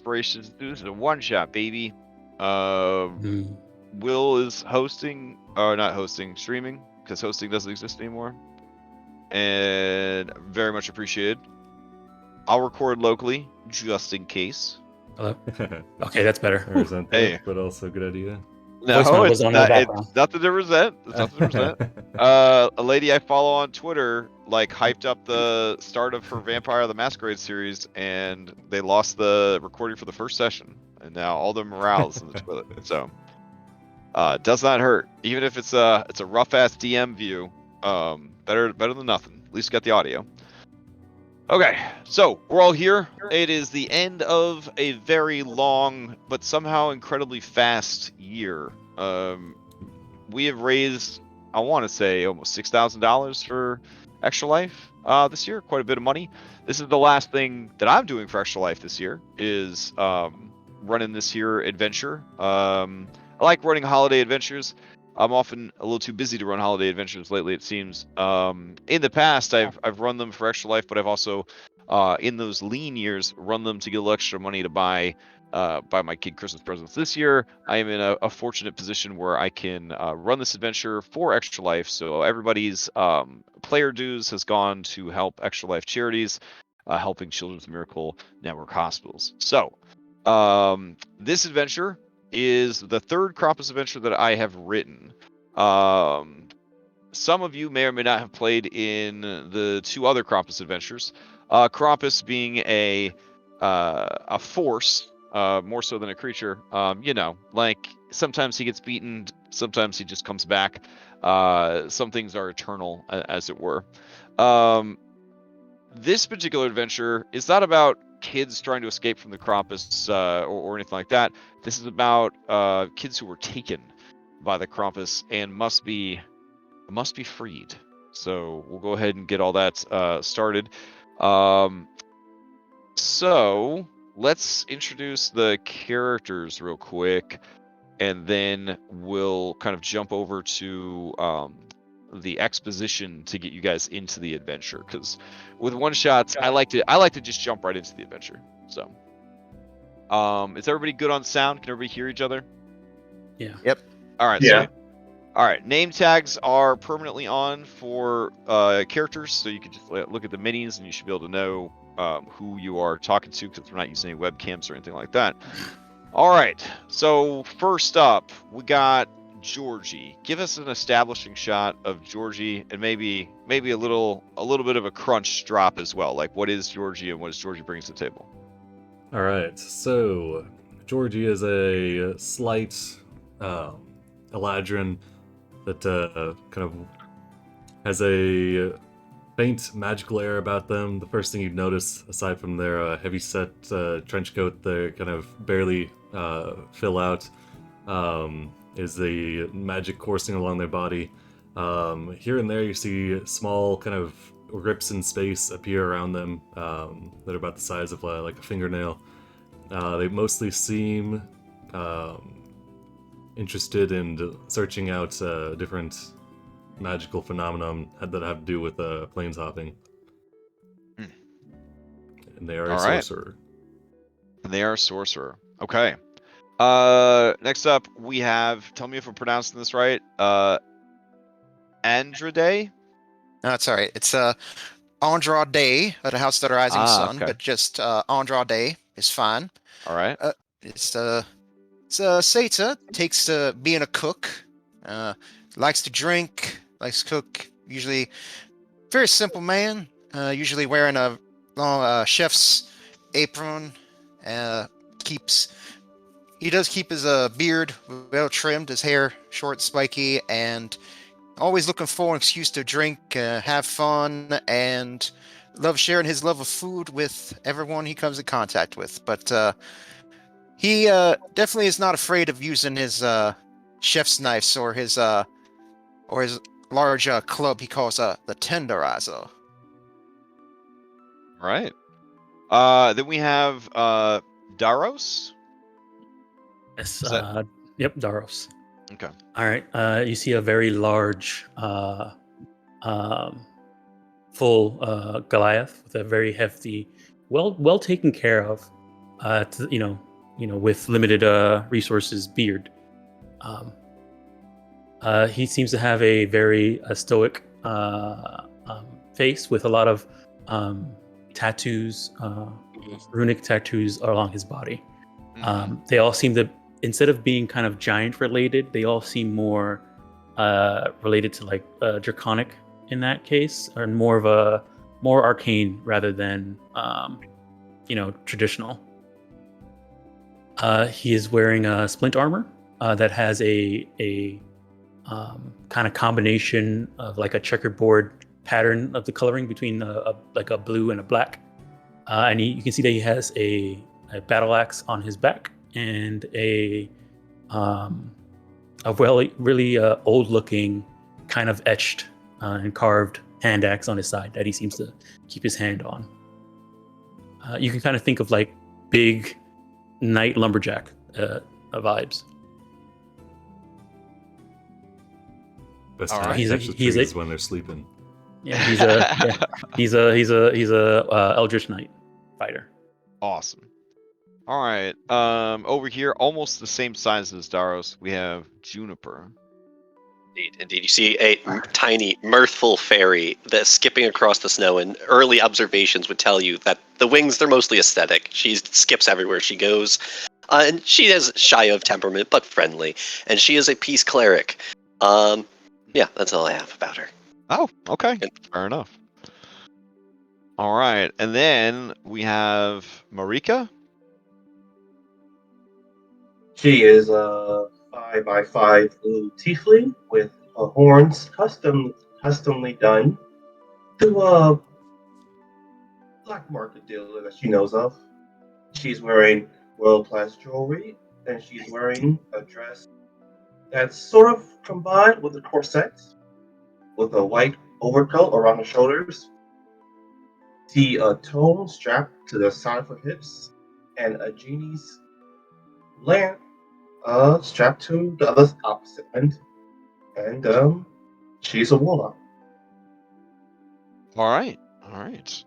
preparations. This is a one-shot, baby. Will is hosting, or not hosting, streaming, because hosting doesn't exist anymore. And very much appreciated. I'll record locally, just in case. Hello? Okay, that's better. Hey. But also a good idea. No, it's nothing to resent. It's nothing to resent. A lady I follow on Twitter like hyped up the start of her Vampire the Masquerade series, and they lost the recording for the first session, and now all their morale is in the toilet. So, does not hurt, even if it's a rough ass DM view. Better than nothing. At least got the audio. Okay, so we're all here. It is the end of a very long, but somehow incredibly fast year. We have raised, I want to say, almost $6,000 for Extralife this year. Quite a bit of money. This is the last thing that I'm doing for Extralife this year, is running this here adventure. I like running holiday adventures. I'm often a little too busy to run holiday adventures lately, it seems. In the past, I've run them for Extralife, but I've also, in those lean years, run them to get a little extra money to buy my kid Christmas presents. This year, I am in a fortunate position where I can run this adventure for Extralife. So everybody's player dues has gone to help Extralife charities, helping Children's Miracle Network hospitals. So this adventure is the third Krampus adventure that I have written. Some of you may or may not have played in the two other Krampus adventures. Krampus being a force, more so than a creature. You know, like sometimes he gets beaten, sometimes he just comes back. Some things are eternal, as it were. This particular adventure is not about kids trying to escape from the Krampus or anything like that. This is about kids who were taken by the Krampus and must be freed. So we'll go ahead and get all that started. So let's introduce the characters real quick, and then we'll kind of jump over to the exposition to get you guys into the adventure, because with one shots I like to just jump right into the adventure. So is everybody good on sound? Can everybody hear each other? Yeah. Yep. All right. Yeah. So, all right, name tags are permanently on for characters, so you can just look at the minis and you should be able to know who you are talking to, because we're not using any webcams or anything like that. All right, so first up we got Georgie. Give us an establishing shot of Georgie, and maybe a little bit of a crunch drop as well. Like, what is Georgie and what does Georgie bring to the table? All right, so Georgie is a slight Eladrin that kind of has a faint magical air about them. The first thing you'd notice, aside from their heavy-set trench coat they kind of barely fill out, is the magic coursing along their body. Here and there you see small kind of rips in space appear around them that are about the size of like a fingernail. They mostly seem interested in searching out different magical phenomenon that have to do with planes hopping. And they are a sorcerer. And they are a sorcerer. Okay. Next up we have, tell me if I'm pronouncing this right, Andrade? No, it's all right. It's Andrade of the House of the Rising Sun, okay. but just Andrade is fine. All right. It's Seta takes to being a cook, likes to drink, likes to cook, usually very simple man, usually wearing a long chef's apron, he does keep his beard well trimmed, his hair short, spiky, and always looking for an excuse to drink, have fun, and love sharing his love of food with everyone he comes in contact with. But he definitely is not afraid of using his chef's knives or his large club he calls the tenderizer. All right. Then we have Daros. Yes. Yep, Daros. Okay. All right. You see a very large, full Goliath with a very hefty, well taken care of with limited resources, beard. He seems to have a very stoic face with a lot of tattoos, runic tattoos along his body. They all seem to, instead of being kind of giant related, they all seem more related to like draconic in that case, or more arcane rather than traditional. He is wearing splint armor that has a kind of combination of like a checkerboard pattern of the coloring between like a blue and a black. And you can see that he has a battle axe on his back and a really old looking kind of etched and carved hand axe on his side that he seems to keep his hand on. You can kind of think of like big knight lumberjack vibes. Best All time right. to touch the trees when they're sleeping. Yeah, he's a Eldritch Knight fighter. Awesome. All right. Over here, almost the same size as Daros, we have Juniper. Indeed. You see a tiny, mirthful fairy that's skipping across the snow, and early observations would tell you that the wings, they're mostly aesthetic. She skips everywhere she goes. And she is shy of temperament, but friendly. And she is a peace cleric. Yeah, that's all I have about her. Oh, okay. Fair enough. All right. And then we have Marika. She is a 5x5 blue tiefling with horns customly done to a black market dealer that she knows of. She's wearing world-class jewelry, and she's wearing a dress that's sort of combined with a corset, with a white overcoat around the shoulders. See a tome strapped to the side of her hips, and a genie's lamp strapped to the other opposite end. And she's a warlock. All right. All right.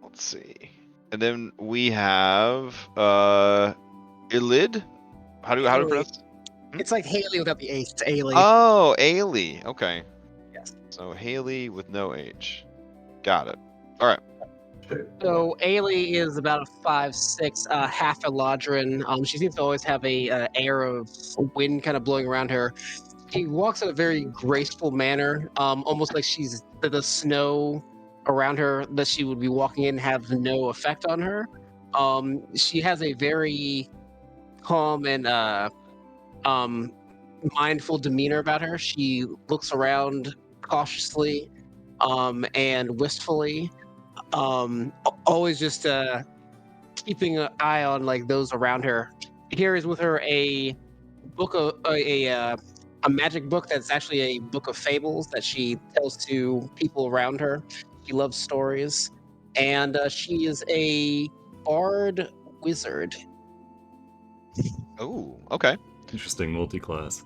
Let's see. And then we have Ilid. How do you pronounce it? It's like Haley without the H. It's Ailey. Oh, Ailey. Okay. Yes. So Haley with no H. Got it. All right. So Ailey is about a 5'6", half Eladrin. She seems to always have a air of wind kind of blowing around her. She walks in a very graceful manner, almost like the snow around her that she would be walking in have no effect on her. She has a very calm and mindful demeanor about her. She looks around cautiously and wistfully, always just keeping an eye on like those around her. She carries with her a book of a magic book that's actually a book of fables that she tells to people around her. She loves stories, and she is a bard wizard. Oh, okay. Interesting multi-class.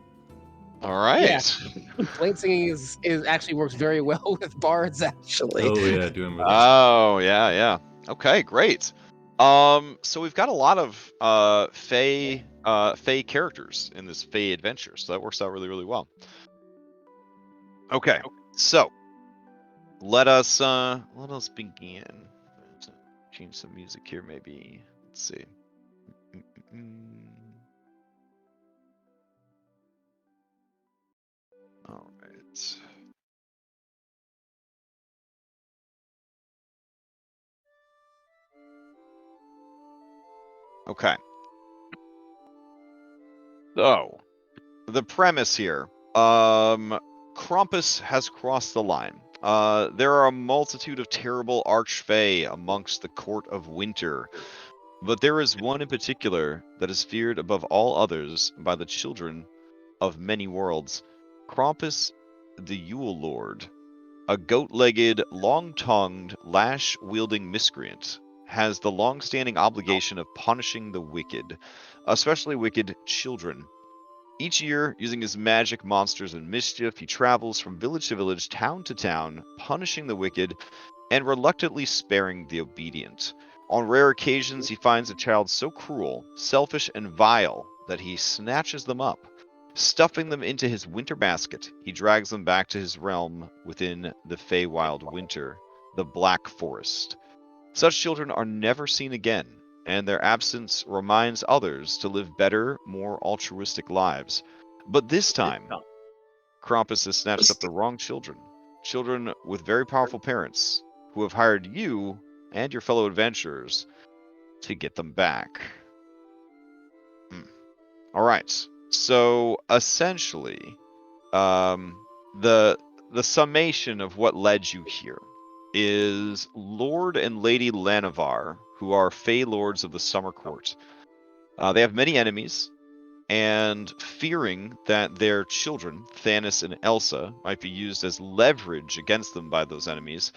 All right. Yeah. Blade singing is actually works very well with bards, actually. Oh yeah, I do remember that. Oh yeah. Okay, great. So we've got a lot of Fey characters in this Fey adventure, so that works out really, really well. Okay, so let us begin. Change some music here, maybe. Let's see. All right. Okay. So, the premise here. Krampus has crossed the line. There are a multitude of terrible Archfey amongst the court of Winter, but there is one in particular that is feared above all others by the children of many worlds. Krampus, the Yule Lord, a goat-legged, long-tongued, lash-wielding miscreant, has the long-standing obligation of punishing the wicked, especially wicked children. Each year, using his magic, monsters, and mischief, he travels from village to village, town to town, punishing the wicked and reluctantly sparing the obedient. On rare occasions, he finds a child so cruel, selfish, and vile that he snatches them up. Stuffing them into his winter basket, he drags them back to his realm within the Feywild Winter, the Black Forest. Such children are never seen again, and their absence reminds others to live better, more altruistic lives. But this time, Krampus has snatched up the wrong children. Children with very powerful parents who have hired you and your fellow adventurers to get them back. All right. So essentially, the summation of what led you here is Lord and Lady Lanavar, who are Fey Lords of the Summer Court. They have many enemies, and fearing that their children, Thanos and Elsa, might be used as leverage against them by those enemies,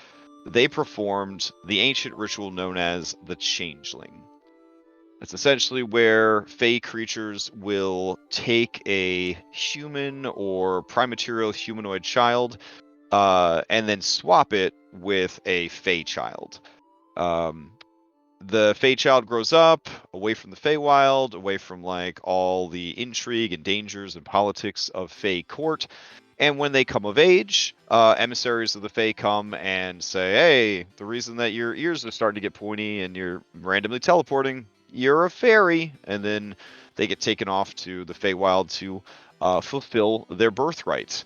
they performed the ancient ritual known as the Changeling. It's essentially where Fey creatures will take a human or prime-material humanoid child and then swap it with a Fey child. The Fey child grows up away from the Feywild, away from like all the intrigue and dangers and politics of Fey court. And when they come of age, emissaries of the Fae come and say, hey, the reason that your ears are starting to get pointy and you're randomly teleporting, you're a fairy. And then they get taken off to the Feywild to fulfill their birthright.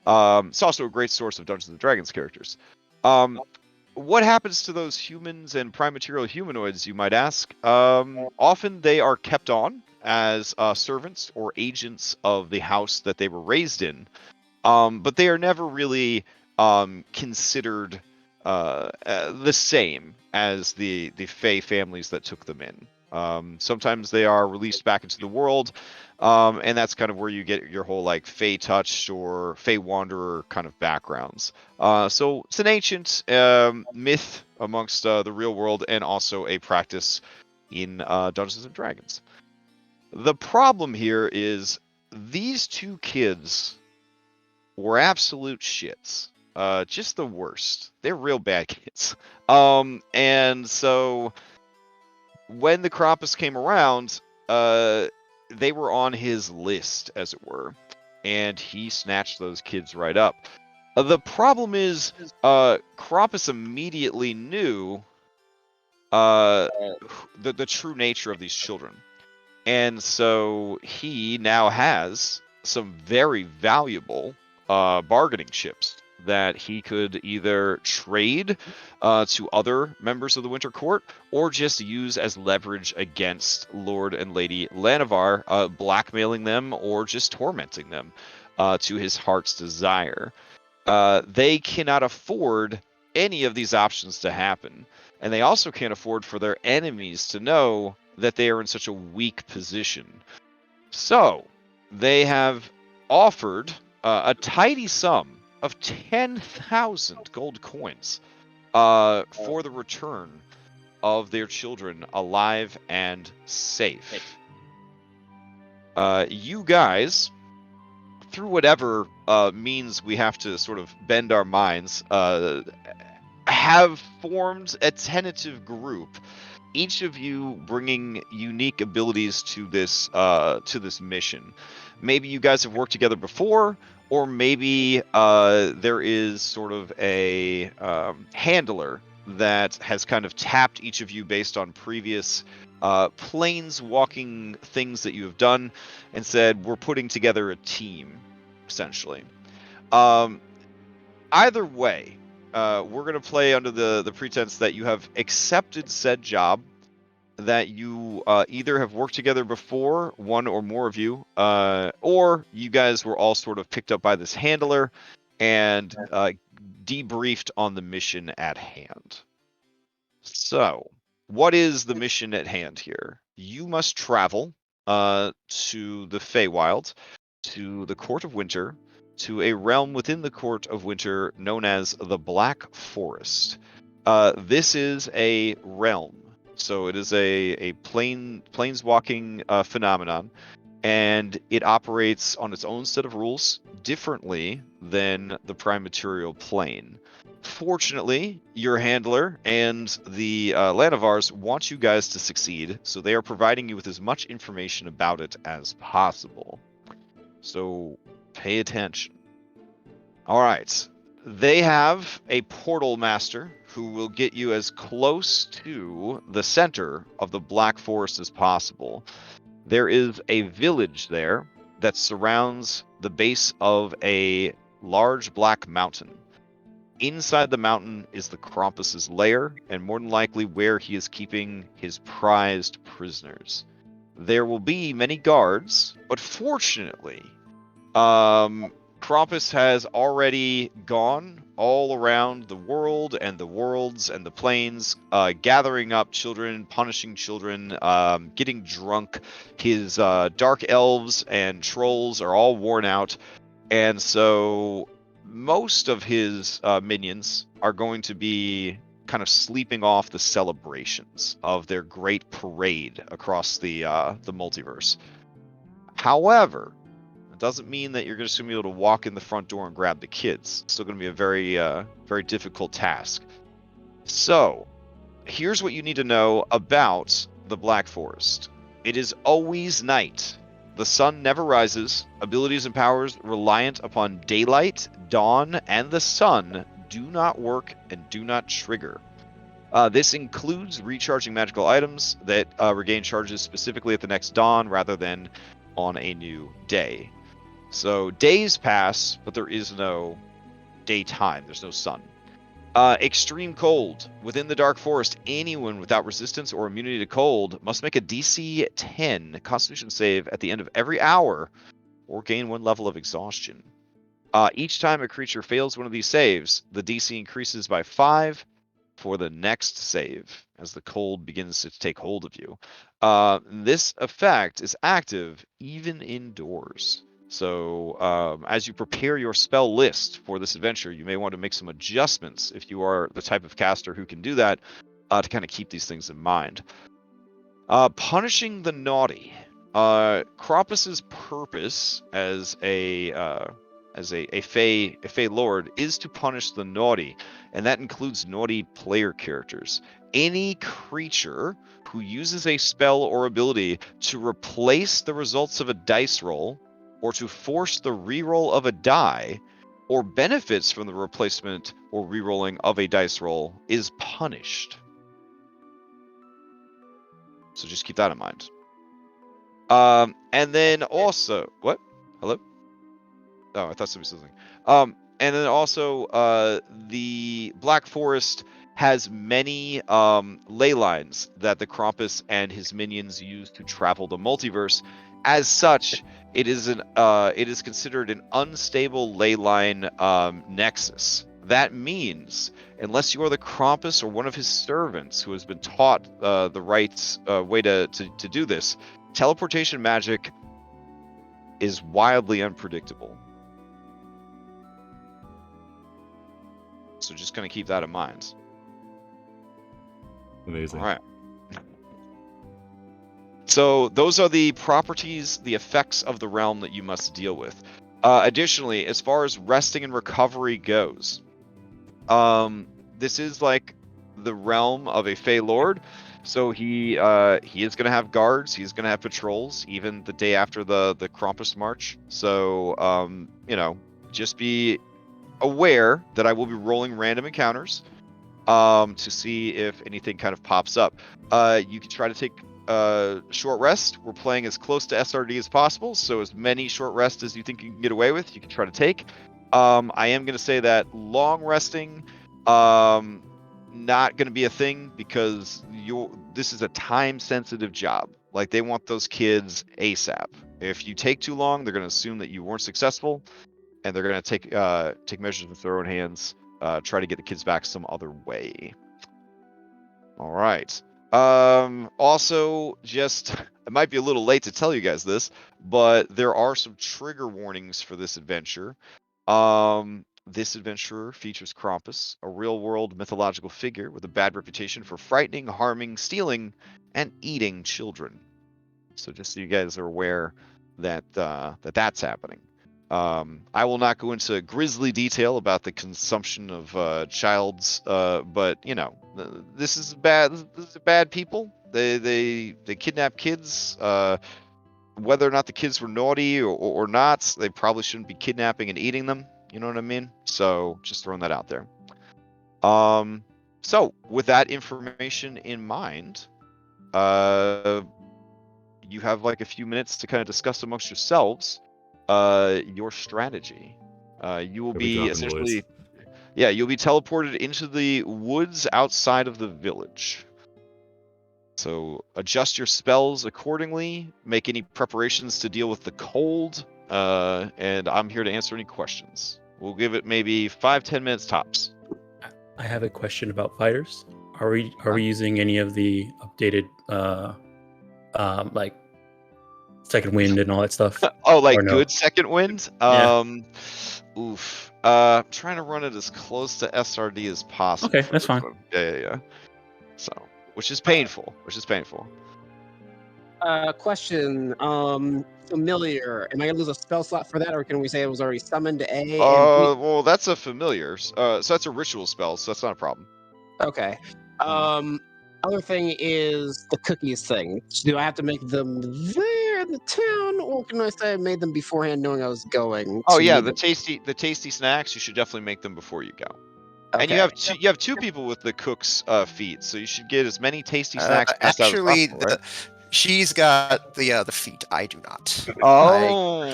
It's also a great source of Dungeons & Dragons characters. What happens to those humans and prime-material humanoids, you might ask? Often they are kept on as servants or agents of the house that they were raised in. But they are never really considered the same as the Fey families that took them in. Sometimes they are released back into the world, and that's kind of where you get your whole like Fey touch or Fey wanderer kind of backgrounds. So it's an ancient myth amongst the real world and also a practice in Dungeons and Dragons. The problem here is these two kids were absolute shits. Just the worst. They're real bad kids. And so when the Krampus came around, they were on his list, as it were, and he snatched those kids right up. The problem is, Krampus immediately knew the true nature of these children. And so he now has some very valuable bargaining chips that he could either trade to other members of the Winter Court or just use as leverage against Lord and Lady Lanavar, blackmailing them or just tormenting them to his heart's desire. They cannot afford any of these options to happen, and they also can't afford for their enemies to know that they are in such a weak position. So they have offered a tidy sum of 10,000 gold coins for the return of their children alive and safe. You guys, through whatever means we have to sort of bend our minds, have formed a tentative group, each of you bringing unique abilities to this mission. Maybe you guys have worked together before, or maybe there is sort of a handler that has kind of tapped each of you based on previous planeswalking things that you have done and said, we're putting together a team, essentially. Either way, we're going to play under the pretense that you have accepted said job, that you either have worked together before, one or more of you, or you guys were all sort of picked up by this handler and debriefed on the mission at hand. So, what is the mission at hand here? You must travel to the Feywild, to the Court of Winter, to a realm within the Court of Winter known as the Black Forest. This is a realm, so it is a planeswalking phenomenon. and it operates on its own set of rules differently than the Prime Material plane. Fortunately, your handler and the Lanavars want you guys to succeed, so they are providing you with as much information about it as possible. So pay attention. All right. They have a portal master who will get you as close to the center of the Black Forest as possible. There is a village there that surrounds the base of a large black mountain. Inside the mountain is the Krampus's lair, and more than likely where he is keeping his prized prisoners. There will be many guards, but fortunately, Krampus has already gone all around the world and the worlds and the planes, gathering up children, punishing children, getting drunk. His dark elves and trolls are all worn out, and so most of his minions are going to be kind of sleeping off the celebrations of their great parade across the multiverse. However, it doesn't mean that you're going to be able to walk in the front door and grab the kids. It's still going to be a very difficult task. So, here's what you need to know about the Black Forest. It is always night. The sun never rises. Abilities and powers reliant upon daylight, dawn, and the sun do not work and do not trigger. This includes recharging magical items that regain charges specifically at the next dawn rather than on a new day. So days pass, but there is no daytime. There's no sun. Extreme cold. Within the Dark Forest, anyone without resistance or immunity to cold must make a DC 10 Constitution save at the end of every hour or gain 1 level of exhaustion. Each time a creature fails one of these saves, the DC increases by 5 for the next save as the cold begins to take hold of you. This effect is active even indoors. So as you prepare your spell list for this adventure, you may want to make some adjustments if you are the type of caster who can do that, to kind of keep these things in mind. Punishing the naughty. Krampus's purpose as a Fey Lord is to punish the naughty, and that includes naughty player characters. Any creature who uses a spell or ability to replace the results of a dice roll, or to force the reroll of a die, or benefits from the replacement or rerolling of a dice roll is punished. So just keep that in mind. And then also, what? Hello? Oh, I thought somebody said something. And then also, the Black Forest has many ley lines that the Krampus and his minions use to travel the multiverse. As such, it is considered an unstable ley line nexus. That means, unless you are the Krampus or one of his servants who has been taught the right way to do this, teleportation magic is wildly unpredictable. So just going to keep that in mind. Amazing. All right. So those are the properties, the effects of the realm that you must deal with. Additionally, as far as resting and recovery goes, this is like the realm of a Fey Lord. So he is going to have guards. He's going to have patrols, even the day after the Krampus March. So just be aware that I will be rolling random encounters to see if anything kind of pops up. You can try to take short rest. We're playing as close to SRD as possible, so as many short rests as you think you can get away with, you can try to take. I am going to say that long resting, not going to be a thing, because this is a time-sensitive job. Like, they want those kids ASAP. If you take too long, they're going to assume that you weren't successful, and they're going to take measures with their own hands, try to get the kids back some other way. All right. Also, just, it might be a little late to tell you guys this, but there are some trigger warnings for this adventure. This adventure features Krampus, a real-world mythological figure with a bad reputation for frightening, harming, stealing, and eating children. So just so you guys are aware, that's happening. I will not go into grisly detail about the consumption of child's, but this is bad. This is bad people. They kidnap kids. Whether or not the kids were naughty or not, they probably shouldn't be kidnapping and eating them. You know what I mean? So just throwing that out there. So with that information in mind, you have like a few minutes to kind of discuss amongst yourselves your strategy. You will be essentially, you'll be teleported into the woods outside of the village. So adjust your spells accordingly, make any preparations to deal with the cold, and I'm here to answer any questions. We'll give it maybe 5-10 minutes tops. I have a question about fighters. Are we using any of the updated like second wind and all that stuff? Oh, like no? Good second wind? Yeah. Oof. I'm trying to run it as close to SRD as possible. Okay, that's fine. Yeah. So, which is painful. Question. Familiar. Am I gonna lose a spell slot for that, or can we say it was already summoned? Well, that's a familiar. So that's a ritual spell, so that's not a problem. Okay. Other thing is the cookies thing. Do I have to make them there in the town, or can I say I made them beforehand, knowing I was going? Oh yeah, the tasty snacks. You should definitely make them before you go. Okay. And you have 2 people with the cook's feet, so you should get as many tasty snacks. Actually, as possible, right? She's got the feet. I do not. Oh.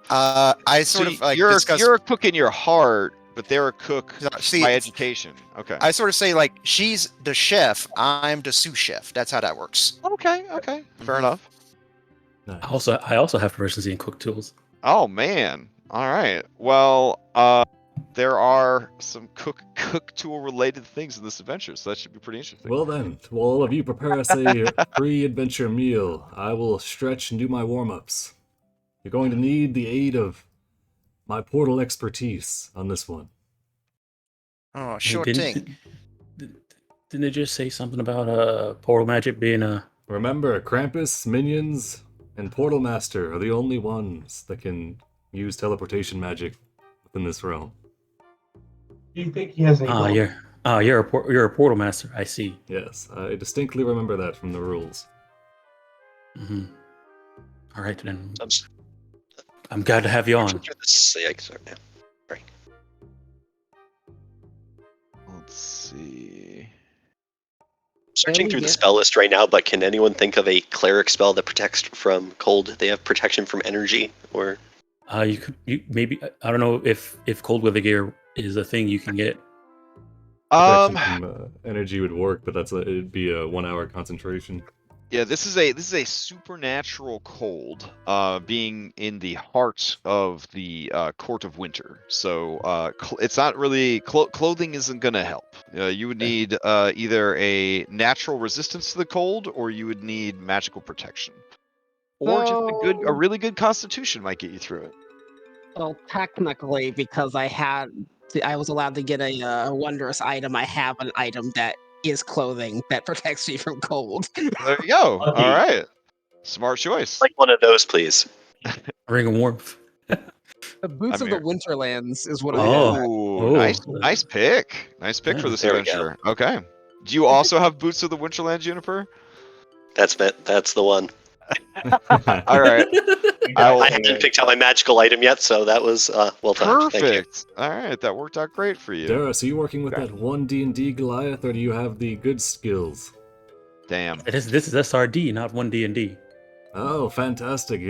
I sort of like discuss. You're a cook in your heart, but they're a cook See, by education. Okay. I sort of say like she's the chef, I'm the sous chef. That's how that works. Okay. Fair enough. Nice. I also have proficiency in cook tools. Oh man. All right. Well, there are some cook tool related things in this adventure, so that should be pretty interesting. Well then, will all of you prepare us a pre-adventure meal? I will stretch and do my warm-ups. You're going to need the aid of my portal expertise on this one. Oh, sure thing. Didn't it just say something about portal magic being a... Remember, Krampus, minions, and Portal Master are the only ones that can use teleportation magic within this realm. Do you think he has any? You're a portal master. I see. Yes, I distinctly remember that from the rules. Mm-hmm. All right then. I'm glad to have you on. Let's see. Searching through the spell list right now, but can anyone think of a cleric spell that protects from cold? They have protection from energy, or maybe I don't know if cold weather gear is a thing you can get. Protection from energy would work, but it'd be a 1-hour concentration. Yeah, this is a supernatural cold, being in the heart of the Court of Winter. So it's not really clothing isn't gonna help. You would need either a natural resistance to the cold, or you would need magical protection, or just a really good constitution might get you through it. Well, technically, because I was allowed to get a wondrous item. I have an item that is clothing that protects me from cold. There you go. All right. Smart choice. Like one of those, please. Ring of warmth. The boots of the Winterlands is what I have. Nice pick. Nice pick for this adventure. Okay. Do you also have boots of the Winterlands, Juniper? That's the one. All right. I haven't picked out my magical item yet, so that was well done. Perfect. All right, that worked out great for you. Darius, are you working with that one D&D Goliath, or do you have the good skills? Damn. This is SRD, not one D&D. Oh, fantastic!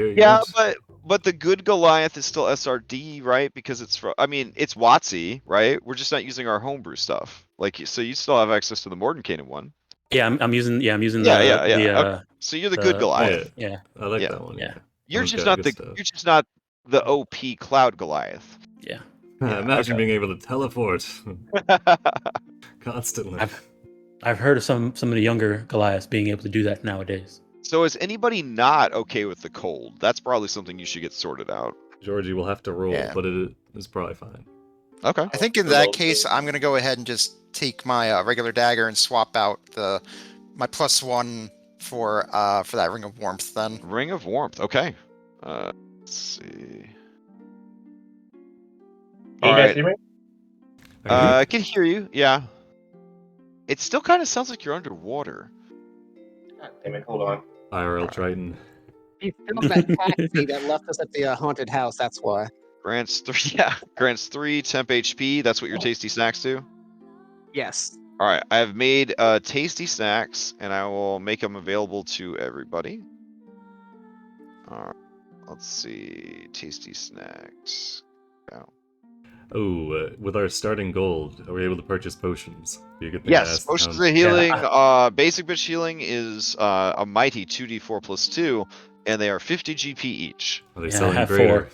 But the good Goliath is still SRD, right? Because it's it's WotC, right? We're just not using our homebrew stuff. So you still have access to the Mordenkainen one. Yeah, I'm using okay. So you're the good Goliath. Yeah. I like that one. Yeah. You're just not the OP Cloud Goliath. Yeah. Imagine being able to teleport constantly. I've heard of some of the younger Goliaths being able to do that nowadays. So is anybody not okay with the cold? That's probably something you should get sorted out. Georgie will have to roll, but it is probably fine. Okay. I think in that case, I'm going to go ahead and just take my regular dagger and swap out my +1 for that Ring of Warmth then. Ring of Warmth. Okay. Let's see. Can you guys hear me? I can hear you. Yeah. It still kind of sounds like you're underwater. God damn it, hold on. IRL Triton. He's still that taxi that left us at the haunted house. That's why. Grants 3, yeah. Grants 3 temp HP. That's what your tasty snacks do? Yes. All right. I have made tasty snacks, and I will make them available to everybody. All right. Let's see. Tasty snacks. Go. Oh, with our starting gold, are we able to purchase potions? Be a good thing to Yes, ask the potions hound. of healing. Basic bitch healing is a mighty 2d4 plus 2, and they are 50 GP each. Are they Yeah, I selling have greater?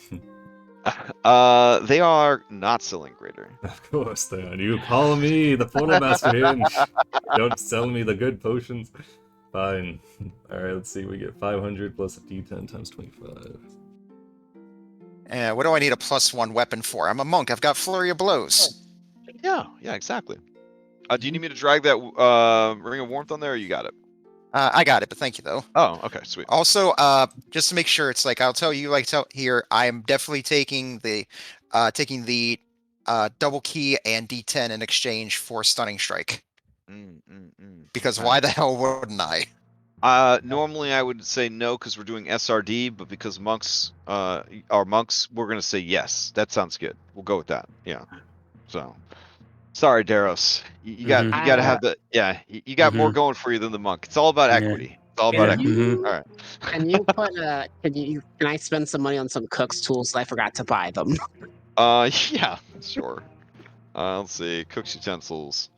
They are not selling greater. Of course they are. You call me the portal master Hinge. Don't sell me the good potions. Fine. Alright, let's see. We get 500 plus a d10 times 25. What do I need a +1 weapon for? I'm a monk. I've got flurry of blows. Yeah, exactly. Do you need me to drag that ring of warmth on there, or you got it? I got it, but thank you though. Oh, okay, sweet. Also, just to make sure, it's like I'll tell you, here, I am definitely taking the double key and D10 in exchange for stunning strike. Because Okay. why the hell wouldn't I? Normally I would say no because we're doing SRD, but because monks are monks, we're gonna say yes. That sounds good. We'll go with that. Yeah. So, sorry, Daros. You got to have the You got more going for you than the monk. It's all about equity. It's all about equity. All right. Can you put can I spend some money on some cook's tools? I forgot to buy them. Yeah, sure. Let's see, cook's utensils.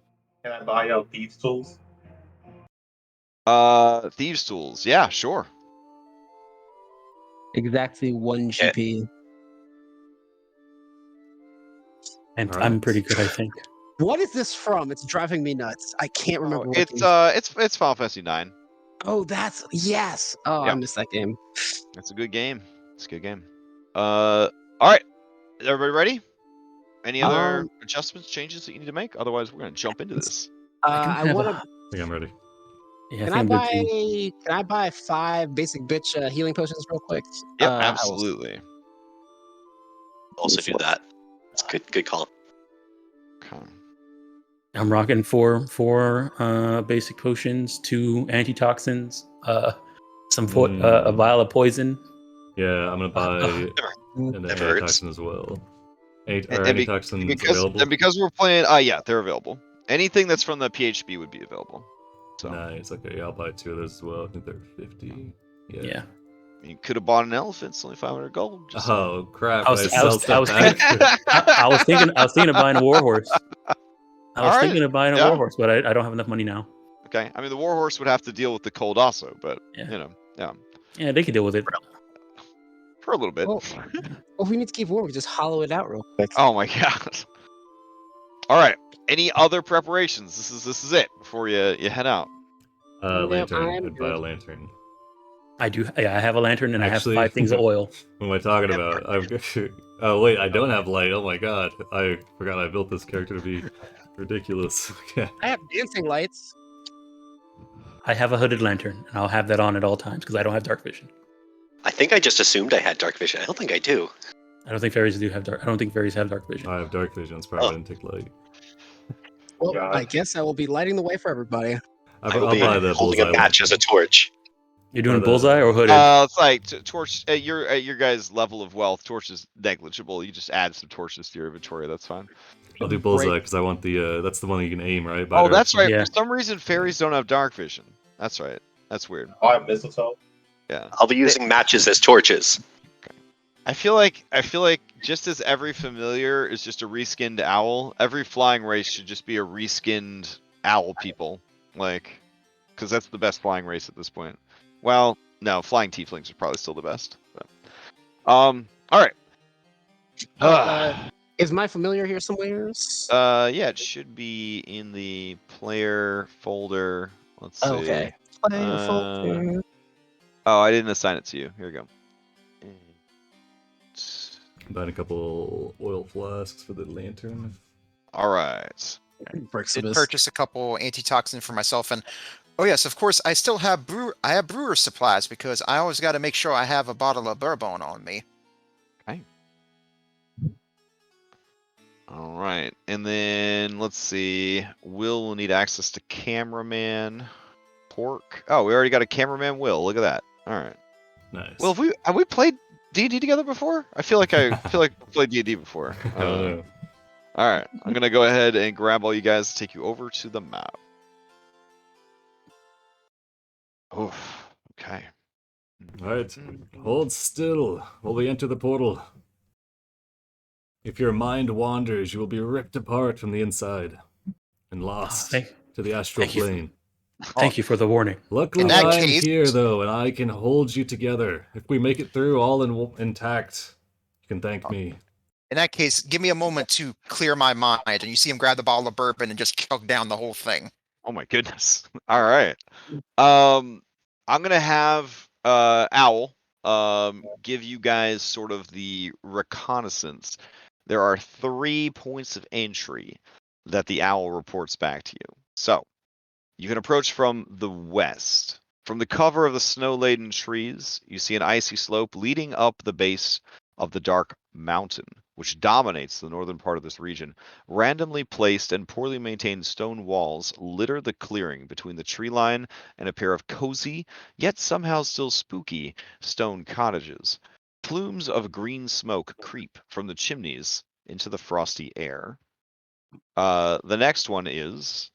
Can I buy thieves tools? Thieves tools. Yeah, sure. Exactly 1 GP. And All I'm right. pretty good, I think. What is this from? It's driving me nuts. I can't remember. what It's game- it's Final Fantasy 9. Oh, that's yes. Oh, Yeah. I missed that game. It's a good game. It's a good game. All right. Everybody ready? Any other adjustments, changes that you need to make? Otherwise, we're gonna jump into this. I want to. I think I'm ready. Yeah, Can I I think I'm good too. buy? Can I buy 5 basic bitch healing potions real quick? Yep, I will- absolutely. Also do that. It's good call. Okay. I'm rocking four basic potions, 2 antitoxins, a vial of poison. Yeah, I'm gonna buy an Never hurts. antitoxin as well. Are And antitoxins available? because we're playing, yeah, they're available. Anything that's from the PHB would be available. So Nice. Okay, I'll buy 2 of those as well. I think they're 50. Yeah. you could have bought an elephant. It's only 500 gold. Just Oh crap! I I, was- I sell was- I stuff was back. I was thinking of buying a warhorse. I was All right, thinking of buying a yeah. warhorse, but I don't have enough money now. Okay. I mean, the warhorse would have to deal with the cold also, but Yeah. yeah, Yeah, they could deal with it. for a little bit. Well, if we need to keep warm, we just hollow it out real quick. Oh my god. All right. Any other preparations? This is it before you head out. Lantern. I'm I'd buy a good. lantern. I do. Yeah, I have a lantern and Actually- I have 5 things of oil. What am I talking about? Oh wait, I don't have light. Oh my god, I forgot I built this character to be ridiculous. Okay. I have dancing lights. I have a hooded lantern, and I'll have that on at all times because I don't have dark vision. I think I just assumed I had dark vision. I don't think I do. I don't think fairies do have dark. I don't think fairies have dark vision. I have dark vision. It's probably didn't take light. Well, Yeah. I guess I will be lighting the way for everybody. I I'll will be buy the holding bullseye a match as a torch. You're doing the- bullseye or hooded? It's like torch. Your guys' level of wealth, torch is negligible. You just add some torches to your inventory. That's fine. I'll do bullseye because I want the. That's the one you can aim, right? Oh, that's right. Yeah. For some reason, fairies don't have dark vision. That's right. That's weird. I have mistletoe. Yeah. I'll be using matches as torches. I feel like just as every familiar is just a reskinned owl, every flying race should just be a reskinned owl people. Like, because that's the best flying race at this point. Well, no, flying tieflings are probably still the best. But, all right. Is my familiar here somewhere? Yeah, it should be in the player folder. Let's see. Okay. Oh, I didn't assign it to you. Here we go. Buying a couple oil flasks for the lantern. All right. Did purchase a couple antitoxin for myself, and Oh yes, of course. I still have brewer supplies because I always got to make sure I have a bottle of bourbon on me. Okay. All right, and then let's see. Will need access to cameraman. Pork. Oh, we already got a cameraman. Will, look at that. All right. Nice. Well, have we played D&D together before? I feel like we played D&D before. I don't know. All right, I'm gonna go ahead and grab all you guys to take you over to the map. Oof. Okay. Alright, hold still while we enter the portal. If your mind wanders, you will be ripped apart from the inside and lost to the astral plane. Thank you for the warning. Luckily, I am here, though, and I can hold you together. If we make it through all intact, you can thank me. In that case, give me a moment to clear my mind, and you see him grab the bottle of bourbon and just chug down the whole thing. Oh my goodness. All right. I'm gonna have Owl give you guys sort of the reconnaissance. There are 3 points of entry that the Owl reports back to you. So you can approach from the west. From the cover of the snow-laden trees, you see an icy slope leading up the base of the dark mountain, which dominates the northern part of this region. Randomly placed and poorly maintained stone walls litter the clearing between the tree line and a pair of cozy, yet somehow still spooky, stone cottages. Plumes of green smoke creep from the chimneys into the frosty air. The next one is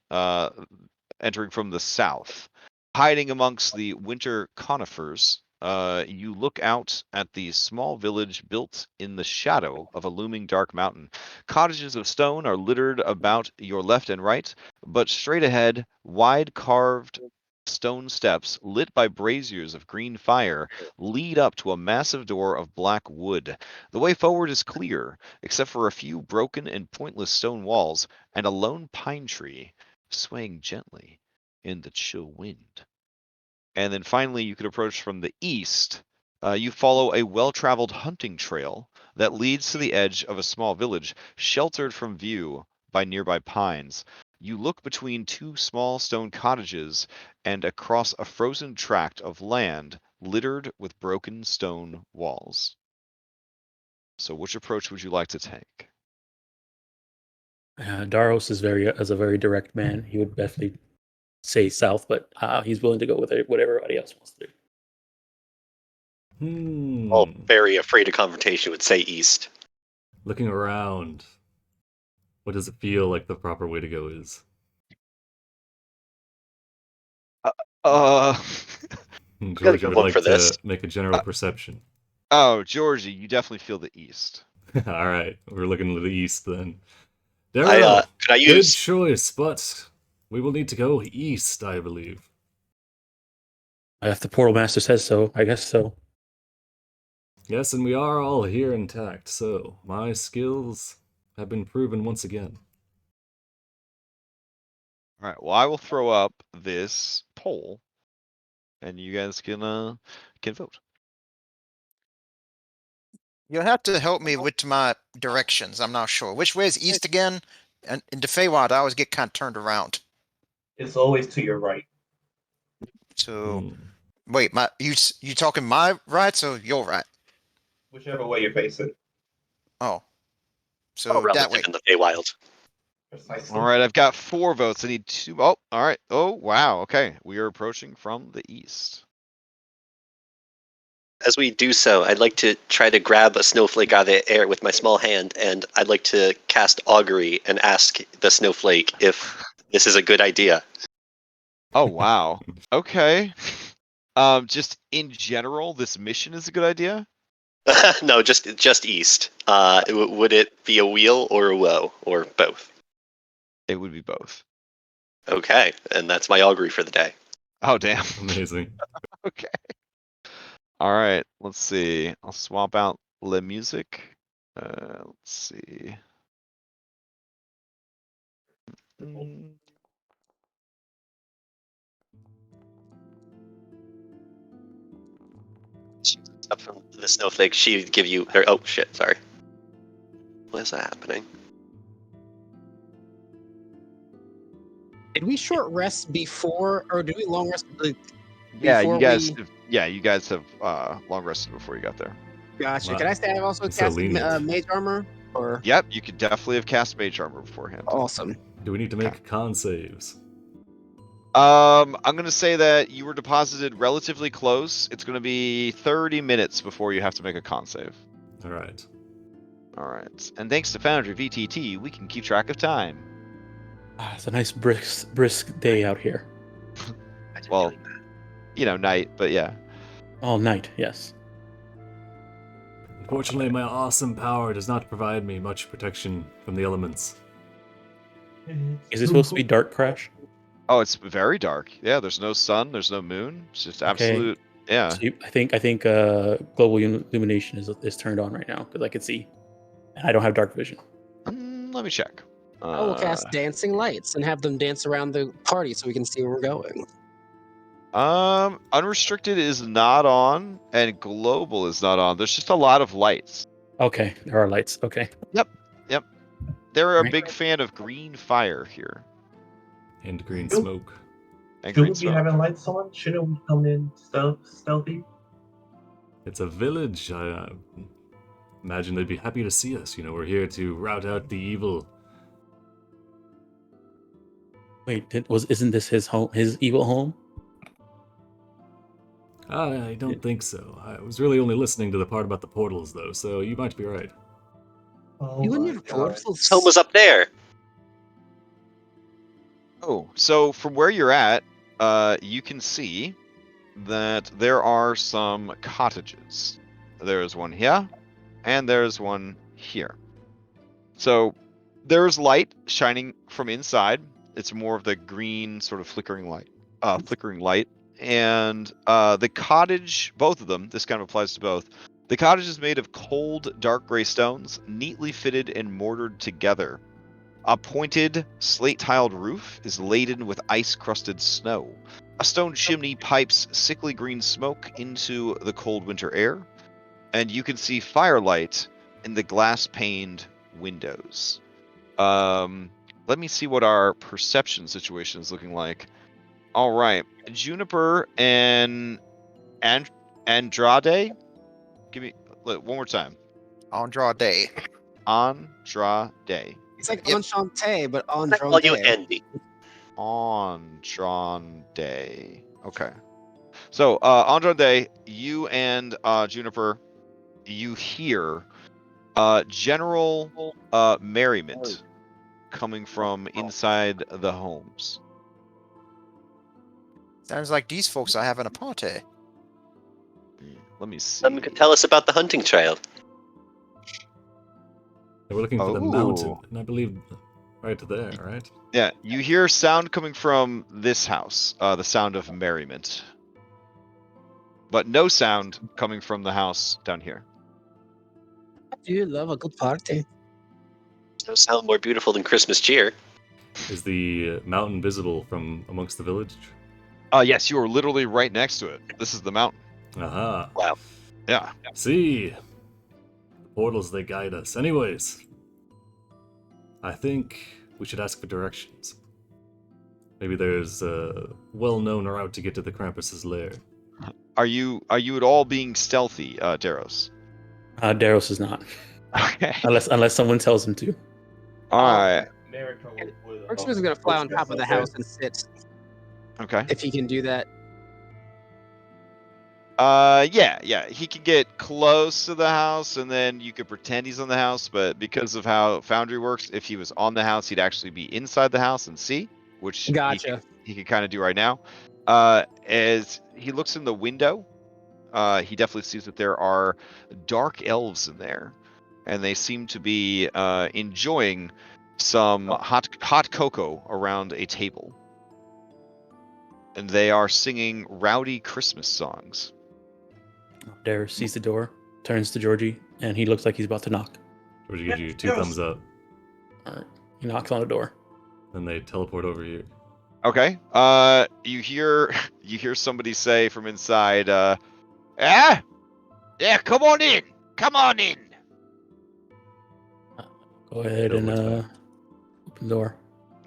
entering from the south. Hiding amongst the winter conifers, you look out at the small village built in the shadow of a looming dark mountain. Cottages of stone are littered about your left and right, but straight ahead, wide carved stone steps lit by braziers of green fire lead up to a massive door of black wood. The way forward is clear, except for a few broken and pointless stone walls and a lone pine tree swaying gently in the chill wind. And then finally, you could approach from the east. You follow a well-traveled hunting trail that leads to the edge of a small village, sheltered from view by nearby pines. You look between 2 small stone cottages and across a frozen tract of land littered with broken stone walls. So which approach would you like to take? Daros is a very direct man. He would definitely say south, but he's willing to go with what everybody else wants to do. All very afraid of confrontation would say east. Looking around, what does it feel like the proper way to go is? Georgie would like to make a general perception. Oh, Georgie, you definitely feel the east. All right, we're looking to the east then. Could I use... Good choice, but we will need to go east, I believe. If the portal master says so, I guess so. Yes, and we are all here intact, so my skills have been proven once again. All right, well, I will throw up this poll, and you guys can vote. You'll have to help me with my directions. I'm not sure. Which way is east again? And in the Feywild, I always get kind of turned around. It's always to your right. So, wait, you talking my right, so your right? Whichever way you're facing. Oh, so that way. In the Feywild. Precisely. All right, I've got 4 votes. I need 2. Oh, all right. Oh, wow. Okay, we are approaching from the east. As we do so, I'd like to try to grab a snowflake out of the air with my small hand, and I'd like to cast augury and ask the snowflake if this is a good idea. Oh, wow. Okay. Just in general, this mission is a good idea? No, just east. Would it be a wheel or a woe, or both? It would be both. Okay, and that's my augury for the day. Oh, damn. Amazing. Okay. All right, let's see. I'll swap out Le Music. Let's see. Up from the snowflake, she would give you. Oh shit! Sorry. What is that happening? Did we short rest before, or did we long rest Yeah, before you guys. we? You guys have long rested before you got there. Gotcha. Wow. Can I say I've also You're so cast lenient. mage armor? Or Yep, you could definitely have cast mage armor beforehand. awesome. Do we need to make con saves? I'm gonna say that you were deposited relatively close. It's gonna be 30 minutes before you have to make a con save. All right. All right, and thanks to Foundry VTT, we can keep track of time. It's a nice brisk day out here. Well, night, but yeah. All night, yes. Unfortunately, my awesome power does not provide me much protection from the elements. Is it supposed to be dark, Crash? Oh, it's very dark. Yeah, there's no sun, there's no moon. It's just absolute. Yeah. So I think global illumination is turned on right now because I can see, and I don't have dark vision. Let me check. I will cast dancing lights and have them dance around the party so we can see where we're going. Unrestricted is not on, and global is not on. There's just a lot of lights. Okay, there are lights. Okay. Yep. They're a Right. big fan of green fire here. And green smoke. And Shouldn't green we be smoke. having lights on? Shouldn't we come in stealthy? It's a village. I imagine they'd be happy to see us. We're here to rout out the evil. Wait, isn't this his home? His evil home? I don't think so. I was really only listening to the part about the portals, though, so you might be right. Oh You and my your God. portals. Home was up there. Oh, so from where you're at, you can see that there are some cottages. There's one here, and there's one here. So there's light shining from inside. It's more of the green sort of flickering light. And the cottage, both of them, this kind of applies to both. The cottage is made of cold, dark gray stones, neatly fitted and mortared together. A pointed, slate-tiled roof is laden with ice-crusted snow. A stone chimney pipes sickly green smoke into the cold winter air, and you can see firelight in the glass-paned windows. Let me see what our perception situation is looking like. All right, Juniper and Andrade. Give me one more time. Andrade. Andrade. It's like Yep. Enchante, but I call you Andrade. Andy. Andrade. Okay. So, Andrade, you and Juniper, you hear general merriment coming from inside the homes. Sounds like these folks are having a party. Let me see. Someone could tell us about the hunting trail. We're looking for the Oh. mountain, and I believe right there, right? Yeah, you hear sound coming from this house, the sound of merriment. But no sound coming from the house down here. I do love a good party. No sound more beautiful than Christmas cheer. Is the mountain visible from amongst the village? Yes, you are literally right next to it. This is the mountain. Aha. Wow. Yeah. See? The portals, they guide us. Anyways, I think we should ask for directions. Maybe there's a well-known route to get to the Krampus's lair. Are you at all being stealthy, Daros? Daros is not, Okay. unless someone tells him to. All right. Berkshire is gonna fly on top of the house and sit Okay. if he can do that. Yeah. He can get close to the house, and then you could pretend he's on the house. But because of how Foundry works, if he was on the house, he'd actually be inside the house and see, which Gotcha. he can kind of do right now. As he looks in the window, he definitely sees that there are dark elves in there, and they seem to be enjoying some hot cocoa around a table. And they are singing rowdy Christmas songs. Daros sees the door, turns to Georgie, and he looks like he's about to knock. Or to give you two thumbs up, All right. He knocks on the door. then they teleport over here. Okay. You hear somebody say from inside, yeah, come on in. Come on in. Go ahead Go and with that. open the door.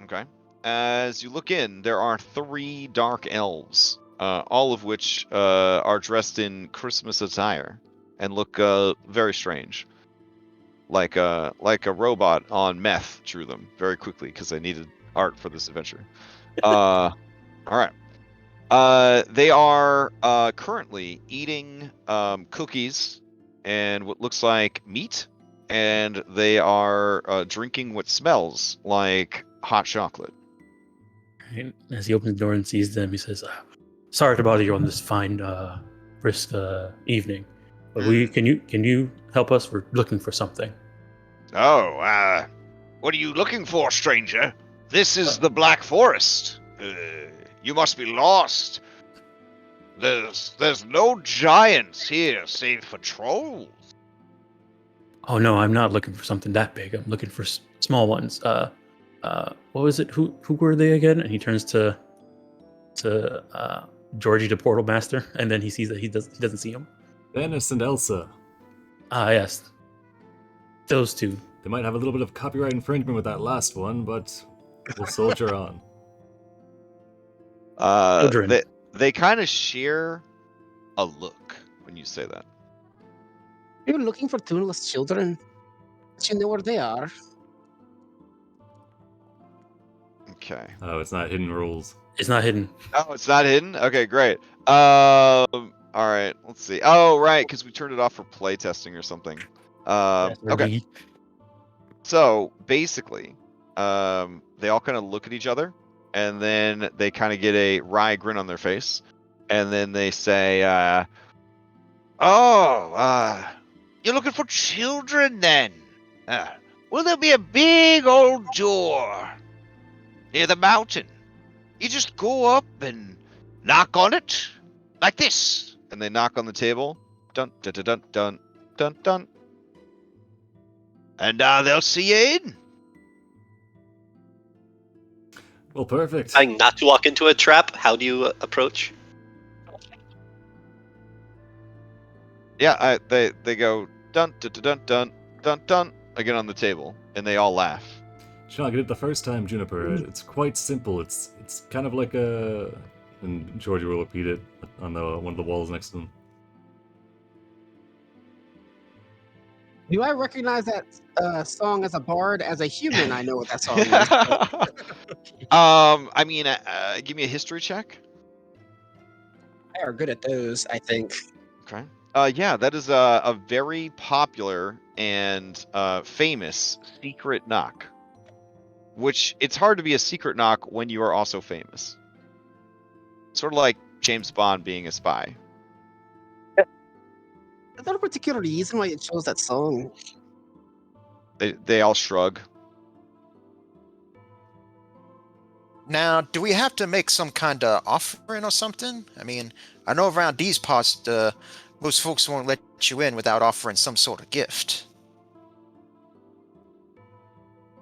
Okay. as you look in, there are 3 dark elves, all of which are dressed in Christmas attire and look very strange. Like a robot on meth drew them very quickly because they needed art for this adventure. All right. They are currently eating cookies and what looks like meat, and they are drinking what smells like hot chocolate. Right? As he opens the door and sees them, he says, "Sorry to bother you on this fine, brisk evening, but can you help us? We're looking for something." Oh, what are you looking for, stranger? This is the Black Forest. You must be lost. There's no giants here save for trolls. Oh no, I'm not looking for something that big. I'm looking for small ones. What was it? Who were they again? And he turns to Georgie, the portal master, and then he sees that he doesn't see him. Dennis and Elsa. Ah, yes, those two. They might have a little bit of copyright infringement with that last one, but we'll soldier on. Children. They kind of share a look when you say that. You're looking for tuneless children. But you know where they are. Okay. Oh, it's not hidden rules. It's not hidden. Oh, it's not hidden? Okay, great. All right, let's see. Oh, right, because we turned it off for playtesting or something. Okay. So, basically, they all kind of look at each other, and then they kind of get a wry grin on their face, and then they say, you're looking for children, then? Well, there'll be a big old door near the mountain. You just go up and knock on it, like this. And they knock on the table. Dun, dun, dun, dun, dun, dun, dun. And they'll see you in. Well, perfect. Trying not to walk into a trap, how do you approach? Yeah, they go dun, dun, dun, dun, dun, dun, dun, again on the table. And they all laugh. Should not get it the first time, Juniper. It's quite simple. It's kind of like a... And Georgie will repeat it on one of the walls next to them. Do I recognize that song as a bard? As a human, I know what that song is. I mean, give me a history check. They are good at those, I think. Okay. Yeah, that is a very popular and famous secret knock. Which, it's hard to be a secret knock when you are also famous. Sort of like James Bond being a spy. Is there a particular reason why you chose that song? They all shrug. Now, do we have to make some kind of offering or something? I mean, I know around these parts, most folks won't let you in without offering some sort of gift.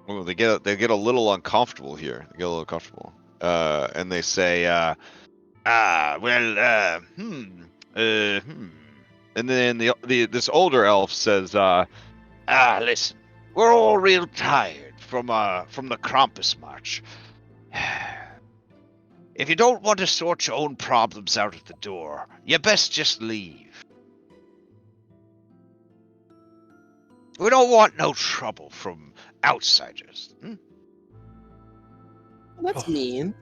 Well, they get a little uncomfortable here. They get a little comfortable, and they say, And then this older elf says, listen, we're all real tired from the Krampus march. If you don't want to sort your own problems out at the door, you best just leave. We don't want no trouble from outsiders. That's mean.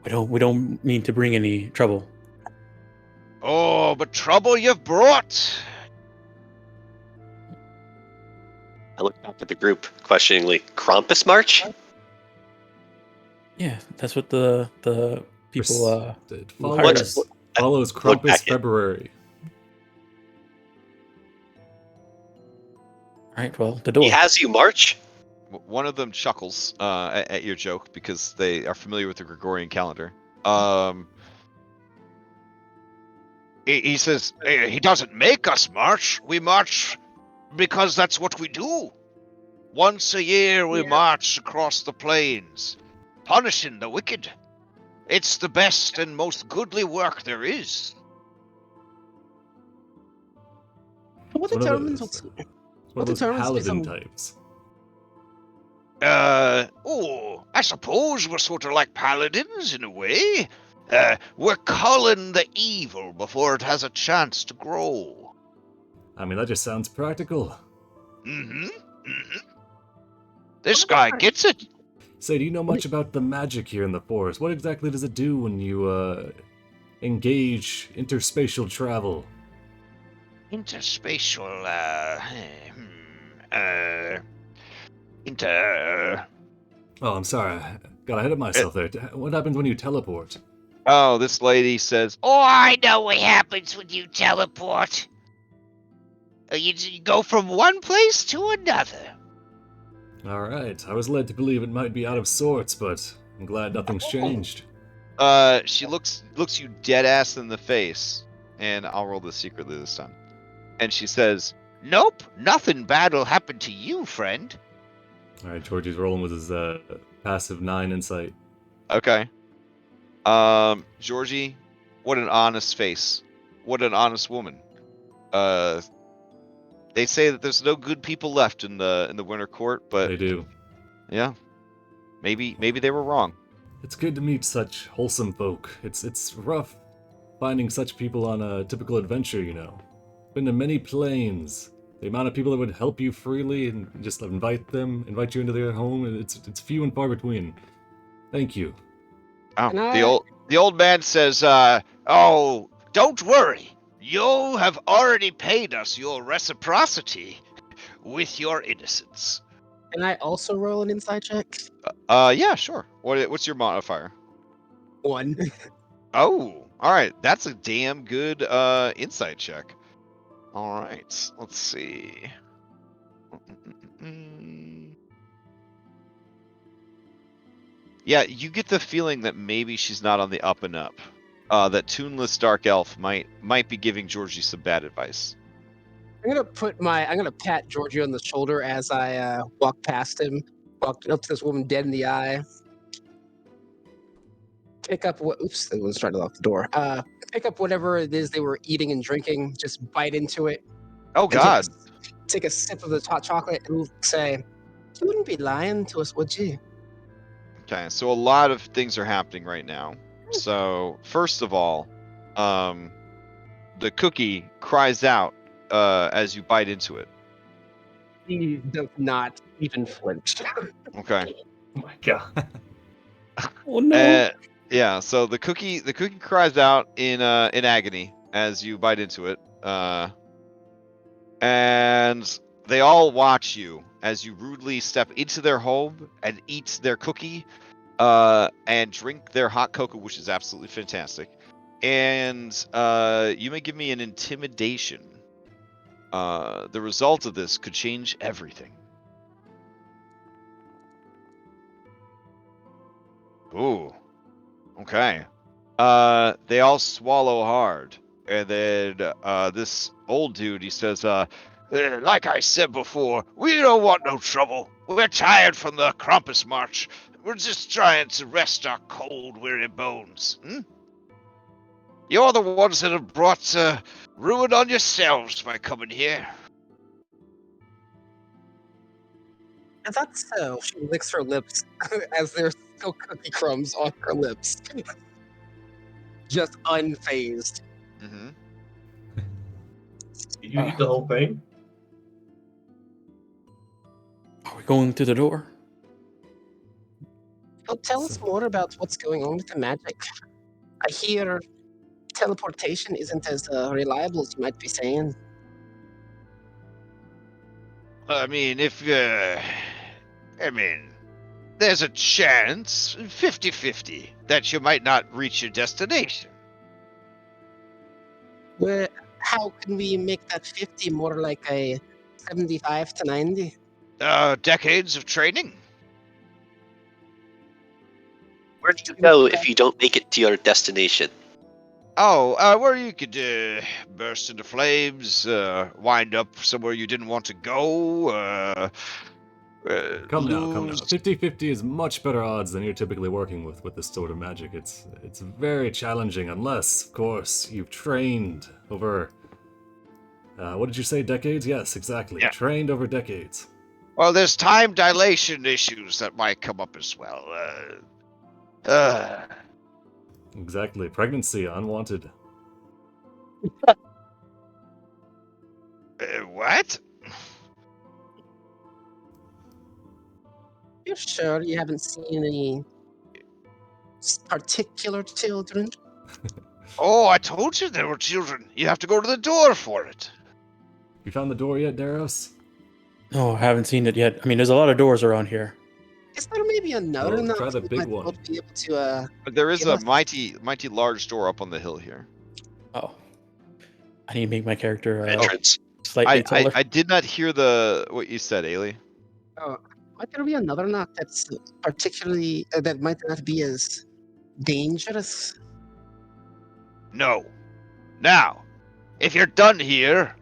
We don't mean to bring any trouble. Oh, but trouble you've brought. I look back at the group questioningly. Krampus March? Yeah, that's what the people It who hired us. follows Krampus February. All right, well, the door. He has you march? One of them chuckles at your joke because they are familiar with the Gregorian calendar. He says, he doesn't make us march. We march because that's what we do. Once a year we march across the plains, punishing the wicked. It's the best and most goodly work there is. What determines what's... One of those paladin types. I suppose we're sort of like paladins in a way. We're culling the evil before it has a chance to grow. I mean, that just sounds practical. Mm-hmm. This guy gets it. Say, do you know much about the magic here in the forest? What exactly does it do when you, engage interspatial travel? Interspatial, Oh, I'm sorry. I got ahead of myself there. What happens when you teleport? Oh, this lady says, Oh, I know what happens when you teleport. You go from one place to another. Alright, I was led to believe it might be out of sorts, but I'm glad nothing's changed. she looks you dead ass in the face, and I'll roll this secretly this time. And she says, Nope, nothing bad'll happen to you, friend. Alright, Georgie's rolling with his passive 9 insight. okay. Georgie, what an honest face. What an honest woman. They say that there's no good people left in the Winter Court, but They do. yeah, maybe they were wrong. It's good to meet such wholesome folk. It's rough finding such people on a typical adventure, you know. Been to many planes. The amount of people that would help you freely and just invite you into their home, it's few and far between. Thank you. Oh, the old man says, Oh, don't worry. You have already paid us your reciprocity with your innocence. Can I also roll an insight check? yeah, sure. What's your modifier? 1. Oh, all right. That's a damn good insight check. All right, let's see. Yeah, you get the feeling that maybe she's not on the up and up. That tuneless dark elf might be giving Georgie some bad advice. I'm gonna pat Georgie on the shoulder as I walk past him, walk up to this woman dead in the eye. Pick up what? Oops, that was trying to lock the door. Pick up whatever it is they were eating and drinking. Just bite into it. Oh God! Take a sip of the hot chocolate and say, "You wouldn't be lying to us, would you?" Okay, so a lot of things are happening right now. So first of all, the cookie cries out as you bite into it. He does not even flinch. Okay. Oh my god. Oh no! Yeah. So the cookie cries out in agony as you bite into it. And they all watch you as you rudely step into their home and eat their cookie, and drink their hot cocoa, which is absolutely fantastic. And you may give me an intimidation. The result of this could change everything. Ooh. Okay. They all swallow hard. And then this old dude, he says, Like I said before, we don't want no trouble. We're tired from the Krampus march. We're just trying to rest our cold, weary bones. You're the ones that have brought ruin on yourselves by coming here. Is that so? She licks her lips as there's still cookie crumbs on her lips. Just unfazed. mm-hmm. Did you eat the whole thing? Are we going to the door? Well, tell us more about what's going on with the magic. I hear teleportation isn't as reliable as you might be saying. I mean, there's a chance, 50-50, that you might not reach your destination. Well, how can we make that 50 more like a 75 to 90? Decades of training. Where do you go if you don't make it to your destination? Oh, where you could burst into flames, wind up somewhere you didn't want to go, Come now. lose. 50-50 is much better odds than you're typically working with this sort of magic. It's very challenging unless, of course, you've trained over... what did you say, decades? Yes, exactly. Yeah. Trained over decades. Well, there's time dilation issues that might come up as well. Exactly. Pregnancy, unwanted. What? You sure you haven't seen any particular children? Oh, I told you there were children. You have to go to the door for it. You found the door yet, Daros? No, I haven't seen it yet. I mean, there's a lot of doors around here. Is there maybe another Oh, knock try the that big might one. be able to But there is Give a us- mighty large door up on the hill here. Oh, I need to make my character Entrance. slightly taller. I did not hear what you said, Ailey. might there be another knock that's particularly that might not be as dangerous? No. Now, if you're done here,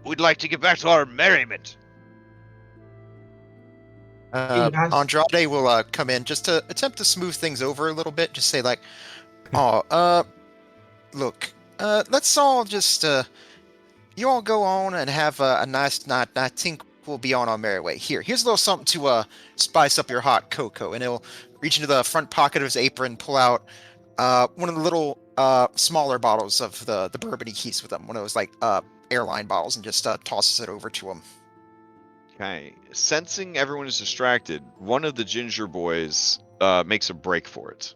we'd like to get back to our merriment. Hey, guys. Andrade will come in just to attempt to smooth things over a little bit. Just say like, "Oh, look, let's all just you all go on and have a nice night. I think we'll be on our merry way. Here's a little something to spice up your hot cocoa." And he'll reach into the front pocket of his apron, pull out one of the little smaller bottles of the bourbon he keeps with him, one of those like airline bottles, and just tosses it over to him. Okay. Sensing everyone is distracted, one of the ginger boys makes a break for it.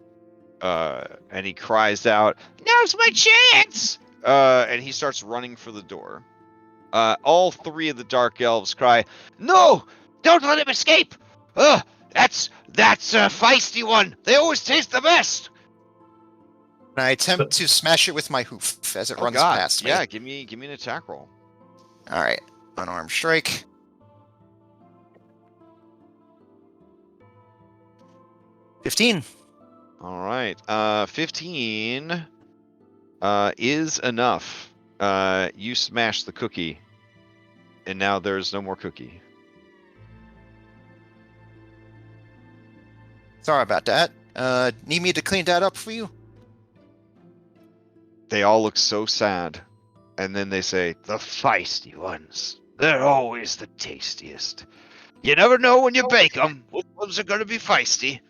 And he cries out, "Now's my chance!" And he starts running for the door. All three of the dark elves cry, No! Don't let him escape! That's a feisty one. They always taste the best. And I attempt to smash it with my hoof as it "Oh runs God, past me. yeah, give me an attack roll." All right, unarmed strike. 15. All right. 15 is enough. You smash the cookie, and now there's no more cookie. Sorry about that. Need me to clean that up for you? They all look so sad, and then they say, The feisty ones. They're always the tastiest. You never know when you bake them. Which ones are going to be feisty?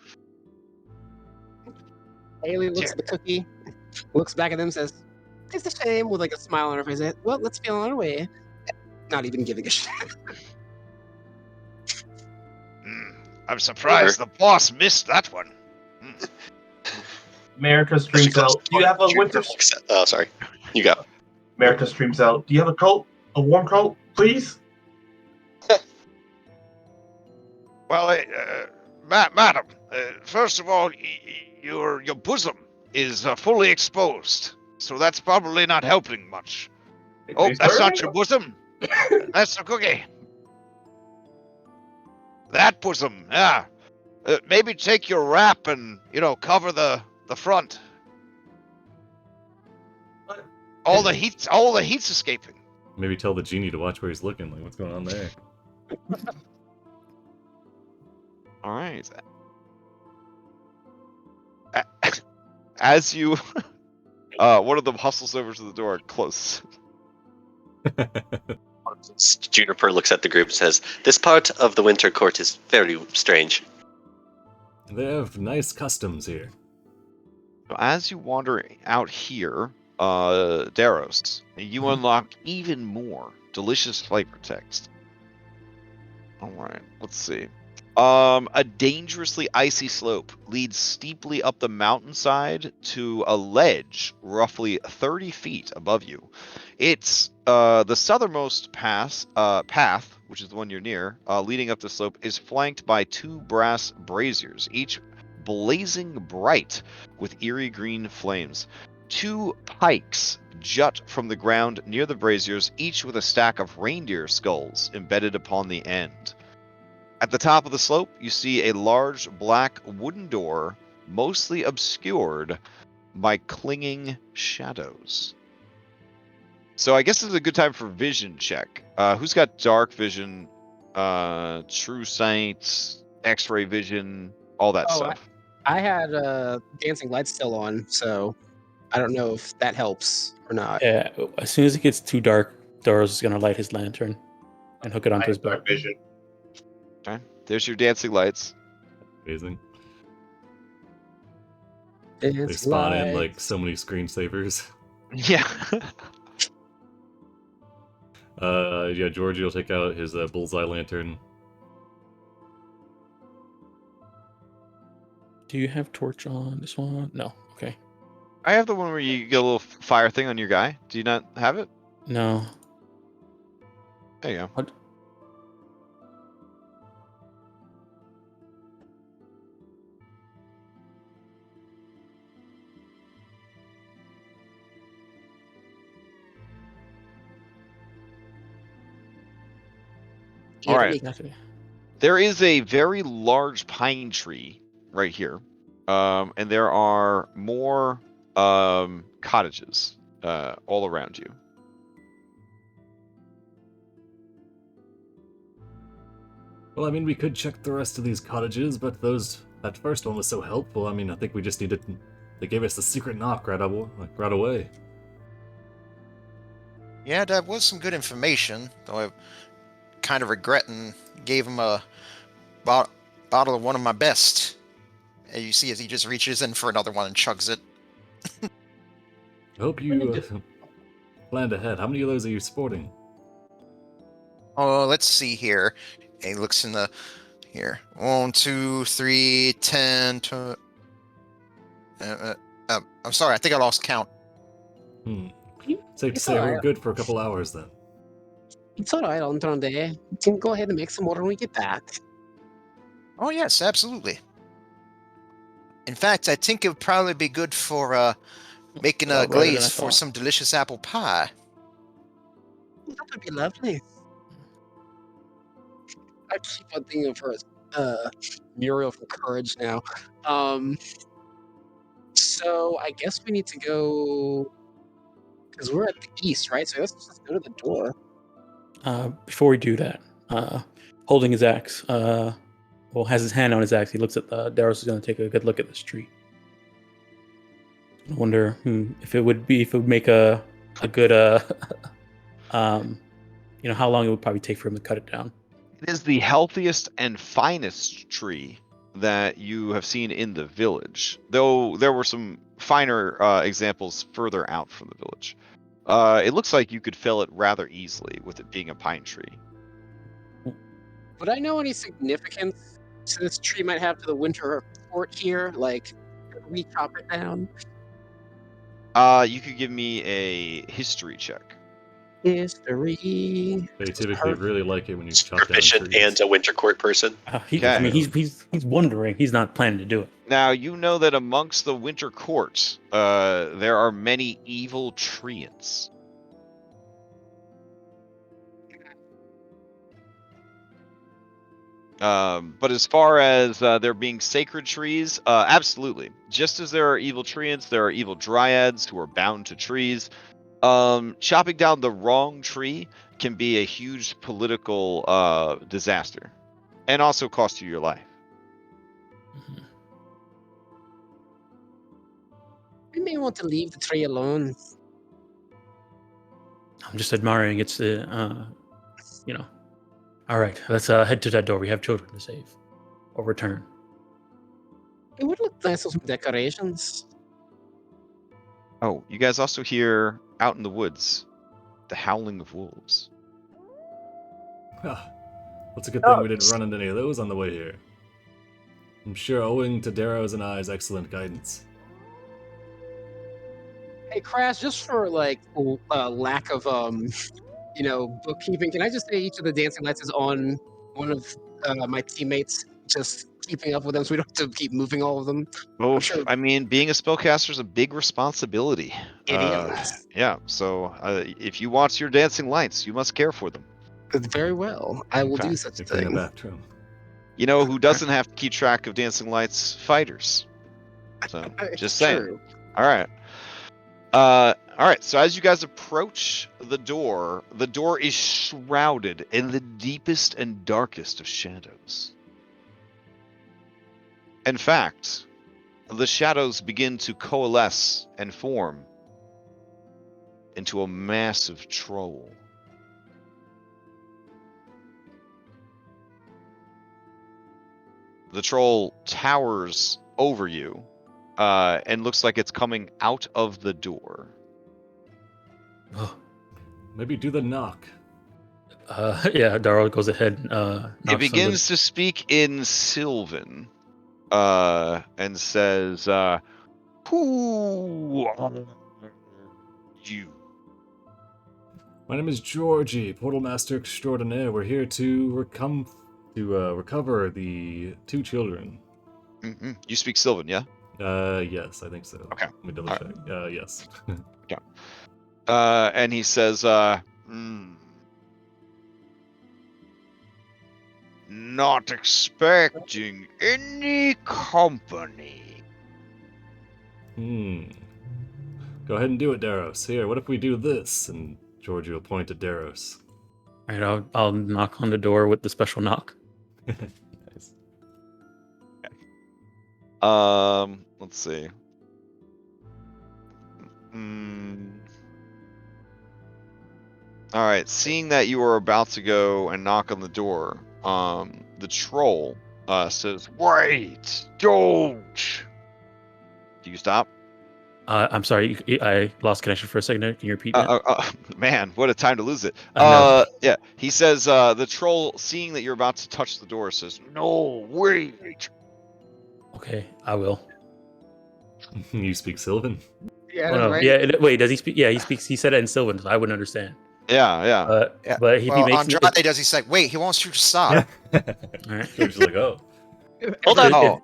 Haley looks at the cookie, looks back at them, says, "It's a shame," with like a smile on her face. Well, let's be on our way. Not even giving a shit. I'm surprised the boss missed that one. America streams out. Do you have a winter? Oh, sorry. You go. America streams out. Do you have a coat? A warm coat, please? Well, madam, first of all, your bosom is fully exposed, so that's probably not helping much. Oh, that's not your bosom. That's the cookie. That bosom, yeah. Maybe take your wrap and cover the front. All the heat's escaping. Maybe tell the genie to watch where he's looking. Like, what's going on there? "All right." As you, one of them hustles over to the door and closes. Juniper looks at the group and says, "This part of the winter court is very strange." They have nice customs here. So as you wander out here, Daros, you unlock even more delicious flavor text. All right, let's see. A dangerously icy slope leads steeply up the mountainside to a ledge roughly 30 feet above you. It's the southernmost path, which is the one you're near, leading up the slope, is flanked by two brass braziers, each blazing bright with eerie green flames. Two pikes jut from the ground near the braziers, each with a stack of reindeer skulls embedded upon the end. At the top of the slope, you see a large black wooden door, mostly obscured by clinging shadows. So I guess this is a good time for vision check. Who's got dark vision, true sight, X-ray vision, all that stuff? I had dancing lights still on, so I don't know if that helps or not. Yeah, as soon as it gets too dark, Doros is gonna light his lantern and hook it onto his belt. Vision. Okay. There's your dancing lights. Amazing. It's They spawn in like like so many screensavers. Yeah. Yeah, Georgie will take out his bullseye lantern. Do you have torch on this one? No. Okay. I have the one where you get a little fire thing on your guy. Do you not have it? No. There you go. What? All right. That's it. There is a very large pine tree right here, and there are more cottages all around you. Well, I mean, we could check the rest of these cottages, but that first one was so helpful. I mean, I think we just needed. They gave us the secret knock right away. Yeah, that was some good information, though I kind of regretting gave him a bottle of one of my best. And you see as he just reaches in for another one and chugs it. I hope you planned ahead. How many of those are you sporting? Oh, let's see here. And he looks in the here. 1, 2, 3, 10. I'm sorry, I think I lost count. Safe to say we're good for a couple hours then. it's all right, Andrade. You can go ahead and make some more when we get back. Oh yes, absolutely. In fact, I think it would probably be good for making a Well, rather than glaze I for thought. some delicious apple pie. That would be lovely. I keep on thinking of her as Muriel from Courage now. So I guess we need to go because we're at the east, right? So let's just go to the door. Before we do that, holding his axe, has his hand on his axe. He looks at Darius is going to take a good look at this tree. I wonder if it would make a good how long it would probably take for him to cut it down. It is the healthiest and finest tree that you have seen in the village, though there were some finer examples further out from the village. It looks like you could fell it rather easily with it being a pine tree. Would I know any significance this tree might have to the winter court here? Like, could we chop it down? You could give me a history check. History. They typically really like it when you chop down Proficient trees. and a winter court person. I mean, he's wondering. He's not planning to do it. Now, you know that amongst the winter court, there are many evil treants. But as far as there being sacred trees, absolutely. Just as there are evil treants, there are evil dryads who are bound to trees. Chopping down the wrong tree can be a huge political disaster, and also cost you your life. We may want to leave the tree alone. I'm just admiring its All right, let's head to that door. We have children to save or return. It would look nice with some decorations. Oh, you guys also hear out in the woods the howling of wolves. What's a good thing we didn't run into any of those on the way here. I'm sure owing to Darrow's and I's excellent guidance. Hey, Crash, just for like lack of bookkeeping, can I just say each of the dancing lights is on one of my teammates, just keeping up with them so we don't have to keep moving all of them? Oh, sure. I mean, being a spellcaster is a big responsibility. It is. Yeah, so if you watch your dancing lights, you must care for them. Very well. I will do such a Clean the thing. bathroom. You know who doesn't have to keep track of dancing lights? Fighters. So, just saying. True. All right. All right. So as you guys approach the door is shrouded in the deepest and darkest of shadows. In fact, the shadows begin to coalesce and form into a massive troll. The troll towers over you, and looks like it's coming out of the door. Oh, Maybe do the knock. yeah, Darrell goes ahead. It Knocks begins to speak in Sylvan, and says, "Who are you?" My name is Georgie, Portal Master Extraordinaire. We're here to recover the 2 children. Mm-hmm. You speak Sylvan, yeah? Yes, I think so. Okay. Let me double All check. Yes. And he says, not expecting any company. Go ahead and do it, Daros. Here, what if we do this? And Georgie will point at Daros. All right, I'll knock on the door with the special knock. Nice. Let's see. All right, seeing that you are about to go and knock on the door, the troll says, "Wait, don't." Do you stop? I'm sorry, I lost connection for a second there. Can you repeat that? Man, what a time to lose it. I know. Yeah, he says, the troll, seeing that you're about to touch the door, says, "No, wait." Okay, I will. You speak Sylvan? Yeah, Oh, no. right. Yeah, wait, does he speak? Yeah, he speaks. He said it in Sylvan, so I wouldn't understand. Yeah. Yeah. But if he Well, makes Andrade does. He's like, wait, he wants you to stop. all right. Georgie's like, oh. Hold on. Oh,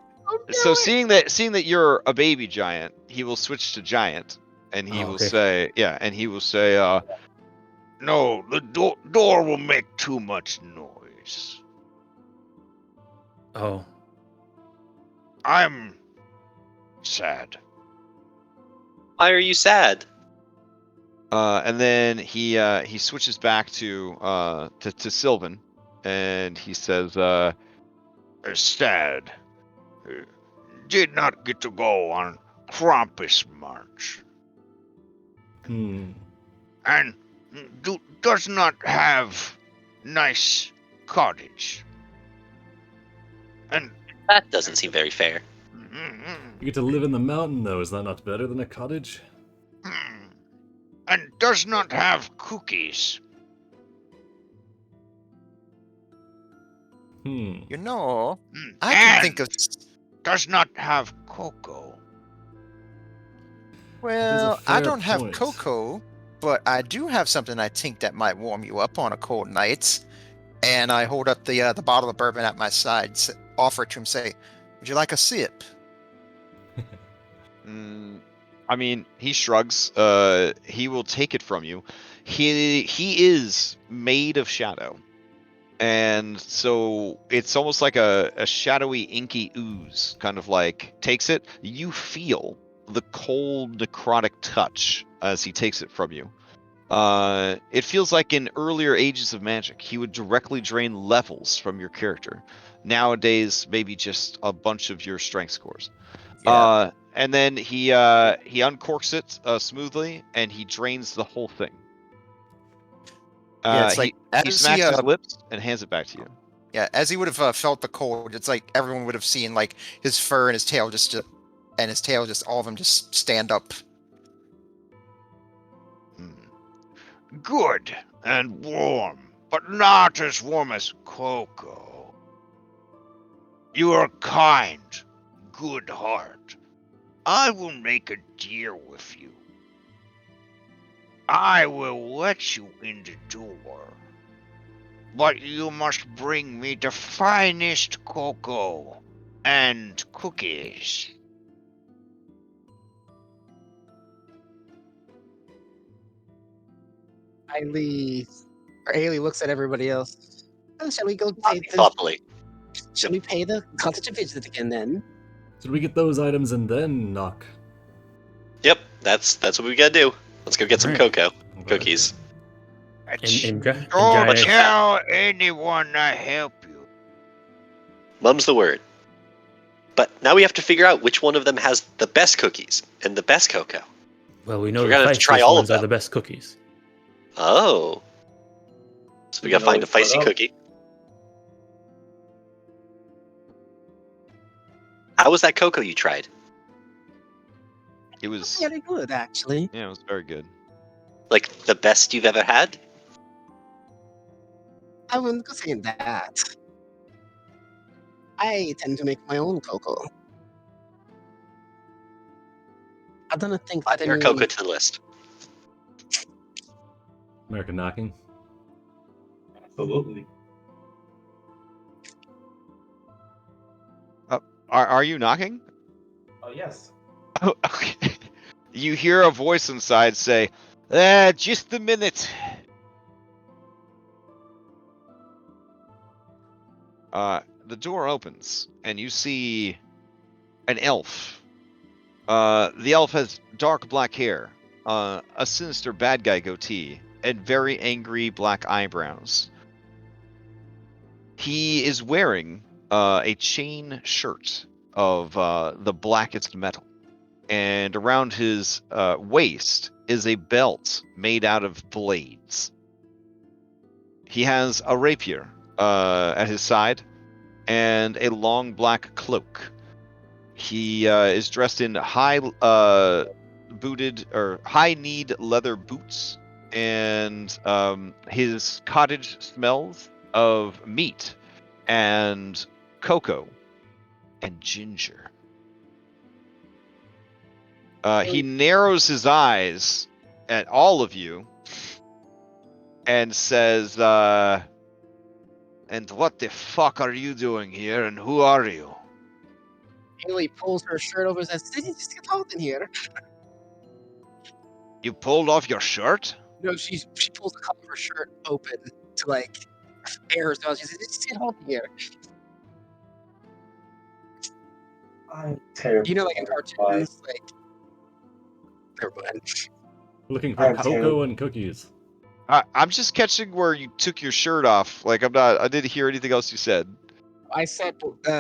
so seeing that you're a baby giant, he will switch to giant, and he Oh, will okay. say, No, the door will make too much noise. Oh, I'm sad. Why are you sad? and then he switches back to Sylvan, and he says, Sad. Did not get to go on Krampus March. And does not have nice cottage. And That doesn't seem very fair. You get to live in the mountain, though. Is that not better than a cottage? and does not have cookies. You know, Mm, I can and think of. does not have cocoa. Well, I fair don't have point. cocoa, but I do have something I think that might warm you up on a cold night. And I hold up the bottle of bourbon at my side, offer it to him, say, "Would you like a sip?" I mean, he shrugs. He will take it from you. He is made of shadow, and so it's almost like a shadowy, inky ooze. Kind of like takes it. You feel the cold, necrotic touch as he takes it from you. It feels like in earlier ages of Magic, he would directly drain levels from your character. Nowadays, maybe just a bunch of your strength scores. Yeah. And then he uncorks it smoothly, and he drains the whole thing. Yeah, it's like he as smacks his lips and hands it back to you. Yeah, as he would have felt the cold, it's like everyone would have seen like his fur and his tail just all of them just stand up. Good and warm, but not as warm as cocoa. You are kind, good heart. I will make a deal with you. I will let you in the door, but you must bring me the finest cocoa and cookies. Ailey looks at everybody else. Oh, shall we go pay the Thoughtfully. Shall we pay the cottage a visit again then? So we get those items and then knock. Yep, that's what we gotta do. Let's go get some Alright. cocoa cookies. in Don't giant, tell anyone I help you. Mum's the word. But now we have to figure out which one of them has the best cookies and the best cocoa. well, we know We're the gonna have to try feistiest all of ones are them. the best cookies. Oh. So we gotta find a feisty cookie. How was that cocoa you tried? It was Very good, actually. it was very good. Like the best you've ever had? I wouldn't go saying that. I tend to make my own cocoa. I don't think Add that your anyone... cocoa to the list. American knocking. Absolutely. Are you knocking? Oh yes. Oh, okay. You hear a voice inside say, just a minute. The door opens, and you see an elf. The elf has dark black hair, a sinister bad guy goatee, and very angry black eyebrows. He is wearing a chain shirt of the blackest metal. And around his waist is a belt made out of blades. He has a rapier at his side and a long black cloak. He is dressed in high-kneed leather boots, and his cottage smells of meat and cocoa and ginger. He narrows his eyes at all of you and says, and what the fuck are you doing here, and who are you? Haley pulls her shirt over and says, "Did you just get hot in here?" You pulled off your shirt? No, she pulls the collar of her shirt open to like air herself. She says, "Did you just get hot in here?" I'm terrible. You know, like in cartoons, like. Never mind. Looking for I'm cocoa terrible. and cookies. I'm just catching where you took your shirt off. Like, I didn't hear anything else you said. I said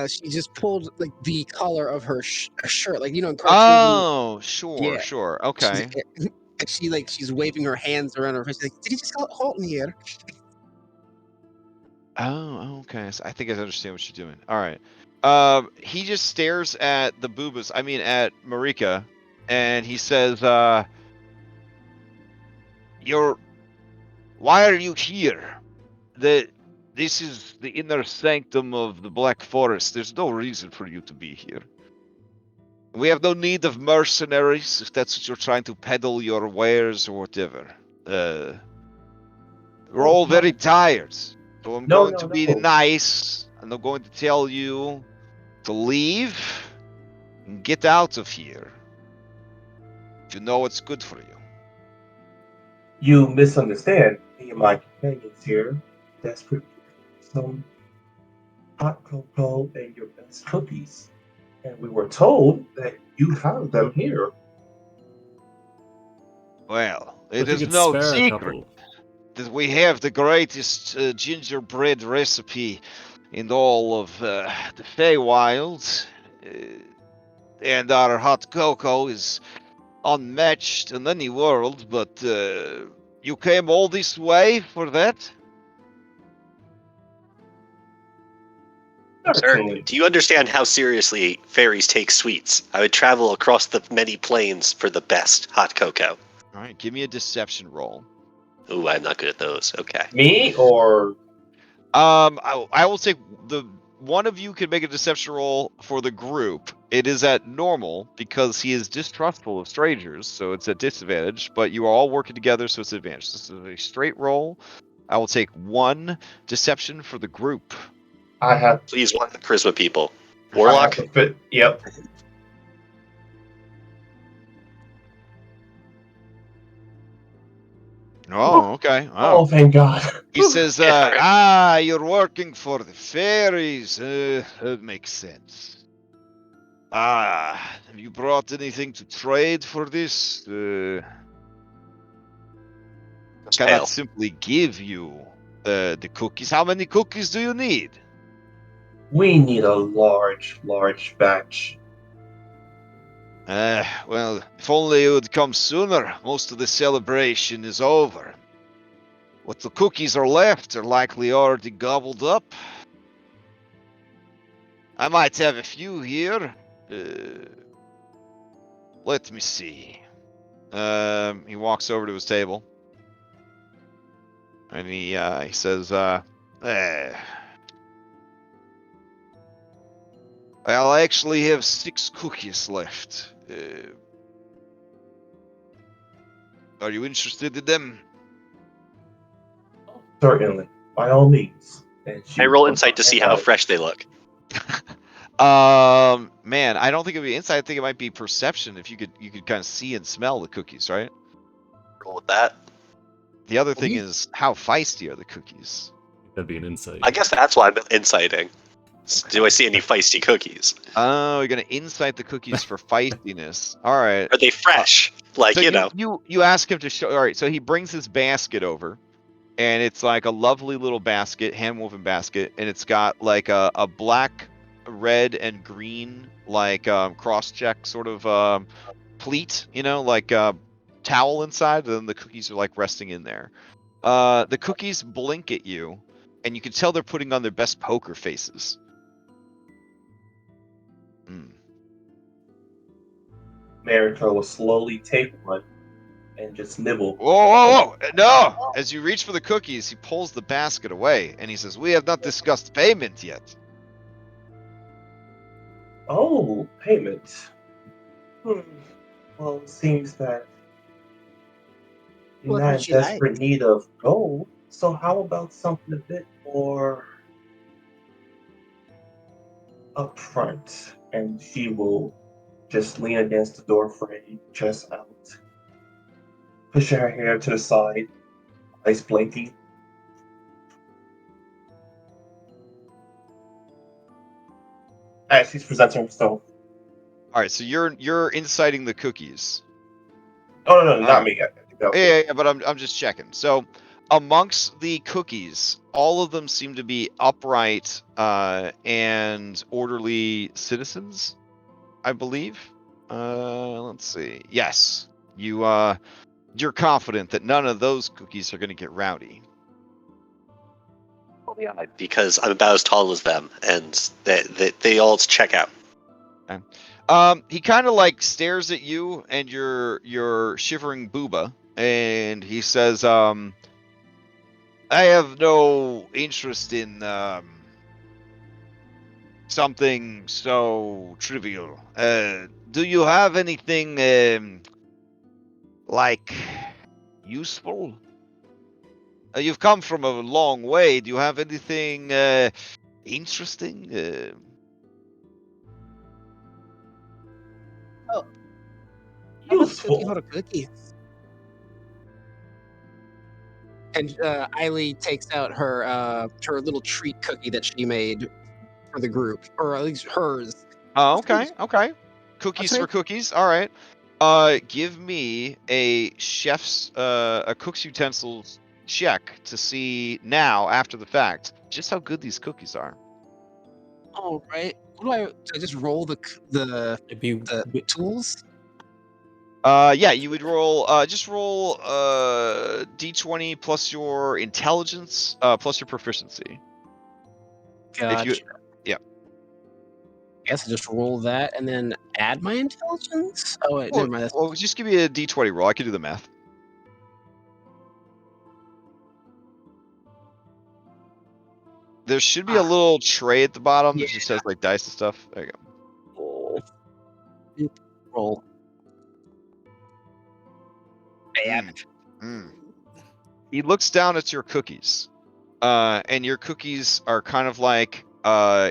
she just pulled like the collar of her shirt, like in cartoons. Oh, sure, Yeah. sure, okay. She's waving her hands around her face. Like, did you just get hot in here? Oh, okay. So I think I understand what you're doing. All right. He just stares at the boobas. I mean, at Marika, and he says, Why are you here? This is the inner sanctum of the Black Forest. There's no reason for you to be here. We have no need of mercenaries, if that's what you're trying to peddle your wares or whatever. We're all very tired, so I'm going to be nice, and I'm going to tell you to leave and get out of here. If you know what's good for you. You misunderstand. Me and my companions here, desperate for some hot cocoa and your best cookies. And we were told that you have them here. Well, If it you is could no spare a secret couple. that we have the greatest gingerbread recipe in all of the Feywild, and our hot cocoa is unmatched in any world, but you came all this way for that? Sir, Certainly. do you understand how seriously fairies take sweets? I would travel across the many plains for the best hot cocoa. All right, give me a deception roll. Ooh, I'm not good at those. Okay. Me or I will say the one of you can make a deception roll for the group. It is at normal because he is distrustful of strangers, so it's at disadvantage. But you are all working together, so it's advantage. This is a straight roll. I will take one deception for the group. I have Please, one of the charisma people. I Warlock? have to fit. Yep. Oh, okay. Oh, thank God. He says, you're working for the fairies. That makes sense. Have you brought anything to trade for this? Cannot simply give you the cookies. How many cookies do you need? We need a large batch. Well, if only it would come sooner. Most of the celebration is over. What the cookies are left are likely already gobbled up. I might have a few here. Let me see. He walks over to his table. And he says, well, I actually have 6 cookies left. Are you interested in them? Certainly, by all means. And she I roll insight to see how fresh they look. Man, I don't think it'd be insight. I think it might be perception. If you could kind of see and smell the cookies, right? Roll with that. The other thing is, how feisty are the cookies? That'd be an insight. I guess that's why I'm inciting. Do I see any feisty cookies? Oh, you're gonna insight the cookies for feistiness. All right. Are they fresh? Like, So you know. you ask him to show. All right. So he brings his basket over, and it's like a lovely little basket, hand-woven basket, and it's got like a black, red, and green like cross-check sort of pleat, like towel inside, and then the cookies are like resting in there. The cookies blink at you, and you can tell they're putting on their best poker faces. Mariko will slowly take one and just nibble. Whoa! No! As you reach for the cookies, he pulls the basket away, and he says, "We have not discussed payment yet." Oh, payment. Well, it seems that you're What not would in she like? desperate need of gold. So how about something a bit more upfront? And she will just lean against the door frame, chest out, pushing her hair to the side, eyes blinking. As she's presenting herself. All right, so you're inciting the cookies. Oh no, not me. Yeah, but I'm just checking. So, amongst the cookies, all of them seem to be upright and orderly citizens, I believe. Let's see. Yes, you're confident that none of those cookies are going to get rowdy. Because I'm about as tall as them, and they all check out. Okay. He kind of like stares at you and your shivering booba, and he says, "I have no interest in something so trivial. Do you have anything like useful? You've come from a long way. Do you have anything interesting?" How about a Useful. cookie for the cookies? And Eiley takes out her little treat cookie that she made for the group, or at least hers. Oh, okay. Cookies Okay. for cookies. All right. Give me a cook's utensils check to see now after the fact just how good these cookies are. All right. Do I just roll the tools? Yeah, you would roll. Just roll d20 plus your intelligence plus your proficiency. Gotcha. Yeah. I guess I just roll that and then add my intelligence. Oh wait, never mind. Well, just give me a d20 roll. I can do the math. There should be a little tray at the bottom that just has like dice and stuff. There you go. Roll. He looks down at your cookies, and your cookies are kind of like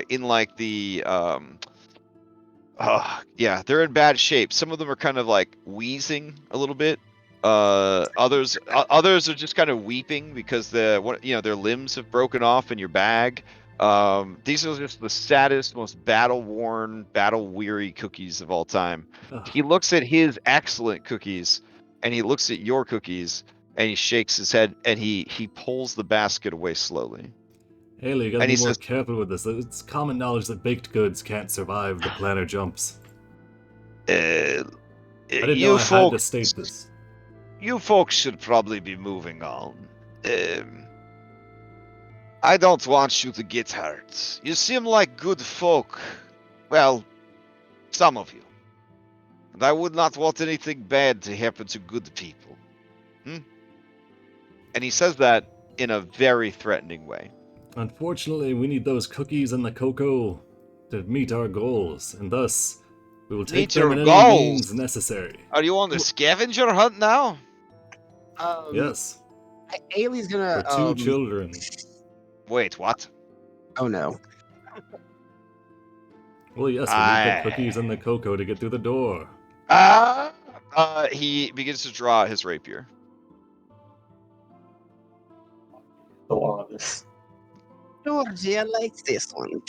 in like the yeah, they're in bad shape. Some of them are kind of like wheezing a little bit. Others are just kind of weeping because their limbs have broken off in your bag. These are just the saddest, most battle-worn, battle-weary cookies of all time. He looks at his excellent cookies, and he looks at your cookies, and he shakes his head, and he pulls the basket away slowly. Haley, you gotta be more careful with this. It's common knowledge that baked goods can't survive the planner jumps. I didn't know I had to state this. You folks should probably be moving on. I don't want you to get hurt. You seem like good folk. Well, Some of you. And I would not want anything bad to happen to good people. And he says that in a very threatening way. Unfortunately, we need those cookies and the cocoa to meet our goals, and thus we will take Meet them your in goals? any means necessary. Are you on the scavenger hunt now? Yes, Ailey's gonna. for two children. Wait, what? Oh no. Well, yes, we need the cookies and the cocoa to get through the door. He begins to draw his rapier. So honest. Georgie, I like this one.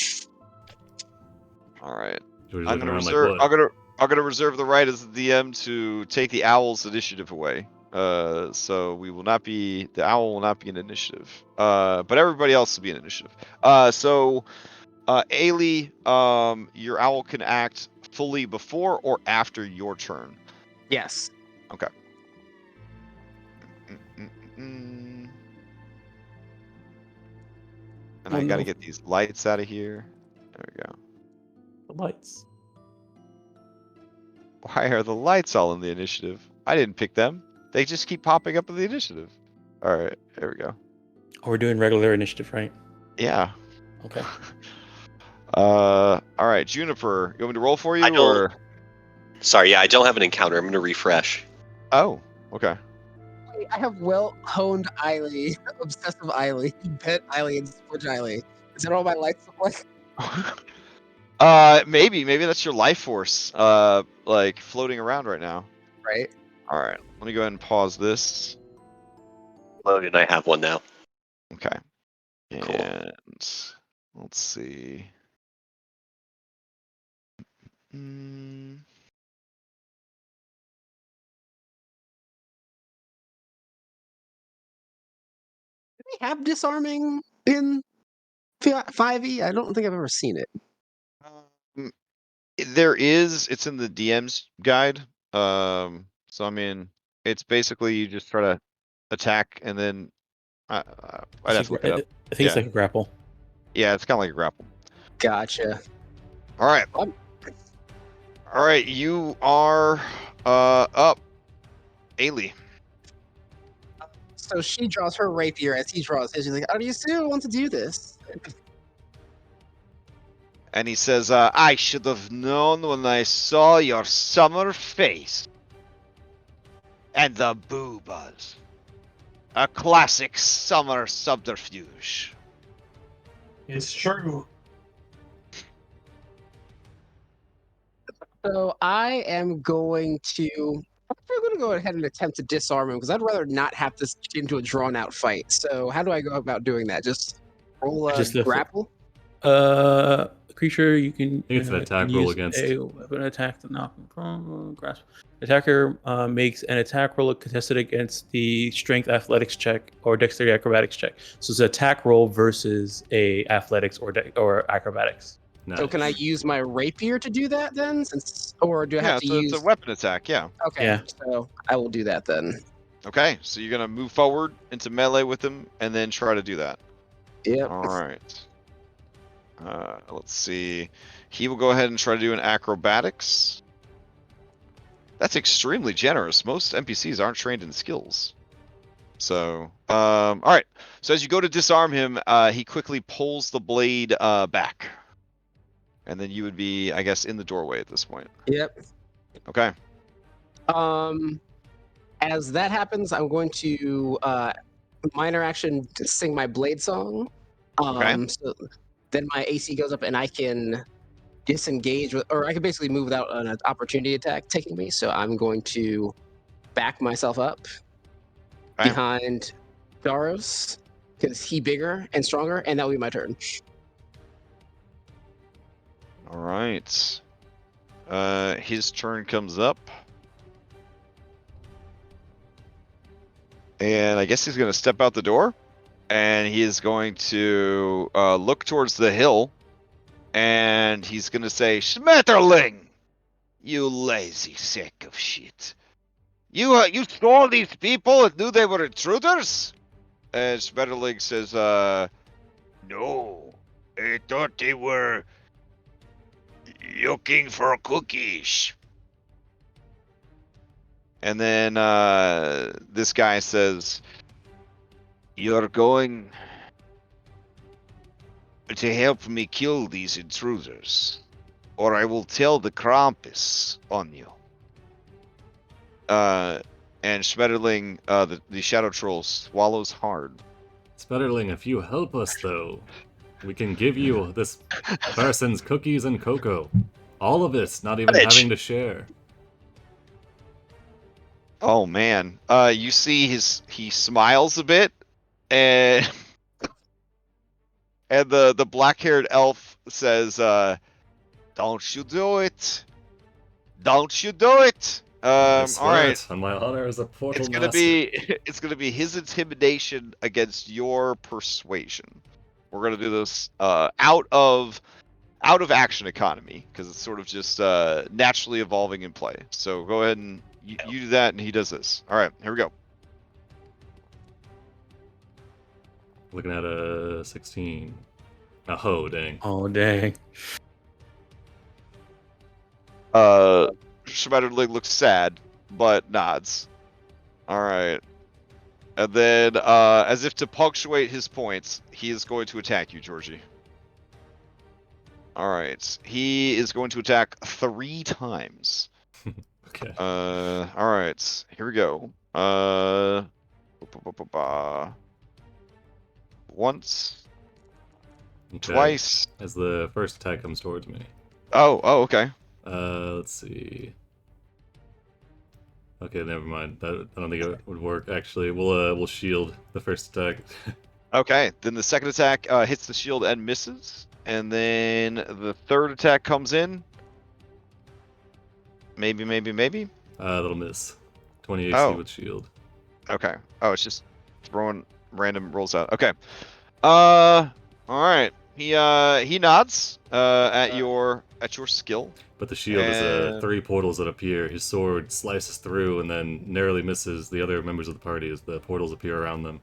All right. George's I'm looking gonna around reserve. like, what? I'm gonna reserve the right as the DM to take the owl's initiative away. So we will not be. The owl will not be an initiative. But everybody else will be an initiative. Ailey, your owl can act fully before or after your turn. Yes. Okay. And I gotta get these lights out of here. There we go. The lights. Why are the lights all in the initiative? I didn't pick them. They just keep popping up in the initiative. All right, there we go. Oh, we're doing regular initiative, right? Yeah. Okay. All right, Juniper, you want me to roll for you, I don't- or? Sorry, yeah, I don't have an encounter. I'm going to refresh. Oh, okay. I have well-honed Eiley, obsessive Eiley, pet Eiley, and switch Eiley. Is that all my lights look like? Maybe that's your life force, like floating around right now. Right. All right, let me go ahead and pause this. Loaded, I have one now. Okay. Cool. And let's see. Do they have disarming in 5e? I don't think I've ever seen it. There is. It's in the DM's guide. So I mean, it's basically you just try to attack and then I'd have to look it up. I think it's like a grapple. Yeah, it's kind of like a grapple. Gotcha. All right. All right, you are up, Ailey. So she draws her rapier as he draws his. She's like, "Oh, do you still want to do this?" And he says, I should have known when I saw your summer face. And the boobas. A classic summer subterfuge. It's true. So I am going to. I'm going to go ahead and attempt to disarm him because I'd rather not have this get into a drawn-out fight. So how do I go about doing that? Just roll a grapple. Creature you can. I think it's an attack roll against. A weapon attack to knock him from grasp. Attacker makes an attack roll contested against the strength athletics check or dexterity acrobatics check. So it's an attack roll versus a athletics or acrobatics. Nice. So can I use my rapier to do that then? Or do I have to use? It's a weapon attack. Yeah. Okay. Yeah. So I will do that then. Okay, so you're gonna move forward into melee with him and then try to do that. Yep. All right. Let's see. He will go ahead and try to do an acrobatics. That's extremely generous. Most NPCs aren't trained in skills. So, all right. So as you go to disarm him, he quickly pulls the blade back. And then you would be, I guess, in the doorway at this point. Yep. Okay. As that happens, I'm going to minor action to sing my blade song. Okay. So then my AC goes up and I can disengage with, or I can basically move without an opportunity attack taking me. So I'm going to back myself up Okay. behind Daros because he's bigger and stronger, and that will be my turn. All right. His turn comes up. And I guess he's going to step out the door. And he is going to look towards the hill. And he's going to say, Schmetterling! You lazy sack of shit. You stole these people and knew they were intruders? And Schmetterling says, No, I thought they were Looking for cookies. And then this guy says, "You're going to help me kill these intruders, or I will tell the Krampus on you." And Schmetterling, the Shadow Troll, swallows hard. Spetterling, if you help us, though, we can give you this person's cookies and cocoa. All of it, not even having to share. Oh man, you see he smiles a bit, and and the black-haired elf says, "Don't you do it! Don't you do it!" I All swear right, it, on my honor as a portal it's gonna master. be it's gonna be his intimidation against your persuasion. We're gonna do this out of action economy because it's sort of just naturally evolving in play. So go ahead and you do that, and he does this. All right, here we go. Looking at a 16. Oh, dang. Oh dang. Schmetterling looks sad, but nods. All right. And then, as if to punctuate his points, he is going to attack you, Georgie. All right. He is going to attack 3 times. Okay. All right. Here we go. Once. Okay. Twice. As the first attack comes towards me. Oh, okay. Let's see. Okay, never mind. I don't think it would work. Actually, we'll shield the first attack. Okay. Then the second attack hits the shield and misses, and then the third attack comes in. Maybe. That'll miss. 20 AC Oh. with shield. Okay. Oh, it's just throwing random rolls out. Okay. All right. He nods at your skill. But the shield is 3 portals that appear. His sword slices through and then narrowly misses the other members of the party as the portals appear around them.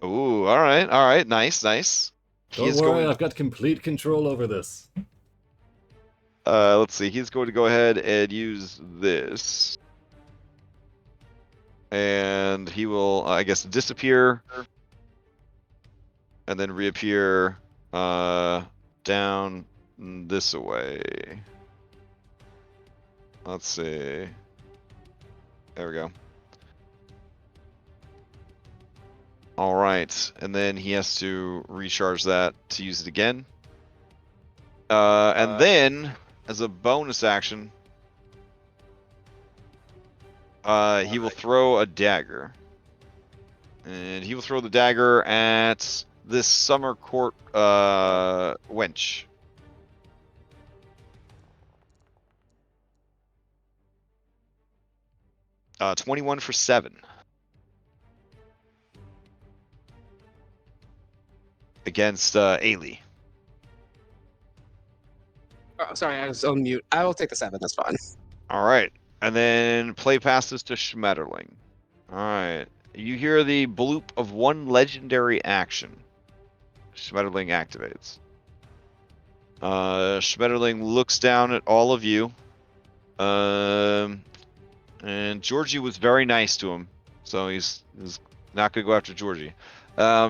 Ooh, all right, nice. Don't worry, I've got complete control over this. Let's see. He's going to go ahead and use this, and he will, I guess, disappear, and then reappear down this way. Let's see. There we go. All right, and then he has to recharge that to use it again. And then, as a bonus action, he will throw a dagger. And he will throw the dagger at this summer court wench. Uh, 21 for 7. Against Ailey. Oh, sorry, I was on mute. I will take the 7. That's fine. All right. And then play passes to Schmetterling. All right. You hear the bloop of one legendary action. Schmetterling activates. Schmetterling looks down at all of you. And Georgie was very nice to him. So he's not going to go after Georgie.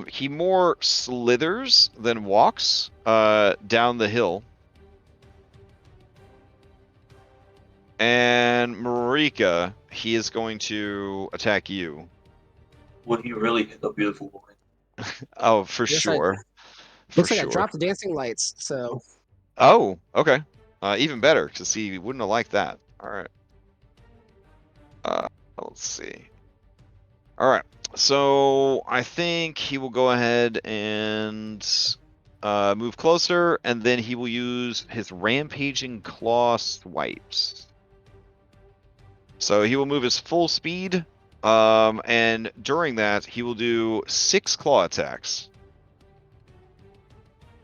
He more slithers than walks down the hill. And Marika, he is going to attack you. Would he really hit the beautiful woman? Oh, for Yes, sure. Looks like I dropped the dancing lights, so. Oh, okay. Even better, because he wouldn't have liked that. All right. Let's see. All right. So I think he will go ahead and move closer, and then he will use his rampaging claw swipes. So he will move his full speed, and during that he will do 6 claw attacks.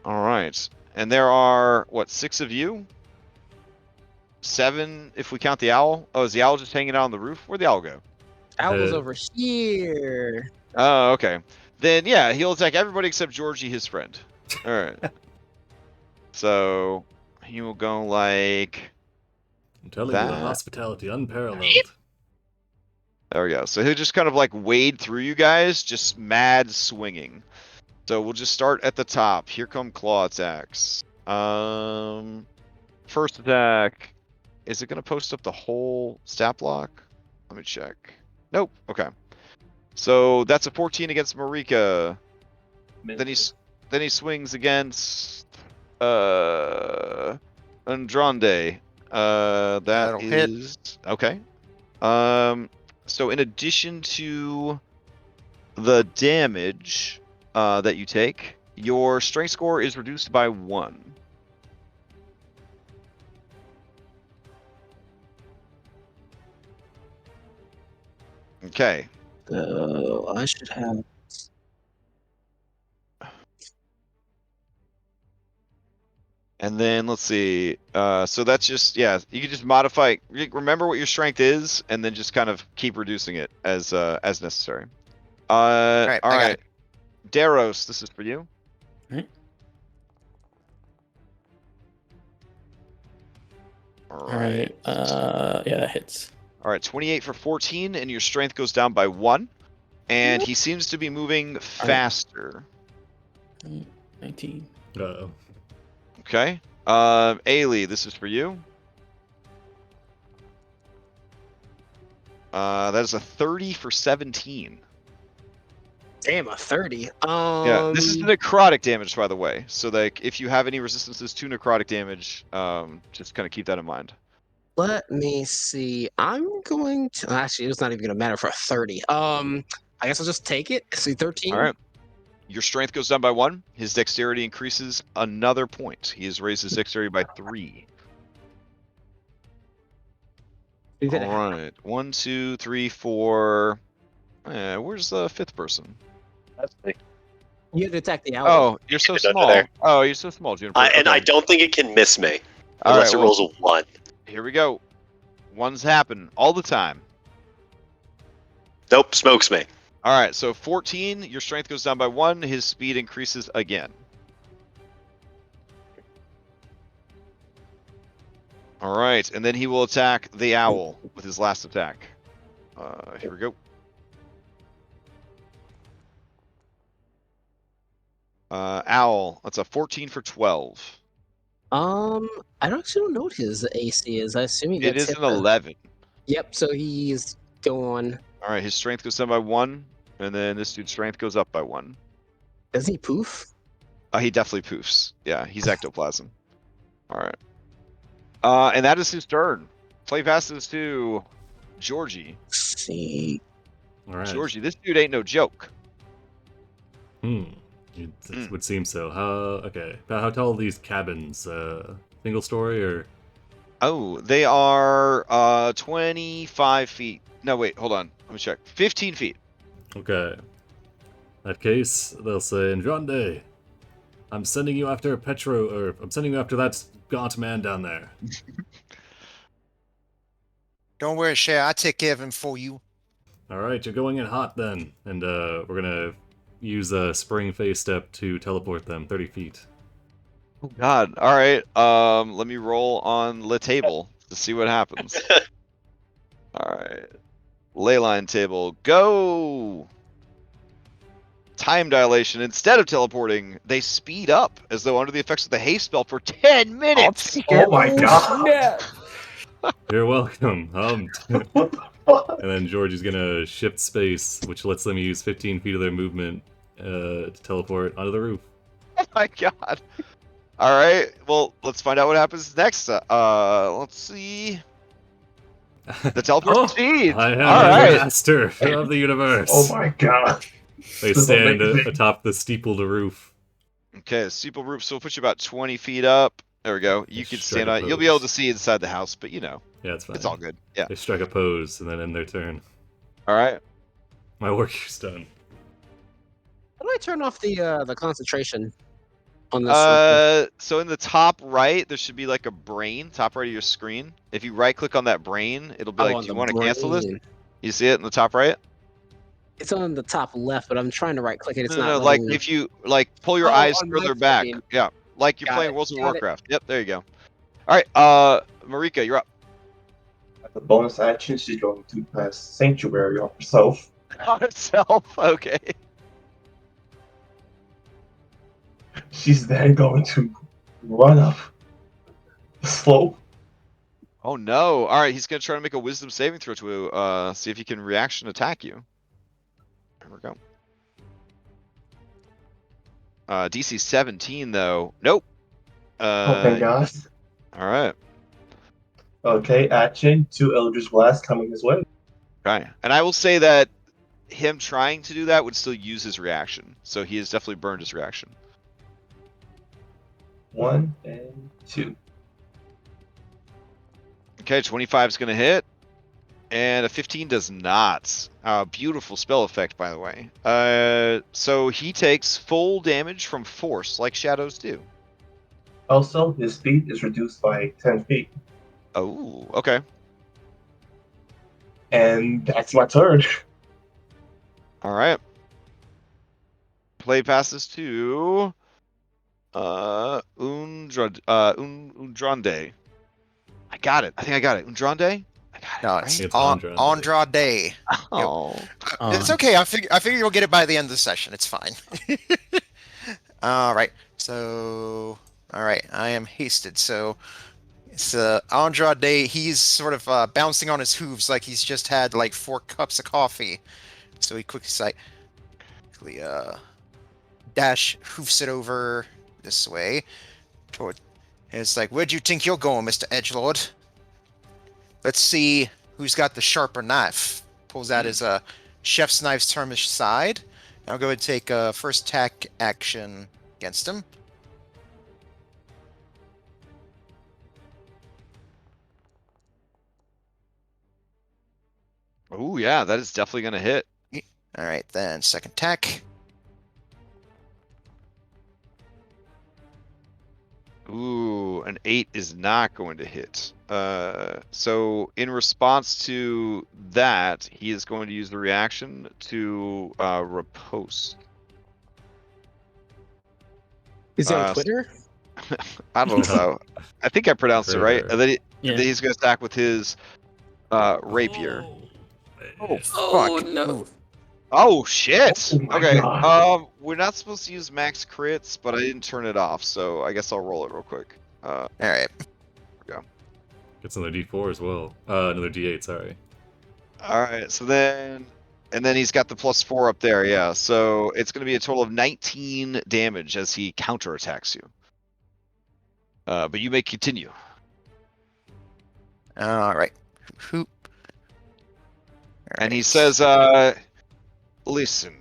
All right, and there are what, 6 of you? 7 if we count the owl. Oh, is the owl just hanging out on the roof? Where'd the owl go? Owl was over here. Oh, okay. Then yeah, he'll attack everybody except Georgie, his friend. All right. So He will go like I'm telling you, the that. hospitality unparalleled. There we go. So he'll just kind of like wade through you guys, just mad swinging. So we'll just start at the top. Here come claw attacks. First attack. Is it going to post up the whole stat block? Let me check. Nope. Okay. So that's a 14 against Marika. Then he swings against Andrade. That'll hit. Okay. So in addition to the damage that you take, your strength score is reduced by 1. Okay. So I should have. And then let's see. So that's just, yeah, you can just modify. Remember what your strength is, and then just kind of keep reducing it as necessary. All right, right. Daros, this is for you. Alright. All Alright. Yeah, that hits. All right, 28 for 14, and your strength goes down by 1. And he seems to be moving faster. 19. Uh-oh. Okay. Ailey, this is for you. That is a 30 for 17. Damn, a 30. Yeah, this is necrotic damage, by the way. So, like, if you have any resistances to necrotic damage, just kind of keep that in mind. Let me see. I'm going to actually. It's not even gonna matter for a 30. I guess I'll just take it. See, 13. All right. Your strength goes down by 1. His dexterity increases another point. He has raised his dexterity by 3. All right. 1, 2, 3, 4. Where's the 5th person? That's me. You have to attack the owl. Oh, you're so small. Oh, you're so small, Juniper. And I don't think it can miss me unless it rolls a 1. Here we go. 1s happen all the time. Nope, smokes me. All right, so 14, your strength goes down by 1. His speed increases again. All right, and then he will attack the owl with his last attack. Here we go. Owl, that's a 14 for 12. I don't know what his AC is. I assume he It gets is hit an 11. Yep. So he's going. All right, his strength goes down by 1, and then this dude's strength goes up by 1. Does he poof? He definitely poofs. Yeah, he's ectoplasm. All right. And that is his turn. Play passes to Georgie. Let's see. All right. Georgie, this dude ain't no joke. It would seem so. Okay. How tall are these cabins? Single story or? Oh, they are 25 feet. No, wait, hold on. Let me check. 15 feet. Okay. In that case, they'll say, Andrade, I'm sending you after I'm sending you after that gaunt man down there. Don't worry, Cher. I take care of him for you. All right, you're going in hot then, and we're gonna use a spring phase step to teleport them 30 feet. Oh God! All right. Let me roll on the table to see what happens. All right. Leyline table, go! Time dilation. Instead of teleporting, they speed up as though under the effects of the haste spell for 10 minutes. Oh my god! You're welcome. And then George is gonna shift space, which lets them use 15 feet of their movement to teleport onto the roof. Oh my god! All right. Well, let's find out what happens next. Let's see. The teleport speed. I am All the right. master of the universe. Oh my god! They This is stand amazing. atop the steepled roof. Okay, the steeple roof. So we'll put you about 20 feet up. There we go. You can Strike stand a on it. You'll be pose. able to see inside the house, but you know, Yeah, it's fine. it's all good. Yeah. They strike a pose and then end their turn. All right. My work is done. How do I turn off the concentration on this? So in the top right, there should be like a brain, top right of your screen. If you right click on that brain, it'll be like, do you want to cancel this? You see it in the top right? It's on the top left, but I'm trying to right click it. It's No, not. like letting me. if you like pull your Oh, eyes on my further back. screen. Yeah. Like you're Got playing it, World of got it. Warcraft. Yep, there you go. All right, Marika, you're up. As a bonus action, she's going to cast Sanctuary on herself. On itself, okay. She's then going to run up the slope. Oh no! All right, he's gonna try to make a Wisdom saving throw to see if he can reaction attack you. There we go. DC 17 though. Nope. Oh, thank God. All right. Okay, action. 2 Eldritch Blasts coming his way. Okay. And I will say that him trying to do that would still use his reaction, so he has definitely burned his reaction. 1 and 2. Okay, 25 is gonna hit. And a 15 does not. Beautiful spell effect, by the way. So he takes full damage from force, like shadows do. Also, his speed is reduced by 10 feet. Oh, okay. And that's my turn. All right. Play passes to Undrande. I got it. I think I got it. Undrande? I got it. No, Right? it's It's Andrade. Andrade. Oh. It's okay. I figure you'll get it by the end of the session. It's fine. All right. So, all right. I am hasted. So, it's Andrade. He's sort of bouncing on his hooves like he's just had like 4 cups of coffee. So he quickly dash hoofs it over this way. Toward. And it's like, where'd you think you're going, Mr. Edgelord? Let's see who's got the sharper knife. Pulls out his chef's knife's termish side. I'll go ahead and take first attack action against him. Oh, yeah, that is definitely going to hit. All right, then second attack. Ooh, an 8 is not going to hit. So in response to that, he is going to use the reaction to riposte. Is he on Twitter? I don't know. I think I pronounced it right. Critter. And then, Yeah. then he's going to attack with his rapier. Oh, Oh fuck. no! Ooh. Oh shit! Oh my Okay. God. We're not supposed to use max crits, but I didn't turn it off, so I guess I'll roll it real quick. All right. Gets another D4 as well. Another D8, sorry. All right. So then, and then he's got the +4 up there. Yeah. So it's going to be a total of 19 damage as he counterattacks you. But you may continue. All right. Hoop. And he says, listen,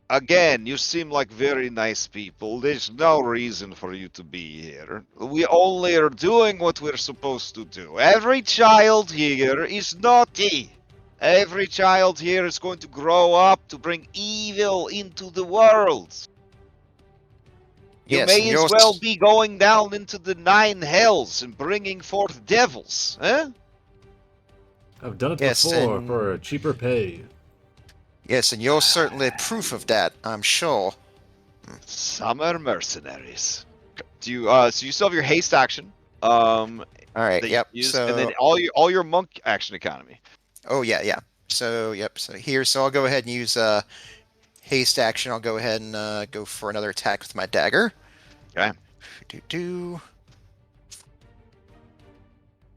again, you seem like very nice people. There's no reason for you to be here. We only are doing what we're supposed to do. Every child here is naughty. Every child here is going to grow up to bring evil into the world. You Yes, may and as you're well be going down into the 9 hells and bringing forth devils, eh? I've done it Yes, before and- for cheaper pay. Yes, and you're certainly proof of that, I'm sure. Summer mercenaries. Do you so you still have your haste action? All right. That you Yep. use, So and then all your monk action economy. Oh yeah. So yep. So here, so I'll go ahead and use haste action. I'll go ahead and go for another attack with my dagger. Okay. Do.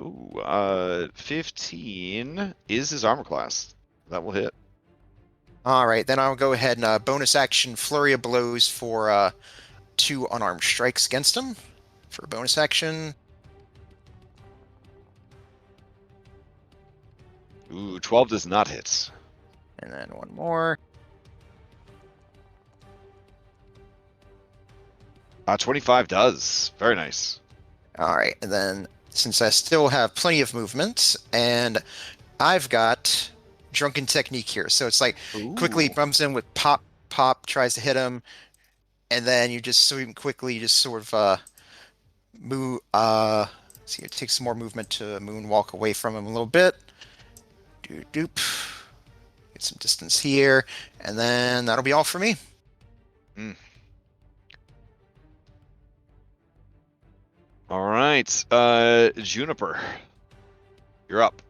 Ooh, 15 is his armor class. That will hit. All right, then I'll go ahead and bonus action flurry of blows for 2 unarmed strikes against him for bonus action. Ooh, 12 does not hit. And then one more. 25 does. Very nice. All right, and then since I still have plenty of movement, and I've got drunken technique here, so it's like quickly Ooh. bumps in with pop, tries to hit him, and then you just quickly just sort of move. See, it takes some more movement to moonwalk away from him a little bit. Doop. Get some distance here, and then that'll be all for me. All right, Juniper, you're up.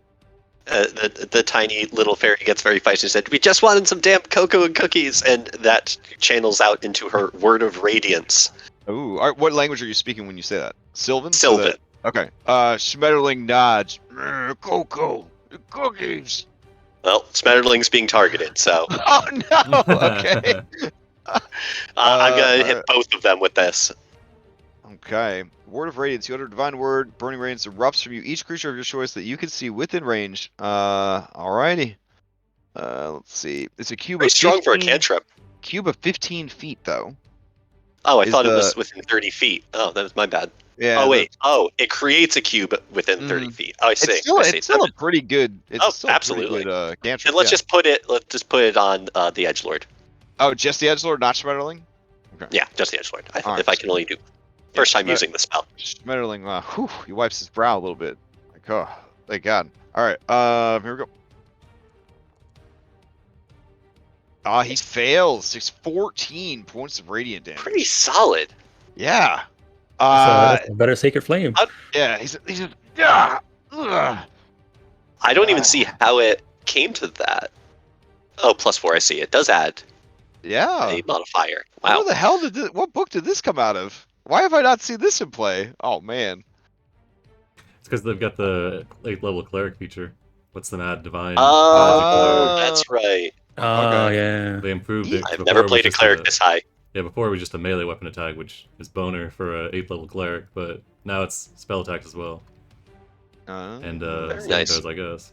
The tiny little fairy gets very feisty and said, "We just wanted some damn cocoa and cookies," and that channels out into her word of radiance. Ooh, all right, what language are you speaking when you say that? Sylvan? Sylvan. Okay. Schmetterling nods. Cocoa, cookies. Well, Smetterling's being targeted, so Oh no. Okay. I'm gonna hit alright. both of them with this. Okay. Word of Radiance. You utter a divine word. Burning radiance erupts from you. Each creature of your choice that you can see within range. Alrighty. Let's see. It's a cube Very of strong for a 15 cantrip. Cube of 15 feet, though. Oh, I Is thought it the- was within 30 feet. Oh, that was my bad. Yeah. Oh wait. Oh, it creates a cube within 30 feet. Oh, I see. It's still a pretty good. It's still absolutely. a pretty good cantrip. And let's just put it on the Edgelord. Oh, just the Edgelord, not Schmetterling? Okay. Yeah, just the Edgelord. Alright. If I can only do first time using the spell. Schmetterling, whew, he wipes his brow a little bit. Like, oh, thank God. Alright, here we go. He fails. Takes 14 points of radiant damage. Pretty solid. Yeah. That's a better Sacred Flame. Yeah, he's I don't even see how it came to that. Oh, +4, I see. It does add yeah. a modifier. Wow. Where the hell what book did this come out of? Why have I not seen this in play? Oh, man. It's because they've got the 8th level cleric feature. What's the mad divine? Oh, that's right. Oh, yeah. They improved it. I've Before never it was played a just cleric this high. Yeah, before it was just a melee weapon attack, which is boner for a 8th level cleric, but now it's spell attack as well. And Very same nice. goes, I guess.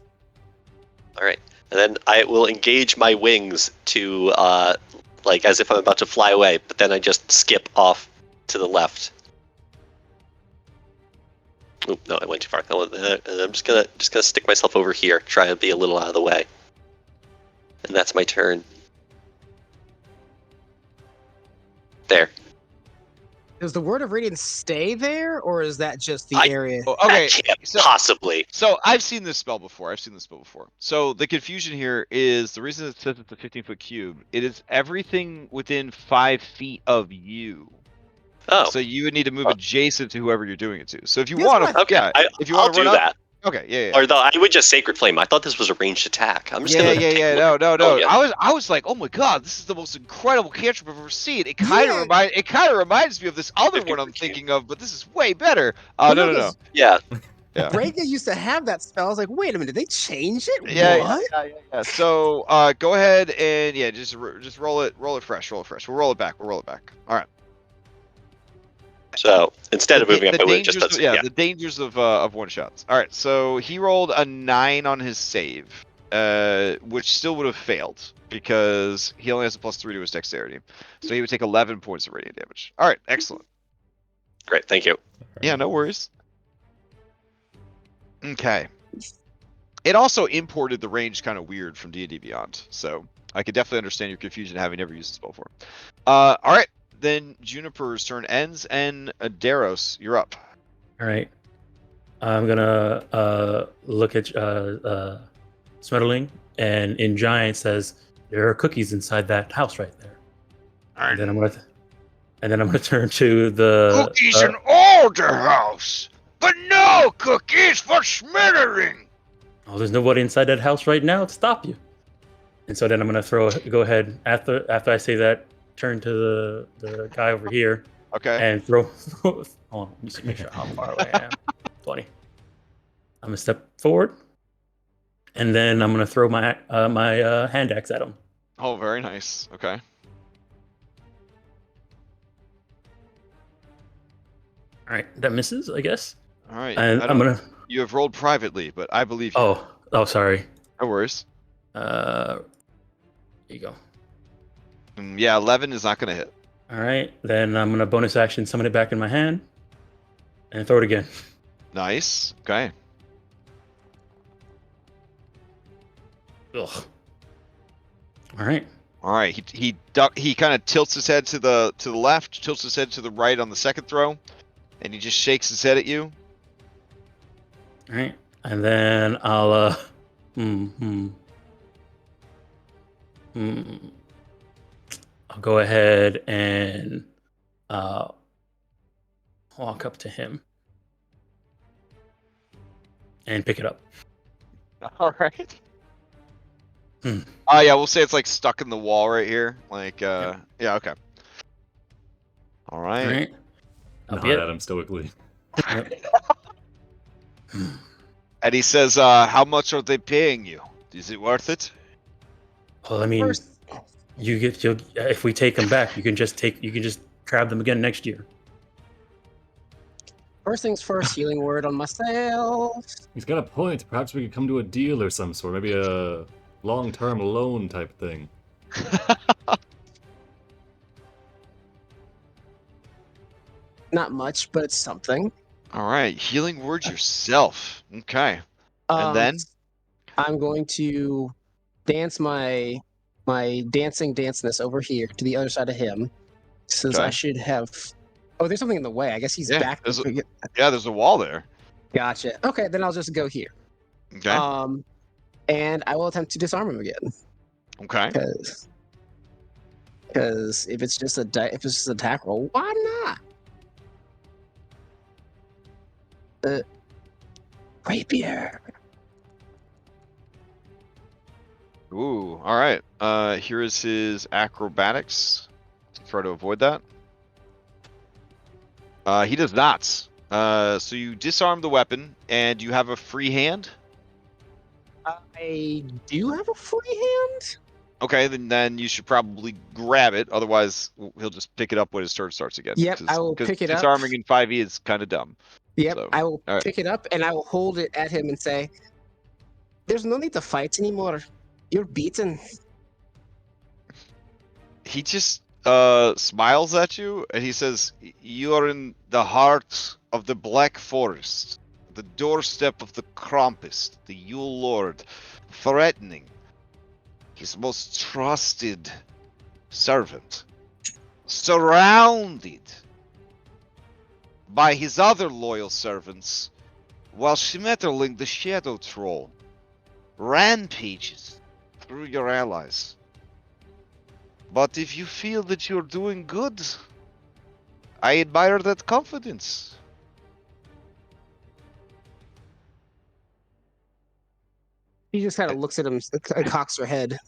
All right, and then I will engage my wings to like as if I'm about to fly away, but then I just skip off to the left. Oop, no, I went too far. And I'm just gonna stick myself over here, try to be a little out of the way, and that's my turn. There. Does the Word of Radiance stay there, or is that just the area? Oh, okay, That can't so- possibly. So I've seen this spell before. So the confusion here is the reason it says it's a 15-foot cube. It is everything within 5 feet of you. Oh, So you would need to move adjacent to whoever you're doing it to. So if you Guess want what? to, okay. yeah. If you I'll want to do run up, that. okay, yeah. Or though I would just Sacred Flame. I thought this was a ranged attack. I'm just gonna. take a look. No. Oh, yeah. I was like, oh my god, this is the most incredible cantrip I've ever seen. It kind of Yeah. reminds me of this other 50 one I'm per cube. thinking of, but this is way better. Well, No. 'cause Yeah. Yeah. Brega used to have that spell. I was like, wait a minute, did they change it? Yeah, What? yeah. So go ahead and just roll it fresh. We'll roll it back. All right. So instead of moving up, I would have just done. the dangers of one shots. All right, so he rolled a 9 on his save, which still would have failed because he only has a +3 to his dexterity, so he would take 11 points of radiant damage. All right, excellent. Great, thank you. Yeah, no worries. Okay. It also imported the range kind of weird from D&D Beyond, so I could definitely understand your confusion having never used this spell before. All right. Then Juniper's turn ends, and Daros, you're up. All right. I'm gonna look at Smetterling, and in giant says, "There are cookies inside that house right there." And then I'm gonna turn to the Cookies in Alder House, but no cookies for Schmettering. Oh, there's nobody inside that house right now to stop you. And so then I'm gonna go ahead after I say that, turn to the guy over here Okay. and throw. Hold on, let me see, make sure how far away I am. 20. I'm gonna step forward, and then I'm gonna throw my hand axe at him. Oh, very nice. Okay. All right, that misses, I guess. All right. And I'm gonna. You have rolled privately, but I believe you. Oh, sorry. No worries. Here you go. Yeah, 11 is not going to hit. All right, then I'm gonna bonus action summon it back in my hand, and throw it again. Nice. Okay. Ugh. All right. All right. He kind of tilts his head to the left, tilts his head to the right on the second throw, and he just shakes his head at you. All right, and then I'll I'll go ahead and walk up to him, and pick it up. All right. Hmm. Yeah, we'll say it's like stuck in the wall right here. Like, yeah, okay. All All right. right. That'll be Nod it. at him stoically. Yep. And he says, "How much are they paying you? Is it worth it?" Well, I mean, First, if we take them back, you can just grab them again next year. first things first, healing word on myself. He's got a point. Perhaps we could come to a deal or some sort. Maybe a long-term loan type thing. Not much, but it's something. All right, healing word yourself. Okay. And then? I'm going to dance my danceness over here to the other side of him. Says I Okay. should have. Oh, there's something in the way. I guess he's Yeah, back. there's a wall there. Gotcha. Okay, then I'll just go here. Okay. And I will attempt to disarm him again. Okay. Because if it's just an attack roll, why not? Rapier. Ooh, all right. Here is his acrobatics to try to avoid that. He does not. So you disarm the weapon, and you have a free hand. I do have a free hand. Okay, then you should probably grab it. Otherwise, he'll just pick it up when his turn starts again. Yep, I will pick it up. Disarming in 5e is kind of dumb. Yep, So, I will all right. pick it up and I will hold it at him and say, "There's no need to fight anymore. You're beaten." He just smiles at you and he says, "You are in the heart of the Black Forest, the doorstep of the Krampus, the Yule Lord, threatening his most trusted servant, surrounded by his other loyal servants, while Schmetterling the Shadow Troll rampages through your allies. But if you feel that you're doing good, I admire that confidence." She just kind of looks at him and cocks her head.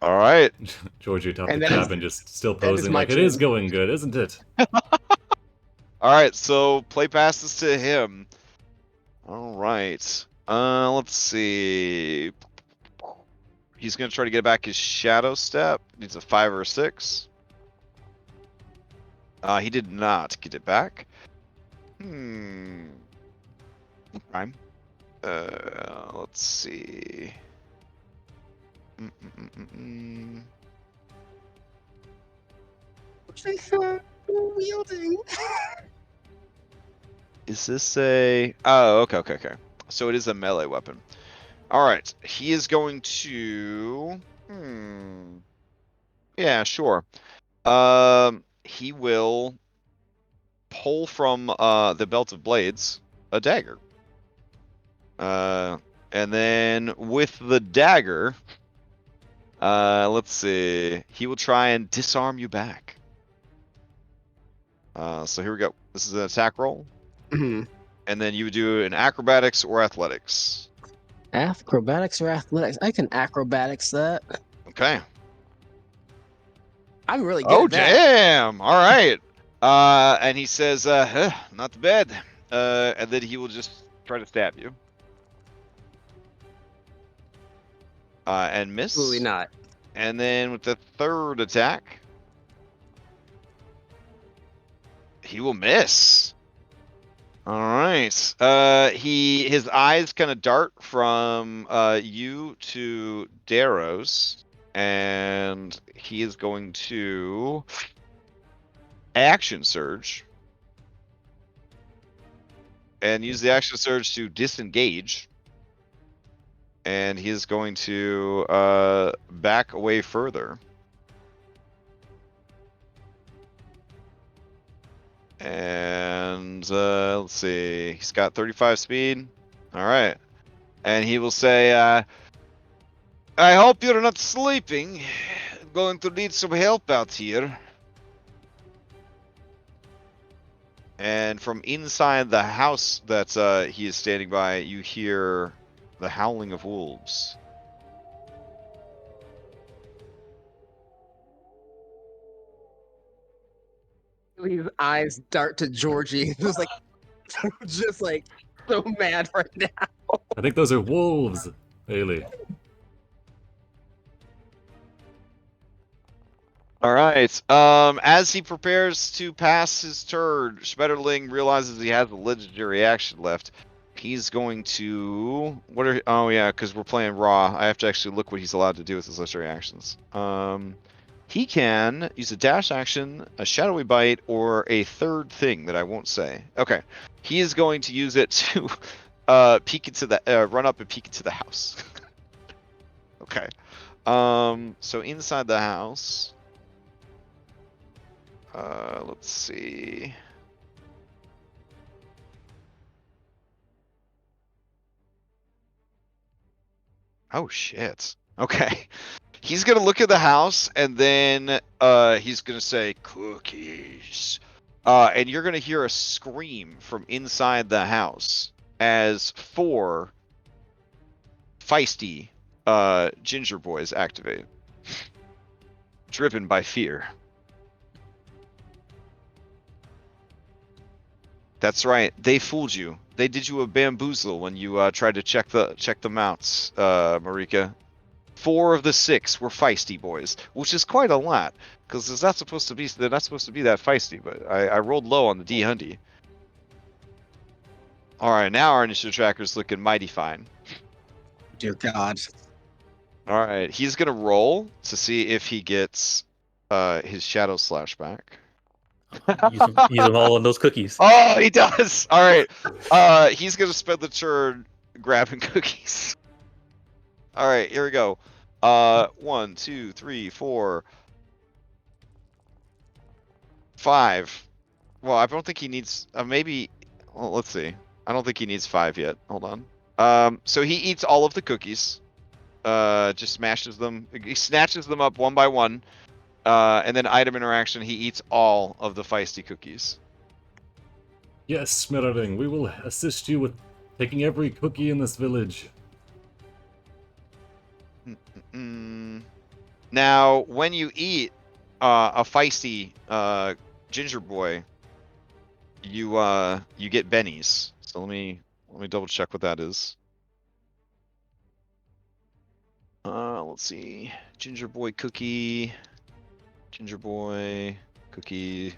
All right. Georgie atop the And that cabin, just still that is posing my like it is turn. going good, isn't it? All right, so play passes to him. All right. Let's see. He's going to try to get back his shadow step. Needs a 5 or a 6. He did not get it back. Okay. Let's see. Wielding. Is this a... Oh, okay. So it is a melee weapon. Alright, he is going to... Yeah, sure. He will pull from the belt of blades a dagger. And then with the dagger, let's see, he will try and disarm you back. So here we go. This is an attack roll. Mhm. And then you would do an acrobatics or athletics. Acrobatics or athletics? I can acrobatics that. Okay. I'm really good Oh, at that. damn. All right. And he says, not bad. And then he will just try to stab you. And miss. Absolutely not. And then with the third attack, he will miss. All right. His eyes kind of dart from you to Darrow's, and he is going to action surge and use the action surge to disengage. And he is going to back away further. And let's see, he's got 35 speed. All right. And he will say, "I hope you're not sleeping. I'm going to need some help out here." And from inside the house that he is standing by, you hear the howling of wolves. His eyes dart to Georgie, who's like, just like so mad right now. I think those are wolves, Haley. All right. As he prepares to pass his turn, Schmetterling realizes he has a legendary action left. He's going to oh yeah, because we're playing raw. I have to actually look what he's allowed to do with his legendary actions. He can use a dash action, a shadowy bite, or a third thing that I won't say. Okay. He is going to use it to peek into the run up and peek into the house. Okay. So inside the house. Let's see. Oh shit. Okay. He's gonna look at the house and then he's gonna say cookies. And you're gonna hear a scream from inside the house as 4 feisty ginger boys activate. Driven by fear. That's right. They fooled you. They did you a bamboozle when you tried to check the mounts, Marika. 4 of the 6 were feisty boys, which is quite a lot, because they're not supposed to be that feisty. But I rolled low on the D-Hundy. All right, now our initiative tracker's looking mighty fine. Dear God. All right, he's gonna roll to see if he gets his shadow slash back. Use them all on those cookies. Oh, he does. All right. He's gonna spend the turn grabbing cookies. All right, here we go. 1, 2, 3, 4, 5. Well, I don't think he needs. Maybe. Well, let's see. I don't think he needs 5 yet. Hold on. So he eats all of the cookies. Just smashes them. He snatches them up one by one. And then item interaction. He eats all of the feisty cookies. Yes, Schmetterling, we will assist you with taking every cookie in this village. Now, when you eat a feisty ginger boy, you get bennies. So let me double check what that is. Let's see. Ginger boy cookie. Ginger boy cookie.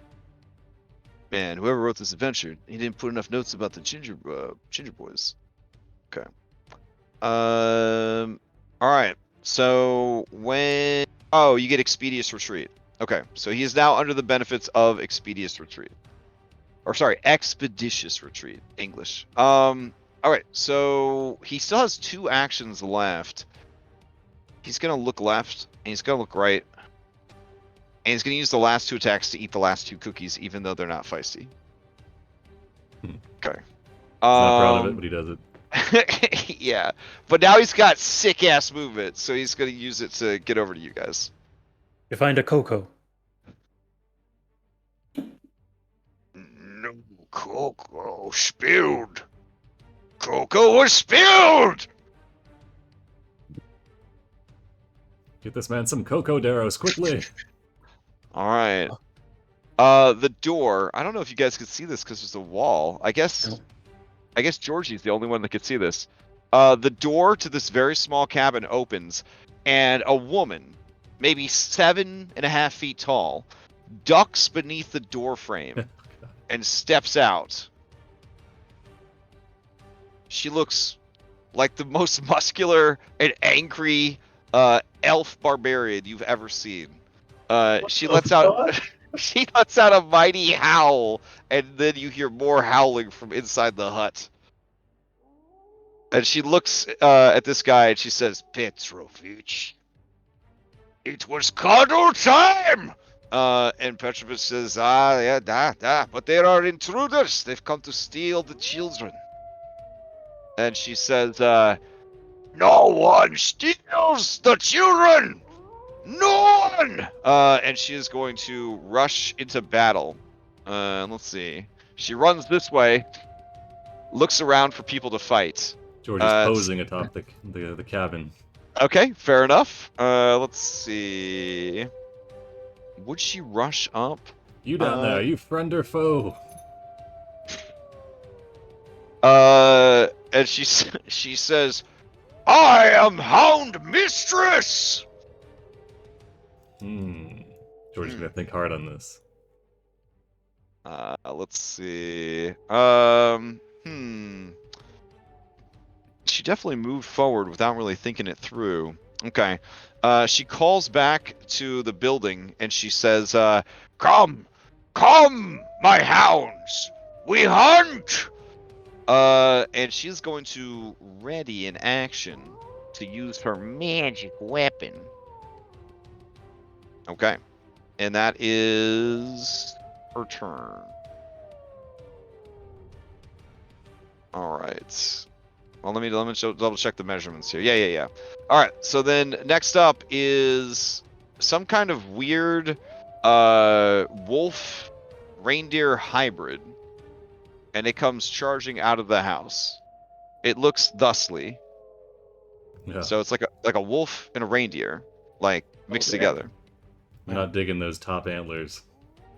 Man, whoever wrote this adventure, he didn't put enough notes about the ginger boys. Okay. All right. So when you get Expeditious Retreat. Okay, so he is now under the benefits of Expeditious Retreat. Or sorry, Expeditious Retreat, English. All right, so he still has 2 actions left. He's gonna look left and he's gonna look right. And he's gonna use the last 2 attacks to eat the last 2 cookies, even though they're not feisty. Okay. He's not proud of it, but he does it. Yeah, but now he's got sick ass movement, so he's gonna use it to get over to you guys. You find a cocoa. No cocoa spilled. Cocoa was spilled. Get this man some Cocoa Darrows, quickly! All right. The door. I don't know if you guys could see this because there's a wall. I guess Georgie's the only one that could see this. The door to this very small cabin opens, and a woman, maybe 7.5 feet tall, ducks beneath the door frame and steps out. She looks like the most muscular and angry elf barbarian you've ever seen. She lets out a mighty howl, and then you hear more howling from inside the hut. And she looks at this guy and she says, "Petrovich, it was cuddle time!" And Petrovich says, yeah, but there are intruders. They've come to steal the children. And she says, "No one steals the children! No one!" And she is going to rush into battle. Let's see. She runs this way, looks around for people to fight. George is posing atop the cabin. Okay, fair enough. Let's see. Would she rush up? You down there, are you friend or foe? And she says, "I am Hound Mistress." George's gonna think hard on this. Let's see. She definitely moved forward without really thinking it through. Okay. She calls back to the building and she says, "Come, my hounds, we hunt." And she's going to ready in action to use her magic weapon. Okay. And that is her turn. All right. Well, let me double check the measurements here. Yeah. All right. So then next up is some kind of weird wolf reindeer hybrid, and it comes charging out of the house. It looks thusly. Yeah. So it's like a wolf and a reindeer, like mixed together. I'm not digging those top antlers.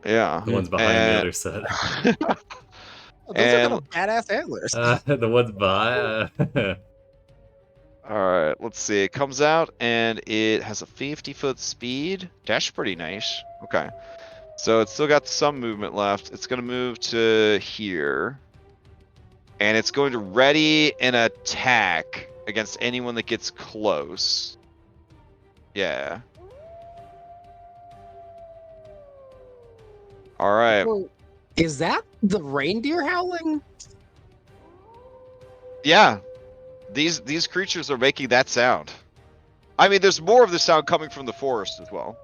Yeah. The ones behind the other set. Those are kind of badass antlers. The ones behind. All right, let's see. It comes out and it has a 50-foot speed. That's pretty nice. Okay. So it's still got some movement left. It's going to move to here. And it's going to ready an attack against anyone that gets close. Yeah. All right. Is that the reindeer howling? Yeah. These creatures are making that sound. I mean, there's more of the sound coming from the forest as well.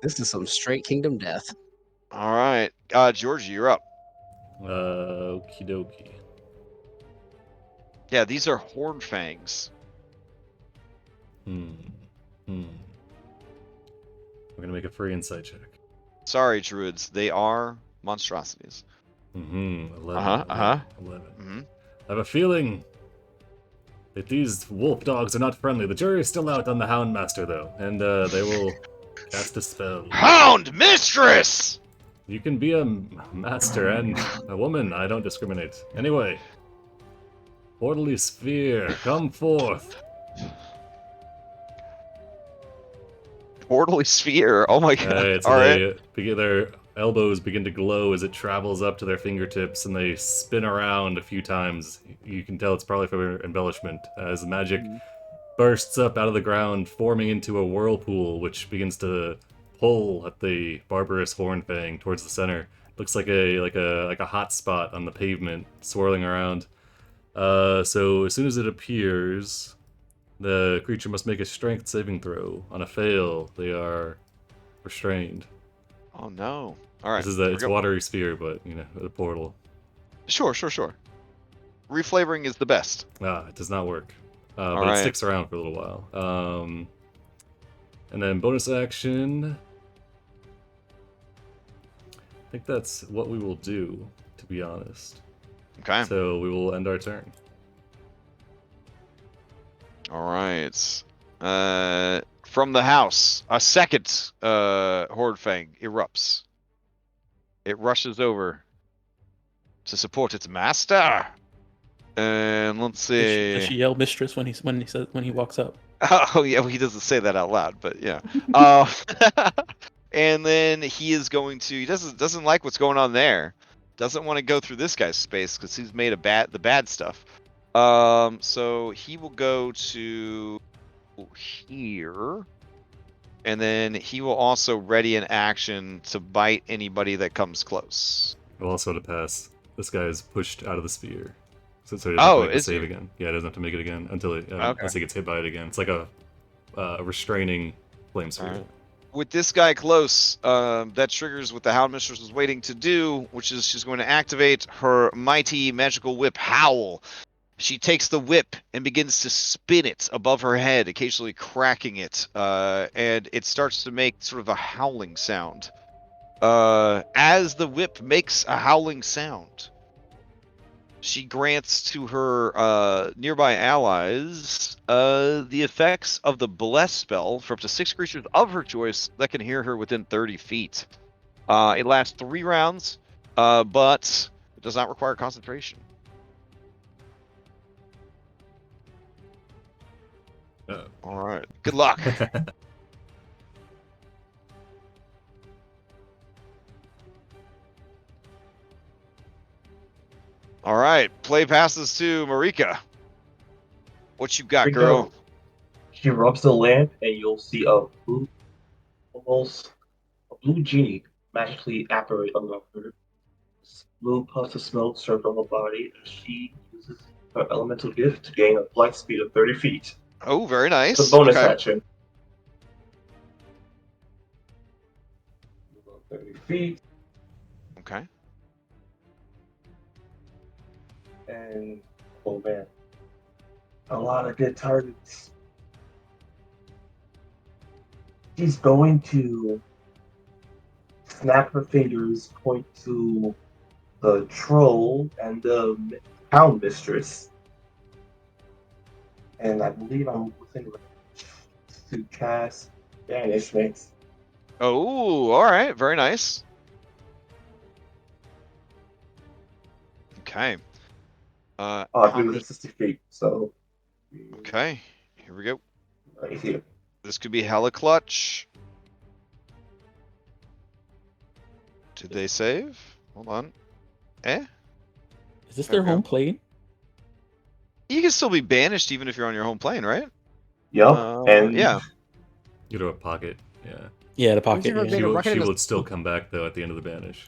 This is some straight kingdom death. All right. Georgie, you're up. Okie dokie. Yeah, these are horn fangs. We're gonna make a free insight check. Sorry, druids. They are monstrosities. 11. 11. I have a feeling that these wolf dogs are not friendly. The jury is still out on the Hound Master, though, and they will cast a spell. Hound Mistress! You can be a master and a woman. I don't discriminate. Anyway, Orderly Sphere, come forth. Orderly Sphere. Oh my god. So their elbows begin to glow as it travels up to their fingertips, and they spin around a few times. You can tell it's probably for embellishment, as magic bursts up out of the ground, forming into a whirlpool, which begins to pull at the barbarous Hornfang towards the center. Looks like a hot spot on the pavement, swirling around. So as soon as it appears, the creature must make a strength saving throw. On a fail, they are restrained. Oh no. All right. It's a watery sphere, but a portal. Sure. Reflavoring is the best. It does not work. But right. It sticks around for a little while. And then bonus action. I think that's what we will do, to be honest. Okay. So we will end our turn. All right. From the house, a second Hordfang erupts. It rushes over to support its master. And let's see. Does she yell mistress when he walks up? Oh yeah, well, he doesn't say that out loud, but yeah. And then he is going to. He doesn't like what's going on there. Doesn't want to go through this guy's space because he's made the bad stuff. So he will go to here, and then he will also ready an action to bite anybody that comes close. Well, also to pass, this guy is pushed out of the sphere, so he doesn't have to make the save again. Yeah, he doesn't have to make it again unless he gets hit by it again. It's like a restraining flame sphere. Right. With this guy close, that triggers what the Hound Mistress was waiting to do, which is she's going to activate her mighty magical whip, Howl. She takes the whip and begins to spin it above her head, occasionally cracking it, and it starts to make sort of a howling sound. As the whip makes a howling sound, she grants to her nearby allies the effects of the Bless spell for up to 6 creatures of her choice that can hear her within 30 feet. It lasts 3 rounds, but it does not require concentration. All right. Good luck. All right. Play passes to Marika. What you got, Here we girl? go. She rubs the lamp, and you'll see a blue genie magically apparate above her. Blue puffs of smoke circle her body, and she uses her elemental gift to gain a flight speed of 30 feet. Oh, very It's a nice. bonus Okay. action. 30 feet, Okay. and oh man, a lot of good targets. She's going to snap her fingers, point to the troll and the town mistress, and I believe I'm within to cast banishment. Oh, all right. Very nice. Okay. I How believe many- it's 60 feet, so. Okay. Here we go. Right here. This could be hella clutch. Did they save? Hold on. Eh? Is this There their we go. home plane? You can still be banished even if you're on your home plane, right? Yup, and yeah. You to a pocket. Yeah. Yeah, the Haven't pocket. you ever Yeah. been a rocket She in a- would still come back though at the end of the banish.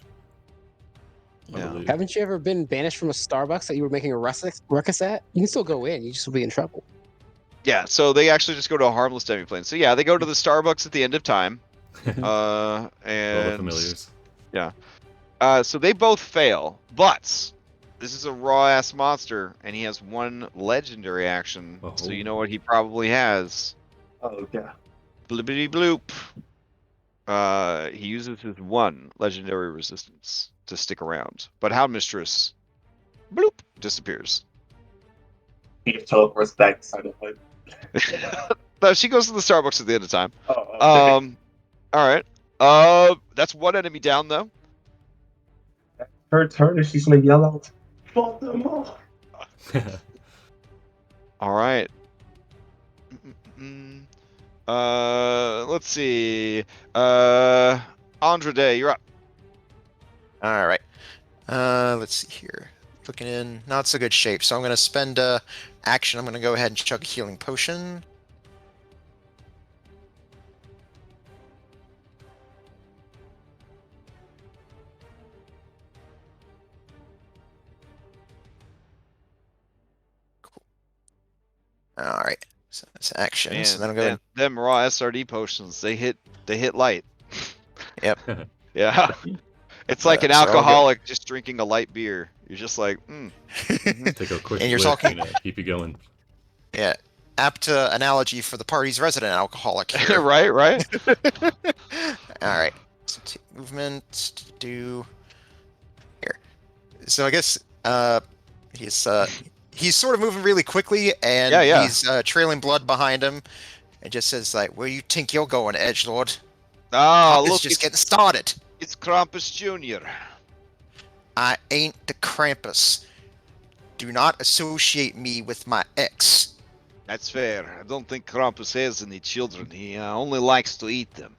I Yeah. believe. Haven't you ever been banished from a Starbucks that you were making a ruckus at? You can still go in. You just will be in trouble. Yeah, so they actually just go to a harmless demiplane. So yeah, they go to the Starbucks at the end of time. All the And familiars. so they both fail, but this is a raw ass monster, and he has 1 legendary action. So Oh. you know what he probably has? oh yeah, Blibbity bloop. He uses his 1 legendary resistance to stick around, but Hound Mistress, bloop, disappears. he just teleports back to side of the No, she goes to the Starbucks at the end of time. Oh, okay. All right. That's 1 enemy down though. Her turn, and she's gonna yell out, "Fuck them all!" All right. Mm-mm-mm. Let's see. Andrade, you're up. All right. Let's see here. Looking in not so good shape, so I'm gonna spend action. I'm gonna go ahead and chug a healing potion. Cool. All right. So that's action. Man, so then I'm going. them raw SRD potions, they hit light. Yep. Yeah. It's like an So I'll go- alcoholic just drinking a light beer. You're just like, Take a quick And you're whiff, talking- keep you going. Yeah. Apt analogy for the party's resident alcoholic here. right. All right. So movement to do here. So I guess he's sort of moving really quickly, and Yeah. he's trailing blood behind him. It just says like, "Where you think you're going, Edgelord? Ah, It's look, just getting started. it's Krampus Jr. I ain't the Krampus. Do not associate me with my ex." That's fair. I don't think Krampus has any children. He only likes to eat them.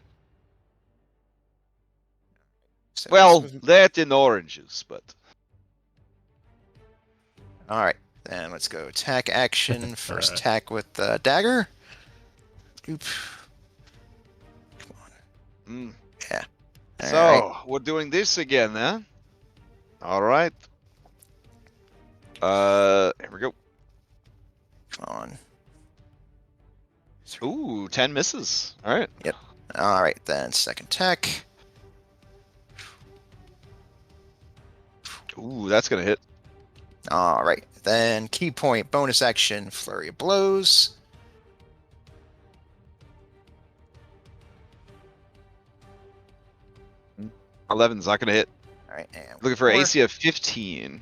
So Well, this was- that and oranges, but all right. Then let's go attack action. First attack with the dagger. Oop. Come on. Yeah. All so right. we're doing this again, huh? All right. Here we go. Come on. Ooh, 10 misses. All right. All right, then second attack. Ooh, that's gonna hit. All right, then key point bonus action flurry of blows. 11's not gonna hit. All right, and Looking for 4, AC of 15.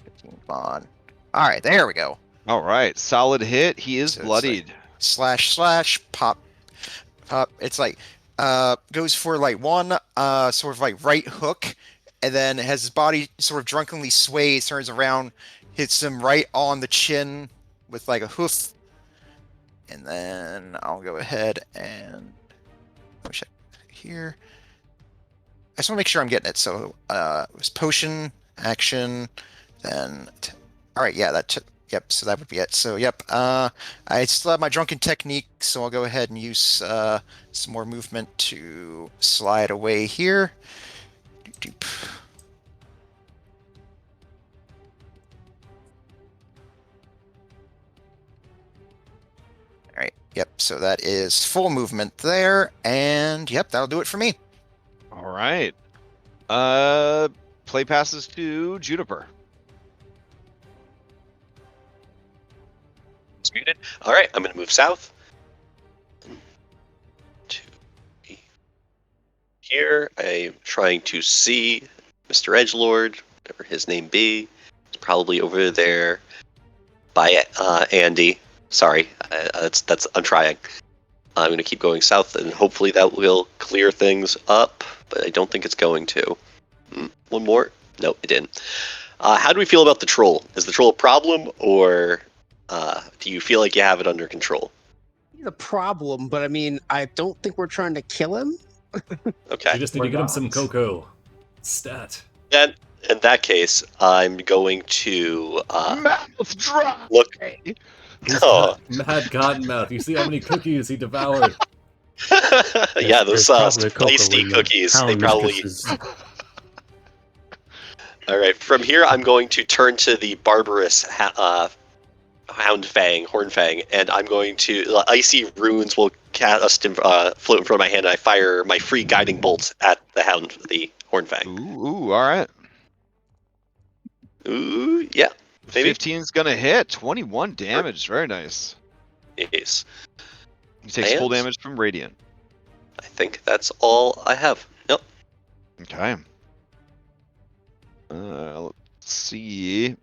15 on. All right, there we go. All right, solid hit. He is So it's like bloodied. // pop. It's like goes for like one sort of like right hook, and then has his body sort of drunkenly sways, turns around, hits him right on the chin with like a hoof, and then I'll go ahead and push it here. I just want to make sure I'm getting it. So it was potion, action, then all right, yeah, yep, so that would be it. So yep, I still have my drunken technique, so I'll go ahead and use some more movement to slide away here. Doop. All right, yep, so that is full movement there, and yep, that'll do it for me. All right. Play passes to Juniper. It's muted. All right, I'm going to move south. 1, 2, 3. Here, I'm trying to see Mr. Edgelord, whatever his name be. It's probably over there by Andy. Sorry, I'm trying. I'm going to keep going south, and hopefully that will clear things up, but I don't think it's going to. One more? No, it didn't. How do we feel about the troll? Is the troll a problem, or do you feel like you have it under control? He's a problem, but I mean, I don't think we're trying to kill him. Okay. You just need to get him some cocoa. Stat. Then, in that case, I'm going to Mouth dry. look. He's Oh. mad cottonmouth. You see how many cookies he devoured. Yeah, those There's probably cocoa spicy in the cookies. They Hound probably. mistresses. All right. From here, I'm going to turn to the barbarous Hornfang, and I'm going to icy runes will cast float in front of my hand, and I fire my free guiding bolt at the Hornfang. Ooh, all right. Ooh, yeah. Maybe. 15's gonna hit. 21 damage. Very nice. Yes. He takes full damage from Radiant. I think that's all I have. Yep. Okay. Let's see.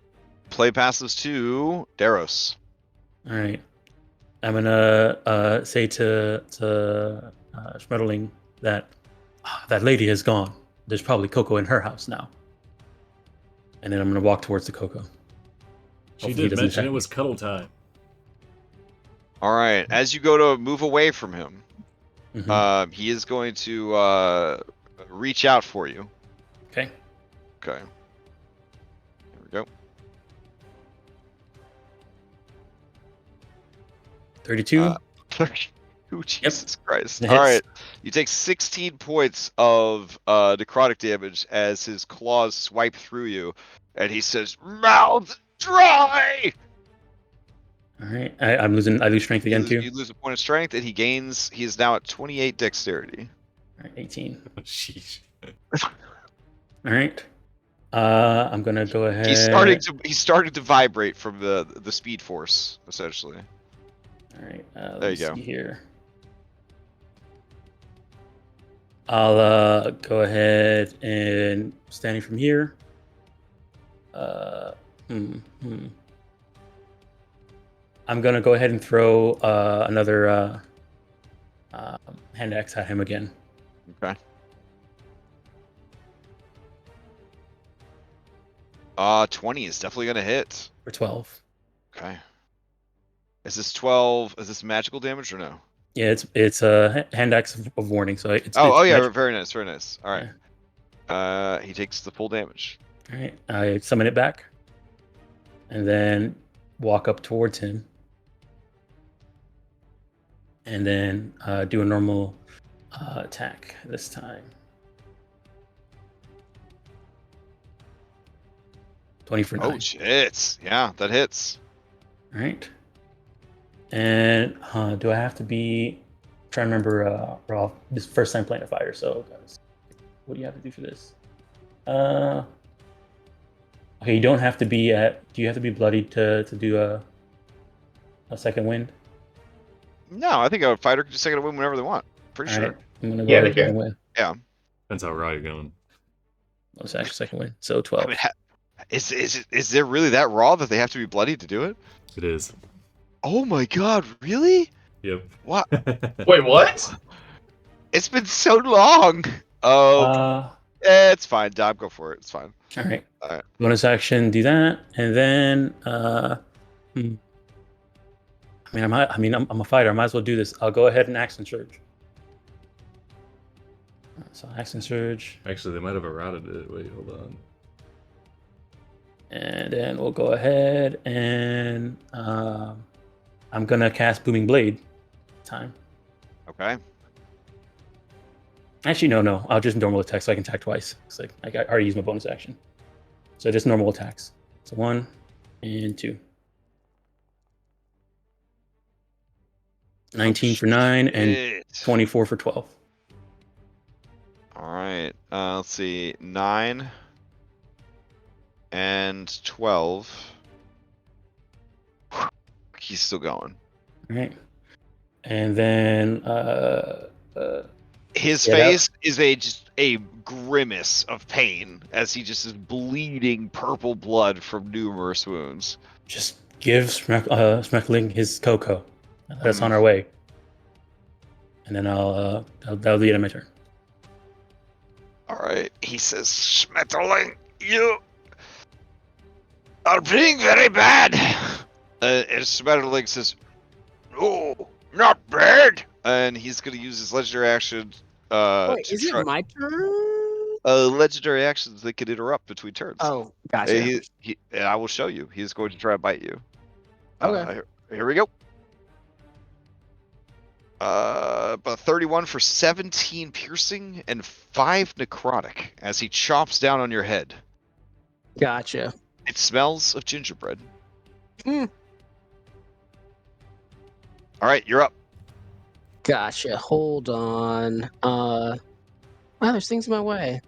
Play passes to Daros. All right. I'm gonna say to Schmetterling that that lady has gone. There's probably cocoa in her house now. And then I'm gonna walk towards the cocoa. She Hopefully he did doesn't mention attack it was cuddle time. All right. As you go to move away from him, Mhm. he is going to reach out for you. Okay. Okay. Here we go. 32. Ooh, Jesus Christ. It All hits. right. You take 16 points of necrotic damage as his claws swipe through you, and he says, "Mouth dry!" All right. I lose strength again too. You lose a point of strength, and he is now at 28 dexterity. All right, 18. Sheesh. All right. I'm gonna go ahead. He's starting to vibrate from the speed force, essentially. All right. There you Let's go. see here. I'll go ahead and standing from here. I'm gonna go ahead and throw another hand axe at him again. Okay. 20 is definitely gonna hit. For 12. Okay. Is this 12? Is this magical damage or no? Yeah, it's a hand axe of warning, so it's. Oh it's yeah, magic. very nice, very nice. All right. He takes the full damage. All right, I summon it back, and then walk up towards him, and then do a normal attack this time. 20 for 9. Oh shit! Yeah, that hits. All right. And do I have to be? Try to remember, Rolf. This is first time playing a fighter, so guys, what do you have to do for this? Okay, you don't have to be at. Do you have to be bloodied to do a second wind? No, I think a fighter can just take it a win whenever they want. Pretty All sure. right, I'm gonna go Yeah, ahead they and can. win. Yeah. Depends how raw you're going. Bonus action, second win. So I 12. mean, is there really that raw that they have to be bloody to do it? It is. Oh my god, really? Yep. What? Wait, what? It's been so long. Oh, it's fine. Dom, go for it. It's fine. All right. All right. Bonus action, do that, and then I'm a fighter. I might as well do this. I'll go ahead and action surge. So action surge, Actually, they might have errated it. Wait, hold on. and then we'll go ahead and I'm gonna cast Booming Blade. Time. Okay. Actually, no. I'll just normal attack so I can attack twice. It's like I already used my bonus action. So just normal attacks. So 1 and 2. 19 for 9 and Shit. 24 for 12. All right. Let's see. 9 and 12. He's still going. All right. And then His Yeah, face is just a grimace of pain as he just is bleeding purple blood from numerous wounds. just give Smeckling his cocoa. Let us on our way. And then that'll be the end of my turn. All right. He says, Schmetterling, you are being very bad. And Schmetterling says, No, not bad. and he's going to use his legendary action. Wait, to is it my turn? legendary actions that can interrupt between turns. Oh, gotcha. And I will show you. He's going to try to bite you. Okay. Here we go. About 31 for 17 piercing and 5 necrotic as he chops down on your head. Gotcha. It smells of gingerbread. Hmm. All right, you're up. Gotcha. Hold on. Wow, there's things in my way.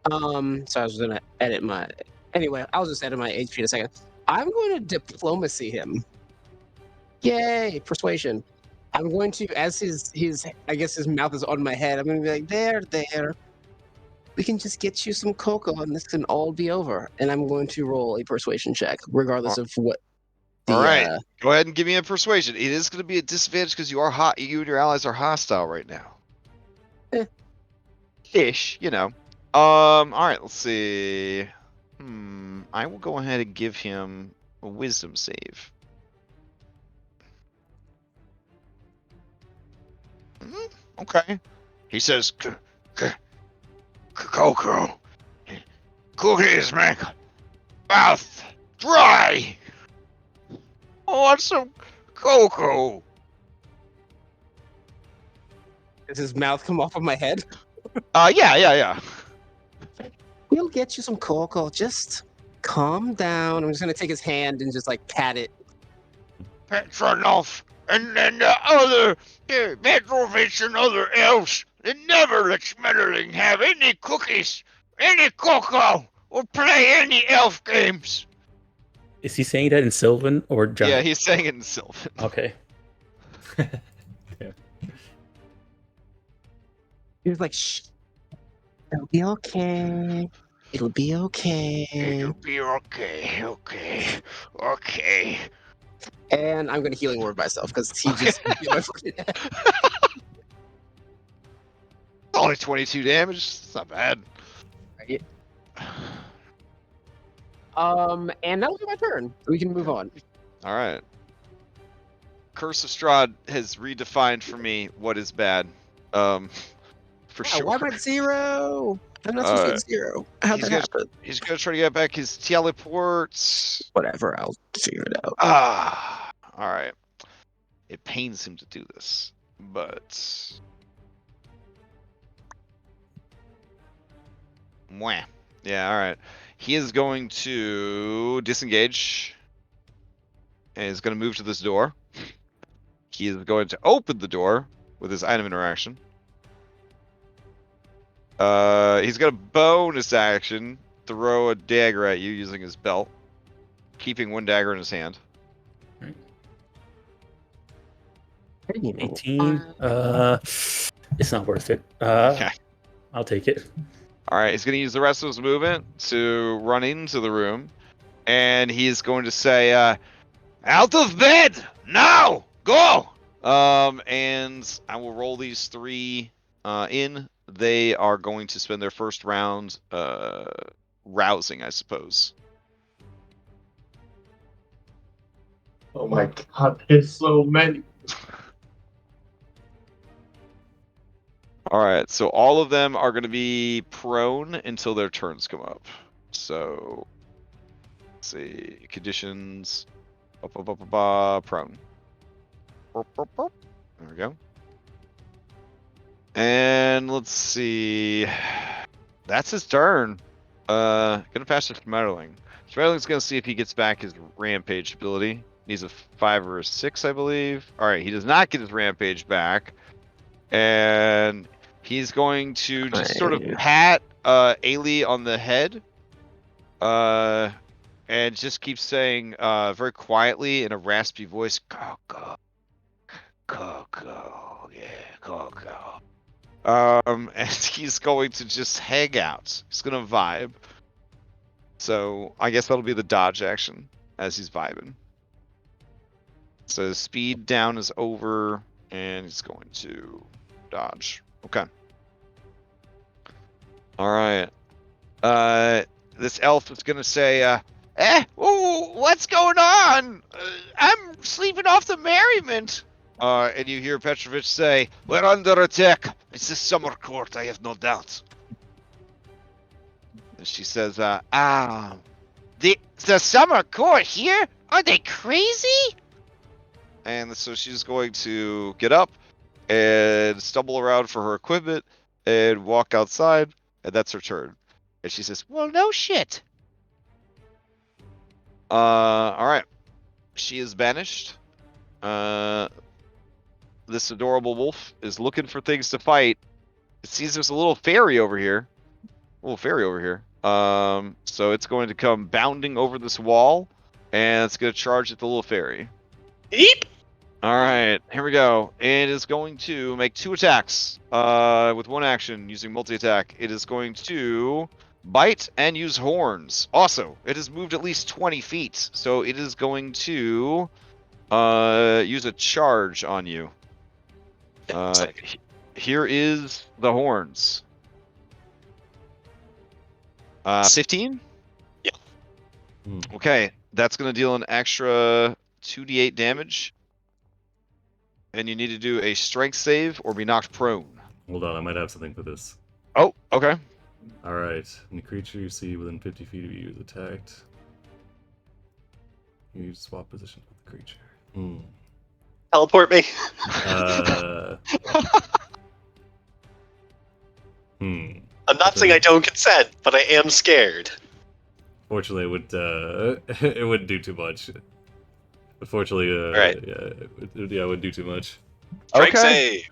So I was gonna edit my. Anyway, I'll just edit my HP in a second. I'm going to diplomacy him. Yay, persuasion. I'm going to, as his I guess his mouth is on my head. I'm gonna be like, there. We can just get you some cocoa, and this can all be over. And I'm going to roll a persuasion check, regardless of what. All right, go ahead and give me a persuasion. It is going to be a disadvantage because you are hot. You and your allies are hostile right now. Ish, you know. All right, let's see. I will go ahead and give him a wisdom save. Okay. He says, Cocoa. Cookies make mouth dry. I want some cocoa. Does his mouth come off of my head? Yeah. We'll get you some cocoa. Just calm down. I'm just gonna take his hand and just like pat it. Petronov and then the other Petrovich and other elves. They never let Schmetterling have any cookies, any cocoa, or play any elf games. Is he saying that in Sylvan or Giant? Yeah, he's saying it in Sylvan. Okay. He was like, shh. It'll be okay. It'll be okay. It'll be okay. And I'm gonna healing word myself because he just beat my fucking head. Only 22 damage. It's not bad. Right. And that'll be my turn. We can move on. All right. Curse of Strahd has redefined for me what is bad. For sure. Why am I at 0? I'm not supposed to get 0. How'd that happen? He's gonna try to get back his teleports. Whatever, I'll figure it out. All right. It pains him to do this, but Mwah. Yeah. All right. He is going to disengage, and he's going to move to this door. He is going to open the door with his item interaction. He's got a bonus action, throw a dagger at you using his belt, keeping one dagger in his hand. 18. It's not worth it. Okay. I'll take it. All right, he's going to use the rest of his movement to run into the room, and he's going to say, "Out of bed now, go!" And I will roll these 3 in. They are going to spend their first round rousing, I suppose. Oh my god, there's so many. All right, so all of them are going to be prone until their turns come up. So, let's see, conditions, prone. There we go. And let's see, that's his turn. Gonna pass to Schmetterling. Schmetterling's gonna see if he gets back his rampage ability. Needs a 5 or a 6, I believe. All right, he does not get his rampage back, and he's going to just sort of pat Ailey on the head, and just keep saying very quietly in a raspy voice, "Go, go, go, go, yeah, go, go." And he's going to just hang out. He's gonna vibe. So I guess that'll be the dodge action as he's vibing. So speed down is over, and he's going to dodge. Okay. All right. This elf is gonna say, ooh, what's going on? I'm sleeping off the merriment." And you hear Petrovich say, "We're under attack. It's the summer court, I have no doubt." And she says, the summer court here? Are they crazy? And so she's going to get up and stumble around for her equipment and walk outside, and that's her turn. And she says, "Well, no shit." All right. She is banished. This adorable wolf is looking for things to fight. It sees there's a little fairy over here. So it's going to come bounding over this wall, and it's going to charge at the little fairy. Eep! All right, here we go. It is going to make 2 attacks with 1 action using multi-attack. It is going to bite and use horns. Also, it has moved at least 20 feet, so it is going to use a charge on you. Here is the horns. 15? Yeah. Okay, that's going to deal an extra 2d8 damage. And you need to do a strength save or be knocked prone. Hold on, I might have something for this. Oh, okay. Alright. Any creature you see within 50 feet of you is attacked. You swap position with the creature. Teleport me. I'm not saying I don't consent, but I am scared. Fortunately, it wouldn't do too much. Unfortunately, right. it would do too much. Strength save.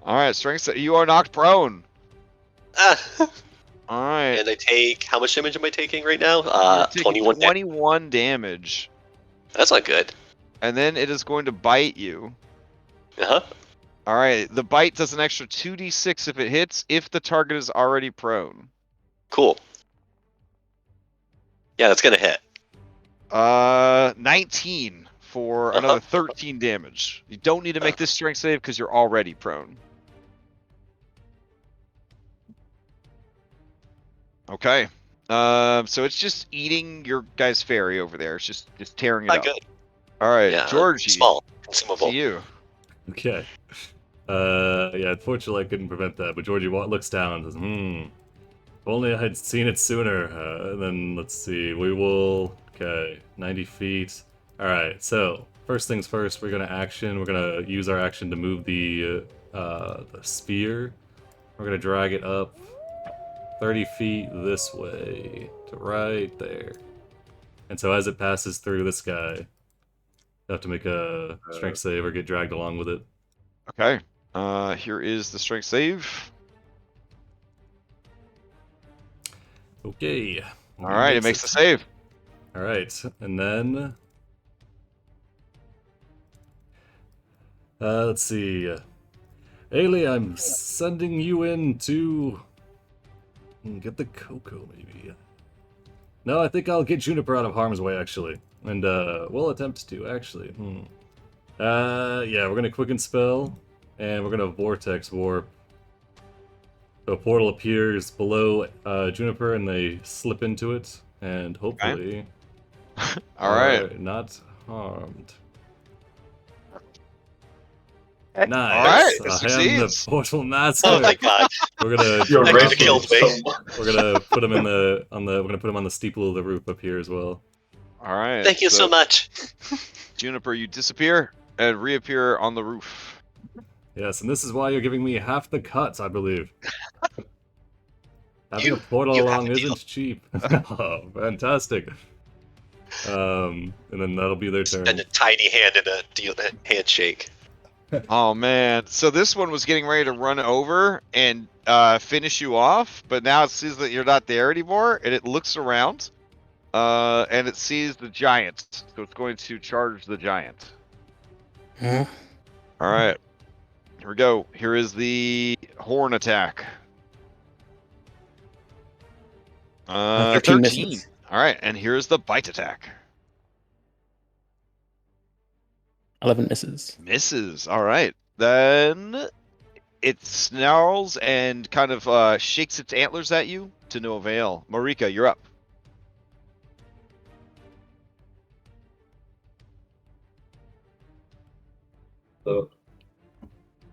All right, strength save. You are knocked prone. All right. And I take, how much damage am I taking right now? 21. 21 damage. That's not good. And then it is going to bite you. Uh-huh. All right, the bite does an extra 2d6 if it hits, if the target is already prone. Cool. Yeah, that's gonna hit. 19 for another 13 damage. You don't need to make this strength save because you're already prone. Okay. So it's just eating your guy's fairy over there. It's just tearing it up. Good. All right, yeah, Georgie. Small, consumable. To you. Okay. Yeah, unfortunately I couldn't prevent that, but Georgie looks down and says, if only I had seen it sooner. Then let's see, we will, okay, 90 feet. Alright, so, first things first, we're gonna use our action to move the spear. We're gonna drag it up 30 feet this way, to right there. And so as it passes through this guy, you have to make a strength save or get dragged along with it. Okay. Here is the strength save. Okay. All right, it makes the save. All right, and then let's see. Ailey, I'm sending you in to Get the cocoa, maybe. No, I think I'll get Juniper out of harm's way, actually. And, we'll attempt to, actually. Yeah, we're gonna Quicken Spell, and we're gonna Vortex Warp. So a portal appears below Juniper, and they slip into it, and hopefully All right. are not harmed. All Nice. right. It I am the succeeds. portal master. Oh my god. We're gonna You're That could've killed me. We're gonna put him in the we're gonna put him on the steeple of the roof up here as well. All right. Thank you so much. Juniper, you disappear and reappear on the roof. Yes, and this is why you're giving me half the cuts, I believe. Having You- a portal you have along a deal. isn't cheap. Oh, fantastic. And then that'll be their turn. Spend a tiny hand in a deal handshake. Oh man! So this one was getting ready to run over and finish you off, but now it sees that you're not there anymore, and it looks around, and it sees the giant. So it's going to charge the giant. Huh? All right, here we go. Here is the horn attack. 13 13. misses. All right, and here's the bite attack. 11 misses. Misses. All right. Then it snarls and kind of shakes its antlers at you to no avail. Marika, you're up. So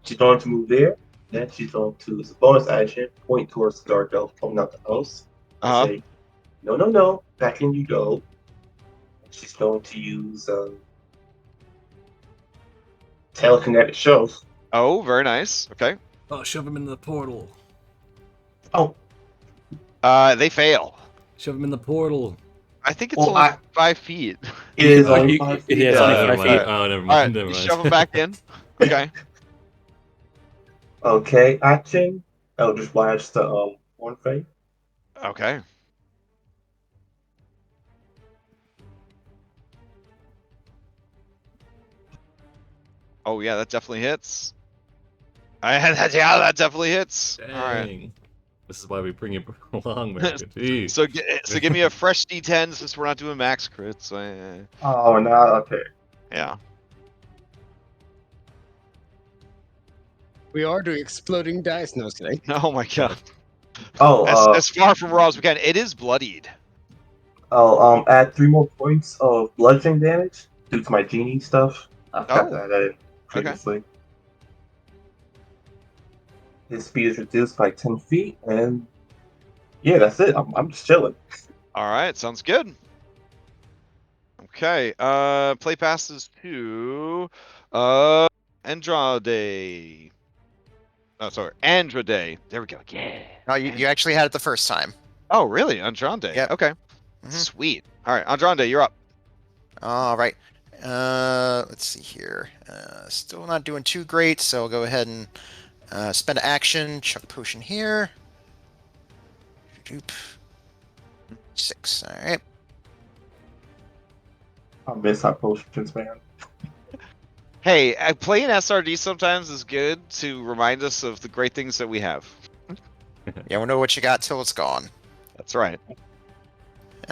she's going to move there. Then she's going to, as a bonus action, point towards the dark elf coming out the house. And say, no, back in you go. And she's going to use telekinetic shove. Oh, very nice. Okay. Oh, shove him in the portal. Oh, They fail. Shove him in the portal. I think it's Well, only 5 feet. it is Oh, only you- 5 yeah, feet. it's only never 5 mind. feet. Oh, never All mind. right, Never you mind. shove them back in. Okay. Okay, action. Eldritch Blast to Archfey. Okay. Oh yeah, that definitely hits. Yeah, that definitely hits. Dang. All right. This is why we bring you along, man. Jeez. So give me a fresh D10 since we're not doing max crits. Oh, no, okay. Yeah. We are doing exploding dice. No, today. Oh my god. Oh, As far from raw as we can. It is bloodied. add 3 more points of bludgeoning damage due to my genie stuff. I've got Oh. that added previously. His speed is reduced by 10 feet, and yeah, that's it. I'm just chilling. All right, sounds good. Okay, play passes to Andrade. Oh, sorry, Andrade. There we go. Yeah. Oh, you actually had it the first time. Oh, really? Andrade. Yep. Okay. Mhm. Sweet. All right, Andrade, you're up. All right. Let's see here. Still not doing too great, so I'll go ahead and spend action. Chuck potion here. Doop. 6. All right. I miss hot potions, man. Hey, playing SRD sometimes is good to remind us of the great things that we have. Yeah, we'll know what you got till it's gone. That's right. All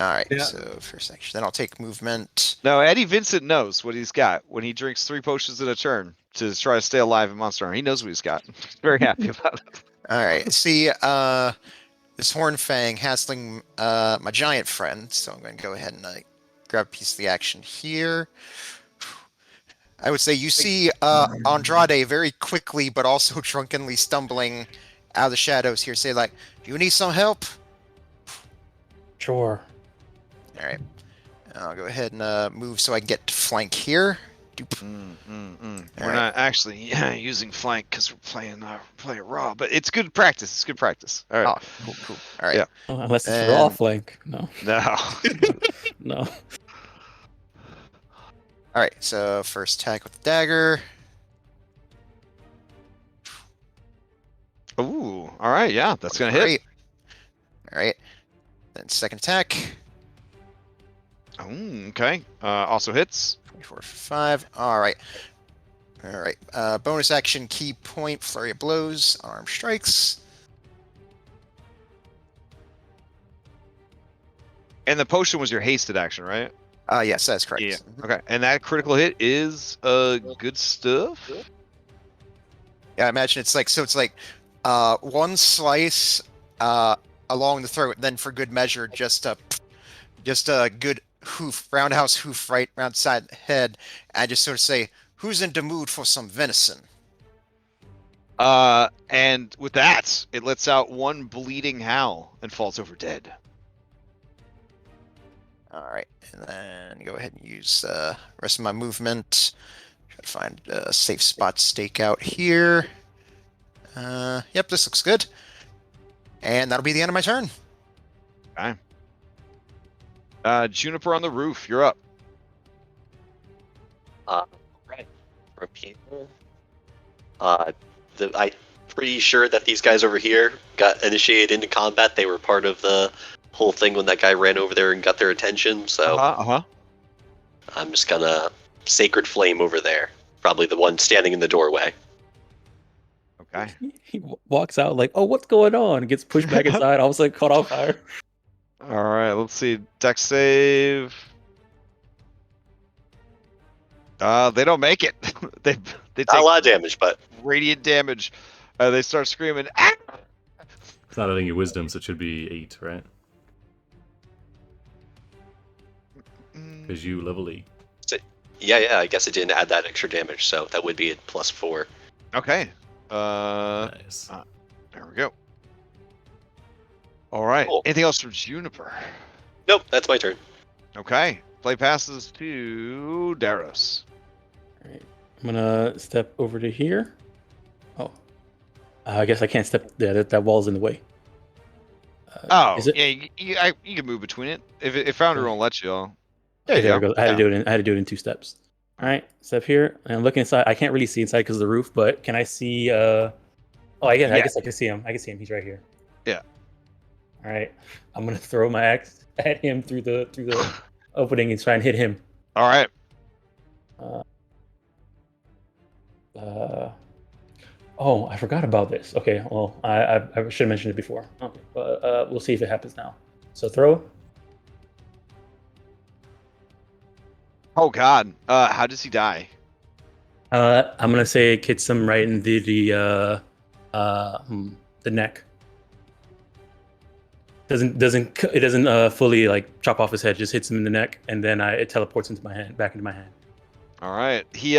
right. Yeah. So first action. Then I'll take movement. No, Eddie Vincent knows what he's got when he drinks 3 potions in a turn to try to stay alive in Monster Hunter. He knows what he's got. Very happy about it. All right. See, this Hornfang hassling my giant friend, so I'm going to go ahead and grab a piece of the action here. I would say you see Andrade very quickly, but also drunkenly stumbling out of the shadows here. Say like, "Do you need some help?" Sure. All right. I'll go ahead and move so I can get to flank here. Doop. We're Alright. not actually using flank because we're playing raw, but it's good practice. It's good practice. All right. Oh, cool. All right. Yeah. Oh, unless it's raw And- flank. No. No. No. All right. So first attack with the dagger. Ooh. All right. Yeah, that's gonna hit. Great. All right. Then second attack. Ooh, okay. Also hits. 24 for 5. All right. All right. Bonus action, key point, flurry of blows, arm strikes. And the potion was your hasted action, right? Yes, that's correct. Yeah. Okay. And that critical hit is good stuff. Yeah, I imagine it's like one slice along the throat, then for good measure, just a good hoof, roundhouse hoof right round side the head, and just sort of say, "Who's in the mood for some venison?" And with that, it lets out one bleeding howl and falls over dead. All right, and then go ahead and use the rest of my movement. Try to find a safe spot to stake out here. Yep, this looks good. And that'll be the end of my turn. Okay. Juniper on the roof, you're up. Right. From here. I'm pretty sure that these guys over here got initiated into combat. They were part of the whole thing when that guy ran over there and got their attention. So I'm just gonna Sacred Flame over there. Probably the one standing in the doorway. Okay. He walks out like, "Oh, what's going on?" Gets pushed back inside. All of a sudden, caught on fire. All right. Let's see. Dex save. They don't make it. they take Not a lot of damage, but radiant damage. They start screaming. Ah! It's not adding your wisdom, so it should be 8, right? Because you level 8. yeah, I guess it didn't add that extra damage, so that would be a +4. Okay. Nice. There we go. All right. Cool. Anything else from Juniper? Nope, that's my turn. Okay. Play passes to Daros. All right. I'm gonna step over to here. Oh, I guess I can't step there. That wall's in the way. Is it? Yeah. You can move between it. If Founder won't let you. There you it goes. I had to do it in 2 steps. All right, step here and look inside. I can't really see inside because of the roof, but can I see? I guess I can see him. I can see him. He's right here. Yeah. All right, I'm gonna throw my axe at him through the opening and try and hit him. All right. Oh, I forgot about this. Okay, well, I should have mentioned it before. Okay, but we'll see if it happens now. So throw. Oh God. How does he die? I'm gonna say it hits him right in the neck. Doesn't fully like chop off his head. Just hits him in the neck, and then it teleports into my hand, back into my hand. All right. He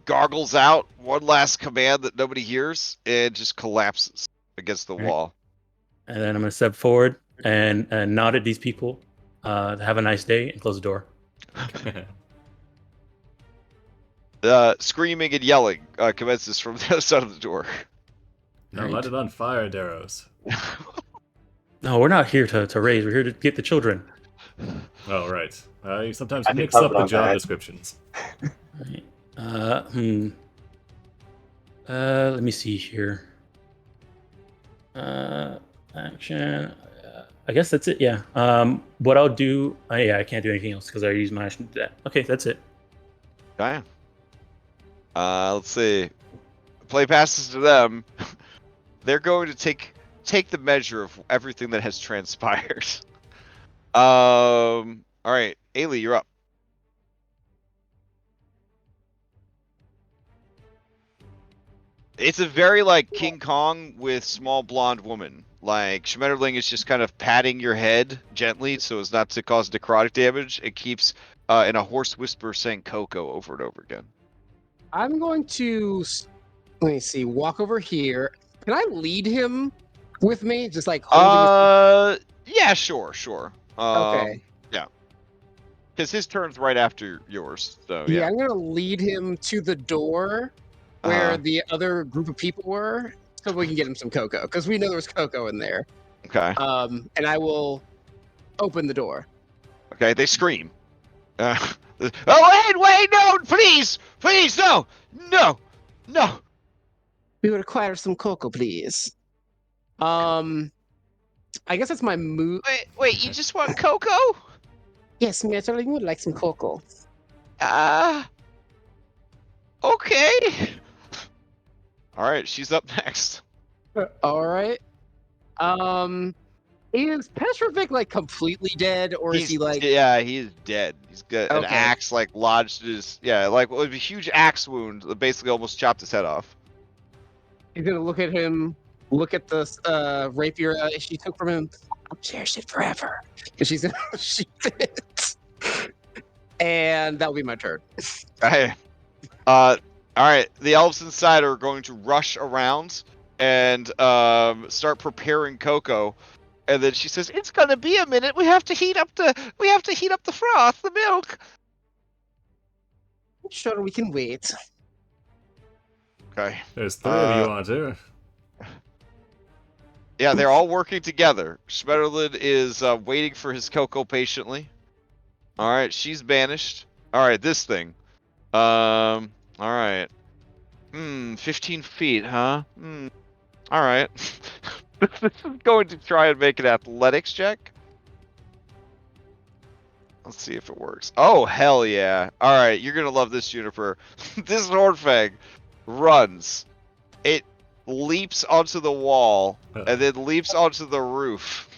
gargles out one last command that nobody hears and just collapses against the wall. And then I'm gonna step forward and nod at these people. Have a nice day and close the door. Screaming and yelling commences from the other side of the door. Now light it on fire, Daros. No, we're not here to raise. We're here to get the children. Oh, right. You sometimes I can mix up comment the on job that. descriptions. Right. Let me see here. Action. I guess that's it. Yeah. What I'll do. I can't do anything else because I used my action to do that. Okay, that's it. Okay. Let's see. Play passes to them. They're going to take the measure of everything that has transpired. All right, Ailey, you're up. It's a very like King Kong with small blonde woman. Like Schmetterling is just kind of patting your head gently so as not to cause necrotic damage. It keeps in a hoarse whisper saying Coco over and over again. I'm going to, let me see, walk over here. Can I lead him with me? Just like holding Yeah, sure. Okay. Yeah. Because his turn's right after yours, so Yeah, yeah. I'm going to lead him to the door where the other group of people were so we can get him some cocoa because we know there was cocoa in there. Okay. And I will open the door. Okay, they scream. Oh, wait, no, please, no. We would acquire some cocoa, please. I guess that's my move. Wait, you just want cocoa? Yes, Myrtle, would like some cocoa. Okay. All right, she's up next. All right. Is Petrovic like completely dead, or is he like? Yeah, he is dead. He's got an Okay. axe like lodged in his like it was a huge axe wound that basically almost chopped his head off. He's gonna look at him, look at the rapier she took from him. I'll cherish it forever because she's gonna sheath it. And that'll be my turn. Hey, all right. The elves inside are going to rush around and start preparing cocoa. And then she says, "It's gonna be a minute. We have to heat up the froth, the milk." Sure, we can wait. Okay. There's 3 of you on here. Yeah, they're all working together. Schmetterlin is waiting for his cocoa patiently. All right, she's banished. All right, this thing. All right. 15 feet, huh? All right. This is going to try and make an athletics check. Let's see if it works. Oh, hell yeah. All right, you're going to love this, Juniper. This Hornfang runs. It leaps onto the wall and then leaps onto the roof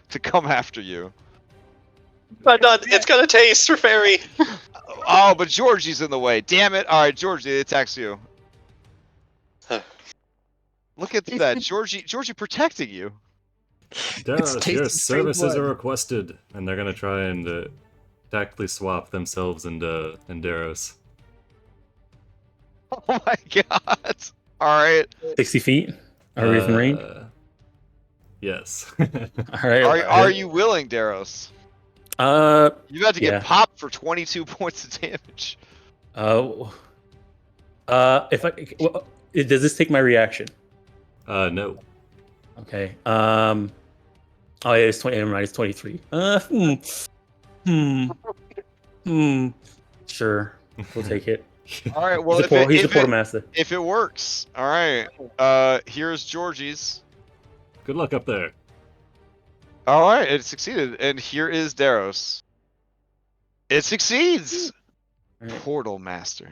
to come after you. But it's gonna taste for Fairy. Oh, but Georgie's in the way. Damn it. All right, Georgie, it attacks you. Look at that. Georgie protecting you. Daros, your services are requested. And they're going to try and tactically swap themselves and Daros. Oh my god. All right. 60 feet? Are we within range? Yes. All right. Are you willing, Daros? You had to get popped for 22 points of damage. Does this take my reaction? No. Okay. Oh yeah, it's 20. Never mind, it's 23. Sure, we'll take it. All right. Well, he's a quartermaster. If it works, all right. Here's Georgie's. Good luck up there. All right, it succeeded, and here is Daros. It succeeds. Right. Portal Master.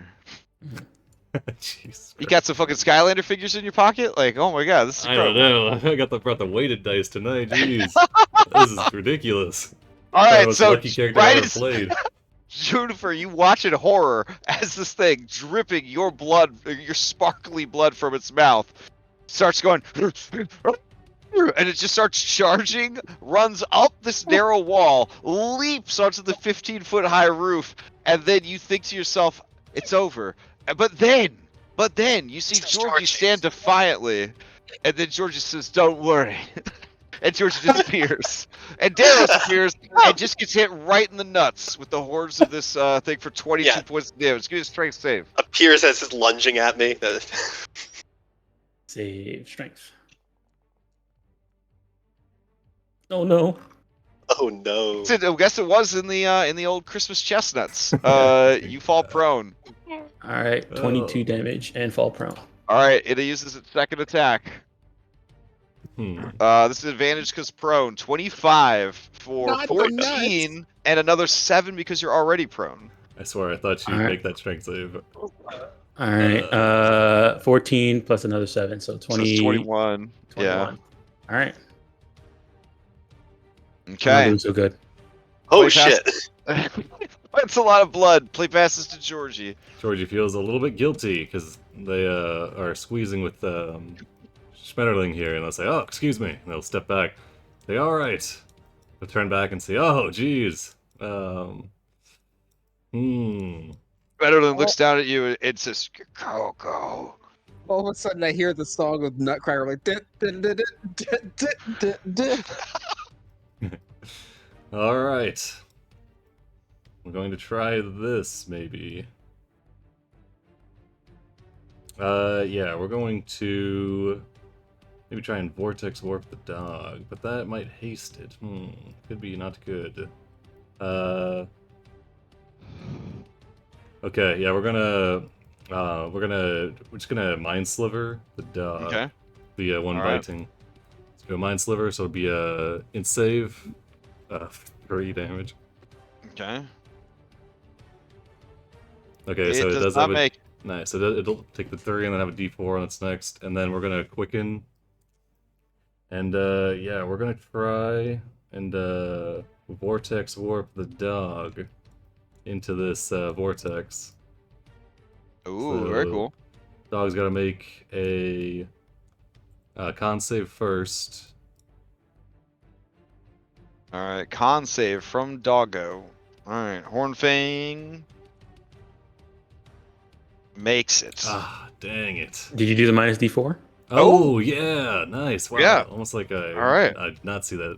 Jeez. You got some fucking Skylander figures in your pocket? Like, oh my god, this is incredible. I don't know. I brought the weighted dice tonight. Jeez, this is ridiculous. All right, so lucky character I ever played. Juniper, you watch in horror as this thing dripping your blood, your sparkly blood from its mouth, starts going, and it just starts charging, runs up this narrow wall, leaps onto the 15-foot high roof, and then you think to yourself, it's over. But then you see Georgie stand defiantly, and then Georgie says, "Don't worry," and Georgie disappears, and Daros appears and just gets hit right in the nuts with the horns of this thing for 22 points of damage. Give me a strength save. Appears as it's lunging at me. Save strength. Oh no. Oh no. I guess it was in the old Christmas chestnuts. You fall prone. All right, 22 damage and fall prone. All right, it uses its second attack. This is advantage because prone. 25 for Not 14 and another 7 because you're already prone. I swear, I thought you'd make that strength save. All right, 14 plus another 7, so 20. So 21. Yeah. All right. Okay. I'm not doing so good. Oh shit. That's a lot of blood. Play passes to Georgie. Georgie feels a little bit guilty because they are squeezing with Schmetterling here, and they'll say, "Oh, excuse me." And they'll step back. Say, "All right." They'll turn back and say, "Oh, geez." Schmetterling looks down at you and says, "Coco." All of a sudden, I hear the song of Nutcracker like. All right. I'm going to try this, maybe. Yeah, we're going to maybe try and vortex warp the dog, but that might haste it. Could be not good. Okay, yeah, we're just gonna mind sliver the dog. Okay. The one biting. Let's go mind sliver, so it'll be a in save, 3 damage. Okay. Okay, so it does not have make. Nice. So it'll take the 3 and then have a D4 on its next, and then we're gonna quicken, And yeah, we're gonna try and vortex warp the dog into this vortex. Ooh, very So, cool. Dog's gotta make a con save first. Alright, con save from Doggo. Alright, Hornfang makes it. Ah, dang it. Did you do the minus D4? Oh, yeah, nice. Wow, Yeah. almost like I Alright. did not see that.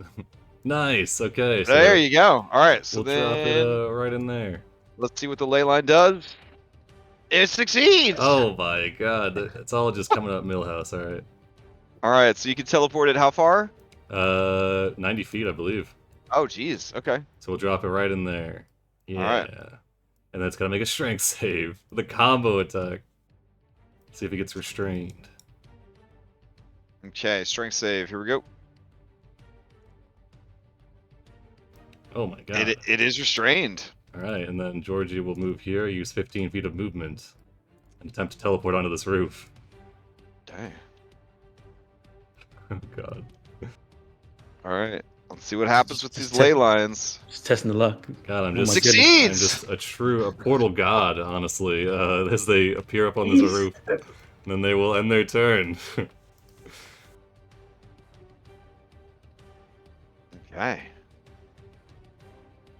Nice, okay. So There you go. Alright, so we'll then drop it right in there. let's see what the ley line does. It succeeds! Oh my god, it's all just coming up Millhouse, alright. Alright, so you can teleport it how far? 90 feet, I believe. Oh, geez. Okay. So we'll drop it right in there. Yeah. Alright. And that's gonna make a strength save. The combo attack. See if he gets restrained. Okay, strength save. Here we go. Oh my god. It is restrained. Alright, and then Georgie will move here, use 15 feet of movement, and attempt to teleport onto this roof. Dang. Oh god. Alright. Let's see what happens with these ley lines. Just testing the luck. God, I'm Oh just my goodness. Succeeds! I'm just a portal god, honestly, as they appear up on this roof. And then they will end their turn. Okay.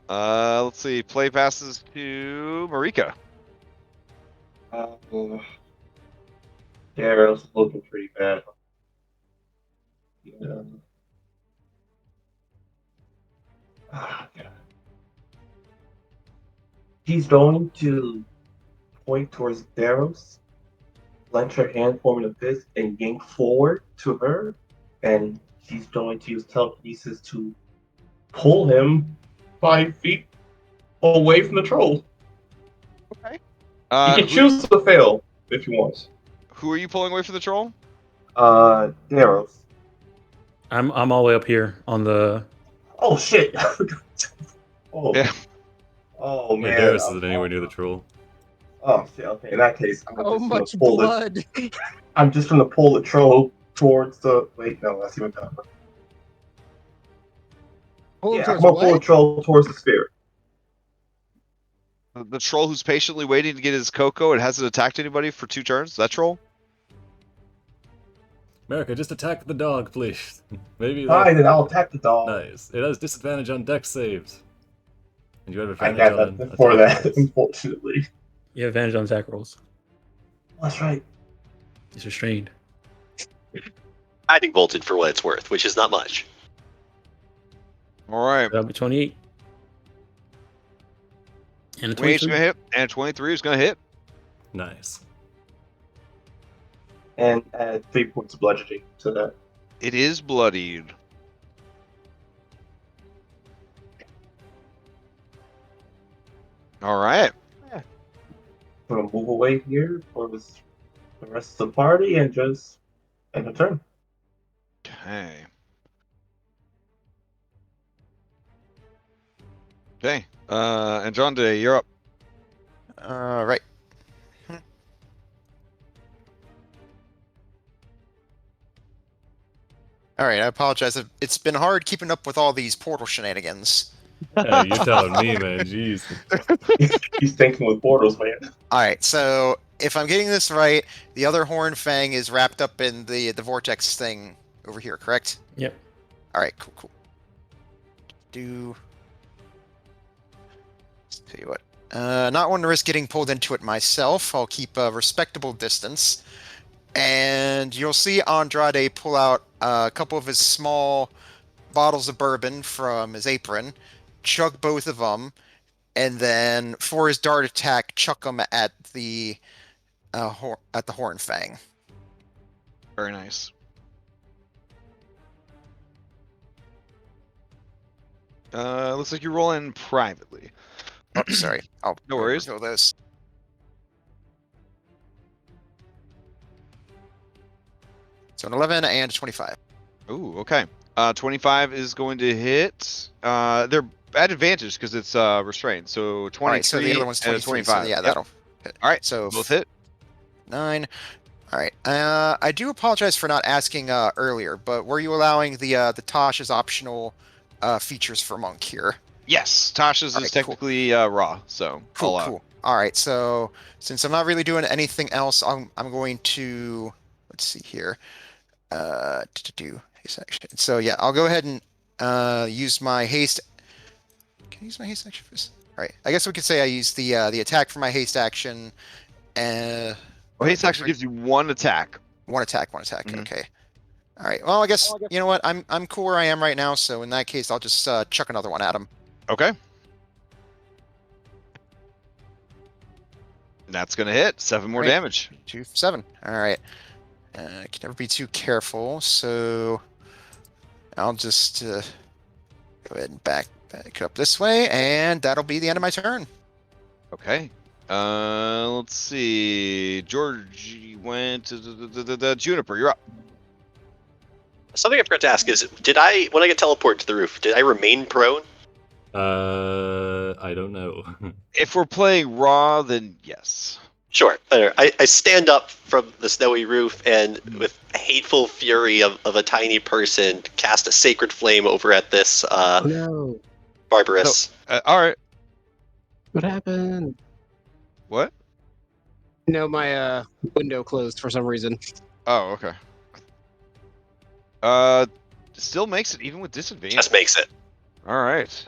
Let's see. Play passes to Marika. Darrow's looking pretty bad. Yeah. Ah, God. He's going to point towards Darrow's, clench her hand, forming a fist, and yank forward to her. And she's going to use telekinesis to pull him 5 feet away from the troll. Okay. You can Who, choose to fail if you want. who are you pulling away from the troll? Darrow's. I'm all the way up here on the. Oh shit! Oh. Yeah. Oh Yeah, man. Darius isn't anywhere near the troll. Oh shit. Okay. In that case, I'm Oh, just much gonna pull blood. I'm just gonna pull the troll towards the. Wait, no, that's even better. Pull him Yeah, I'm towards gonna pull the what? troll towards the spirit. The troll who's patiently waiting to get his cocoa and hasn't attacked anybody for 2 turns? That troll? America, just attack the dog, please. Maybe Fine, then I'll attack the dog. Nice. It has disadvantage on dex saves. And you have I advantage got on that before attack that, rolls. unfortunately. You have advantage on attack rolls. That's right. It's restrained. Guiding bolted for what it's worth, which is not much. Alright. That'll be 28. And a 28 is 23. going to hit, and 23 is going to hit. Nice. And add 3 points of bludgeoning to that. It is bloodied. Alright. I'm gonna move away here for the rest of the party and just end the turn. Okay. Okay. And John Day, you're up. Right. All right, I apologize. It's been hard keeping up with all these portal shenanigans. Yeah, you're telling me, man. Jeez. He's thinking with portals, man. All right, so if I'm getting this right, the other horn fang is wrapped up in the vortex thing over here, correct? Yep. All right, cool. Let's tell you what. Not want to risk getting pulled into it myself. I'll keep a respectable distance. And you'll see Andrade pull out a couple of his small bottles of bourbon from his apron, chug both of them, and then for his dart attack, chuck them at the horn fang. Very nice. Looks like you're rolling privately. Oh, sorry. I'll No worries. reveal those. So an 11 and 25. Ooh, okay. 25 is going to hit. They're at advantage because it's restrained. So 23 All right, so the other one's and a 23. So 25. yeah, Yep. that'll hit. All right, So both hit. 9 All right. I do apologize for not asking earlier, but were you allowing the Tosh's optional features for monk here? Yes, Tasha's All is right, cool. technically raw, so Cool, all out. cool. All right. So since I'm not really doing anything else, I'm going to let's see here. To do haste action. So yeah, I'll go ahead and use my haste. Can I use my haste action for this? All right. I guess we could say I use the attack for my haste action. Well, haste actually gives you one attack. One attack. Mhm. Okay. All right. Well, I guess you know what. I'm cool where I am right now. So in that case, I'll just chuck another one at him. Okay. That's gonna hit 7 more Right. damage. 2 for 7. All right. Can never be too careful. So I'll just go ahead and back up this way, and that'll be the end of my turn. Okay. Let's see. George went to the Juniper. You're up. Something I forgot to ask is, when I get teleported to the roof, did I remain prone? I don't know. If we're playing raw, then yes. Sure. I stand up from the snowy roof and, with hateful fury of a tiny person, cast a sacred flame over at this Oh no! barbarous. All right. What happened? What? No, my window closed for some reason. Oh, okay. Still makes it even with disadvantage. Just makes it. All right.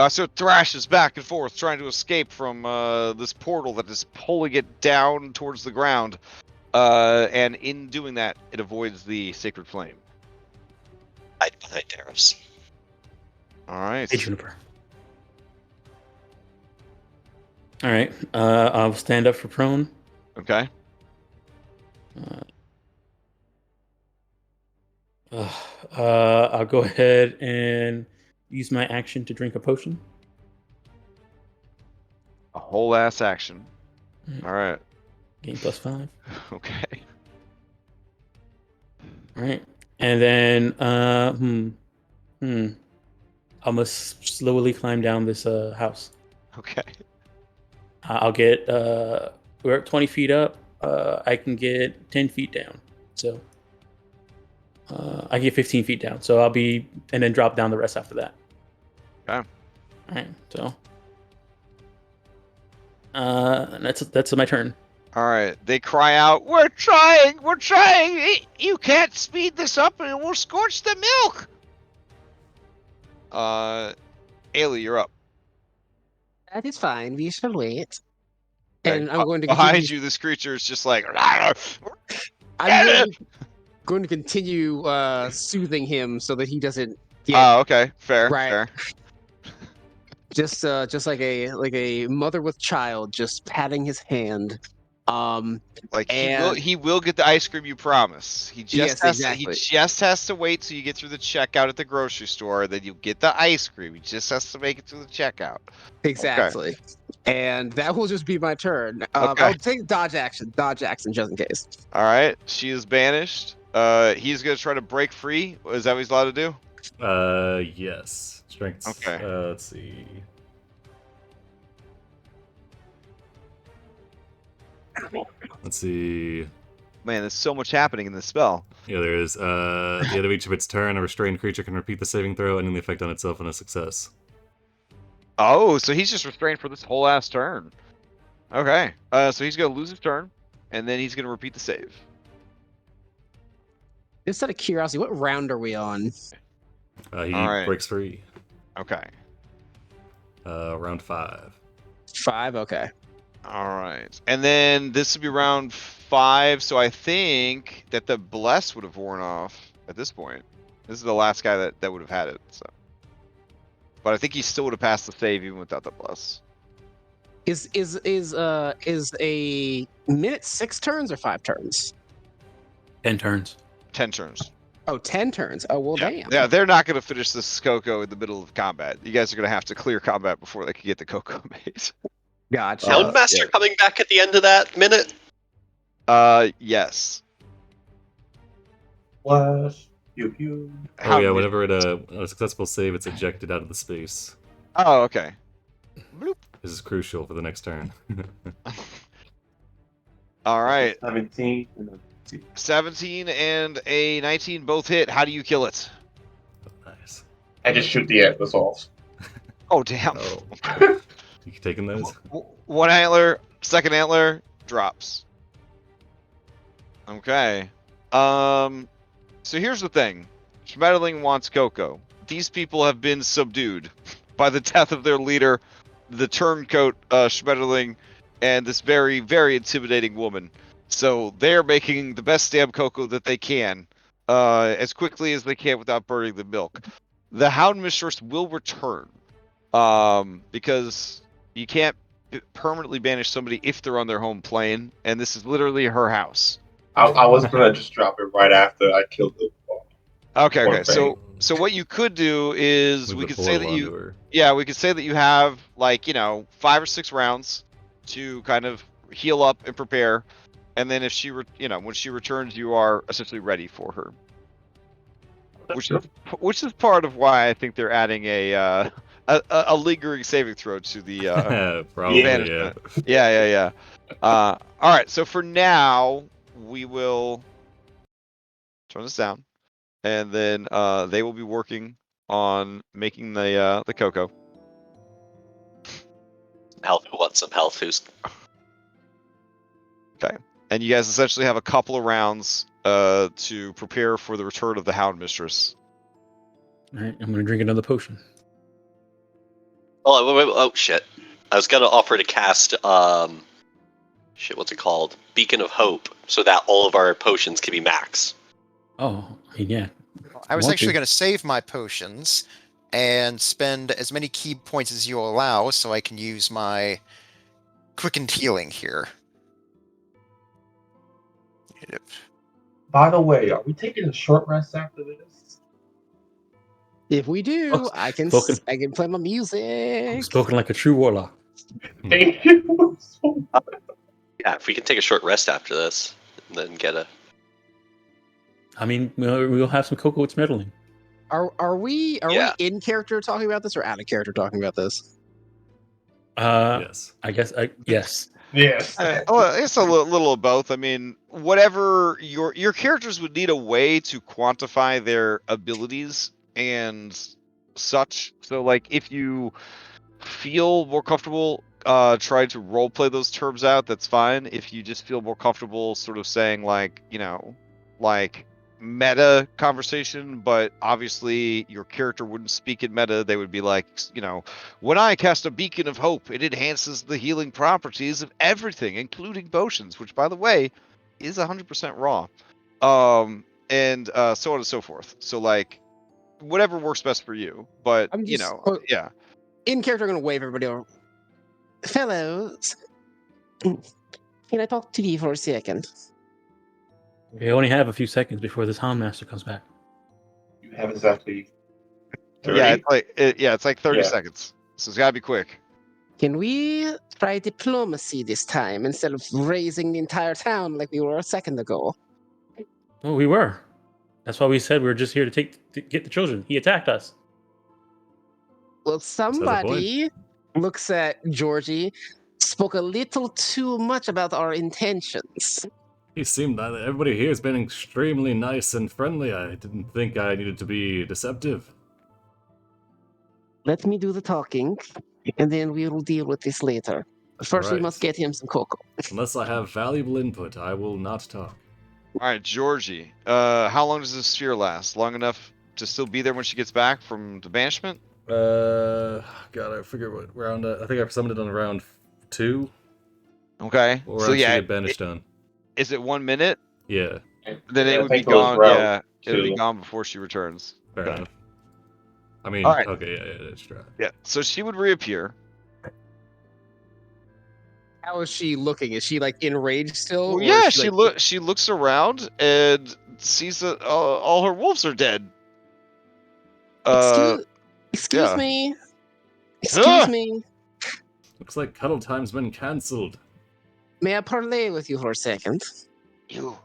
So it thrashes back and forth, trying to escape from this portal that is pulling it down towards the ground. And in doing that, it avoids the sacred flame. Hide behind arrows. All right. Hey, Juniper. All right. I'll stand up for prone. Okay. I'll go ahead and use my action to drink a potion. A whole ass action. All right. Gain +5. Okay. All right. And then, I must slowly climb down this house. Okay. I'll get, we're at 20 feet up. I can get 10 feet down. So I get 15 feet down. So I'll be, and then drop down the rest after that. Okay. All right. So that's my turn. All right. They cry out, "We're trying! We're trying! You can't speed this up and it will scorch the milk!" Ailey, you're up. That is fine. We shall wait. And I'm going to behind continue, you. This creature is just like. I'm going to continue soothing him so that he doesn't get Oh, okay. Fair. right. Fair. Just like a mother with child, just patting his hand. Like and he will get the ice cream, you promise. He just Yes, he just has to wait till you get through the checkout at the grocery store, then you get the ice cream. He just has to make it through the checkout. exactly. And that will just be my turn. Okay. I'll take dodge action just in case. All right, she is banished. He's gonna try to break free. Is that what he's allowed to do? Yes. Strength. Okay. Let's see. Let's see. Man, there's so much happening in this spell. Yeah, there is. At the end of each of its turn, a restrained creature can repeat the saving throw, ending the effect on itself on a success. Oh, so he's just restrained for this whole ass turn. Okay. So he's gonna lose his turn, and then he's gonna repeat the save. Just out of curiosity, what round are we on? He Alright. breaks free. Okay. Round 5. 5. Okay. All right. And then this would be round 5, so I think that the bless would have worn off at this point. This is the last guy that would have had it. So, but I think he still would have passed the save even without the bless. Is a minute 6 turns or 5 turns? 10 turns. 10 turns. Oh, 10 turns. Oh, well, Yeah. damn. Yeah, they're not going to finish this Coco in the middle of combat. You guys are going to have to clear combat before they can get the Coco made. Gotcha. Houndmaster coming back at the end of that minute? Yes. Flash. Pew pew. Oh yeah, whenever it a successful save, it's ejected out of the space. Oh, okay. Bloop. This is crucial for the next turn. All right. 17 and a 17 and a 19 both hit. How do you kill it? Nice. I just shoot the antlers off. Oh, damn. Oh. You taking those? One antler, second antler, drops. Okay. So here's the thing. Schmetterling wants Coco. These people have been subdued by the death of their leader, the turncoat Schmetterling, and this very, very intimidating woman. So they're making the best damn cocoa that they can, as quickly as they can without burning the milk. The Hound Mistress will return, because you can't permanently banish somebody if they're on their home plane, and this is literally her house. I was gonna just drop it right after I killed the. Okay. Poor thing. So what you could do is Move we the could say that portal you, onto her. yeah, we could say that you have like 5 or 6 rounds to kind of heal up and prepare, and then if she when she returns, you are essentially ready for her. Which is part of why I think they're adding a lingering saving throw to the Probably, banishment. Yeah. All right. So for now, we will turn this down, and then they will be working on making the cocoa. Health, who wants some health? Who's Okay. And you guys essentially have a couple of rounds to prepare for the return of the Hound Mistress. All right, I'm gonna drink another potion. oh shit! I was gonna offer to cast what's it called? Beacon of Hope, so that all of our potions can be max. Oh, yeah. I was Want actually to. going to save my potions and spend as many key points as you allow so I can use my quickened healing here. By the way, are we taking a short rest after this? If we do, Oh, I can spoken. I can play my music. Spoken like a true warlock. Thank you. Yeah, if we can take a short rest after this, and then get a. I mean, we'll have some cocoa with meddling. Are we Yeah. in character talking about this or out of character talking about this? Yes. I guess. Yes. Yes. Well, it's a little of both. I mean, whatever your characters would need a way to quantify their abilities and such. So, like, if you feel more comfortable trying to role play those terms out, that's fine. If you just feel more comfortable sort of saying like meta conversation, but obviously your character wouldn't speak in meta, they would be like, when I cast a beacon of hope, it enhances the healing properties of everything, including potions, which by the way is 100% raw, and so on and so forth. So like whatever works best for you, but I'm just yeah. in character. I'm gonna wave everybody over. Fellows, can I talk to you for a second? We only have a few seconds before this Hound Master comes back. You have exactly 30? Yeah, it's like 30 Yeah. seconds. So it's gotta be quick. Can we try diplomacy this time instead of raising the entire town like we were a second ago? Well, we were. That's why we said we were just here to get the children. He attacked us. Well, somebody point. looks at Georgie, spoke a little too much about our intentions. He seemed that everybody here has been extremely nice and friendly. I didn't think I needed to be deceptive. Let me do the talking, and then we will deal with this later. First, we Right. must get him some cocoa. Unless I have valuable input, I will not talk. All right, Georgie. How long does this sphere last? Long enough to still be there when she gets back from the banishment? God, I forget what round. I think I summoned it on round 2. Okay. What So round should yeah, get banished on? is it 1 minute? Yeah, Then Yeah, it I would be think it was gone. round Yeah, it would be 2. gone before she returns. fair Okay. enough. I mean, All right. okay, yeah, that's true. Yeah. So she would reappear. How is she looking? Is she like enraged still? Well, or yeah, is she, she looks around and sees that all her wolves are dead. Excuse yeah. me. Excuse Ah! me. Looks like cuddle time's been cancelled. May I parlay with you for a second? You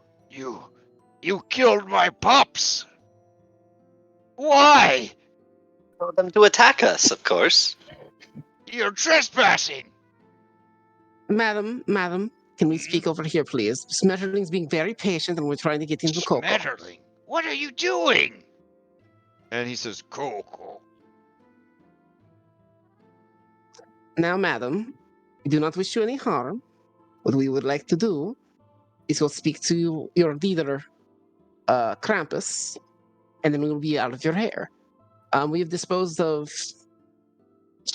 killed my pups. Why? For them to attack us, of course. You're trespassing. Madam, Can we speak over here, please? Smetterling's being very patient, and we're trying to get him some cocoa. Smetterling, what are you doing? And he says, "Coco." Now, madam, we do not wish you any harm. What we would like to do is go speak to your leader, Krampus, and then we'll be out of your hair. We've disposed of.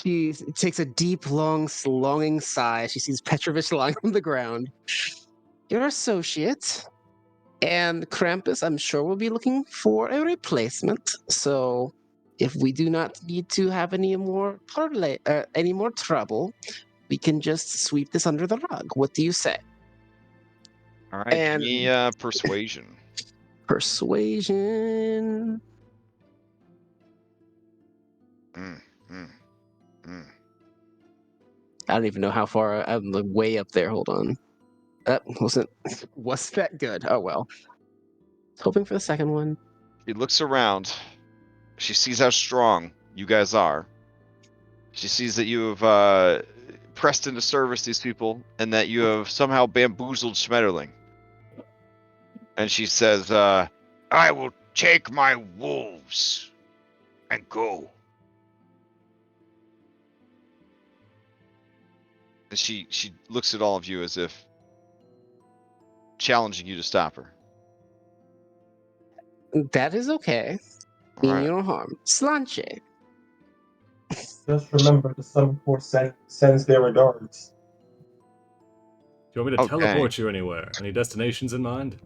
She takes a deep, long, longing sigh. She sees Petrovich lying on the ground. Your associate and Krampus, I'm sure, will be looking for a replacement. So, if we do not need to have any more trouble, we can just sweep this under the rug. What do you say? All right, And- give me persuasion. Persuasion. I don't even know how far I'm like, way up there. Hold on. That wasn't that good? Oh well. Hoping for the second one. She looks around. She sees how strong you guys are. She sees that you have pressed into service these people, and that you have somehow bamboozled Schmetterling. And she says, I will take my wolves and go. and she looks at all of you as if challenging you to stop her. That is okay. All Mean right. you no harm. Slanche. Just remember, the Sun Force sends their regards. Do you want me to Oh, teleport you anywhere? Any destinations in mind?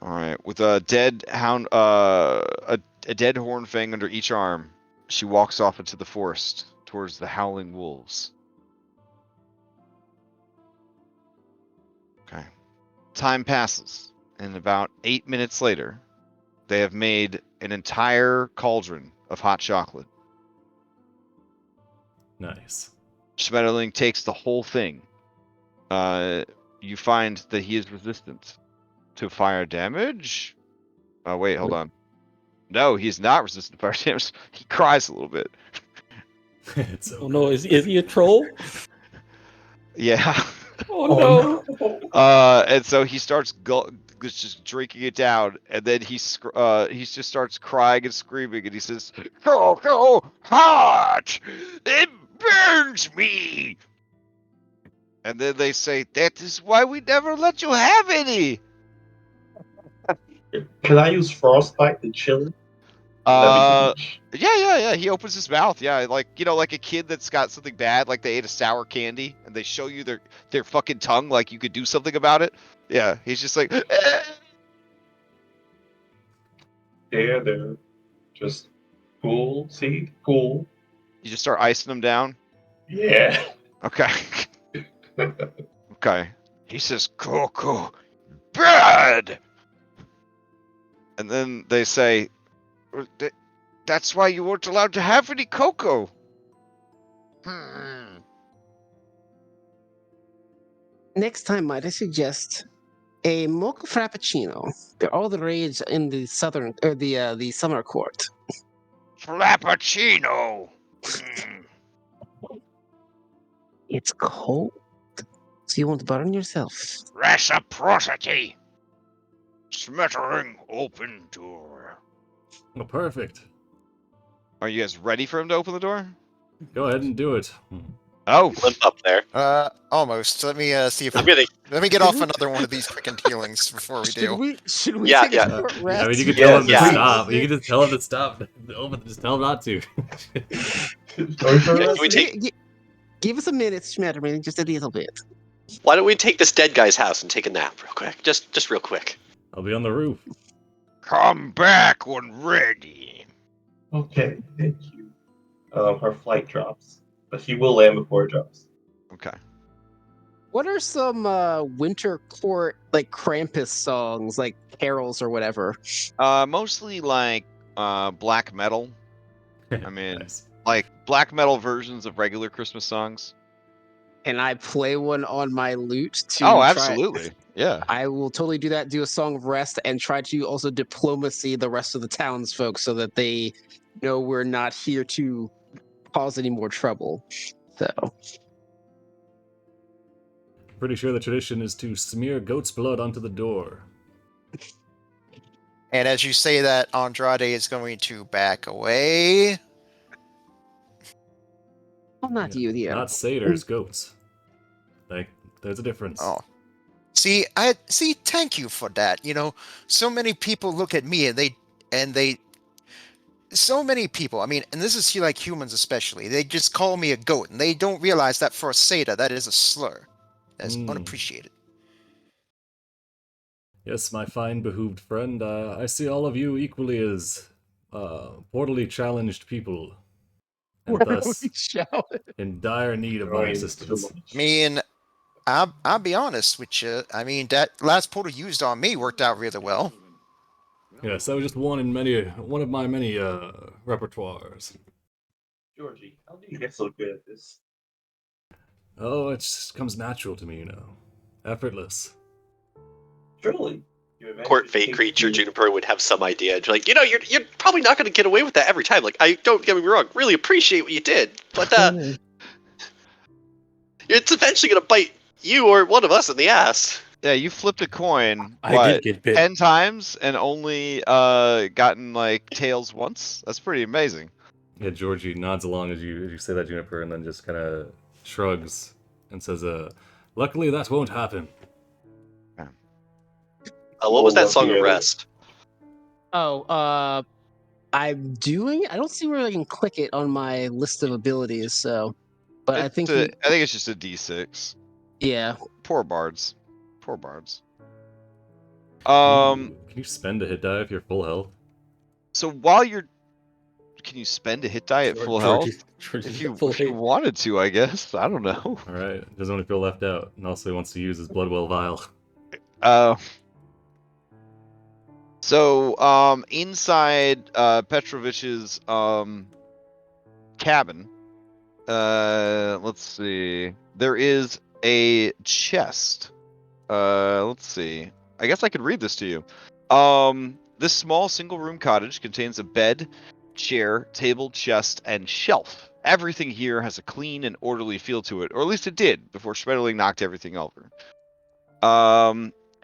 All right. With a dead hound, a dead horn fang under each arm, she walks off into the forest towards the howling wolves. Okay. Time passes, and about 8 minutes later, they have made an entire cauldron of hot chocolate. Nice. Schmetterling takes the whole thing. You find that he is resistant to fire damage. Oh, wait, hold on. No, he's not resistant to fire damage. He cries a little bit. It's okay. Oh no, is he a troll? Yeah. Oh no. And so he starts just drinking it down, and then he just starts crying and screaming, and he says, Coco hot! It burns me! and then they say, that is why we never let you have any. Can I use Frostbite to chill it? Yeah. He opens his mouth. Yeah, like like a kid that's got something bad, like they ate a sour candy, and they show you their fucking tongue, like you could do something about it. Yeah, he's just like, Yeah, they're just cool. See, cool. You just start icing them down. Yeah. Okay. Okay. He says, Coco, bad! And then they say, that's why you weren't allowed to have any cocoa. Next time, might I suggest a mocha frappuccino? They're all the rage in the southern or the summer court. Frappuccino! It's cold, so you won't burn yourself. Reciprocity! Smettering open door. Oh, perfect. Are you guys ready for him to open the door? Go ahead and do it. Oh, Limp up there. Almost. Let me see if I'm gonna. let me get off another one of these freaking healings before we do. Should we Yeah, take yeah. a short rest? I mean, you can tell him to yeah. stop. You can just tell him to stop. Just tell him not to. Can we take? Give us a minute, Schmetterling, just a little bit. Why don't we take this dead guy's house and take a nap real quick? Just real quick. I'll be on the roof. Come back when ready. Okay, thank you. Her flight drops, but she will land before it drops. okay. What are some winter court like Krampus songs, like carols or whatever? Mostly like black metal. I mean, Nice. like black metal versions of regular Christmas songs. Can I play one on my lute to Oh, try- absolutely. Yeah. I will totally do that, do a song of rest, and try to also diplomacy the rest of the townsfolk so that they know we're not here to cause any more trouble. So pretty sure the tradition is to smear goat's blood onto the door. And as you say that, Andrade is going to back away. Well, not you, the Not satyrs, goats. There's a difference. Oh. See, thank you for that. You know, so many people look at me and they so many people, I mean, and this is like humans especially, they just call me a goat and they don't realize that for a satyr that is a slur. That's unappreciated. Yes, my fine behooved friend, I see all of you equally as portally challenged people. And thus in dire need of my assistance. I mean, I'll be honest with you. I mean, that last portal used on me worked out really well. Yes, that was just one of my many repertoires. Georgie, how do you get so good at this? Oh, it just comes natural to me, you know. Effortless. Surely. Court fate creature Juniper would have some idea. Like, you're probably not going to get away with that every time. Like, I don't get me wrong, really appreciate what you did, but it's eventually going to bite you or one of us in the ass. Yeah, you flipped a coin. I did get bit 10 times and only gotten like tails once. That's pretty amazing. Yeah, Georgie nods along as you say that, Juniper, and then just kind of shrugs and says, "Luckily, that won't happen." What was that song of rest? Oh, I'm doing. I don't see where I can click it on my list of abilities. So, but I think it's just a D6. Yeah. Poor bards. Poor bards. Can you spend a hit die if you're full health? So while can you spend a hit die at full health? If you wanted to, I guess. I don't know. All right. Doesn't want to feel left out, and also he wants to use his Bloodwell vial. So inside Petrovich's cabin, let's see. There is a chest. Let's see. I guess I could read this to you. This small single-room cottage contains a bed, chair, table, chest, and shelf. Everything here has a clean and orderly feel to it, or at least it did before Schmetterling knocked everything over.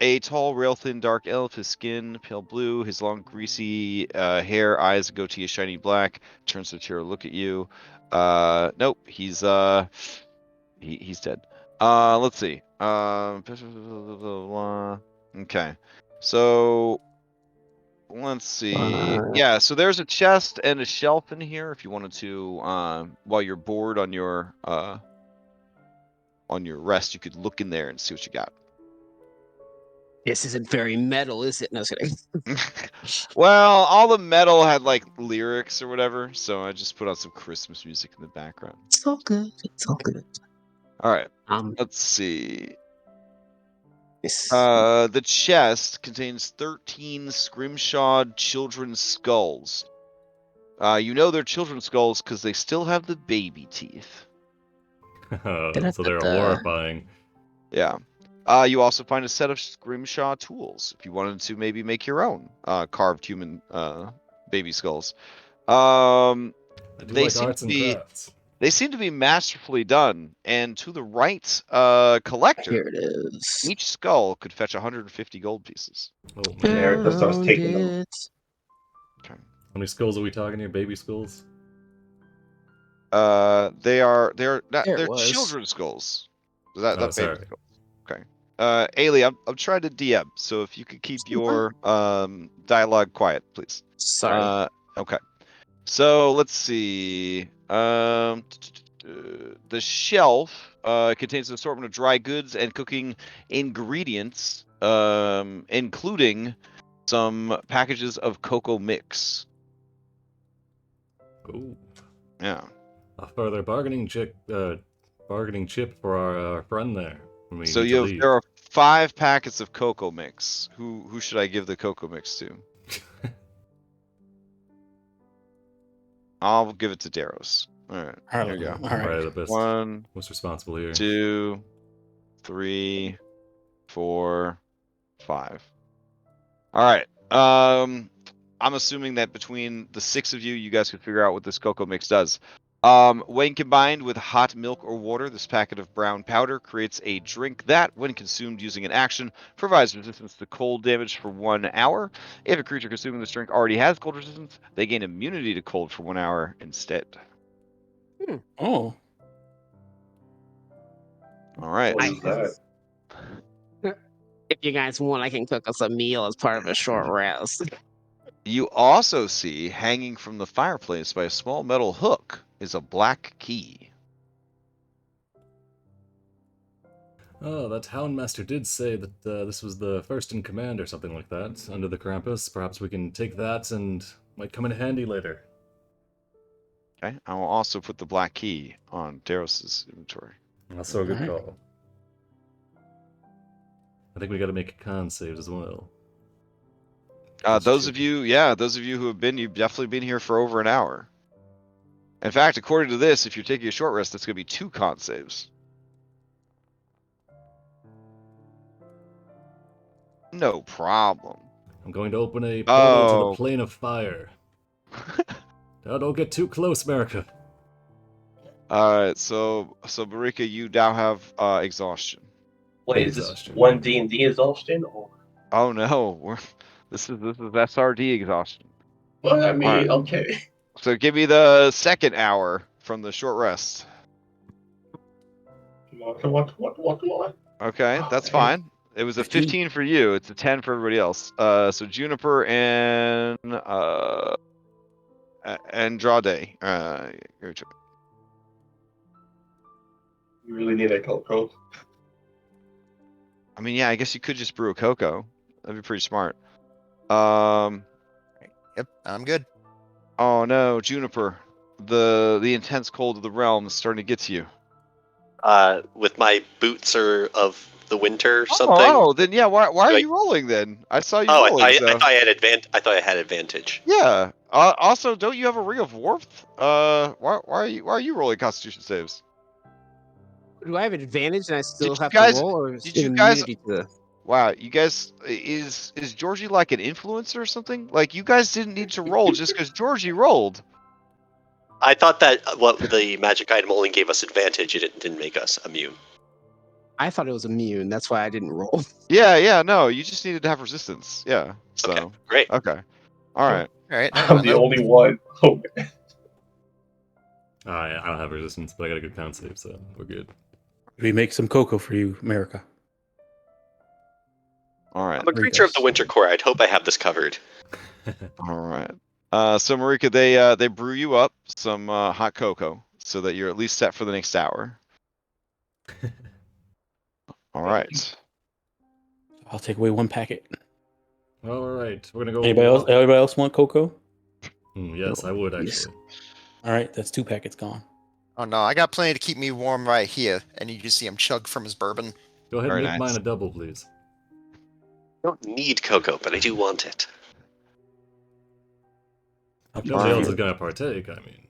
A tall, rail-thin, dark elf, his skin pale blue, his long, greasy hair, eyes, goatee is shiny black, turns to the chair to look at you. Nope, he's dead. Let's see. Okay. So let's see. Yeah, so there's a chest and a shelf in here if you wanted to while you're bored on your rest, you could look in there and see what you got. This isn't very metal, is it? No, I was kidding. Well, all the metal had like lyrics or whatever, so I just put on some Christmas music in the background. It's all good. It's all good. All right. Let's see. The chest contains 13 scrimshawed children's skulls. You know they're children's skulls because they still have the baby teeth. So they're horrifying. Yeah. You also find a set of scrimshaw tools if you wanted to maybe make your own carved human baby skulls. They seem to be masterfully done, and to the right collector, here it is. Each skull could fetch 150 gold pieces. Oh, man. That starts taking them. Okay. How many skulls are we talking here? Baby skulls? They're children's skulls. That's baby skulls. Okay. Ailey, I'm trying to DM, so if you could keep your dialogue quiet, please. Sorry. Okay. So let's see. The shelf contains an assortment of dry goods and cooking ingredients, including some packages of cocoa mix. Ooh. Yeah. A further bargaining chip for our friend there. So there are 5 packets of cocoa mix. Who should I give the cocoa mix to? I'll give it to Daros. All right, here we go. All right, the best. 1, what's responsible here? 2, 3, 4, 5. All right. I'm assuming that between the 6 of you, you guys could figure out what this cocoa mix does. When combined with hot milk or water, this packet of brown powder creates a drink that, when consumed using an action, provides resistance to cold damage for 1 hour. If a creature consuming this drink already has cold resistance, they gain immunity to cold for 1 hour instead. Oh. All right. What is that? If you guys want, I can cook us a meal as part of a short rest. You also see, hanging from the fireplace by a small metal hook, is a black key. Oh, that Houndmaster did say that this was the first in command or something like that, under the Krampus. Perhaps we can take that and might come in handy later. Okay. I will also put the black key on Daros's inventory. Also a good Alright. call. I think we got to make a con save as well. Those of you who have been, you've definitely been here for over an hour. In fact, according to this, if you're taking a short rest, that's going to be 2 con saves. No problem. I'm going to open a portal to the Oh. plane of fire. Now, don't get too close, America. Alright, so Marika, you now have exhaustion. Wait, is this Exhaustion. 1D&D exhaustion or? Oh no, this is SRD exhaustion. Well, I mean, Alright. okay. So give me the second hour from the short rest. Come on. Okay, that's fine. It was a 15 for you. It's a 10 for everybody else. So Juniper and Andrade. Your turn. You really need a cocoa. I mean, yeah, I guess you could just brew a cocoa. That'd be pretty smart. Yep, I'm good. Oh no, Juniper. The intense cold of the realm is starting to get to you. With my boots or of the winter or something. Oh, then yeah. Why are Like- you rolling then? I saw you Oh, rolling. I So. thought I had I thought I had advantage. Yeah. Also, don't you have a ring of warmth? Why are you rolling Constitution saves? Do I have advantage and I still Did you have guys- to roll, or is did it you guys- immunity to the? Wow, you guys, is Georgie like an influencer or something? Like you guys didn't need to roll just because Georgie rolled. I thought that the magic item only gave us advantage. It didn't make us immune. I thought it was immune. That's why I didn't roll. Yeah, no, you just needed to have resistance. Yeah. So. Okay, great. Okay. All right. All right, I'm the only one. Oh, man. I don't have resistance, but I got a good con save, so we're good. We make some cocoa for you, America. All right. I'm a creature of the winter core. I'd hope I have this covered. All right. So Marika, they brew you up some hot cocoa so that you're at least set for the next hour. All right. I'll take away 1 packet. All right, we're gonna go. Anybody else want cocoa? Yes, I would actually. All right, that's 2 packets gone. Oh no, I got plenty to keep me warm right here, and you just see him chug from his bourbon. Go ahead Very and make nice. mine a double, please. I don't need cocoa, but I do want it. If nobody else is gonna partake, I mean.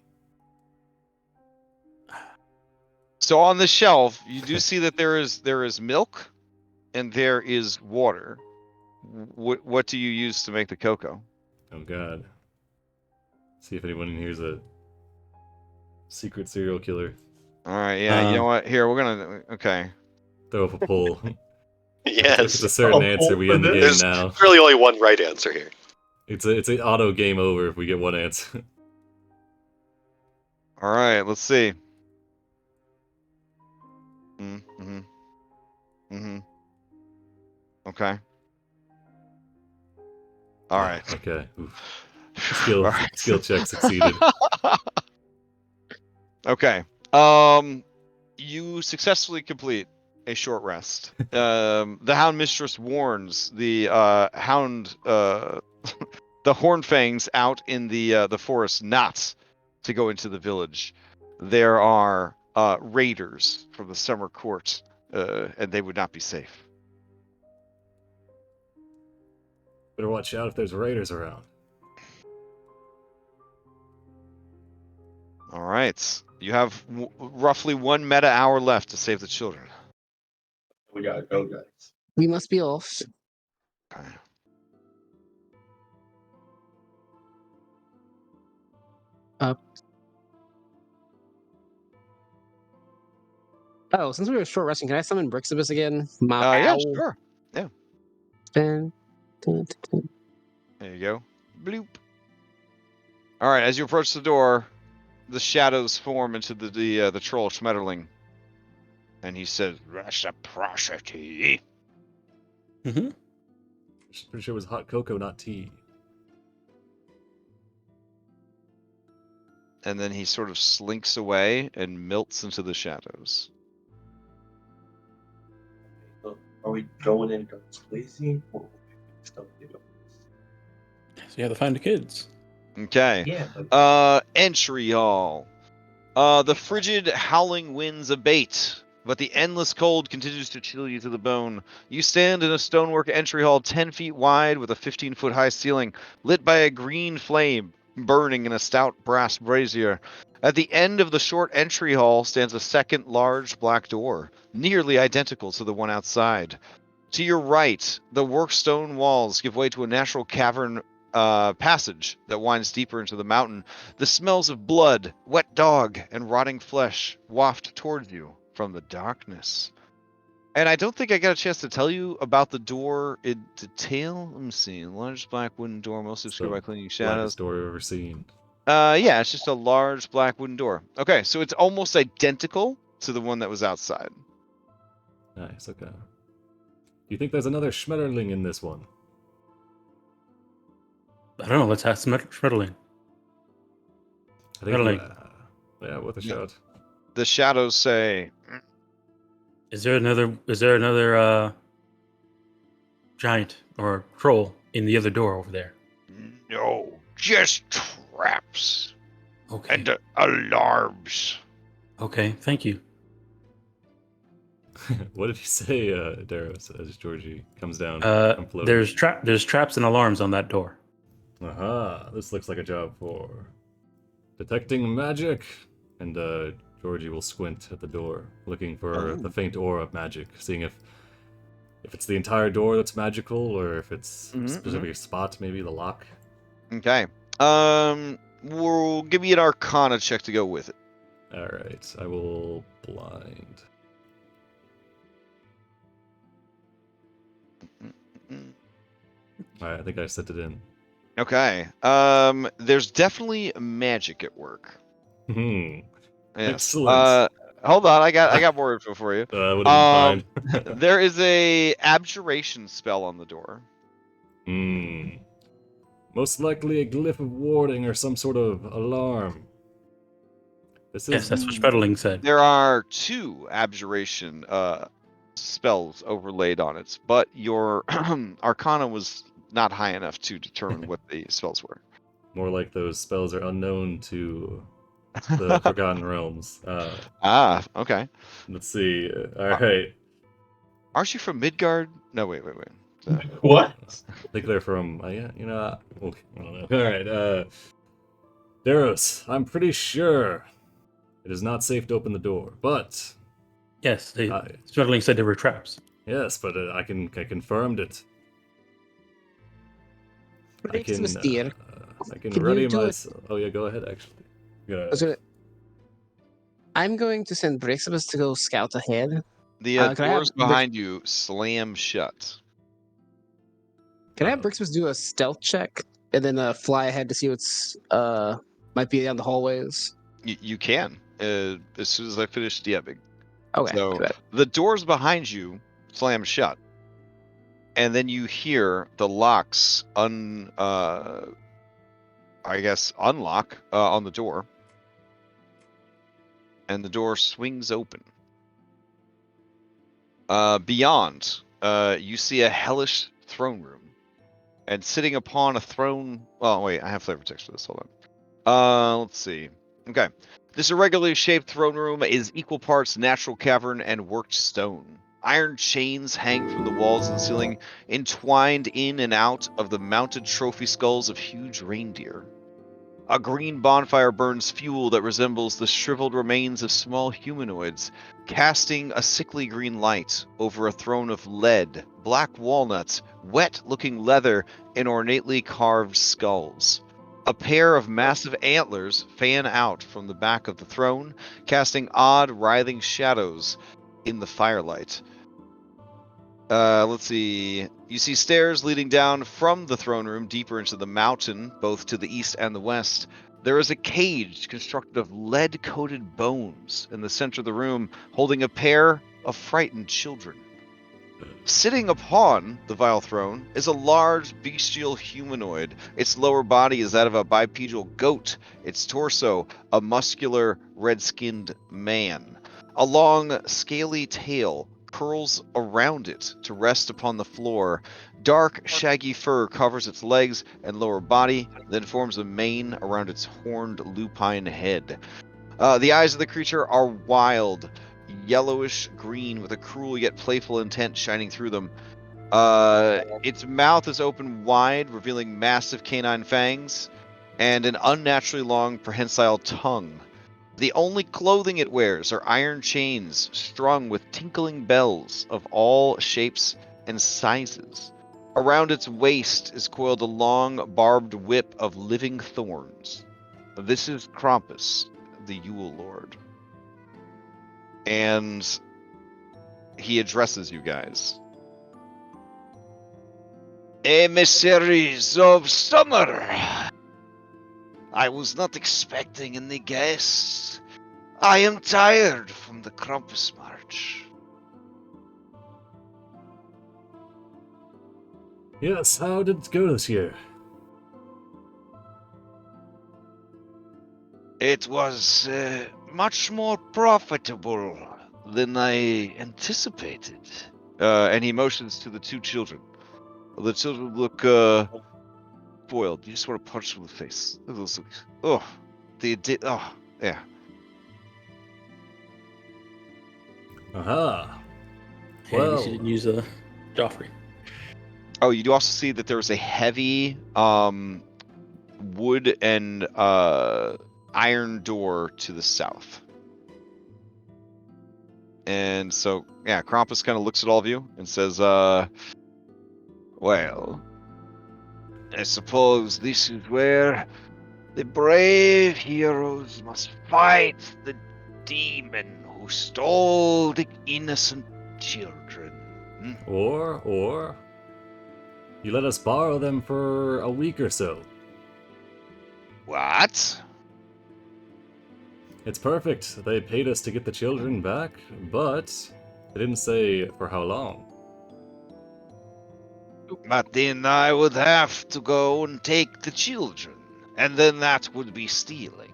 So on the shelf, you do see that there is milk, and there is water. What do you use to make the cocoa? Oh god. See if anyone in here's a secret serial killer. All right, yeah, you know what? Here, we're gonna. Okay. Throw up a poll. If Yes. it's a certain Oh, answer, we for end the game this? now. There's really only one right answer here. It's an auto game over if we get one answer. All right, let's see. Mm-hmm. Okay. All right. Okay. Oof. All right. Skill check succeeded. Okay. You successfully complete a short rest. The Hound Mistress warns the Hound, the Hornfangs out in the forest not to go into the village. There are raiders from the Summer Court, and they would not be safe. Better watch out if there's raiders around. All right. You have roughly 1 meta hour left to save the children. We gotta go, guys. We must be off. Okay. Oh, since we were short resting, can I summon Brixibus again? My Yeah, owl. sure. Dun, dun, dun. There you go. Bloop. All right, as you approach the door, the shadows form into the troll Schmetterling, and he says, "Reciprocity." Mm-hmm. Pretty sure it was hot cocoa, not tea. And then he sort of slinks away and melts into the shadows. So are we going in squeezing or stuff? So you have to find the kids. Okay. Yeah, but Entry hall. The frigid, howling winds abate, but the endless cold continues to chill you to the bone. You stand in a stonework entry hall 10 feet wide with a 15-foot high ceiling, lit by a green flame burning in a stout brass brazier. At the end of the short entry hall stands a second large black door, nearly identical to the one outside. To your right, the work stone walls give way to a natural cavern passage that winds deeper into the mountain. The smells of blood, wet dog, and rotting flesh waft towards you from the darkness. And I don't think I got a chance to tell you about the door in detail. Let me see. Large black wooden door, mostly obscured by clinging shadows. Blackest door I've ever seen. Yeah, it's just a large black wooden door. Okay, so it's almost identical to the one that was outside. Nice, okay. Do you think there's another Schmetterling in this one? I don't know. Let's ask Schmetterling. I think, Schmetterling. yeah, worth a Yeah. shot. The shadows say, Is there another giant or troll in the other door over there? No, just traps Okay. and alarms. Okay. Thank you. What did he say, Daros, as Georgie comes down? floating? There's traps and alarms on that door. Aha, this looks like a job for detecting magic. And Georgie will squint at the door, looking for the faint aura of magic, seeing if it's the entire door that's magical, or if it's a specific spot, maybe the lock. okay. We'll give me an Arcana check to go with it. Alright, I will blind. Alright, I think I set it in. Okay. There's definitely magic at work. Hmm. Yes. Excellent. Hold on, I got more info for you. That would have been fine. There is a abjuration spell on the door. Hmm. Most likely a glyph of warding or some sort of alarm. This Yes, is that's what Schmetterling said. There are 2 abjuration spells overlaid on it, but your Arcana was not high enough to determine what the spells were. more like those spells are unknown to the Forgotten Realms. Okay. Let's see. Alright. Aren't you from Midgard? No, wait. what? I think they're from. Yeah, you know. I don't know. Alright. Daros, I'm pretty sure it is not safe to open the door, but. Yes, Schmetterling said there were traps. Yes, but I confirmed it. I can Can ready you do my. it? Oh yeah, go ahead. Actually, I'm going to send Brixibus to go scout ahead. The Can I have doors behind you slam shut. Can I have Brixibus do a stealth check and then fly ahead to see what's might be down the hallways? You can as soon as I finish DMing. Okay. So Good. the doors behind you slam shut, and then you hear the locks unlock on the door, and the door swings open. Beyond, you see a hellish throne room, and sitting upon a throne. Oh wait, I have flavor text for this. Hold on. Let's see. Okay, this irregularly shaped throne room is equal parts natural cavern and worked stone. Iron chains hang from the walls and ceiling, entwined in and out of the mounted trophy skulls of huge reindeer. A green bonfire burns fuel that resembles the shriveled remains of small humanoids, casting a sickly green light over a throne of lead, black walnuts, wet-looking leather, and ornately carved skulls. A pair of massive antlers fan out from the back of the throne, casting odd, writhing shadows in the firelight. Let's see. You see stairs leading down from the throne room deeper into the mountain, both to the east and the west. There is a cage constructed of lead-coated bones in the center of the room, holding a pair of frightened children. Sitting upon the vile throne is a large bestial humanoid. Its lower body is that of a bipedal goat, its torso a muscular, red-skinned man. A long, scaly tail curls around it to rest upon the floor. Dark, shaggy fur covers its legs and lower body, then forms a mane around its horned lupine head. The eyes of the creature are wild, yellowish green with a cruel yet playful intent shining through them. Its mouth is open wide, revealing massive canine fangs and an unnaturally long prehensile tongue. The only clothing it wears are iron chains strung with tinkling bells of all shapes and sizes. Around its waist is coiled a long, barbed whip of living thorns. This is Krampus, the Yule Lord. And he addresses you guys. Emissaries of summer. I was not expecting any guests. I am tired from the Krampus march. Yes, how did it go this year? It was much more profitable than I anticipated. And he motions to the two children. The children look spoiled. You just want to punch them in the face. Oh, they did. Oh, yeah. Aha. Hey, at least you didn't use a Joffrey. Oh, you do also see that there was a heavy wood and iron door to the south. And so, yeah, Krampus kind of looks at all of you and says, well, I suppose this is where the brave heroes must fight the demon who stole the innocent children. Or you let us borrow them for a week or so. What? It's perfect. They paid us to get the children back, but they didn't say for how long. But then I would have to go and take the children, and then that would be stealing.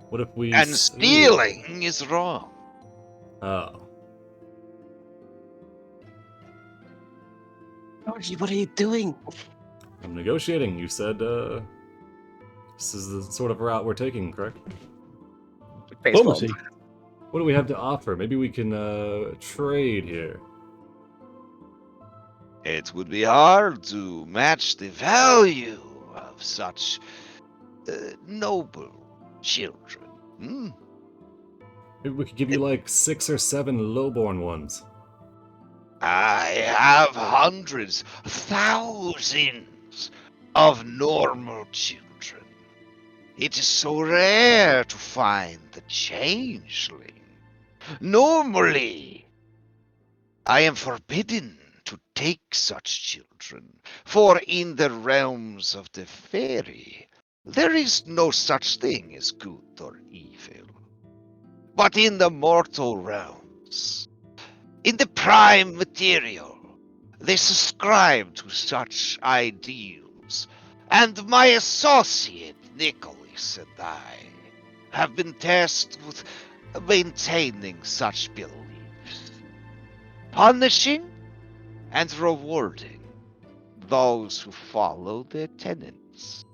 What if we... And stealing is wrong. Oh. Georgie, what are you doing? I'm negotiating. You said, this is the sort of route we're taking, correct? Diplomacy. What do we have to offer? Maybe we can, trade here. It would be hard to match the value of such noble children. Hmm? Maybe we could give you like 6 or 7 lowborn ones. I have hundreds, thousands of normal children. It is so rare to find the changeling. Normally, I am forbidden to take such children, for in the realms of the fairy, there is no such thing as good or evil. But in the mortal realms, in the prime material, they subscribe to such ideals, and my associate Nicholas and I have been tasked with maintaining such beliefs, punishing and rewarding those who follow their tenets.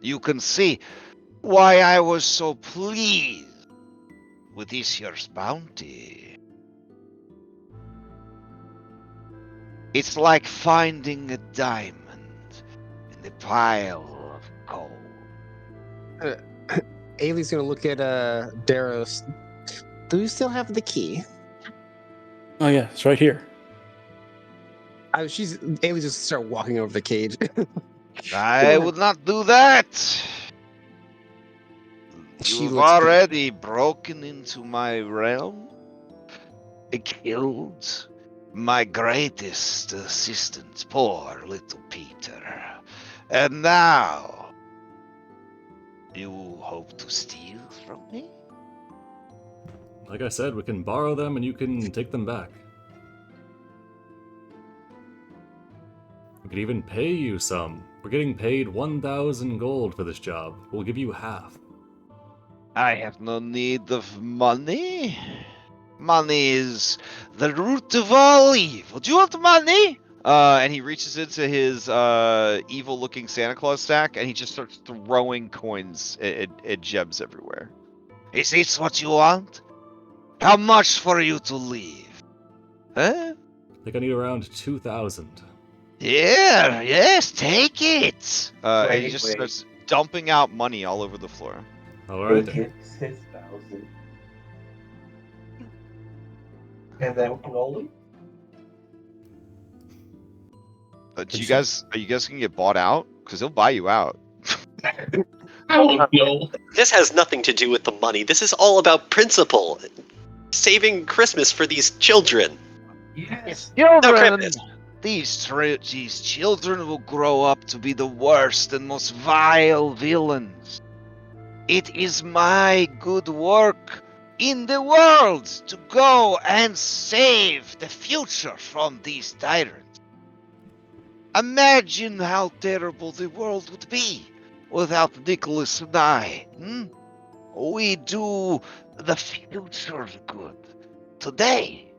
You can see why I was so pleased with this year's bounty. It's like finding a diamond in a pile of gold. Ailey's gonna look at Daros. Do you still have the key? Oh yeah, it's right here. Ailey's just start walking over the cage. I would not do that. She You've looks pretty- already broken into my realm, killed my greatest assistant, poor little Peter. And now, you hope to steal from me? Like I said, we can borrow them and you can take them back. We could even pay you some. We're getting paid 1,000 gold for this job. We'll give you half. I have no need of money. Money is the root of all evil. Do you want money? And he reaches into his evil-looking Santa Claus stack, and he just starts throwing coins at gems everywhere. Is this what you want? How much for you to leave? Huh? I think I need around 2,000. Yeah, yes, take it. And he Wait, just wait. starts dumping out money all over the floor. Alright. He gets his 1,000. And then Rolly? Do you guys, are you guys gonna get bought out? Because he'll buy you out. I don't know. This has nothing to do with the money. This is all about principle. Saving Christmas for these children. Yes. Children! Krampus. These children will grow up to be the worst and most vile villains. It is my good work in the world to go and save the future from these tyrants. Imagine how terrible the world would be without Nicholas and I. We do the future's good today.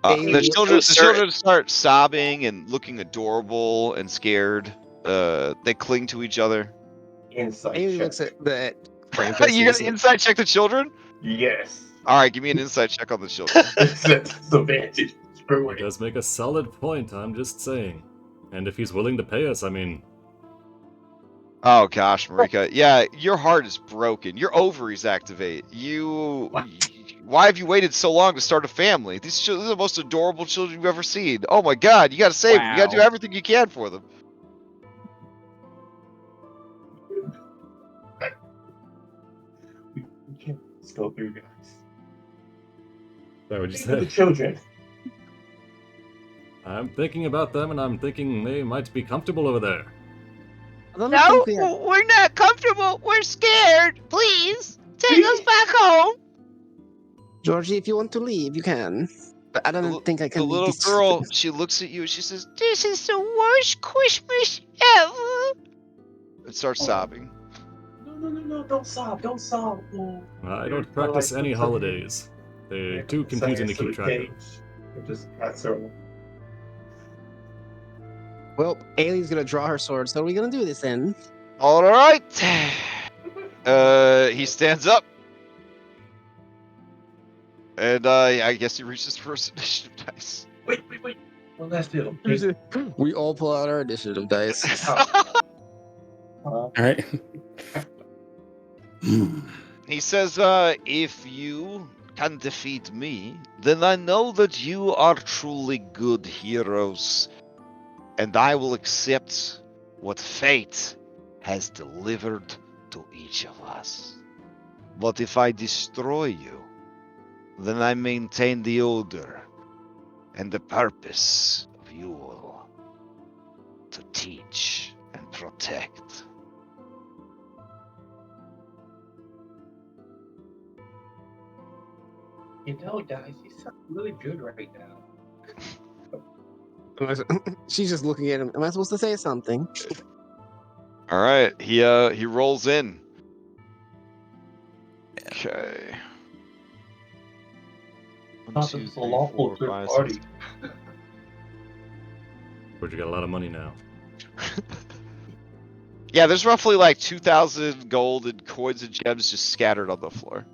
Bailey The looks children so certain. start sobbing and looking adorable and scared. They cling to each other. Insight Amy check. looks at the Krampus. You gonna inside check the children? Yes. All right, give me an insight check on the children. That's advantage. Screw He it. does make a solid point, I'm just saying. And if he's willing to pay us, I mean, Oh gosh, Marika. Yeah, your heart is broken. Your ovaries activate. What? Why have you waited so long to start a family? These children are the most adorable children you've ever seen. Oh my God, you gotta save them. You gotta do Wow. everything you can for them. We can't just go through, guys. sorry, what'd you Think of the say? children. I'm thinking about them and I'm thinking they might be comfortable over there. I don't No, think we have- we're not comfortable. We're scared. Please take us back home. Georgie, if you want to leave, you can. But I The don't think I can. The little girl, she looks at you and she says, "This is the worst Christmas ever." And starts sobbing. No, don't sob, don't sob. No. I You're don't practice like any something- holidays. They're Yeah, too confusing to science keep track of. cage. It just pats her. Well, Ailey's gonna draw her sword, so are we gonna do this then? All right. He stands up. And I guess he reaches for his initiative dice. Wait. One last deal. We all pull out our initiative dice. All right. He says, if you can defeat me, then I know that you are truly good heroes, and I will accept what fate has delivered to each of us. But if I destroy you, then I maintain the order and the purpose of Yule to teach and protect. You know, guys, you sound really good right now. She's just looking at him. Am I supposed to say something? All right, he rolls in. Okay. Not this is a lawful third party. But you got a lot of money now. Yeah, there's roughly like 2,000 gold and coins and gems just scattered on the floor.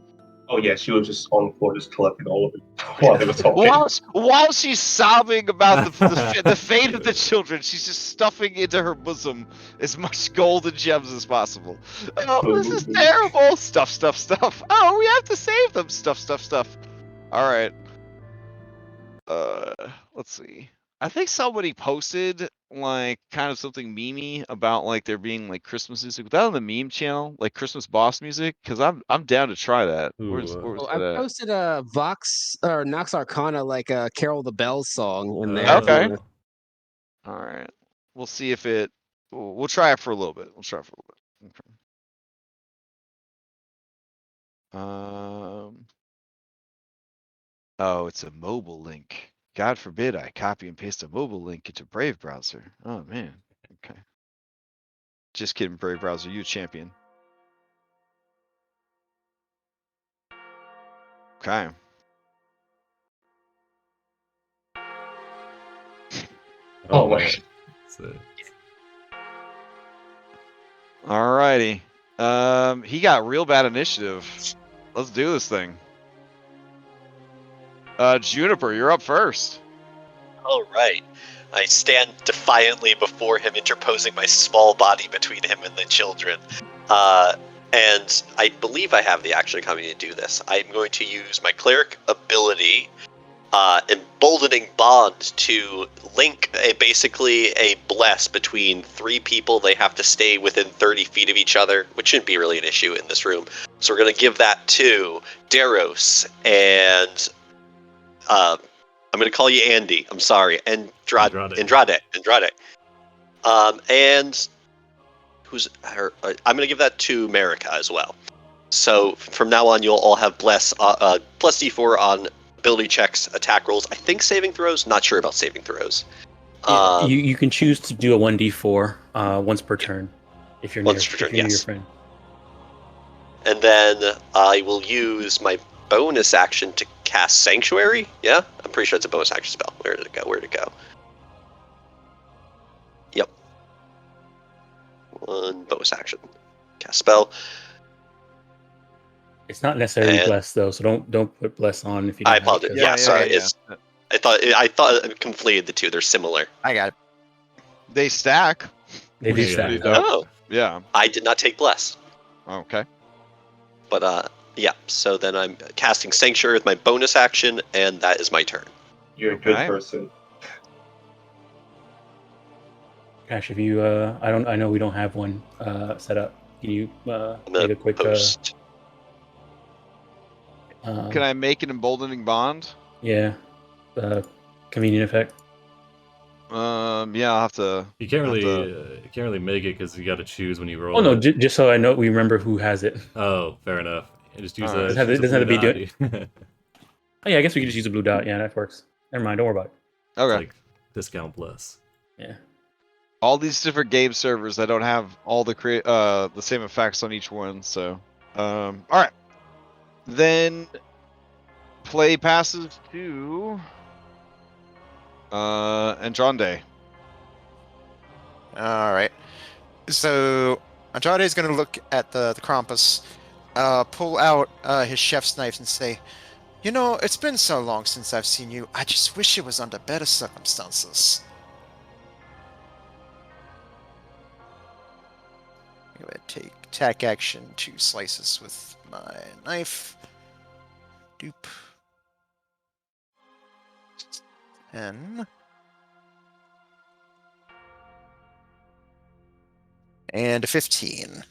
Oh yeah, she was just on the floor, just collecting all of it while they were talking. While she's sobbing about the fate of the children, she's just stuffing into her bosom as much gold and gems as possible. Oh, this is terrible! Stuff. Oh, we have to save them! Stuff. All right. Let's see. I think somebody posted like kind of something memey about like there being like Christmas music? Was that on the meme channel, like Christmas boss music? Because I'm down to try that. Where's Ooh, where's Oh, that I at? posted a Vox or Nox Arcana like a Carol the Bells song in there. Okay. All right. We'll see if it. We'll try it for a little bit. We'll try it for a little bit. Okay. Oh, it's a mobile link. God forbid I copy and paste a mobile link into Brave browser. Oh man. Okay. Just kidding, Brave browser. You a champion. Okay. Oh, man. wait. Alrighty. He got real bad initiative. Let's do this thing. Juniper, you're up first. All right. I stand defiantly before him, interposing my small body between him and the children. And I believe I have the action coming to do this. I'm going to use my cleric ability, emboldening bond, to link basically a bless between 3 people. They have to stay within 30 feet of each other, which shouldn't be really an issue in this room. So we're going to give that to Daros and I'm going to call you Andy. I'm sorry. Andrade. And who's her? I'm going to give that to Marika as well. So from now on, you'll all have plus D4 on ability checks, attack rolls. I think saving throws. Not sure about saving throws. You can choose to do a 1d4 once per turn if you're near, your friend. And then I will use my bonus action to cast Sanctuary. Yeah, I'm pretty sure it's a bonus action spell. Where did it go? Yep. 1 bonus action. Cast spell. It's not necessarily bless though, so don't put bless on if you don't. I apologize. Yeah, sorry. Yeah. I thought I conflated the two. They're similar. I got it. They stack. They do stack. Oh. Yeah. I did not take bless. Okay. But yeah, so then I'm casting Sanctuary with my bonus action, and that is my turn. You're a good person. Gosh, if you, I know we don't have one set up. Can you make a quick post? Can I make an emboldening bond? Yeah, convenient effect. Yeah, I'll have to. You can't really make it because you got to choose when you roll. Oh no, just so I know, we remember who has it. Oh, fair enough. You just use doesn't have to be doing. Oh yeah, I guess we could just use a blue dot. Yeah, that works. Never mind, don't worry about it. Okay. It's like discount plus. Yeah. All these different game servers, I don't have all the same effects on each one. So, all right. Then play passes to Andrade. All right. So Andrade is going to look at the Krampus, pull out his chef's knife and say, "You know, it's been so long since I've seen you. I just wish it was under better circumstances." I'm going to take attack action to slice this with my knife. Doop. 10. And a 15.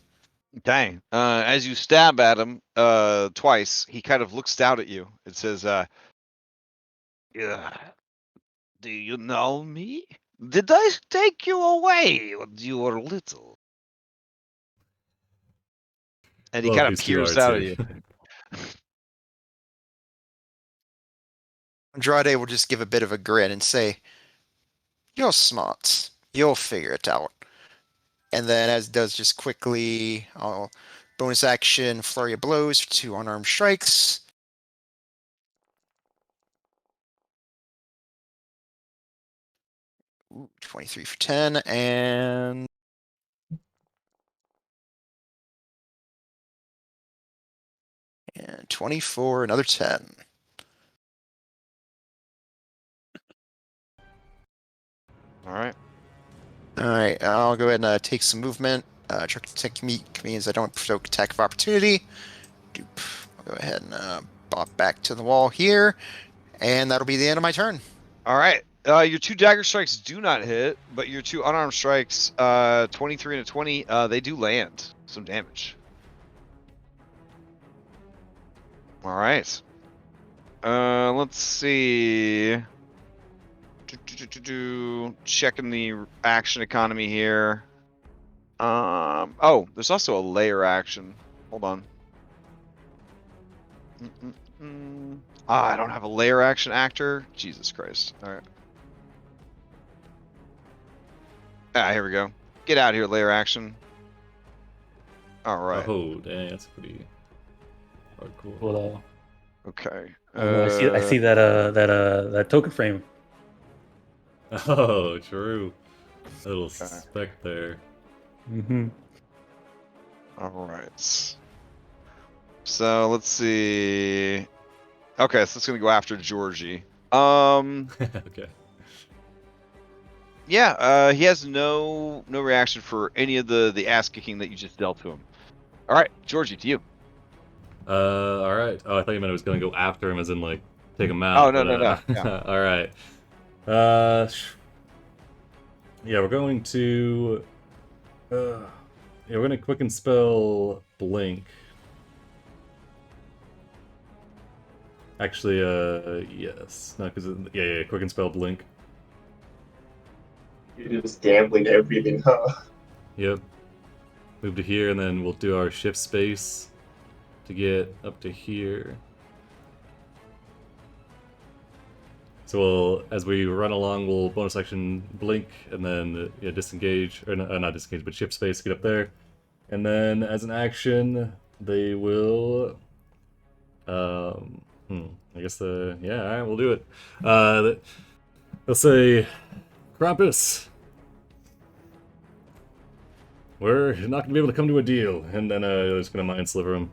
Dang. As you stab at him twice, he kind of looks down at you. It says, "Yeah, do you know me? Did I take you away when you were little?" And he kind of peers out at you. Andrade will just give a bit of a grin and say, "You're smart. You'll figure it out." And then, as does just quickly, bonus action, flurry of blows for 2 unarmed strikes. Ooh, 23 for 10, and 24, another 10. All right. All right, I'll go ahead and take some movement. Try to take means I don't provoke attack of opportunity. Doop. I'll go ahead and bop back to the wall here, and that'll be the end of my turn. All right. Your 2 dagger strikes do not hit, but your 2 unarmed strikes, 23 and a 20, they do land some damage. All right. Let's see. Checking the action economy here. Oh, there's also a layer action. Hold on. I don't have a layer action actor. Jesus Christ. All right. Here we go. Get out of here, layer action. All right. Oh, dang, that's pretty hardcore. Well, Okay. I see that token frame. Oh, true. A little speck there. Mm-hmm. All right. So let's see. Okay, so it's gonna go after Georgie. Okay. Yeah. He has no reaction for any of the ass kicking that you just dealt to him. All right, Georgie, to you. All right. Oh, I thought you meant it was gonna go after him, as in like take him out. Oh no, but, no. Yeah. All right. Yeah, we're going to. Yeah, we're gonna quicken spell blink. Actually, yes. No, because yeah, quicken spell blink. You're just gambling everything, huh? Yep. Move to here, and then we'll do our shift space to get up to here. So we'll, as we run along, we'll bonus action blink, and then disengage, or not disengage, but shift space to get up there. And then as an action, they will. I guess yeah, all right, we'll do it. Let's say, Krampus, we're not gonna be able to come to a deal, and then they're just gonna mind sliver him.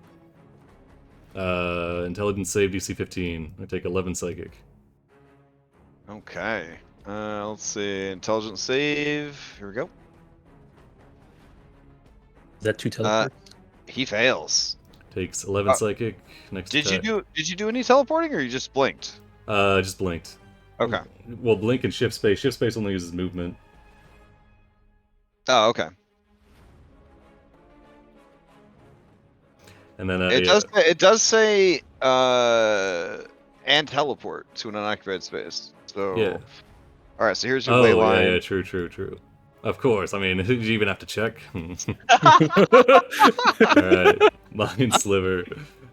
Intelligence save DC 15. I take 11 psychic. Okay. Let's see. Intelligence save. Here we go. Is that 2 teleports? He fails. Takes 11 psychic. Next. Did you do any teleporting, or you just blinked? Just blinked. Okay. Well, blink and shift space. Shift space only uses movement. Oh, okay. And then it does say and teleport to an unoccupied space. So yeah. All right. So here's your ley line. Yeah. True. Of course. I mean, did you even have to check? All right. Mind sliver.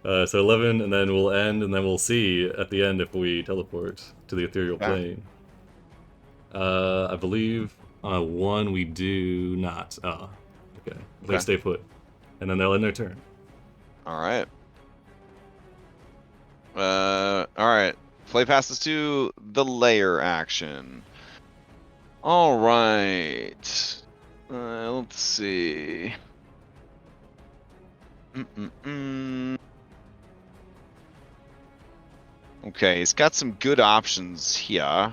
So 11, and then we'll end, and then we'll see at the end if we teleport to the ethereal plane. I believe on a 1 we do not. Oh, okay. They stay put, and then they'll end their turn. All right. All right. Play passes to the layer action. All right. Let's see. Okay, he's got some good options here.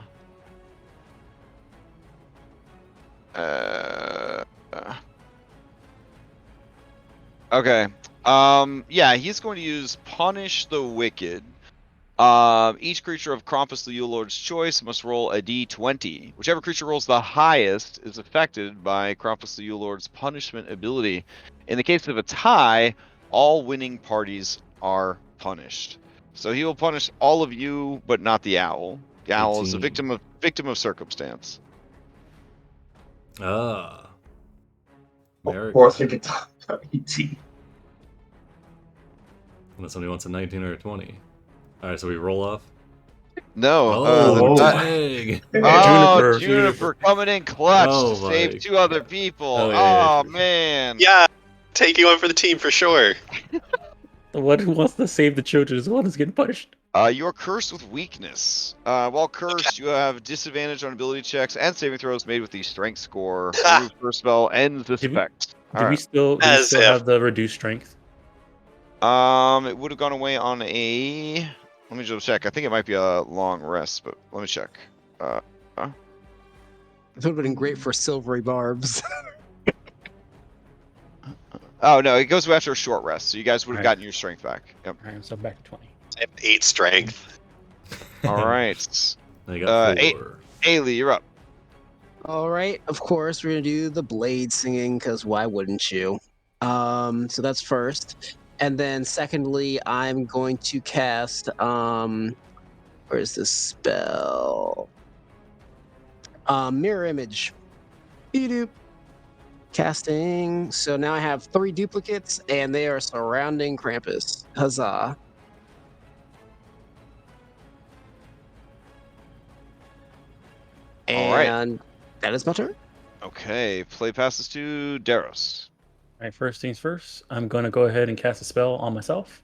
Okay. Yeah, he's going to use Punish the Wicked. Each creature of Krampus the Yule Lord's choice must roll a d20. Whichever creature rolls the highest is affected by Krampus the Yule Lord's punishment ability. In the case of a tie, all winning parties are punished. So he will punish all of you, but not the owl. The owl is a victim of circumstance. Ah. Of course, we can talk about 18. Unless somebody wants a 19 or a 20. All right, so we roll off. No. Dang. Juniper coming in clutch to save 2 other people. Oh, man. Yeah, taking one for the team for sure. The one who wants to save the children is the one who's getting punished. You're cursed with weakness. While cursed, you have disadvantage on ability checks and saving throws made with the strength score. Your first spell ends this effect. Do we still have the reduced strength? It would have gone away on a. Let me just check. I think it might be a long rest, but let me check. It would have been great for silvery barbs. Oh no, it goes after a short rest, so you guys would have gotten your strength back. Yep. All right, so back to 20. I have 8 strength. All right. I got 4. Ailey, you're up. All right, of course we're gonna do the blade singing because why wouldn't you? So that's first, and then secondly, I'm going to cast where's the spell? Mirror image. Beep-doop. Casting. So now I have 3 duplicates, and they are surrounding Krampus. Huzzah! All right. And that is my turn. Okay, play passes to Daros. All right, first things first, I'm going to go ahead and cast a spell on myself.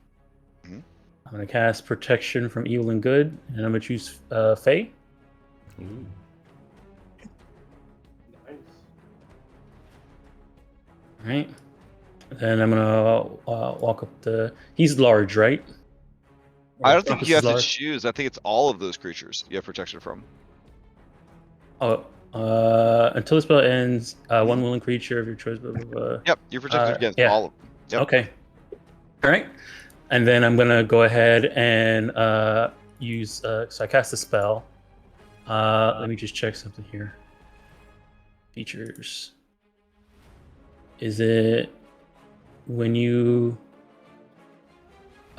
Mhm. I'm going to cast Protection from Evil and Good, and I'm going to choose Fey. Ooh. Nice. All right. Then I'm going to walk up the... He's large, right? I Or don't think Krampus you is have to large? choose. I think it's all of those creatures you have protection from. Oh, until the spell ends, one willing creature of your choice. Blah, blah, blah. Yep, you're protected against Yeah. all of them. Yep. Okay. All right. And then I'm gonna go ahead and use. So I cast a spell. Let me just check something here. Features. Is it when you?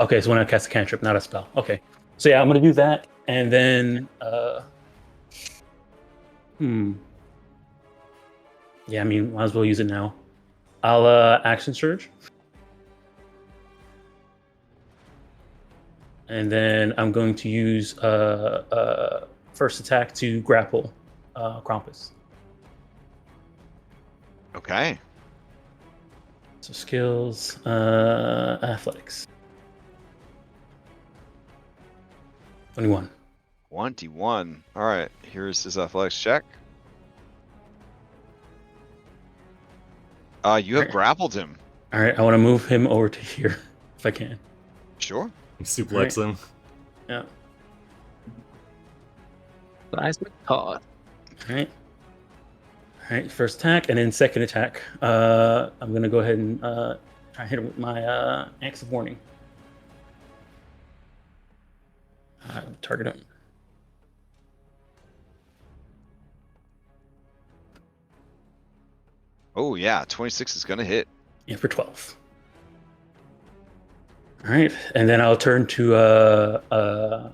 Okay, so when I cast a cantrip, not a spell. Okay. So yeah, I'm gonna do that, and then Yeah, I mean, might as well use it now. I'll action surge. And then I'm going to use first attack to grapple Krampus. Okay. So skills, athletics. 21. 21. All right, here's his athletics check. You have grappled him. All right, I want to move him over to here if I can. Sure. You suplex him. Yeah. Seismic toss. All right. All right, first attack, and then second attack. I'm going to go ahead and try and hit him with my Axe of Warning. Target him. Oh, yeah, 26 is going to hit. Yeah, for 12. All right, and then I'll turn to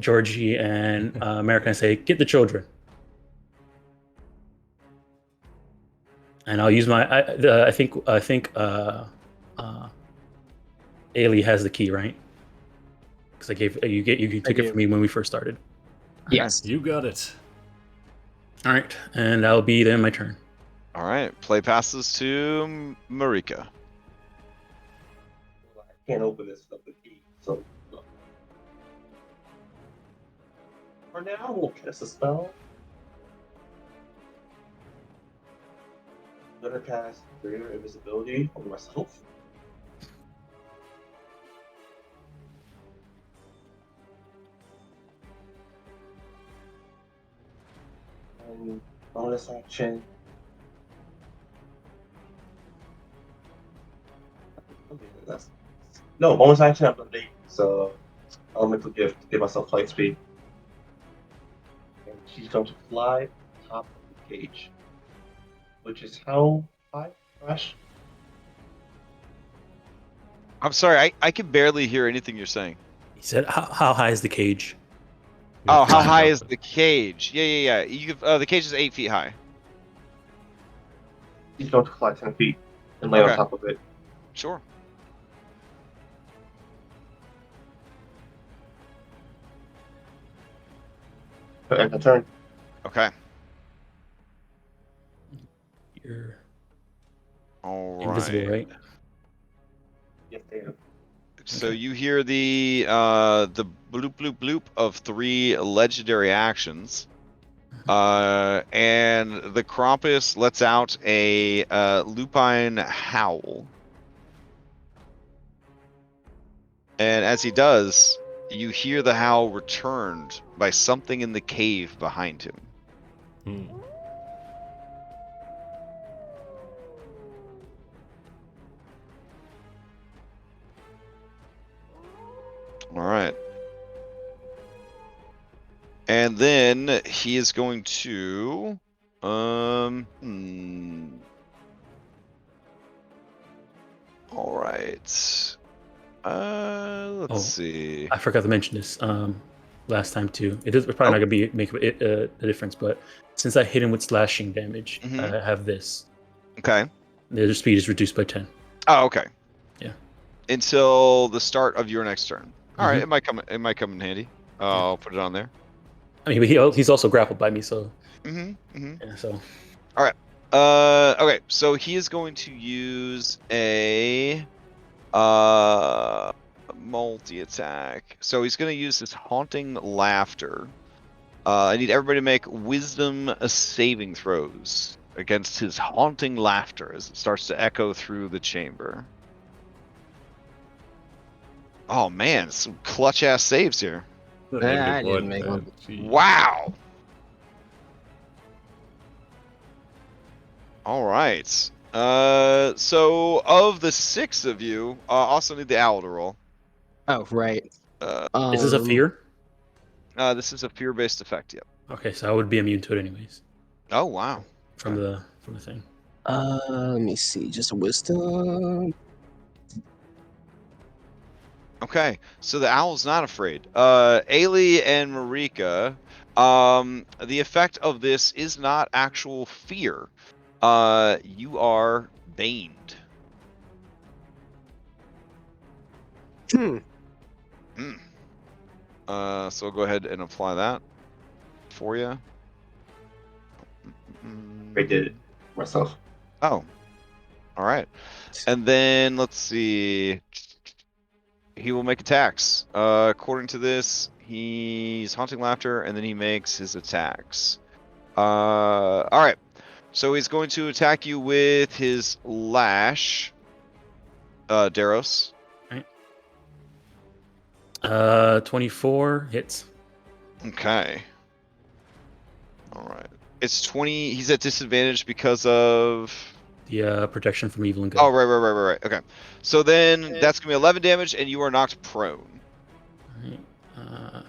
Georgie and America and say, "Get the children." And I'll use my. I think Ailey has the key, right? Because I gave you took it from me when we first started. Yes. You got it. All right, and that'll be then my turn. All right, play passes to Marika. I can't open this without the key, so. For now, we'll cast a spell. I'm gonna cast Greater Invisibility on myself. And bonus action. No, bonus action ability. So elemental gift to give myself flight speed. And she's going to fly top of the cage. Which is how high, Crash? I'm sorry, I can barely hear anything you're saying. He said, "How high is the cage?" Oh, how high is the cage? Yeah. The cage is 8 feet high. She's going to fly 10 feet and lay on top of it. Sure. And a turn. Okay. You're All invisible, right? Yes, they am. So you hear the bloop bloop bloop of 3 legendary actions, and the Krampus lets out a lupine howl, and as he does, you hear the howl returned by something in the cave behind him. All right. And then he is going to all right. Let's see. I forgot to mention this last time too. It's probably not gonna make a difference, but since I hit him with slashing damage, I have this. Okay. Their speed is reduced by 10. Oh, okay. Yeah. Until the start of your next turn. All right, it might come in handy. I'll put it on there. I mean, he's also grappled by me, so. Yeah, so. All right. Okay, so he is going to use a multi-attack. So he's going to use his haunting laughter. I need everybody to make wisdom saving throws against his haunting laughter as it starts to echo through the chamber. Oh man, some clutch ass saves here. I didn't make one. Wow. All right. So of the 6 of you, also need the owl to roll. Oh, right. Is this a fear? This is a fear-based effect. Yep. Okay, so I would be immune to it anyways. Oh wow. From the thing. Let me see. Just wisdom. Okay, so the owl's not afraid. Ailey and Marika, the effect of this is not actual fear. You are baned. So I'll go ahead and apply that for you. I did it myself. Oh, all right. And then let's see. He will make attacks. According to this, he's haunting laughter, and then he makes his attacks. All right. So he's going to attack you with his lash, Daros. Right. 24 hits. Okay. All right. It's 20. He's at disadvantage because of the protection from evil and good. Oh, right. Okay. So then that's gonna be 11 damage, and you are knocked prone. Alright.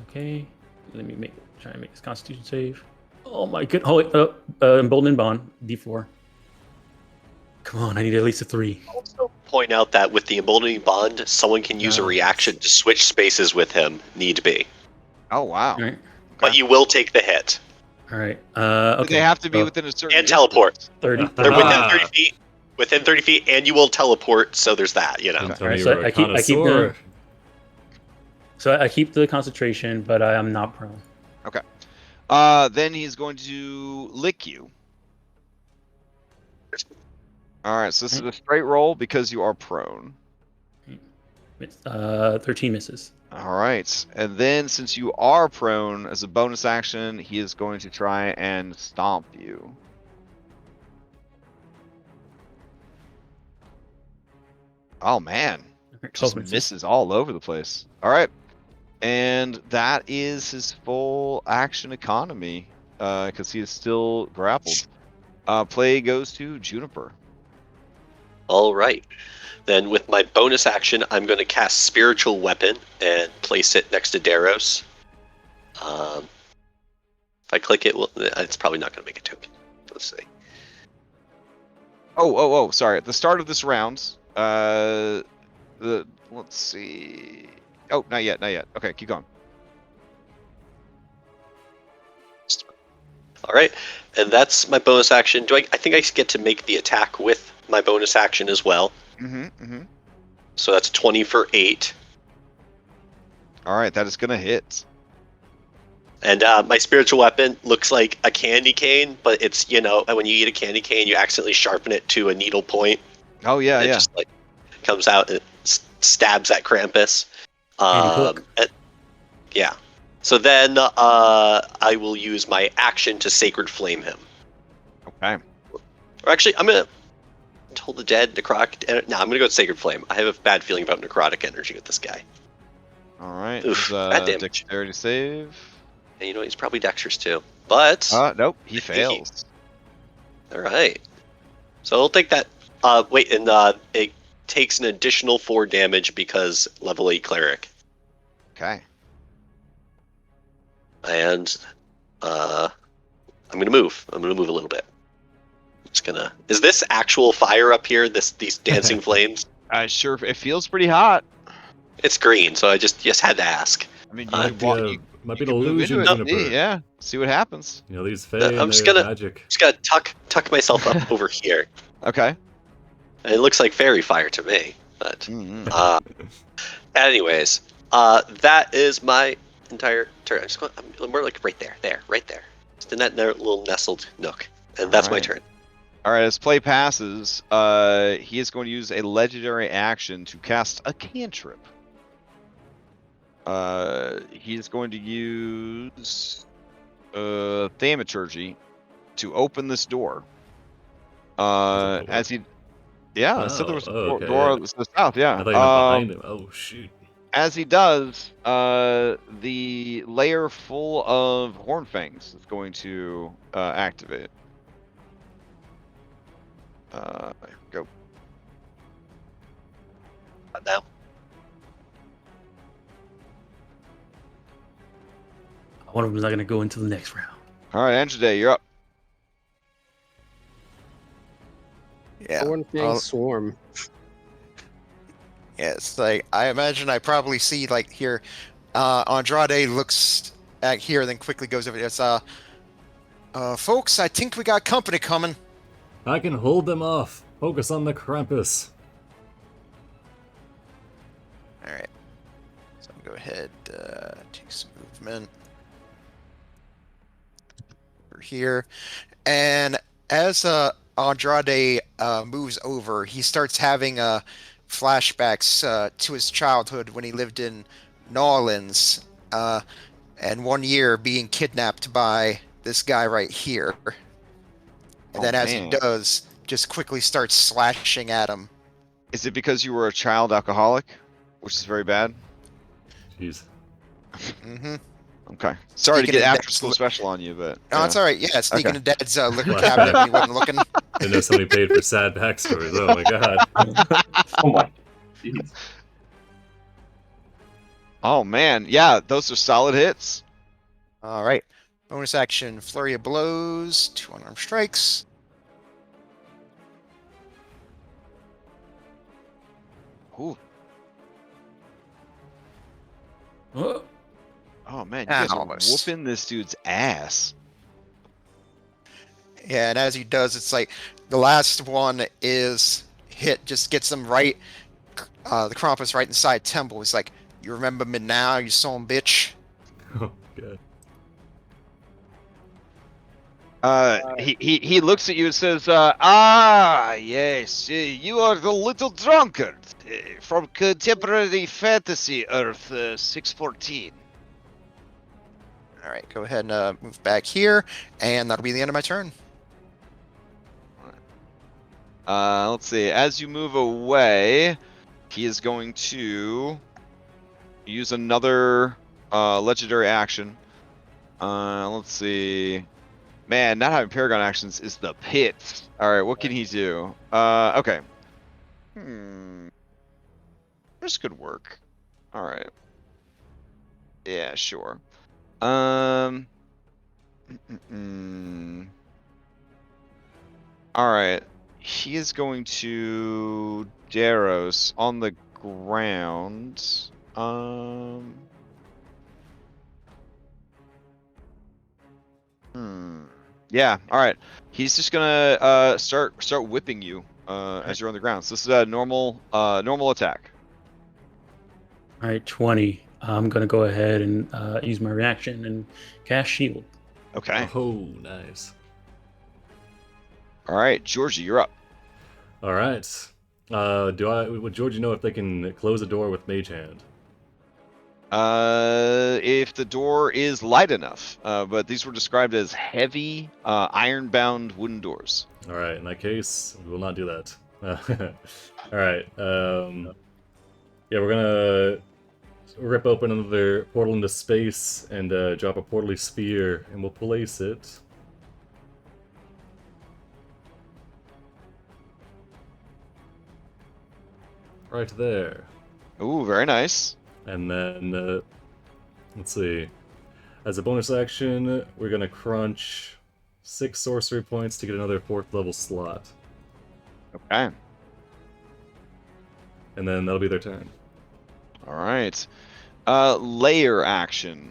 Okay. Let me try and make this Constitution save. Oh my good. Oh, emboldened bond D4. Come on, I need at least a 3. Also point out that with the emboldening bond, someone can use a reaction to switch spaces with him, need be. Oh wow. All right. But you will take the hit. All right. Okay. They have to be within a certain and teleport. 30. They're within 30 feet. Within 30 feet, and you will teleport. So there's that. You know. All right, so I keep the. So I keep the concentration, but I am not prone. Okay. Then he's going to lick you. All right. So this is a straight roll because you are prone. 13 misses. All right. And then since you are prone, as a bonus action, he is going to try and stomp you. Oh, man. Just misses all over the place. All right. And that is his full action economy because he is still grappled. Play goes to Juniper. All right. Then with my bonus action, I'm going to cast Spiritual Weapon and place it next to Daros. If I click it, it's probably not going to make a token. Let's see. Oh, sorry. At the start of this round, let's see. Oh, not yet. Okay, keep going. All right. And that's my bonus action. I think I get to make the attack with my bonus action as well. So that's 20 for 8. All right, that is gonna hit. And my spiritual weapon looks like a candy cane, but it's, when you eat a candy cane, you accidentally sharpen it to a needle point. Oh yeah, and it just comes out and stabs at Krampus. Yeah. So then I will use my action to Sacred Flame him. Okay. Or actually, I'm gonna Toll the Dead, necrotic. No, I'm gonna go with Sacred Flame. I have a bad feeling about necrotic energy with this guy. All right. Oof, bad damage. Dexterity save. And he's probably dexterous too. But nope, he fails. All right. So I'll take that. It takes an additional 4 damage because level 8 cleric. Okay. and I'm gonna move. I'm gonna move a little bit. Just gonna. Is this actual fire up here? These dancing flames? Sure, it feels pretty hot. It's green, so I just had to ask. I mean, Uh, Might be an can move illusion, into it, Juniper. see, yeah. See what happens. You know, these Fey I'm and just their gonna magic. tuck myself up over here. Okay. And it looks like fairy fire to me, but Mm-hmm. anyways, that is my entire turn. We're like right there. Just in that little nestled nook, and that's my turn. All right, as play passes, he is going to use a legendary action to cast a cantrip. He is going to use thaumaturgy to open this door. As he, I said there was a door to the south. Yeah. I thought you meant behind him. Oh shoot. As he does, the layer full of horn fangs is going to activate. Go. Now. One of them is not going to go into the next round. All right, Andrew, you're up. Yeah. Thornfang swarm. Yeah, it's like I imagine I probably see like here, Andrade looks at here, then quickly goes over. It's folks, I think we got company coming. I can hold them off. Focus on the Krampus. All right. So I'm gonna go ahead, take some movement over here, and as Andrade moves over, he starts having flashbacks to his childhood when he lived in New Orleans, and one year being kidnapped by this guy right here. And then as he does, just quickly starts slashing at him. Is it because you were a child alcoholic, which is very bad? Jeez. Mm-hmm. Okay. Sorry to Sneaking get in after school special on you, but No, it's all right. Yeah, sneaking Okay. in Dad's liquor cabinet when he wasn't looking. Didn't know somebody paid for sad backstories. Oh my god. Oh my. Jeez. Oh man, yeah, those are solid hits. All right. Bonus action, flurry of blows, 2 unarmed strikes. Ooh. Oh, Oh man, you guys are Almost. whooping this dude's ass. Yeah, and as he does, it's like the last one is hit, just gets him right, the Krampus right inside Temple. He's like, you remember me now, you son bitch? Oh god. He looks at you and says, yes, you are the little drunkard from Contemporary Fantasy Earth 614. All right, go ahead and move back here, and that'll be the end of my turn. Let's see. As you move away, he is going to use another legendary action. Let's see. Man, not having Paragon actions is the pit. All right, what can he do? Okay. This could work. All right. Yeah, sure. All right. He is going to Daros on the ground. Yeah. All right. He's just gonna start whipping you as you're on the ground. So this is a normal attack. all right, 20. I'm going to go ahead and use my reaction and cast shield. Okay. Oh, nice. All right, Georgie, you're up. All right. Would Georgie know if they can close a door with Mage Hand? If the door is light enough, but these were described as heavy, iron-bound wooden doors. All right. In that case, we will not do that. All right. Yeah, we're gonna rip open another portal into space and drop a portally sphere, and we'll place it right there. Ooh, very nice. And then, let's see. As a bonus action, we're gonna crunch 6 sorcery points to get another 4th level slot. Okay. And then that'll be their turn. All right. Layer action.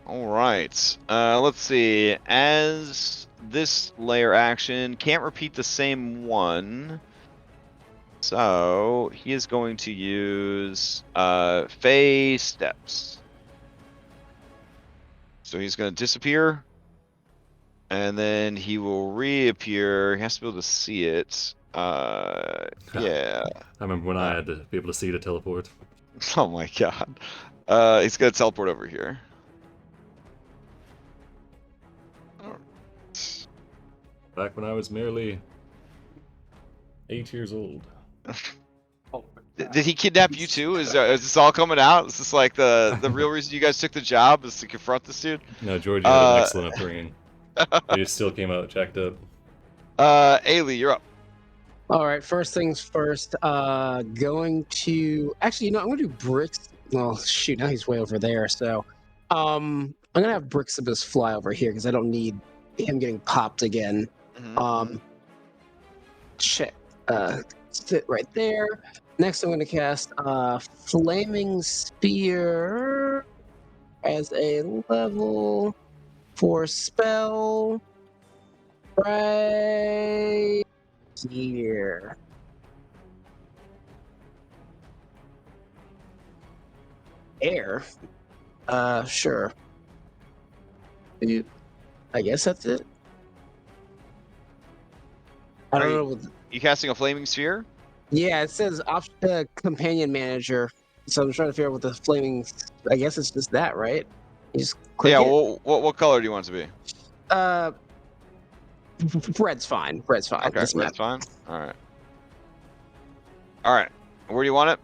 All right. Let's see. As this layer action can't repeat the same one, so he is going to use Fey steps. So he's going to disappear, and then he will reappear. He has to be able to see it. Yeah. I remember when I had to be able to see to teleport. Oh my god. He's going to teleport over here. Back when I was merely 8 years old. Did he kidnap you too? Is this all coming out? Is this like the real reason you guys took the job is to confront this dude? No, Georgie had an excellent upbringing. He just still came out jacked up. Ailey, you're up. All right, first things first. Going to actually, I'm gonna do bricks. Well, shoot, now he's way over there. So, I'm gonna have Brixibus fly over here because I don't need him getting popped again. Check. Sit right there. Next, I'm gonna cast Flaming Spear as a level 4 spell. Right here. Air. Sure. I guess that's it. I don't know. You casting a flaming sphere? Yeah, it says companion manager. So I'm trying to figure out what the flaming. I guess it's just that, right? You just click Yeah. it. What color do you want it to be? Red's fine. Red's fine. Okay, red's fine. All right. All right. Where do you want it?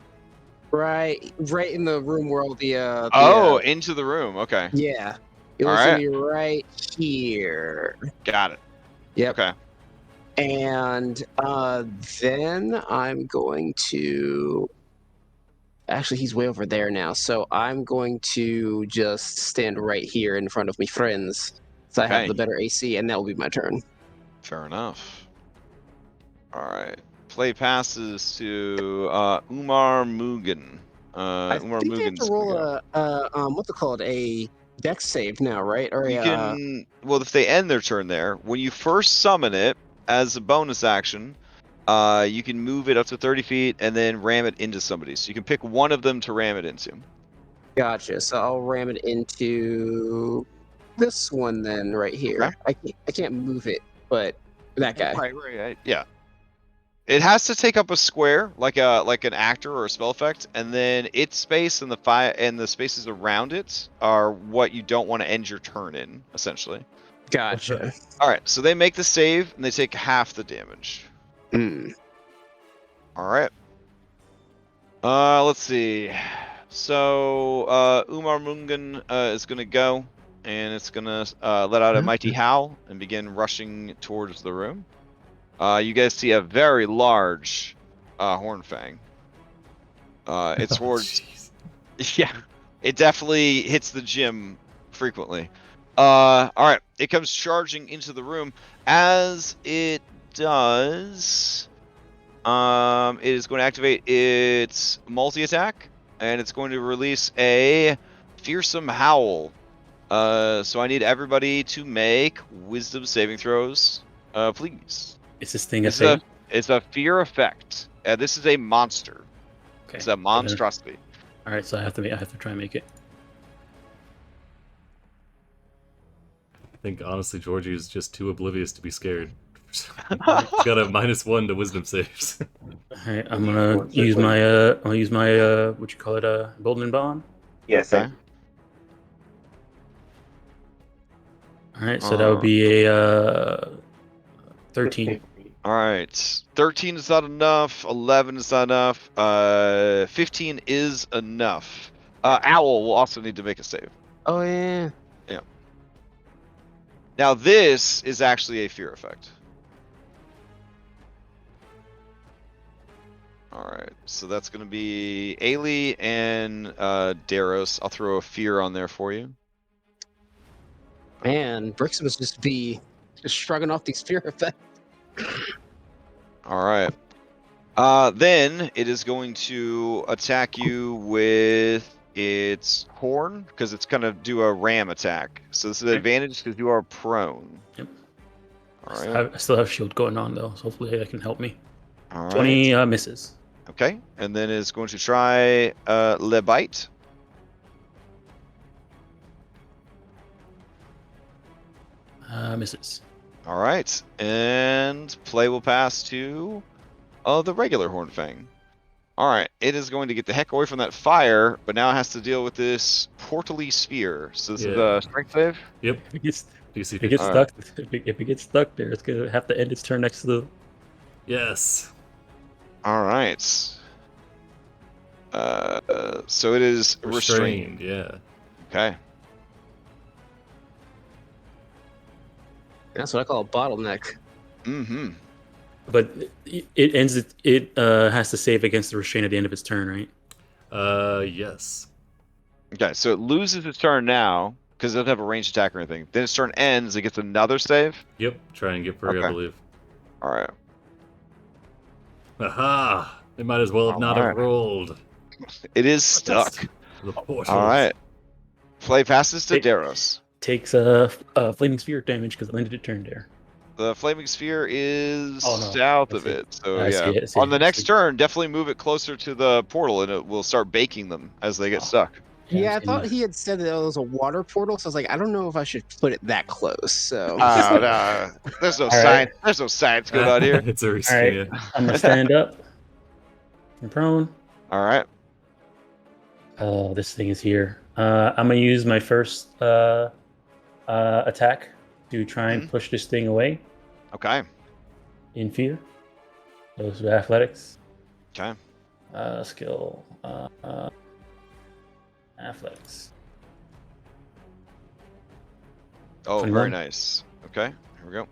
Right in the room where all the into the room. Okay. Yeah. It was gonna be right here. Got it. Yep. Okay. And then I'm going to. Actually, he's way over there now, so I'm going to just stand right here in front of me friends, so I have the better AC, and that will be my turn. Fair enough. All right. Play passes to Umar Mugen. I Umar think you have to Mugen's roll what's it called? A dex save now, right? Or you can. Well, if they end their turn there, when you first summon it as a bonus action, you can move it up to 30 feet and then ram it into somebody. So you can pick one of them to ram it into. Gotcha. So I'll ram it into this one then, right here. Okay. I can't move it, but that guy. Right. Yeah. It has to take up a square, like an actor or a spell effect, and then its space and the spaces around it are what you don't want to end your turn in, essentially. Gotcha. All right, so they make the save and they take half the damage. All right. Let's see. So Umar Mungan is gonna go, and it's gonna let out a mighty howl and begin rushing towards the room. You guys see a very large Hornfang. It's towards. Yeah, it definitely hits the gym frequently. All right, it comes charging into the room. As it does, it is going to activate its multi-attack, and it's going to release a fearsome howl. So I need everybody to make wisdom saving throws, please. Is this thing a thing? It's a fear effect. This is a monster. Okay. It's a monstrosity. All right, so I have to try and make it. I think honestly, Georgie is just too oblivious to be scared. He's got a -1 to wisdom saves. All right, I'm gonna use my what you call it, golden bond. Yes. Okay. All right, so that would be a 13. All right, 13 is not enough. 11 is not enough. 15 is enough. Owl will also need to make a save. Oh yeah. Yeah. Now this is actually a fear effect. All right, so that's going to be Ailey and Daros. I'll throw a fear on there for you. Man, Brixton must just be just shrugging off these fear effects. All right. Then it is going to attack you with its horn because it's going to do a ram attack. So this is an advantage because you are prone. Yep. All right. I still have shield going on though, so hopefully that can help me. All right. 20 misses. Okay, and then it's going to try Le Bite. Misses. All right, and play will pass to the regular Hornfang. All right, it is going to get the heck away from that fire, but now it has to deal with this portally sphere. So this is a strength save? Yep. If it gets, DC if it gets stuck, if it gets stuck there, it's gonna have to end its turn next to the. Yes. All right. So it is restrained. Yeah. Okay. That's what I call a bottleneck. Mm-hmm. But it ends. It has to save against the restraint at the end of its turn, right? Yes. Okay, so it loses its turn now because it doesn't have a ranged attack or anything. Then its turn ends. It gets another save. Yep. Try and get free, Okay. I believe. All right. Aha! They might as well have not have rolled. It is stuck. The portals. All right. Play passes to It- Daros. Takes flaming sphere damage because it ended its turn there. The flaming sphere is Oh, no. south I of see. it. So I see yeah. it, I see On it, the I next see. turn, definitely move it closer to the portal and it will start baking them as they get Oh. stuck. Yeah, I I've thought seen he had said that it was a water portal, so I was like, I don't know if I should put it that close. So No, there's no All science. There's no science going on here. It's a risk. All right, Yeah. I'm gonna stand up. I'm prone. All right. Oh, this thing is here. I'm gonna use my first attack to try and push this thing away Okay. in fear. Those are athletics. Okay. Skill. Athletics. Oh, 21. very nice. Okay. Here we go.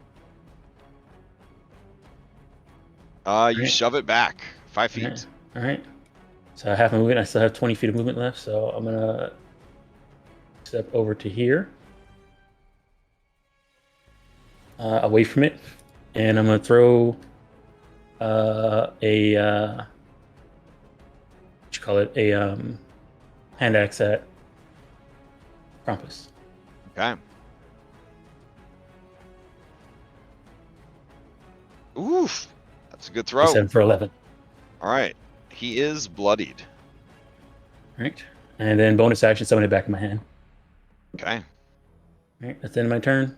You Right. shove it back 5 feet. All right. So I have my movement. I still have 20 feet of movement left. So I'm gonna step over to here, away from it, and I'm gonna throw what you call it, a hand axe at Krampus. Okay. Oof. That's a good throw. 7 for 11. All right. He is bloodied. All right. And then bonus action, summon it back in my hand. Okay. All right. That's the end of my turn.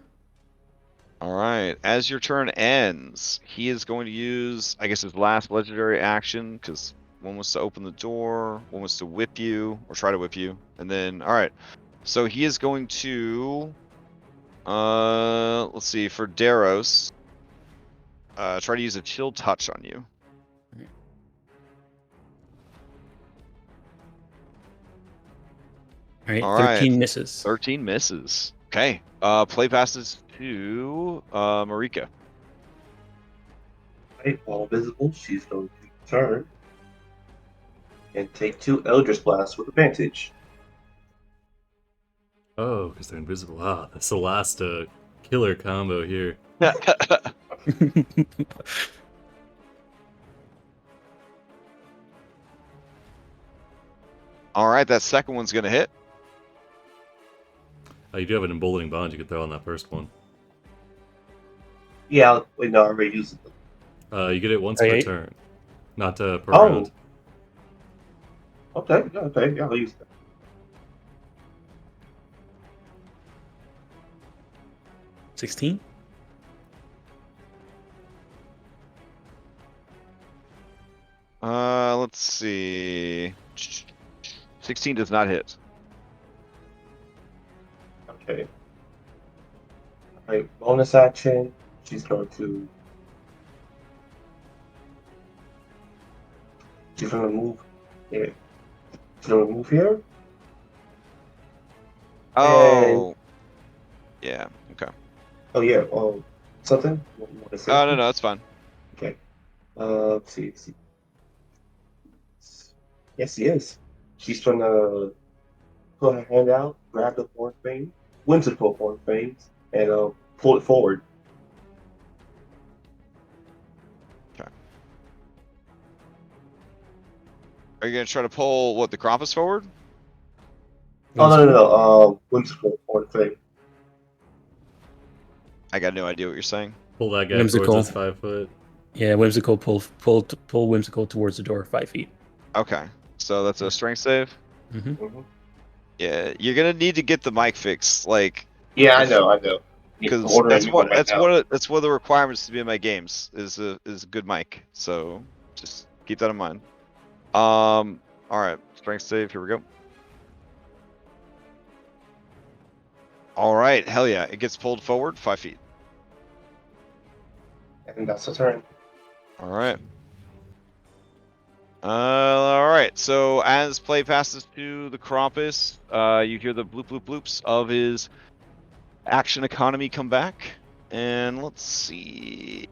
All right. As your turn ends, he is going to use, I guess, his last legendary action because one was to open the door, one was to whip you or try to whip you, and then all right. So he is going to, let's see, for Daros, try to use a chill touch on you. All right. 13 right. misses. 13 misses. Okay. Play passes to Marika. Right, while visible, she's going to turn and take 2 Eldritch Blasts with advantage. Oh, because they're invisible. Ah, that's the last killer combo here. All right, that second one's gonna hit. You do have an emboldening bond you could throw on that first one. Yeah, wait, no, I already used it. You get it once Okay. per turn, not per Oh. round. Okay, yeah, I'll use that. $16. Let's see. 16 does not hit. Okay. Alright, bonus action. She's going to. She's going to move. Yeah. She's going to move here. Oh. Yeah. Okay. Oh, yeah. Oh, something? What you want to say? Oh no, that's fine. Okay. Let's see. Yes, she is. She's trying to put her hand out, grab the horn thing, whimsical form frames and pull it forward. Are you gonna try to pull what the Krampus forward? Oh no! Whimsical form frame. I got no idea what you're saying. Pull that guy Whimsical. towards us 5 foot. Yeah, whimsical pull whimsical towards the door 5 feet. Okay, so that's a strength save. Mm-hmm. Yeah, you're gonna need to get the mic fixed, like. Yeah, I know. Because that's one of the requirements to be in my games is a good mic. So just keep that in mind. All right, strength save. Here we go. All right, hell yeah, it gets pulled forward 5 feet. And that's the turn. All right. All right. So as play passes to the Krampus, you hear the bloop bloop bloops of his action economy come back, and let's see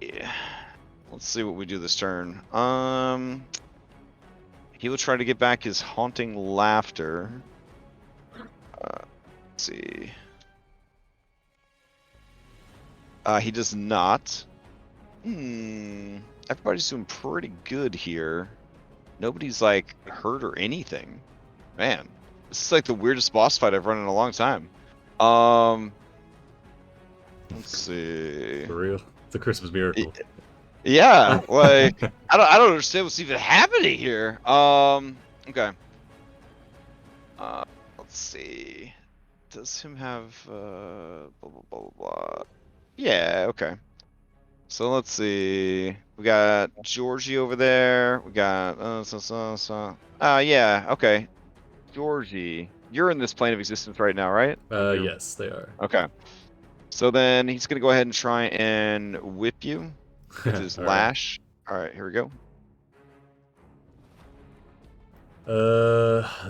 what we do this turn. He will try to get back his haunting laughter. Let's see. He does not. Everybody's doing pretty good here. Nobody's like hurt or anything. Man, this is like the weirdest boss fight I've run in a long time. Let's see. For real, it's a Christmas miracle. Yeah, like I don't understand what's even happening here. Okay. Let's see. Does him have blah blah blah blah blah? Yeah. Okay. So let's see. We got Georgie over there. We got yeah. Okay. Georgie, you're in this plane of existence right now, right? Yes, they are. Okay. So then he's gonna go ahead and try and whip you with his lash. All right, here we go.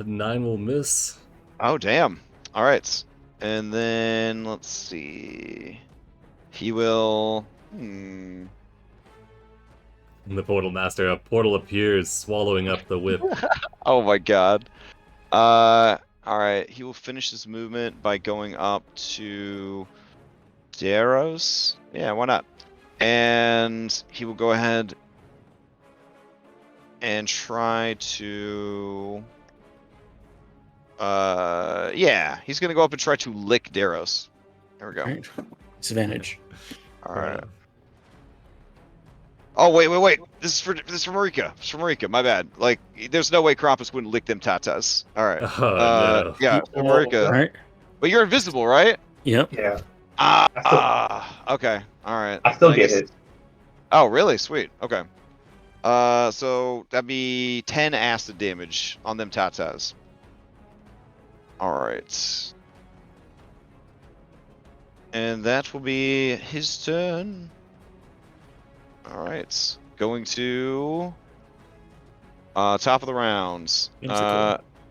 9 will miss. Oh damn! All right, and then let's see. He will. And the portal master, a portal appears, swallowing up the whip. Oh my god. All right. He will finish his movement by going up to Daros. Yeah, why not? And he will go ahead and try to. Yeah, he's gonna go up and try to lick Daros. There we go. Right. Disadvantage. All right. Oh wait! This is for Marika. It's for Marika. My bad. Like, there's no way Krampus wouldn't lick them tatas. All right. No. Yeah, for Marika. All right. But you're invisible, right? Yep. Yeah. Okay. All right. I still get it. Oh, really? Sweet. Okay. So that'd be 10 acid damage on them tatas. All right. And that will be his turn. All right. Going to top of the rounds.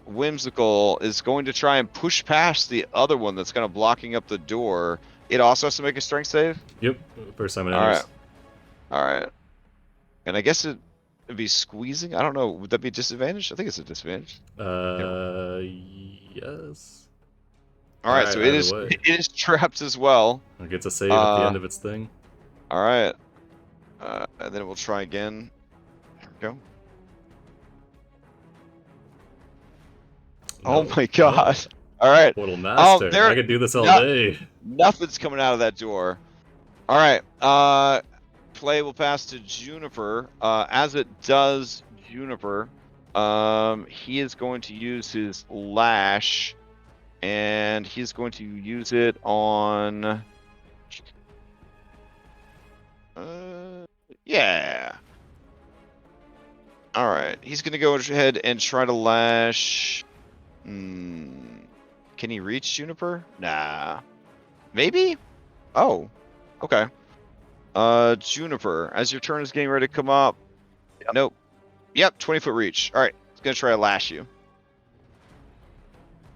Whimsical is going to try and push past the other one that's kind of blocking up the door. It also has to make a strength save? Yep. First time it All enters. right. All right. And I guess it'd be squeezing. I don't know. Would that be a disadvantage? I think it's a disadvantage. Yes. All right. So it is trapped as well. It gets a save at the end of its thing. All right. And then we'll try again. There we go. Oh my god. All right. Portal master. There, I could do this all day. Nothing's coming out of that door. All right. Play will pass to Juniper. As it does, Juniper, he is going to use his lash, and he's going to use it on. Yeah. All right. He's gonna go ahead and try to lash. Can he reach Juniper? Nah. Maybe? Oh. Okay. Juniper, as your turn is getting ready to come up. Nope. Yep, 20-foot reach. Alright, he's gonna try to lash you.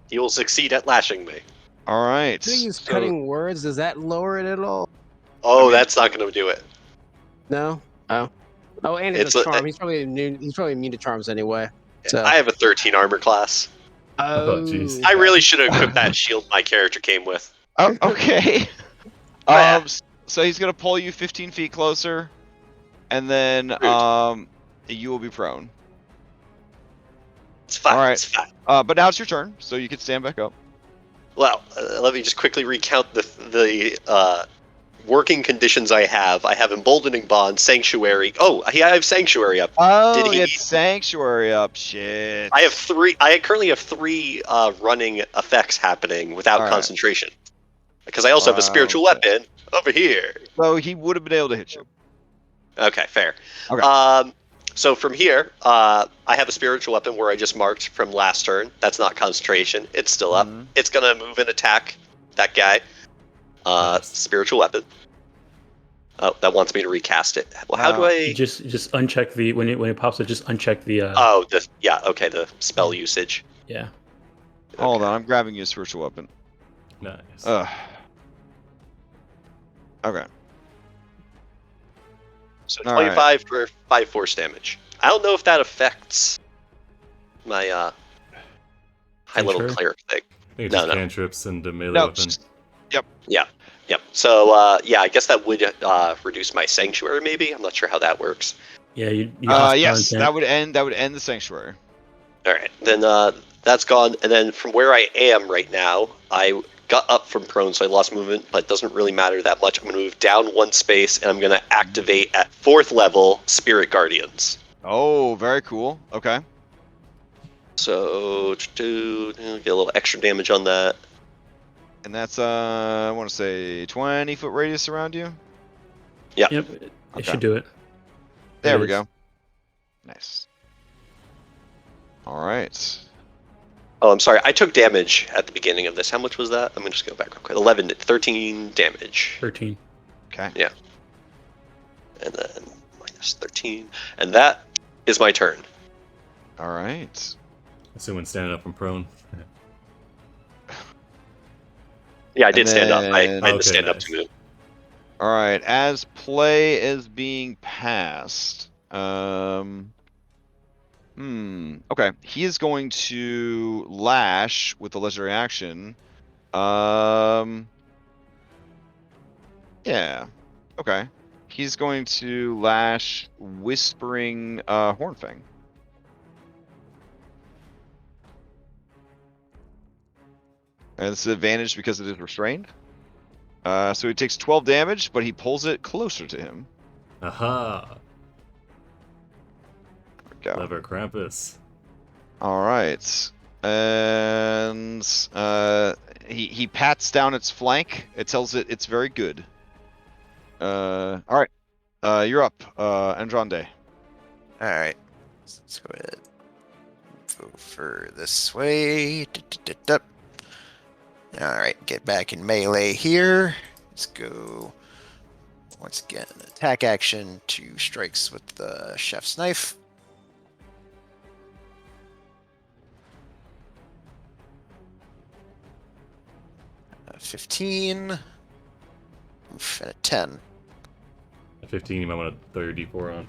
He will succeed at lashing me. Alright. Do you use cutting words? Does that lower it at all? Oh, that's not going to do it. No? Oh. Oh, and it's a charm. He's probably immune to charms anyway. So. I have a 13 armor class. Oh, jeez. I really should have equipped that shield my character came with. Oh, okay. Yeah. So he's gonna pull you 15 feet closer, and then you will be prone. It's fine. All right. It's fine. But now it's your turn, so you can stand back up. Well, let me just quickly recount the working conditions I have. I have emboldening bond, sanctuary. Oh, I have sanctuary up. Oh, Did he- it's sanctuary up. Shit. I have 3. I currently have 3 running effects happening without All right. concentration. Because I also have a spiritual Okay. weapon over here. So he would have been able to hit you. Okay, fair. Okay. So from here, I have a spiritual weapon where I just marked from last turn. That's not concentration. It's still up. Mhm. It's gonna move and attack that guy. Nice. Spiritual weapon. Oh, that wants me to recast it. Well, how do I? Just uncheck the when it pops up. Just uncheck the. Oh, the spell usage. Yeah. Hold on, I'm grabbing you a spiritual weapon. Nice. Okay. So All 25 for 5 force damage. I don't know if that affects my high level Sure. cleric thing. I think it's No, just no. cantrips and a melee No. weapon. Yep. So I guess that would reduce my sanctuary. Maybe I'm not sure how that works. Yeah. You hostile Yes, intent. that would end the sanctuary. All right, then that's gone. And then from where I am right now, I got up from prone, so I lost movement, but it doesn't really matter that much. I'm going to move down 1 space, and I'm going to activate at 4th level Spirit Guardians. Oh, very cool. Okay. So get a little extra damage on that. And that's I want to say 20-foot radius around you. Yep. It Okay. should do it. There It we is. go. Nice. All right. Oh, I'm sorry. I took damage at the beginning of this. How much was that? I'm going to just go back real quick. 13 damage. 13. Okay. And then minus 13. And that is my turn. All right. Assuming standing up from prone. Yeah, I did And stand up. I then- had to Okay, stand up nice. to move. All right. As play is being passed, okay. He is going to lash with the legendary action. Yeah. Okay. He's going to lash Whispering Hornfang. And this is advantage because it is restrained. So he takes 12 damage, but he pulls it closer to him. Aha! There we go. Clever Krampus. All right. And he pats down its flank. It tells it it's very good. All right. You're up, Andronde. All right. Let's go ahead. Move over this way. All right. Get back in melee here. Let's go. Once again, attack action, 2 strikes with the chef's knife. A 15. Oof, and a 10. At 15, you might want to throw your d4 on.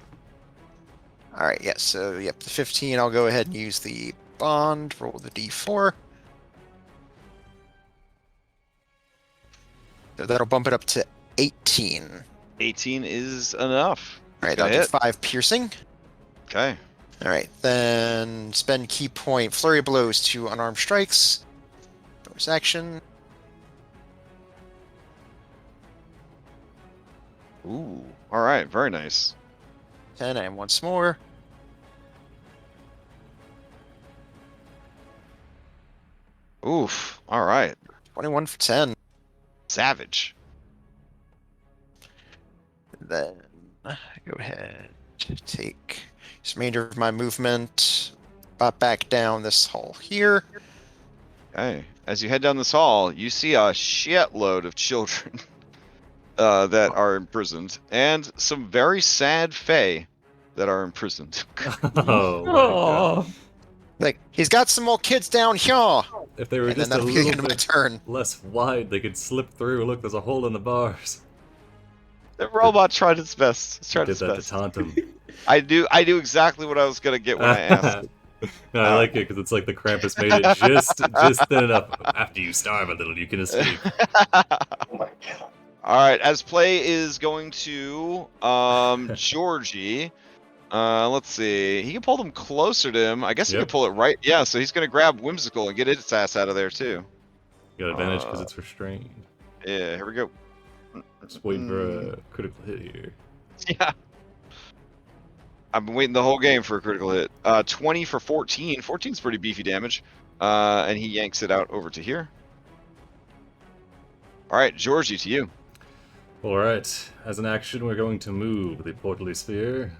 All right, yeah, so yep, the 15, I'll go ahead and use the bond, roll the d4. So that'll bump it up to 18. 18 is enough. All right, Gonna I'll do hit. 5 piercing. Okay. All right, then spend key point, flurry of blows to unarmed strikes. Bonus action. Ooh. All right. Very nice. 10, and once more. Oof. All right. 21 for 10. Savage. Then go ahead, take this remainder of my movement, bop back down this hall here. Okay. As you head down this hall, you see a shitload of children that are imprisoned, and some very sad Fey that are imprisoned. Oh, my God. Like, he's got some more kids down here. If they were And then just a that'll be the little end of my bit turn. less wide, they could slip through. Look, there's a hole in the bars. The robot tried its best. It's tried Did its that to best. taunt him. I do exactly what I was gonna get when I asked. No, I like it because it's like the Krampus made it just thin enough. After you starve a little, you can escape. Oh my god. All right, as play is going to Georgie. Let's see. He can pull them closer to him. I guess he Yep. can pull it right. Yeah, so he's gonna grab Whimsical and get its ass out of there too. Got advantage because it's restrained. Yeah, here we go. Just waiting for a critical hit here. Yeah. I've been waiting the whole game for a critical hit. 20 for 14. 14's pretty beefy damage. And he yanks it out over to here. All right, Georgie, to you. All right. As an action, we're going to move the portally sphere.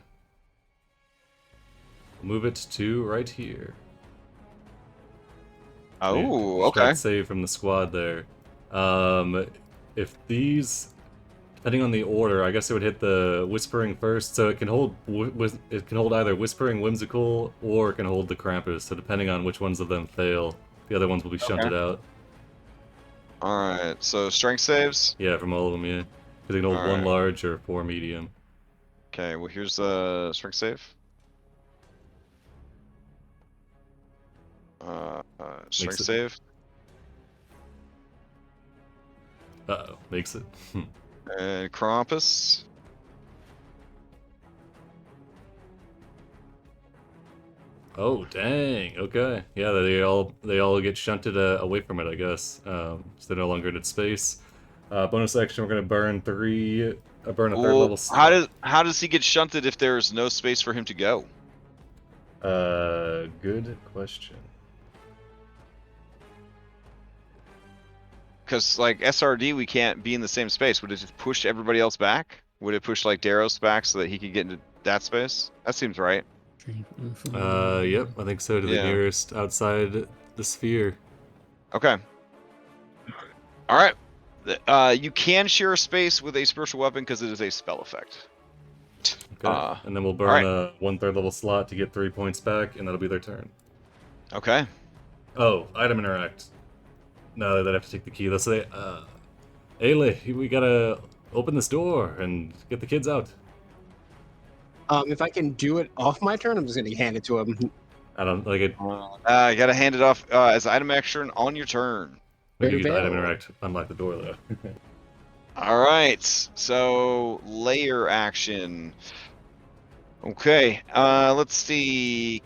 Move it to right here. Oh, okay. Strength save from the squad there. If these, depending on the order, I guess it would hit the Whispering first. So it can hold either Whispering, Whimsical, or it can hold the Krampus. So depending on which ones of them fail, the other ones will be shunted out. All right. So strength saves. Yeah, from all of them. Yeah, because they can hold All 1 right. large or 4 medium. Okay. Well, here's the strength save. Strength it. save. Uh-oh, makes it. And Krampus. Oh dang! Okay, yeah, they all get shunted away from it, I guess. So they're no longer in its space. Bonus action, we're gonna burn a third level. How does he get shunted if there's no space for him to go? Good question. Because like SRD, we can't be in the same space. Would it just push everybody else back? Would it push like Daros back so that he could get into that space? That seems right. Yep, I think so. To the nearest outside the sphere. Okay. All right. You can share a space with a spiritual weapon because it is a spell effect. Okay. And then we'll burn a 1/3 level slot to get 3 points back, and that'll be their turn. Okay. Oh, item interact. No, they'd have to take the key. Let's say, Ailey, we gotta open this door and get the kids out. If I can do it off my turn, I'm just gonna hand it to him. I don't like it. You gotta hand it off as item action on your turn. We can use item interact to unlock the door though. All right. So layer action. Okay. Let's see.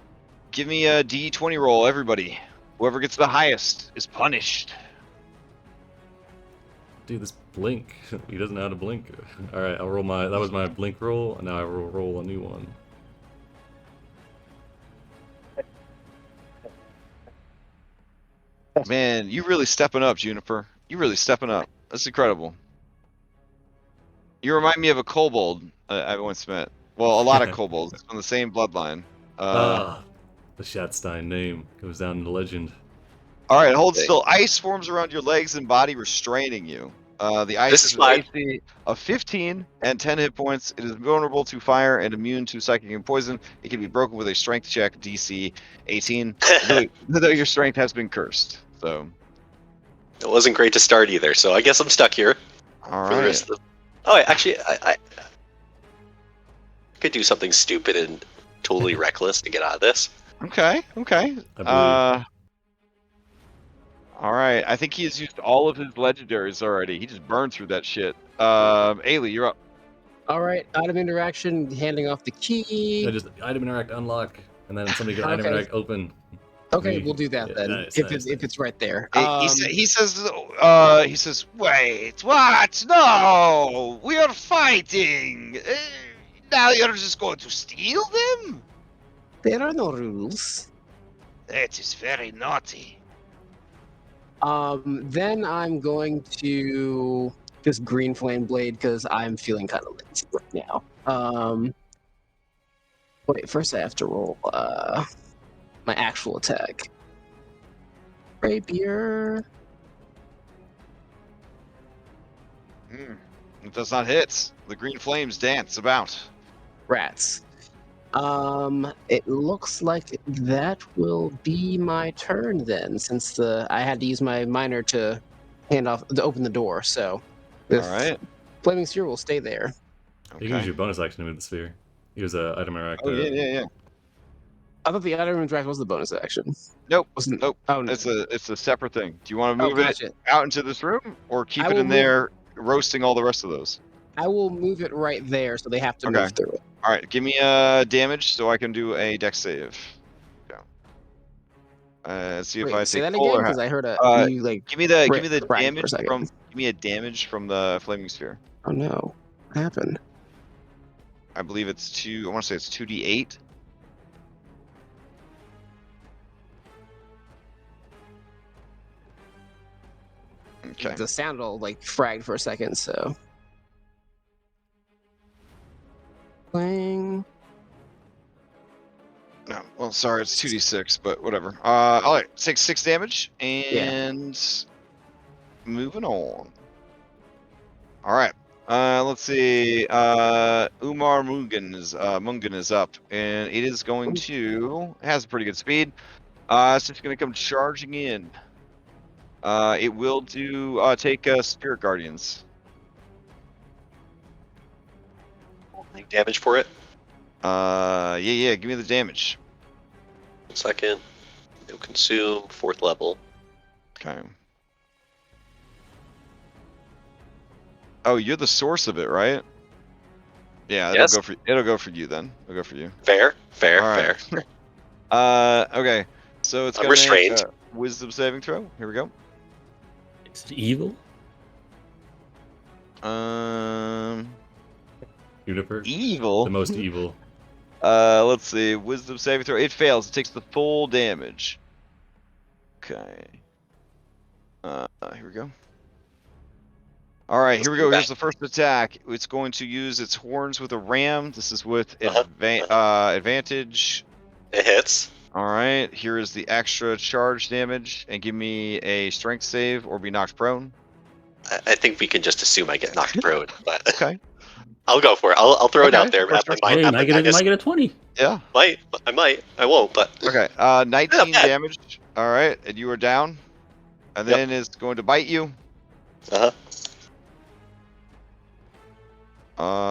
Give me a D20 roll, everybody. Whoever gets the highest is punished. Dude, this blink. He doesn't know how to blink. Alright, I'll roll that was my blink roll, and now I will roll a new one. Man, you really stepping up, Juniper. You really stepping up. That's incredible. You remind me of a kobold I once met. Well, a lot of kobolds from the same bloodline. The Shatstein name goes down in the legend. All right, hold still. Ice forms around your legs and body, restraining you. The ice is AC of 15 and 10 hit points. It is vulnerable to fire and immune to psychic and poison. It can be broken with a strength check, DC 18, though your strength has been cursed. So it wasn't great to start either. So I guess I'm stuck here. All for the right. rest of the... actually, I could do something stupid and totally reckless to get out of this. Okay. All right. I think he has used all of his legendaries already. He just burned through that shit. Ailey, you're up. All right, item interaction, handing off the key. Yeah, just item interact unlock, and then somebody can item interact open. Okay, we'll do that then. Nice, if it's right there. He says, wait, what? No, we are fighting. Now you're just going to steal them? There are no rules. That is very naughty. Then I'm going to just green flame blade because I'm feeling kind of lazy right now. Wait, first I have to roll my actual attack. Rapier. It does not hit. The green flames dance about. Rats. It looks like that will be my turn then, since I had to use my minor to open the door. So, all right, flaming sphere will stay there. Okay. You can use your bonus action to move the sphere. Use a item interact. Oh yeah. I thought the uttering draft was the bonus action. Nope. Wasn't, Nope. Oh, no. It's a separate thing. Do you want to move gotcha. it out into this room or keep I it will in there, roasting all the rest of those? I will move it right there, so they have to Okay. move through it. All right. Give me damage so I can do a dex save. See if Wait, I say take that full again, or because I heard give me the crack for a damage second. from give me a damage from the flaming sphere. Oh no, what happened? I believe it's I want to say it's 2d8. Okay. The sound all like fragged for a second, so. Clang. No, well, sorry, it's 2d6, but whatever. All right, take 6 damage and moving on. All right. Let's see. Umar Mungan is up, and it is going to. It has a pretty good speed. It's just going to come charging in. It will do take Spirit Guardians. Take damage for it. Yeah. Give me the damage. 1 second. It'll consume 4th level. Okay. Oh, you're the source of it, right? Yeah, Yes. It'll go for you then. It'll go for you. Fair. All right. Okay. So it's I'm gonna restrained. make a wisdom saving throw. Here we go. Is it evil? Juniper. Evil. The most evil. Let's see. Wisdom saving throw. It fails. It takes the full damage. Okay. Here we go. All right, here we go. Here's the first attack. It's going to use its horns with a ram. This is with advantage. It hits. All right, here is the extra charge damage, and give me a strength save or be knocked prone. I think we can just assume I get knocked prone, but Okay. I'll go for it. I'll throw it out there. Hey, you might get a 20. Yeah. I might. I won't, but Okay. 19 damage. All right, and you are down. And then it's going to bite you.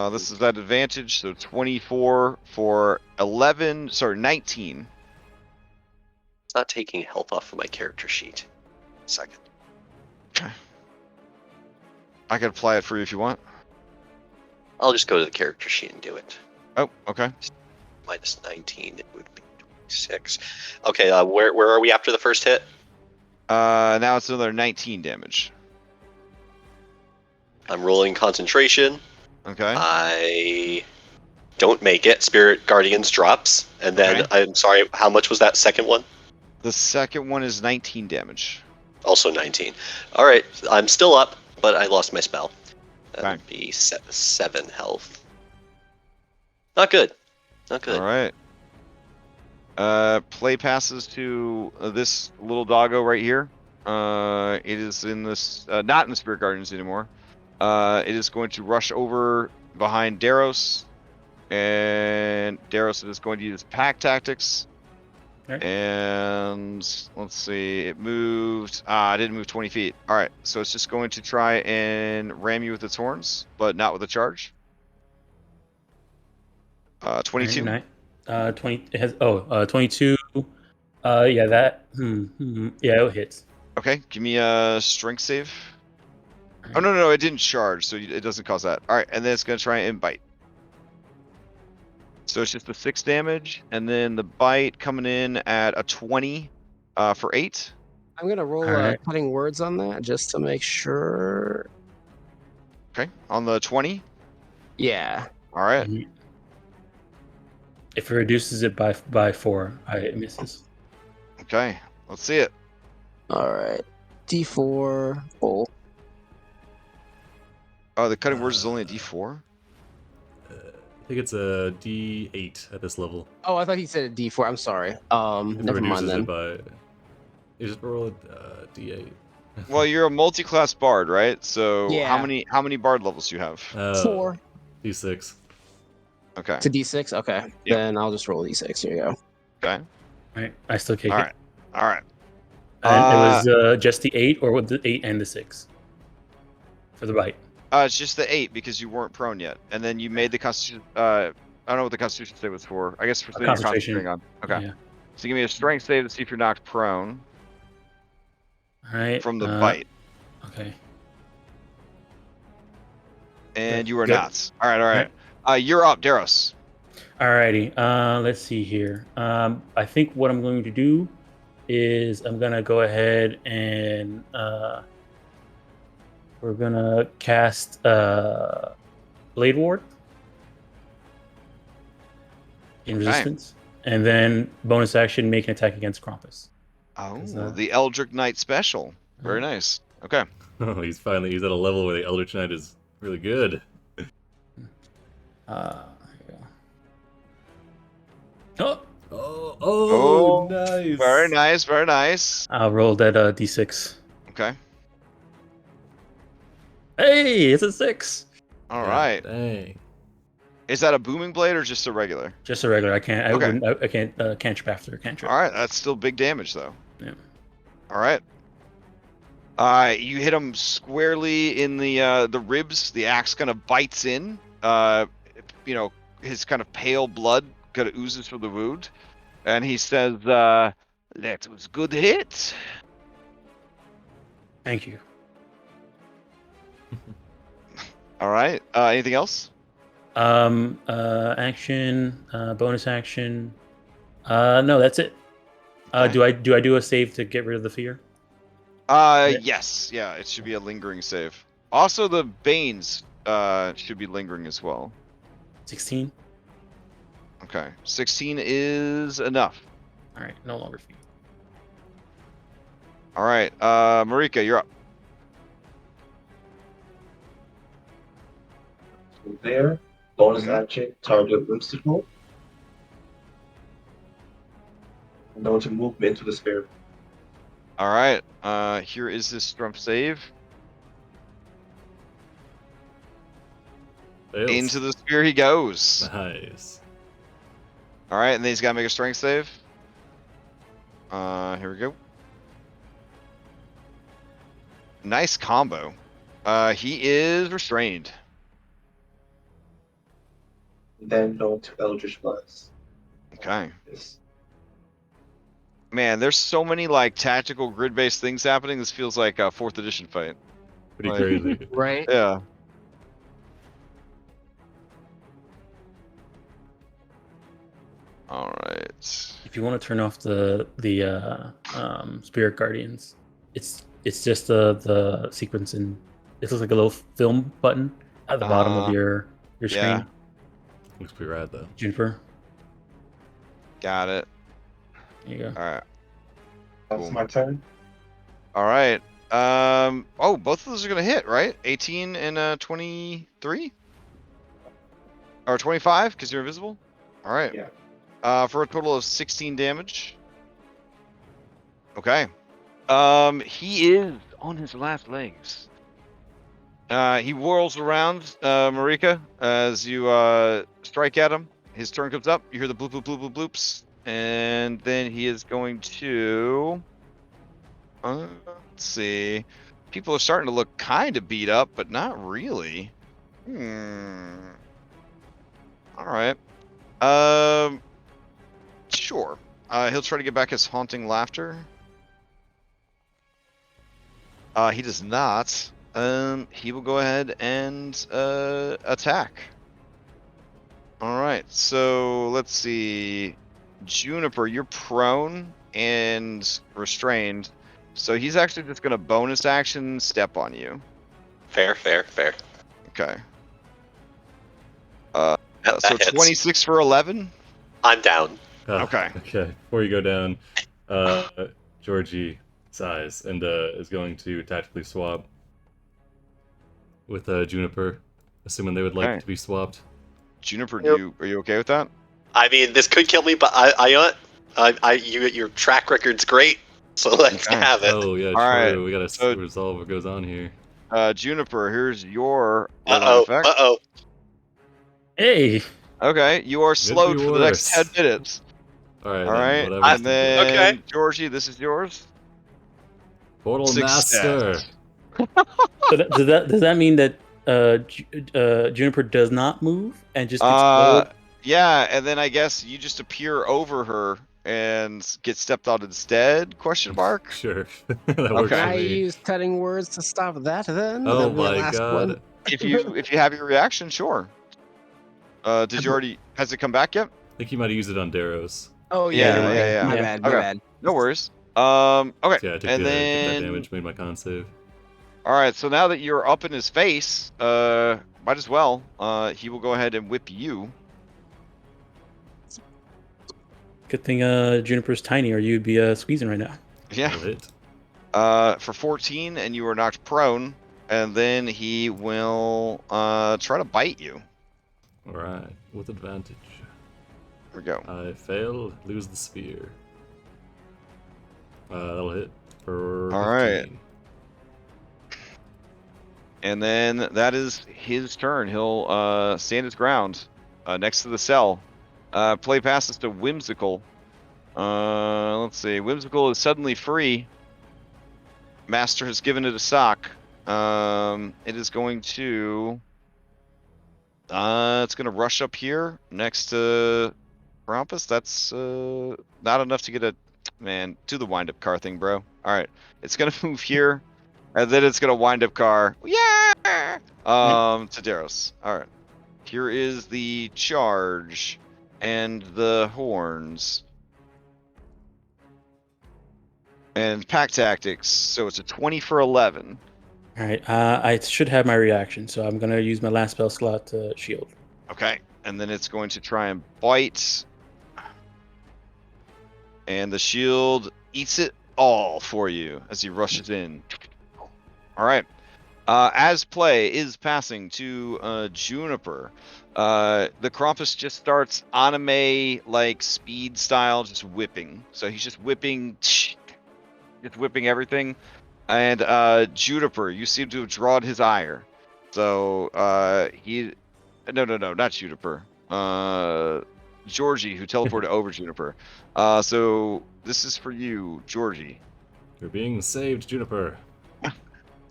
This is at advantage, so 24 for 19. It's not taking health off of my character sheet. Second. Okay. I can apply it for you if you want. I'll just go to the character sheet and do it. Oh, okay. Minus 19, it would be 26. Okay, where are we after the first hit? Now it's another 19 damage. I'm rolling concentration. Okay. I don't make it. Spirit Guardians drops. And then, I'm sorry, how much was that second one? The second one is 19 damage. Also 19. Alright, I'm still up, but I lost my spell. That Okay. would be 7 health. Not good. Not good. All right. Play passes to this little doggo right here. It is in this, not in the Spirit Guardians anymore. It is going to rush over behind Daros, and Daros is going to use pack tactics. Okay. And let's see, it moved. It didn't move 20 feet. All right, so it's just going to try and ram you with its horns, but not with a charge. 22. 20. It has 22. Yeah, that. Yeah, it hits. Okay, give me a strength save. Oh no, it didn't charge, so it doesn't cause that. All right, and then it's gonna try and bite. So it's just the 6 damage, and then the bite coming in at a 20 for 8. I'm gonna roll cutting words on that just to make sure. Okay, on the 20. Yeah. All right. If it reduces it by 4, it misses. Okay, let's see it. All right. D4 full. Oh, the cutting words is only a D4. I think it's a D8 at this level. Oh, I thought he said a D4. I'm sorry. If Never it mind reduces then. it by, you just roll a D8. Well, you're a multi-class bard, right? So Yeah. how many bard levels do you have? 4. D6. Okay. It's a D6. Okay. Yep. Then I'll just roll a D6. Here you go. Okay. Right. I still can't. All right. All right. And it was just the 8, or with the 8 and the 6 for the bite. It's just the 8 because you weren't prone yet, and then you made the constitution. I don't know what the constitution save was for. I guess for something you're Concentration. concentrating on. Okay. Yeah. So give me a strength save to see if you're knocked prone All right. from the bite. Okay. And you are Good. not. All right. You're up, Daros. Alrighty. Let's see here. I think what I'm going to do is I'm gonna go ahead and we're gonna cast Blade Ward in resistance, and then bonus action make an attack against Krampus. Oh, the Eldritch Knight special. Very nice. Okay. Oh, he's at a level where the Eldritch Knight is really good. Here we go. Oh, nice. Very nice, very nice. I'll roll that d6. Okay. Hey, it's a 6. All right. Dang. Is that a booming blade or just a regular? Just a regular. I can't. Okay. I can't cantrip after cantrip. All right, that's still big damage though. Yeah. All right. You hit him squarely in the ribs. The axe kind of bites in. His kind of pale blood kind of oozes from the wound, and he says, "That was good hit." Thank you. All right. Anything else? Action, bonus action. No, that's it. Okay. Do I do a save to get rid of the fear? Yes. Yeah, it should be a lingering save. Also, the Banes should be lingering as well. 16. Okay. 16 is enough. All right, no longer fear. All right. Marika, you're up. There. Bonus action, target whimsical. I'm going to move into the sphere. All right. Here is this strength save. Fails. Into the spear he goes. Nice. All right, and then he's got to make a strength save. Here we go. Nice combo. He is restrained. Then go to Eldritch Blast. Okay. Yes. Man, there's so many like tactical grid-based things happening. This feels like a 4th edition fight. Pretty Like- crazy. Right? Yeah. All right. If you want to turn off the spirit guardians, it's just the sequence in. It looks like a little film button at the bottom of your screen. yeah. Looks pretty rad though. Juniper, Got it. there you go. All right. That's Cool. my turn. All right. Both of those are gonna hit, right? 18 and 23, or 25, because you're invisible. All right. Yeah. For a total of 16 damage. Okay. He is on his last legs. He whirls around, Marika, as you strike at him. His turn comes up. You hear the bloop, bloop, bloop, bloop, bloops. And then he is going to... let's see. People are starting to look kind of beat up, but not really. Alright. Sure. He'll try to get back his haunting laughter. He does not. He will go ahead and attack. Alright, so let's see. Juniper, you're prone and restrained. So he's actually just going to bonus action step on you. Fair. Okay. That So hits. 26 for 11? I'm down. Ah, Okay. Okay. Before you go down, Georgie sighs and is going to tactically swap with Juniper, assuming they would like Okay. to be swapped. Juniper, Yep. are you okay with that? I mean, this could kill me, but your track record's great, so let's Okay. have it. Oh yeah, All true. right, We gotta so- resolve what goes on here. Juniper, here's your Uh effect. oh. Hey, Okay, you are slowed be for the next worse. 10 minutes. All right. All right, Whatever. and then Okay. Georgie, this is yours. Portal Success. Master. so does that mean that Juniper does not move and just explode? Yeah, and then I guess you just appear over her and get stepped on instead? Question mark. Sure. That works Okay. for Can I me. use cutting words to stop that then? Oh That'll be the my last god. one. If you have your reaction, sure. Did you already? Has it come back yet? I think you might have used it on Daros. Oh yeah, you're right. yeah. My bad. My Okay. bad. No worries. Okay. So yeah, I took And get that then damage, made my con save. all right. So now that you're up in his face, might as well. He will go ahead and whip you. Good thing Juniper's tiny, or you'd be squeezing right now. Yeah. That'll hit. For 14, and you are knocked prone, and then he will try to bite you. Alright, with advantage. Here we go. I fail, lose the sphere. That'll hit for All right. 15. And then that is his turn. He'll stand his ground next to the cell. Play passes to Whimsical. Let's see. Whimsical is suddenly free. Master has given it a sock. It is going to. It's going to rush up here next to Krampus. That's not enough to get a. Man, do the wind up car thing, bro. All right, it's going to move here, and then it's going to wind up car. Yeah. To Daros. All right. Here is the charge and the horns. And pack tactics, so it's a 20 for 11. All right, I should have my reaction, so I'm gonna use my last spell slot to shield. Okay, and then it's going to try and bite. And the shield eats it all for you as he rushes in. All right. As play is passing to Juniper. The Krampus just starts anime like speed style, just whipping. So he's just whipping. Just whipping everything, and Juniper, you seem to have drawn his ire. So he, no, not Juniper. Georgie, who teleported over Juniper. So this is for you, Georgie. You're being saved, Juniper.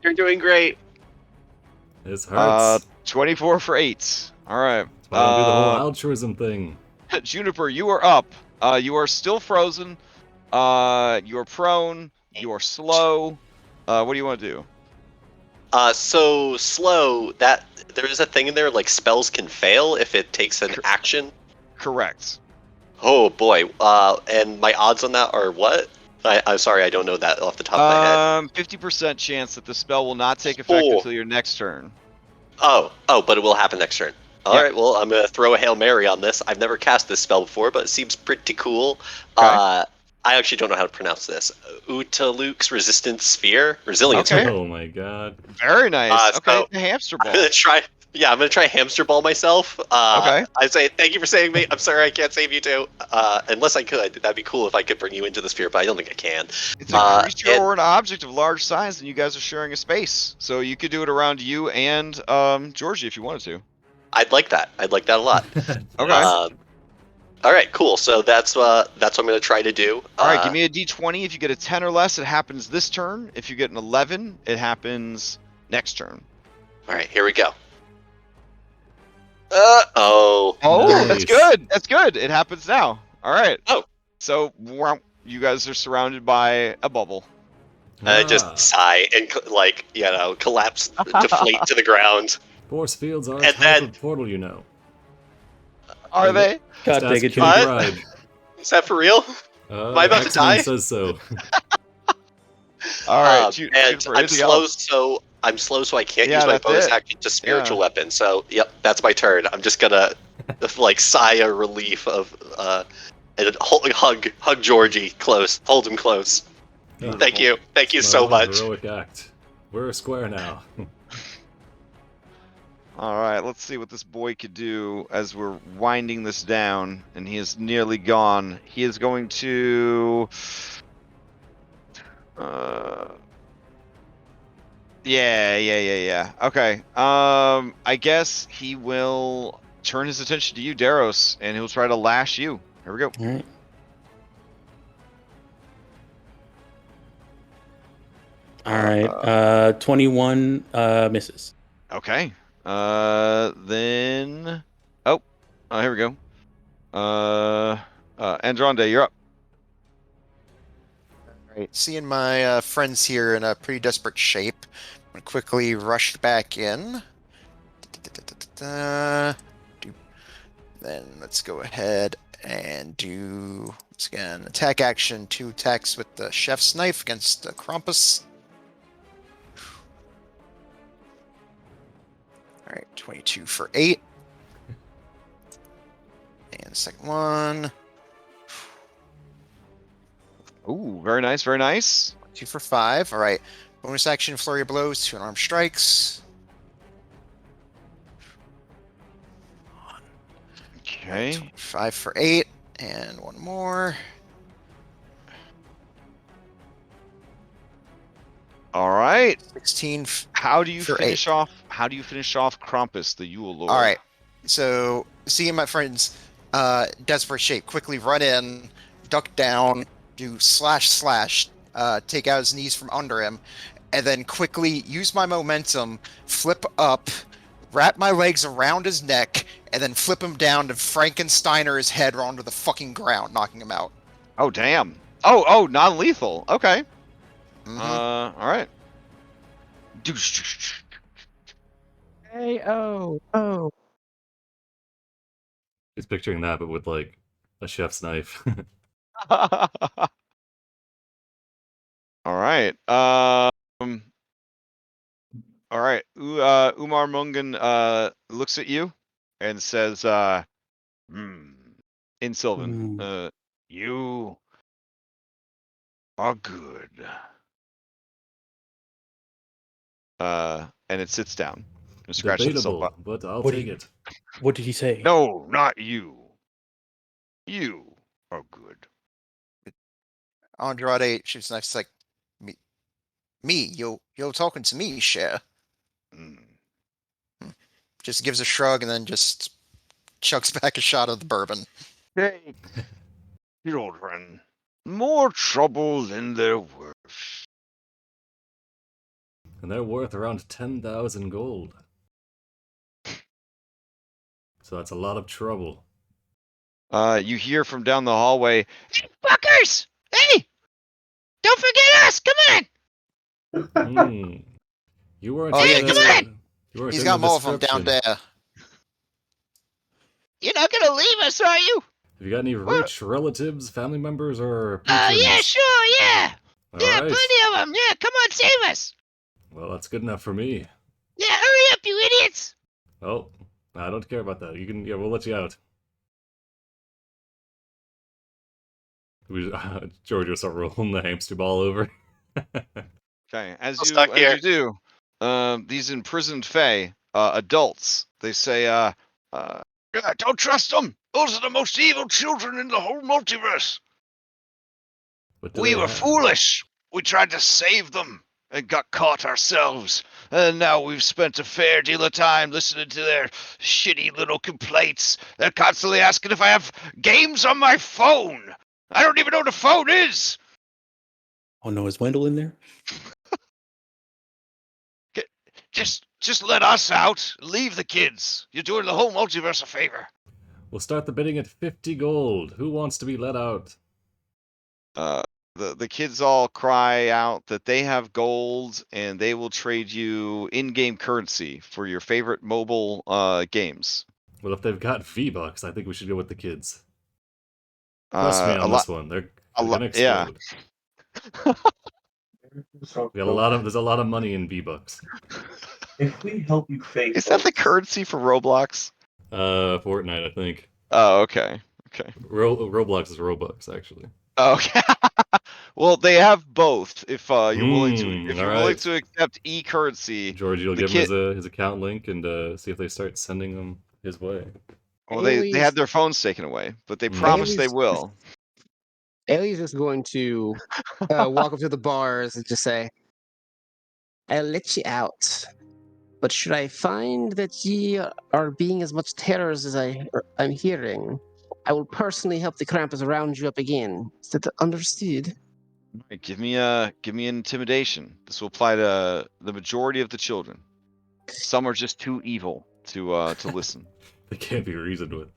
You're doing great. This hurts. 24 for 8. All right. That's why I don't do the whole altruism thing. Juniper, you are up. You are still frozen. You are prone. You are slow. What do you want to do? So slow, that there is a thing in there like spells can fail if it takes an action. Correct. Oh boy. And my odds on that are what? I'm sorry, I don't know that off the top of my head. 50% chance that the spell will not take effect until your next turn. Oh, but it will happen next turn. All right, well, I'm gonna throw a Hail Mary on this. I've never cast this spell before, but it seems pretty cool. Okay. I actually don't know how to pronounce this. Utaluk's Resistance Sphere? Resilience Okay. Sphere. Oh my god. Very nice. Okay, so the hamster I'm ball. gonna try. Yeah, I'm gonna try hamster ball myself. Okay. I say thank you for saving me. I'm sorry I can't save you too. Unless I could, that'd be cool if I could bring you into the sphere, but I don't think I can. It's a creature or an object of large size, and you guys are sharing a space, so you could do it around you and Georgie if you wanted to. I'd like that. I'd like that a lot. Okay. All right, cool. So that's what I'm gonna try to do. All right, give me a d20. If you get a 10 or less, it happens this turn. If you get an 11, it happens next turn. All right, here we go. Oh, Nice. That's good. That's good. It happens now. All right. Oh. So you guys are surrounded by a bubble. Just sigh and collapse, deflate to the ground. Force fields are a And type then- of portal, you know. Are they? God Just dang ask it, Kitty Juniper. Bride. Is that for real? Am I about to die? says so. All right. And Juniper, I'm anything slow, else? so I can't Yeah, use my that's bonus it. action to spiritual weapon. So yep, that's my turn. I'm just gonna sigh a relief of and hug Georgie close, hold him close. Thank you It's so my one much. heroic act. We're a square now. All right, let's see what this boy could do as we're winding this down, and he is nearly gone. He is going to. Yeah. Okay. I guess he will turn his attention to you, Daros, and he'll try to lash you. Here we go. All right. All right. 21 misses. Okay. Then. Oh, here we go. Andronde, you're up. Right, seeing my friends here in a pretty desperate shape, I'm gonna quickly rush back in. Then let's go ahead and do, once again, attack action, 2 attacks with the chef's knife against the Krampus. Alright, 22 for 8. And the second one. Ooh, very nice, very nice. 2 for 5. Alright. Bonus action, flurry of blows, 2 unarmed strikes. Okay. 5 for 8. And one more. All right. 16. How do you for finish 8. off? How do you finish off Krampus, the Yule Lord? Alright. So, seeing my friends desperate shape, quickly run in, duck down, do slash, take out his knees from under him, and then quickly use my momentum, flip up, wrap my legs around his neck, and then flip him down to Frankensteiner his head onto the fucking ground, knocking him out. Oh damn. Oh, non-lethal. Okay. Mhm. All right. Hey, oh. He's picturing that, but with like a chef's knife. All right. All right. Umar Mungan looks at you and says, in Sylvan, you are good. And it sits down and scratches itself Debatable, up. but I'll What do take you- it. What did he say? No, not you. You are good. Andrade shoots knife. It's like, me, you're talking to me, Cher. Mm. Just gives a shrug and then just chucks back a shot of the bourbon. Take, children, more trouble than they're worth. And they're worth around 10,000 gold. So that's a lot of trouble. You hear from down the hallway, Hey, fuckers! Hey! Don't forget us! Come on! You weren't Oh, in yeah, the, he's got- you weren't He's in got the more of them down description. there. You're not gonna leave us, are you? Have you got any What? rich relatives, family members, or Oh, patrons? yeah, sure, yeah! All Yeah, right. plenty of them! Yeah, come on, save us! Well, that's good enough for me. Yeah, hurry up, you idiots! Oh, I don't care about that. You can, yeah, we'll let you out. George will start rolling the hamster ball over. okay, as I'm you stuck here. do, these imprisoned Fey, adults, they say, Yeah, don't trust them! Those are the most evil children in the whole multiverse! What do We they were have? foolish! We tried to save them and got caught ourselves. And now we've spent a fair deal of time listening to their shitty little complaints. They're constantly asking if I have games on my phone. I don't even know what a phone is. Oh no, is Wendell in there? Just let us out. Leave the kids. You're doing the whole multiverse a favor. We'll start the bidding at 50 gold. Who wants to be let out? the kids all cry out that they have gold and they will trade you in-game currency for your favorite mobile games. Well, if they've got V-Bucks, I think we should go with the kids. Trust me A on lot, this one. They're a gonna lot, yeah. explode. We got there's a lot of money in V-Bucks. If we help you face Is that the currency for Roblox? Fortnite, I think. Oh, okay. Okay. Roblox is Robux, actually. Okay. Well, they have both. If you're willing to, if you're willing alright. to accept e-currency, George, you'll the give him kid. his account link and see if they start sending them his way. Well, they Ailey's- had their phones taken away, but they promised they Ailey's- will. Ellie's just going to walk up to the bars and just say, I'll let you out. But should I find that ye are being as much terrors as I'm hearing, I will personally help the Krampus round you up again. Is that understood? Alright, give me intimidation. This will apply to the majority of the children. Some are just too evil to listen. They can't be reasoned with.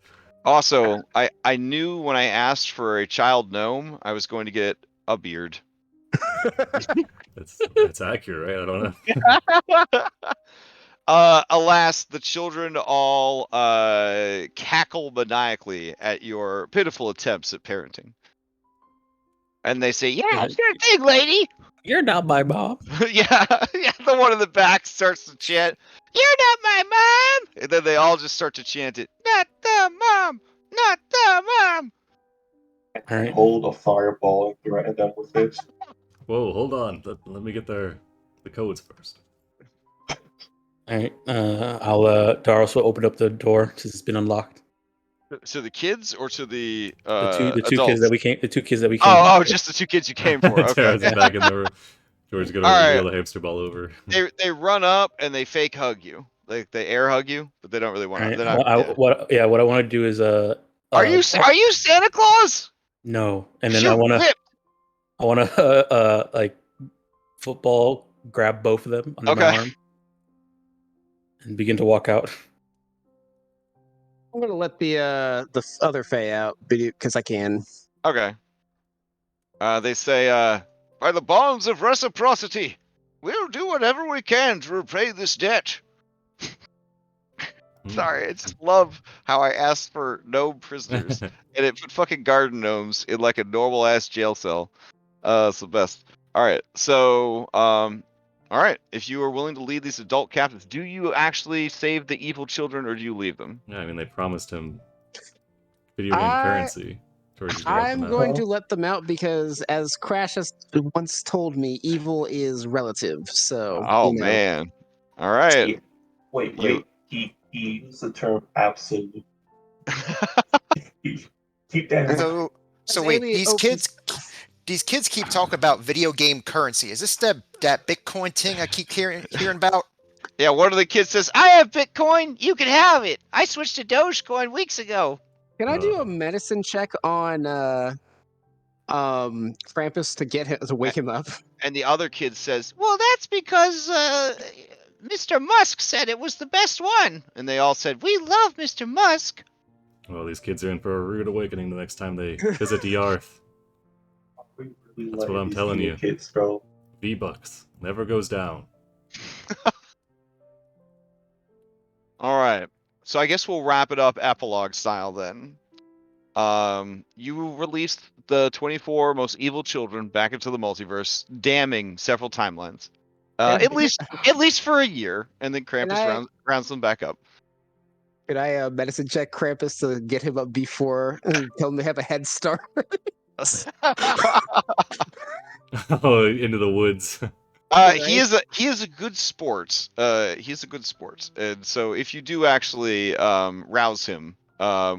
Also, I knew when I asked for a child gnome, I was going to get a beard. That's accurate, right? I don't know. Alas, the children all cackle maniacally at your pitiful attempts at parenting. And they say, yeah, sure thing, lady. You're not my mom. yeah, the one in the back starts to chant, you're not my mom. And then they all just start to chant it, not the mom, not the mom. All right. Hold a fireball and threaten them with it. Whoa, hold on. Let me get the codes first. All right. I'll Daros will open up the door since it's been unlocked. To the kids or to the The two adults? kids that we came. The two kids that we came. Oh, just the two kids you came for. Okay. Tara's back in the room. George's gonna All right. wheel the hamster ball over. They run up and they fake hug you. Like they air hug you, but they don't really want to. Right. What I want to do is Are you Santa Claus? No, and then Shoot, I want to like football grab both of them under my arm and begin to walk out. I'm gonna let the other Fey out because I can. Okay. They say, by the bonds of reciprocity, we'll do whatever we can to repay this debt. Sorry, I just love how I asked for gnome prisoners, and it put fucking garden gnomes in like a normal ass jail cell. It's the best. All right, so all right, if you are willing to lead these adult captives, do you actually save the evil children, or do you leave them? Yeah, I mean they promised him video game currency. I'm going to let them out because, as Crash has once told me, evil is relative. So. Oh man. All right. Wait. He used the term absolute. Keep that in mind. So wait, these kids keep talking about video game currency. Is this that Bitcoin thing I keep hearing about? Yeah, one of the kids says, I have Bitcoin, you can have it. I switched to Dogecoin weeks ago. Can I do a medicine check on Krampus to wake him up? And the other kid says, well, that's because Mr. Musk said it was the best one. And they all said, we love Mr. Musk. Well, these kids are in for a rude awakening the next time they visit the Arth. That's what I'm telling you. Kids, bro. V-Bucks never goes down. All right. So I guess we'll wrap it up epilogue style then. You released the 24 most evil children back into the multiverse, damning several timelines. At least for a year, and then Krampus rounds them back up. Could I medicine check Krampus to get him up before and tell him to have a head start? Oh, into the woods. He is a good sport. He's a good sport, and so if you do actually rouse him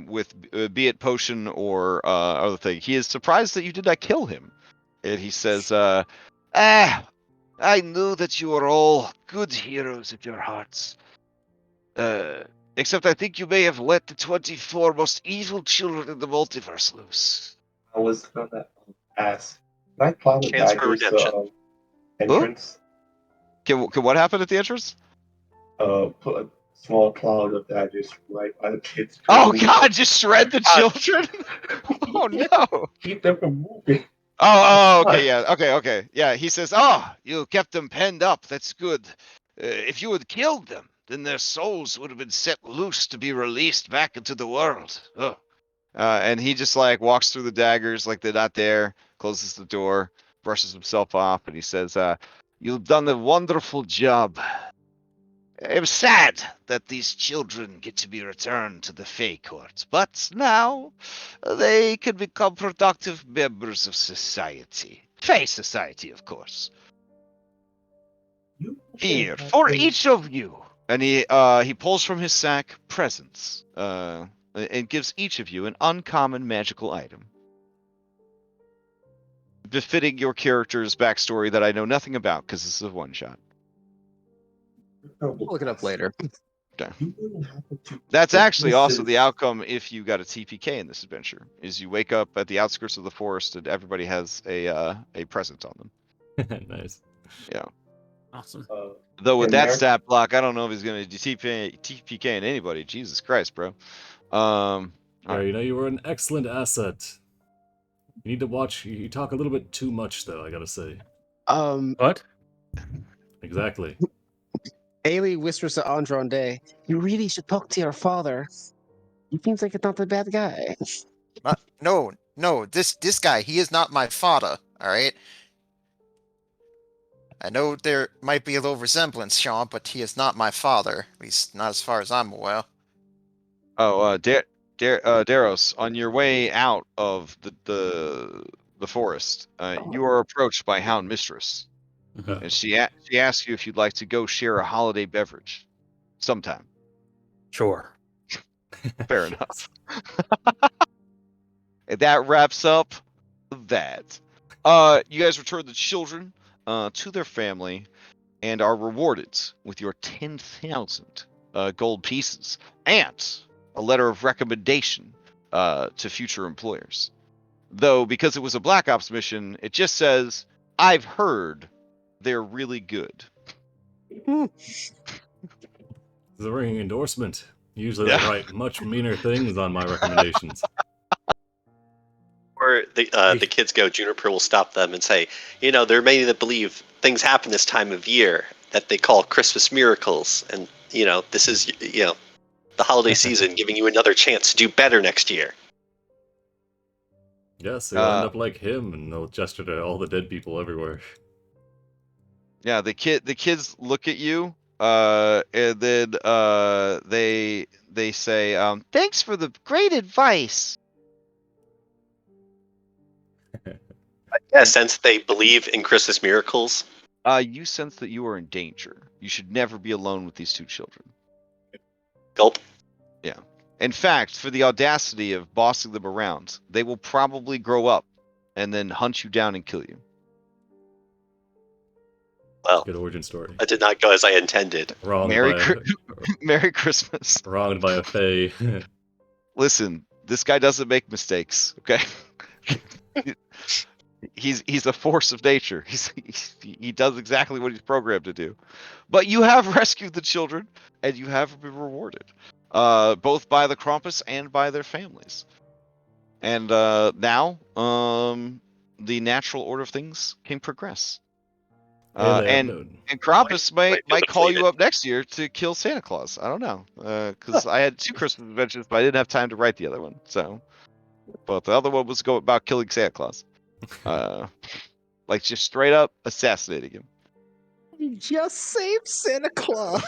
with be it potion or other thing, he is surprised that you did not kill him, and he says, I knew that you were all good heroes at your hearts. Except I think you may have let the 24 most evil children in the multiverse loose. I was gonna ask. Can I climb the Chance for daggers redemption. entrance? Can what happen at the entrance? Put a small cloud of daggers right by the kids. Oh God! Just shred the children. Oh no! Keep them from moving. Oh, okay, yeah, okay, yeah. He says, "Oh, you kept them penned up. That's good. If you had killed them, then their souls would have been set loose to be released back into the world." Oh. And he just like walks through the daggers like they're not there, closes the door, brushes himself off, and he says, "You've done a wonderful job. I'm sad that these children get to be returned to the Fey Court, but now they can become productive members of society. Fey society, of course. Here, for each of you." And he pulls from his sack presents, and gives each of you an uncommon magical item, befitting your character's backstory that I know nothing about, because this is a one-shot. I'll look it up later. Okay. That's actually also the outcome if you got a TPK in this adventure, is you wake up at the outskirts of the forest and everybody has a present on them. Nice. Yeah. Awesome. Though with that stat block, I don't know if he's going to TPK in anybody. Jesus Christ, bro. Yeah, you know, you were an excellent asset. You need to watch. You talk a little bit too much, though, I gotta say. What? Exactly. Ailey whispers to Andronde, "You really should talk to your father. He seems like a not a bad guy." No, this guy, he is not my father, alright? I know there might be a little resemblance, Sean, but he is not my father. At least not as far as I'm aware. Oh, Daros, on your way out of the forest, you are approached by Hound Mistress, Mhm. and she asks you if you'd like to go share a holiday beverage, sometime. Sure. Fair enough. And that wraps up that. You guys return the children to their family and are rewarded with your 10,000 gold pieces and a letter of recommendation to future employers. Though, because it was a Black Ops mission, it just says, I've heard they're really good. It's a ringing endorsement. Usually Yeah. they write much meaner things on my recommendations. Or the kids go, Juniper will stop them and say, there are many that believe things happen this time of year that they call Christmas miracles. And, this is, the holiday season giving you another chance to do better next year. Yes, they'll end up like him, and they'll gesture to all the dead people everywhere. Yeah, the kids look at you, and then they say, thanks for the great advice. Yeah, since they believe in Christmas miracles. You sense that you are in danger. You should never be alone with these two children. Gulp. Yeah. In fact, for the audacity of bossing them around, they will probably grow up and then hunt you down and kill you. Well, good origin story. That did not go as I intended. Merry Christmas. Wronged by a Fey. Listen, this guy doesn't make mistakes, okay? He's a force of nature. He does exactly what he's programmed to do. But you have rescued the children, and you have been rewarded, both by the Krampus and by their families. And now, the natural order of things can progress. And Krampus might call you up next year to kill Santa Claus. I don't know, because I had 2 Christmas adventures, but I didn't have time to write the other one. So, but the other one was about killing Santa Claus. Like just straight up assassinating him. You just saved Santa Claus.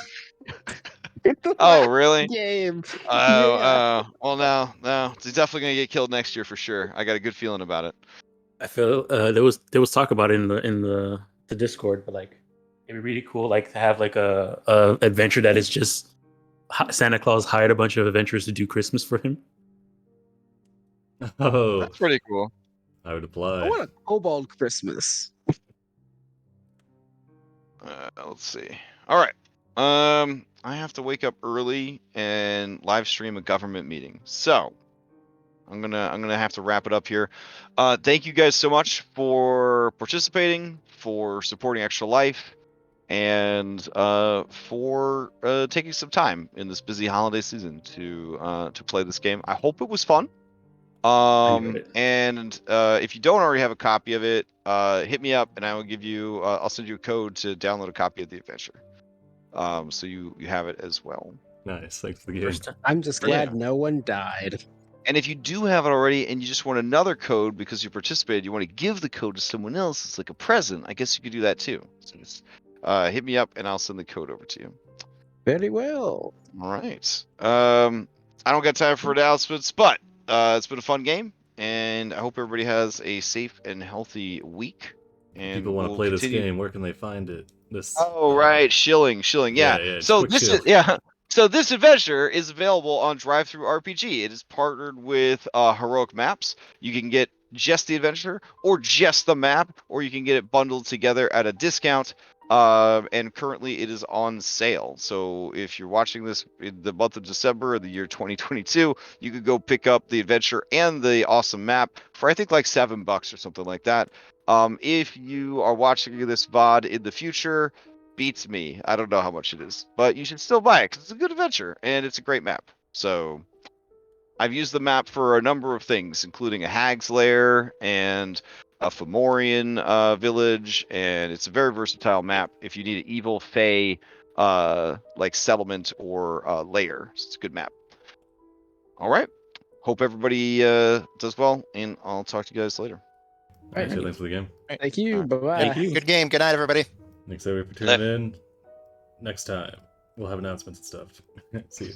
Oh, really? Game. Well, no, he's definitely gonna get killed next year for sure. I got a good feeling about it. I feel there was talk about it in the Discord, but like it'd be really cool, like to have like a adventure that is just Santa Claus hired a bunch of adventurers to do Christmas for him. Oh, that's pretty cool. I would apply. I want a kobold Christmas. Let's see. All right. I have to wake up early and live stream a government meeting. So I'm gonna have to wrap it up here. Thank you guys so much for participating, for supporting Extralife, and for taking some time in this busy holiday season to play this game. I hope it was fun. And if you don't already have a copy of it, hit me up and I will give you. I'll send you a code to download a copy of the adventure. So you have it as well. Nice, thanks for the game. I'm just glad no one died. And if you do have it already and you just want another code because you participated, you want to give the code to someone else, it's like a present, I guess you could do that too. So just hit me up and I'll send the code over to you. Very well. All right. I don't got time for announcements, but it's been a fun game, and I hope everybody has a safe and healthy week. And people want to play this game, where can they find it? Right, shilling, yeah. So this adventure is available on DriveThruRPG. It is partnered with Heroic Maps. You can get just the adventure, or just the map, or you can get it bundled together at a discount. And currently it is on sale. So if you're watching this in the month of December of the year 2022, you could go pick up the adventure and the awesome map for I think like $7 or something like that. If you are watching this VOD in the future, beats me. I don't know how much it is, but you should still buy it because it's a good adventure and it's a great map. So I've used the map for a number of things, including a hag's lair and a Fomorian village, and it's a very versatile map. If you need an evil, fey, like settlement or lair, it's a good map. All right. Hope everybody does well, and I'll talk to you guys later. Thanks for the game. Thank you. All Bye bye. Thank you. Good game. Good night, everybody. Thanks everybody for tuning in. Next time, we'll have announcements and stuff. See you.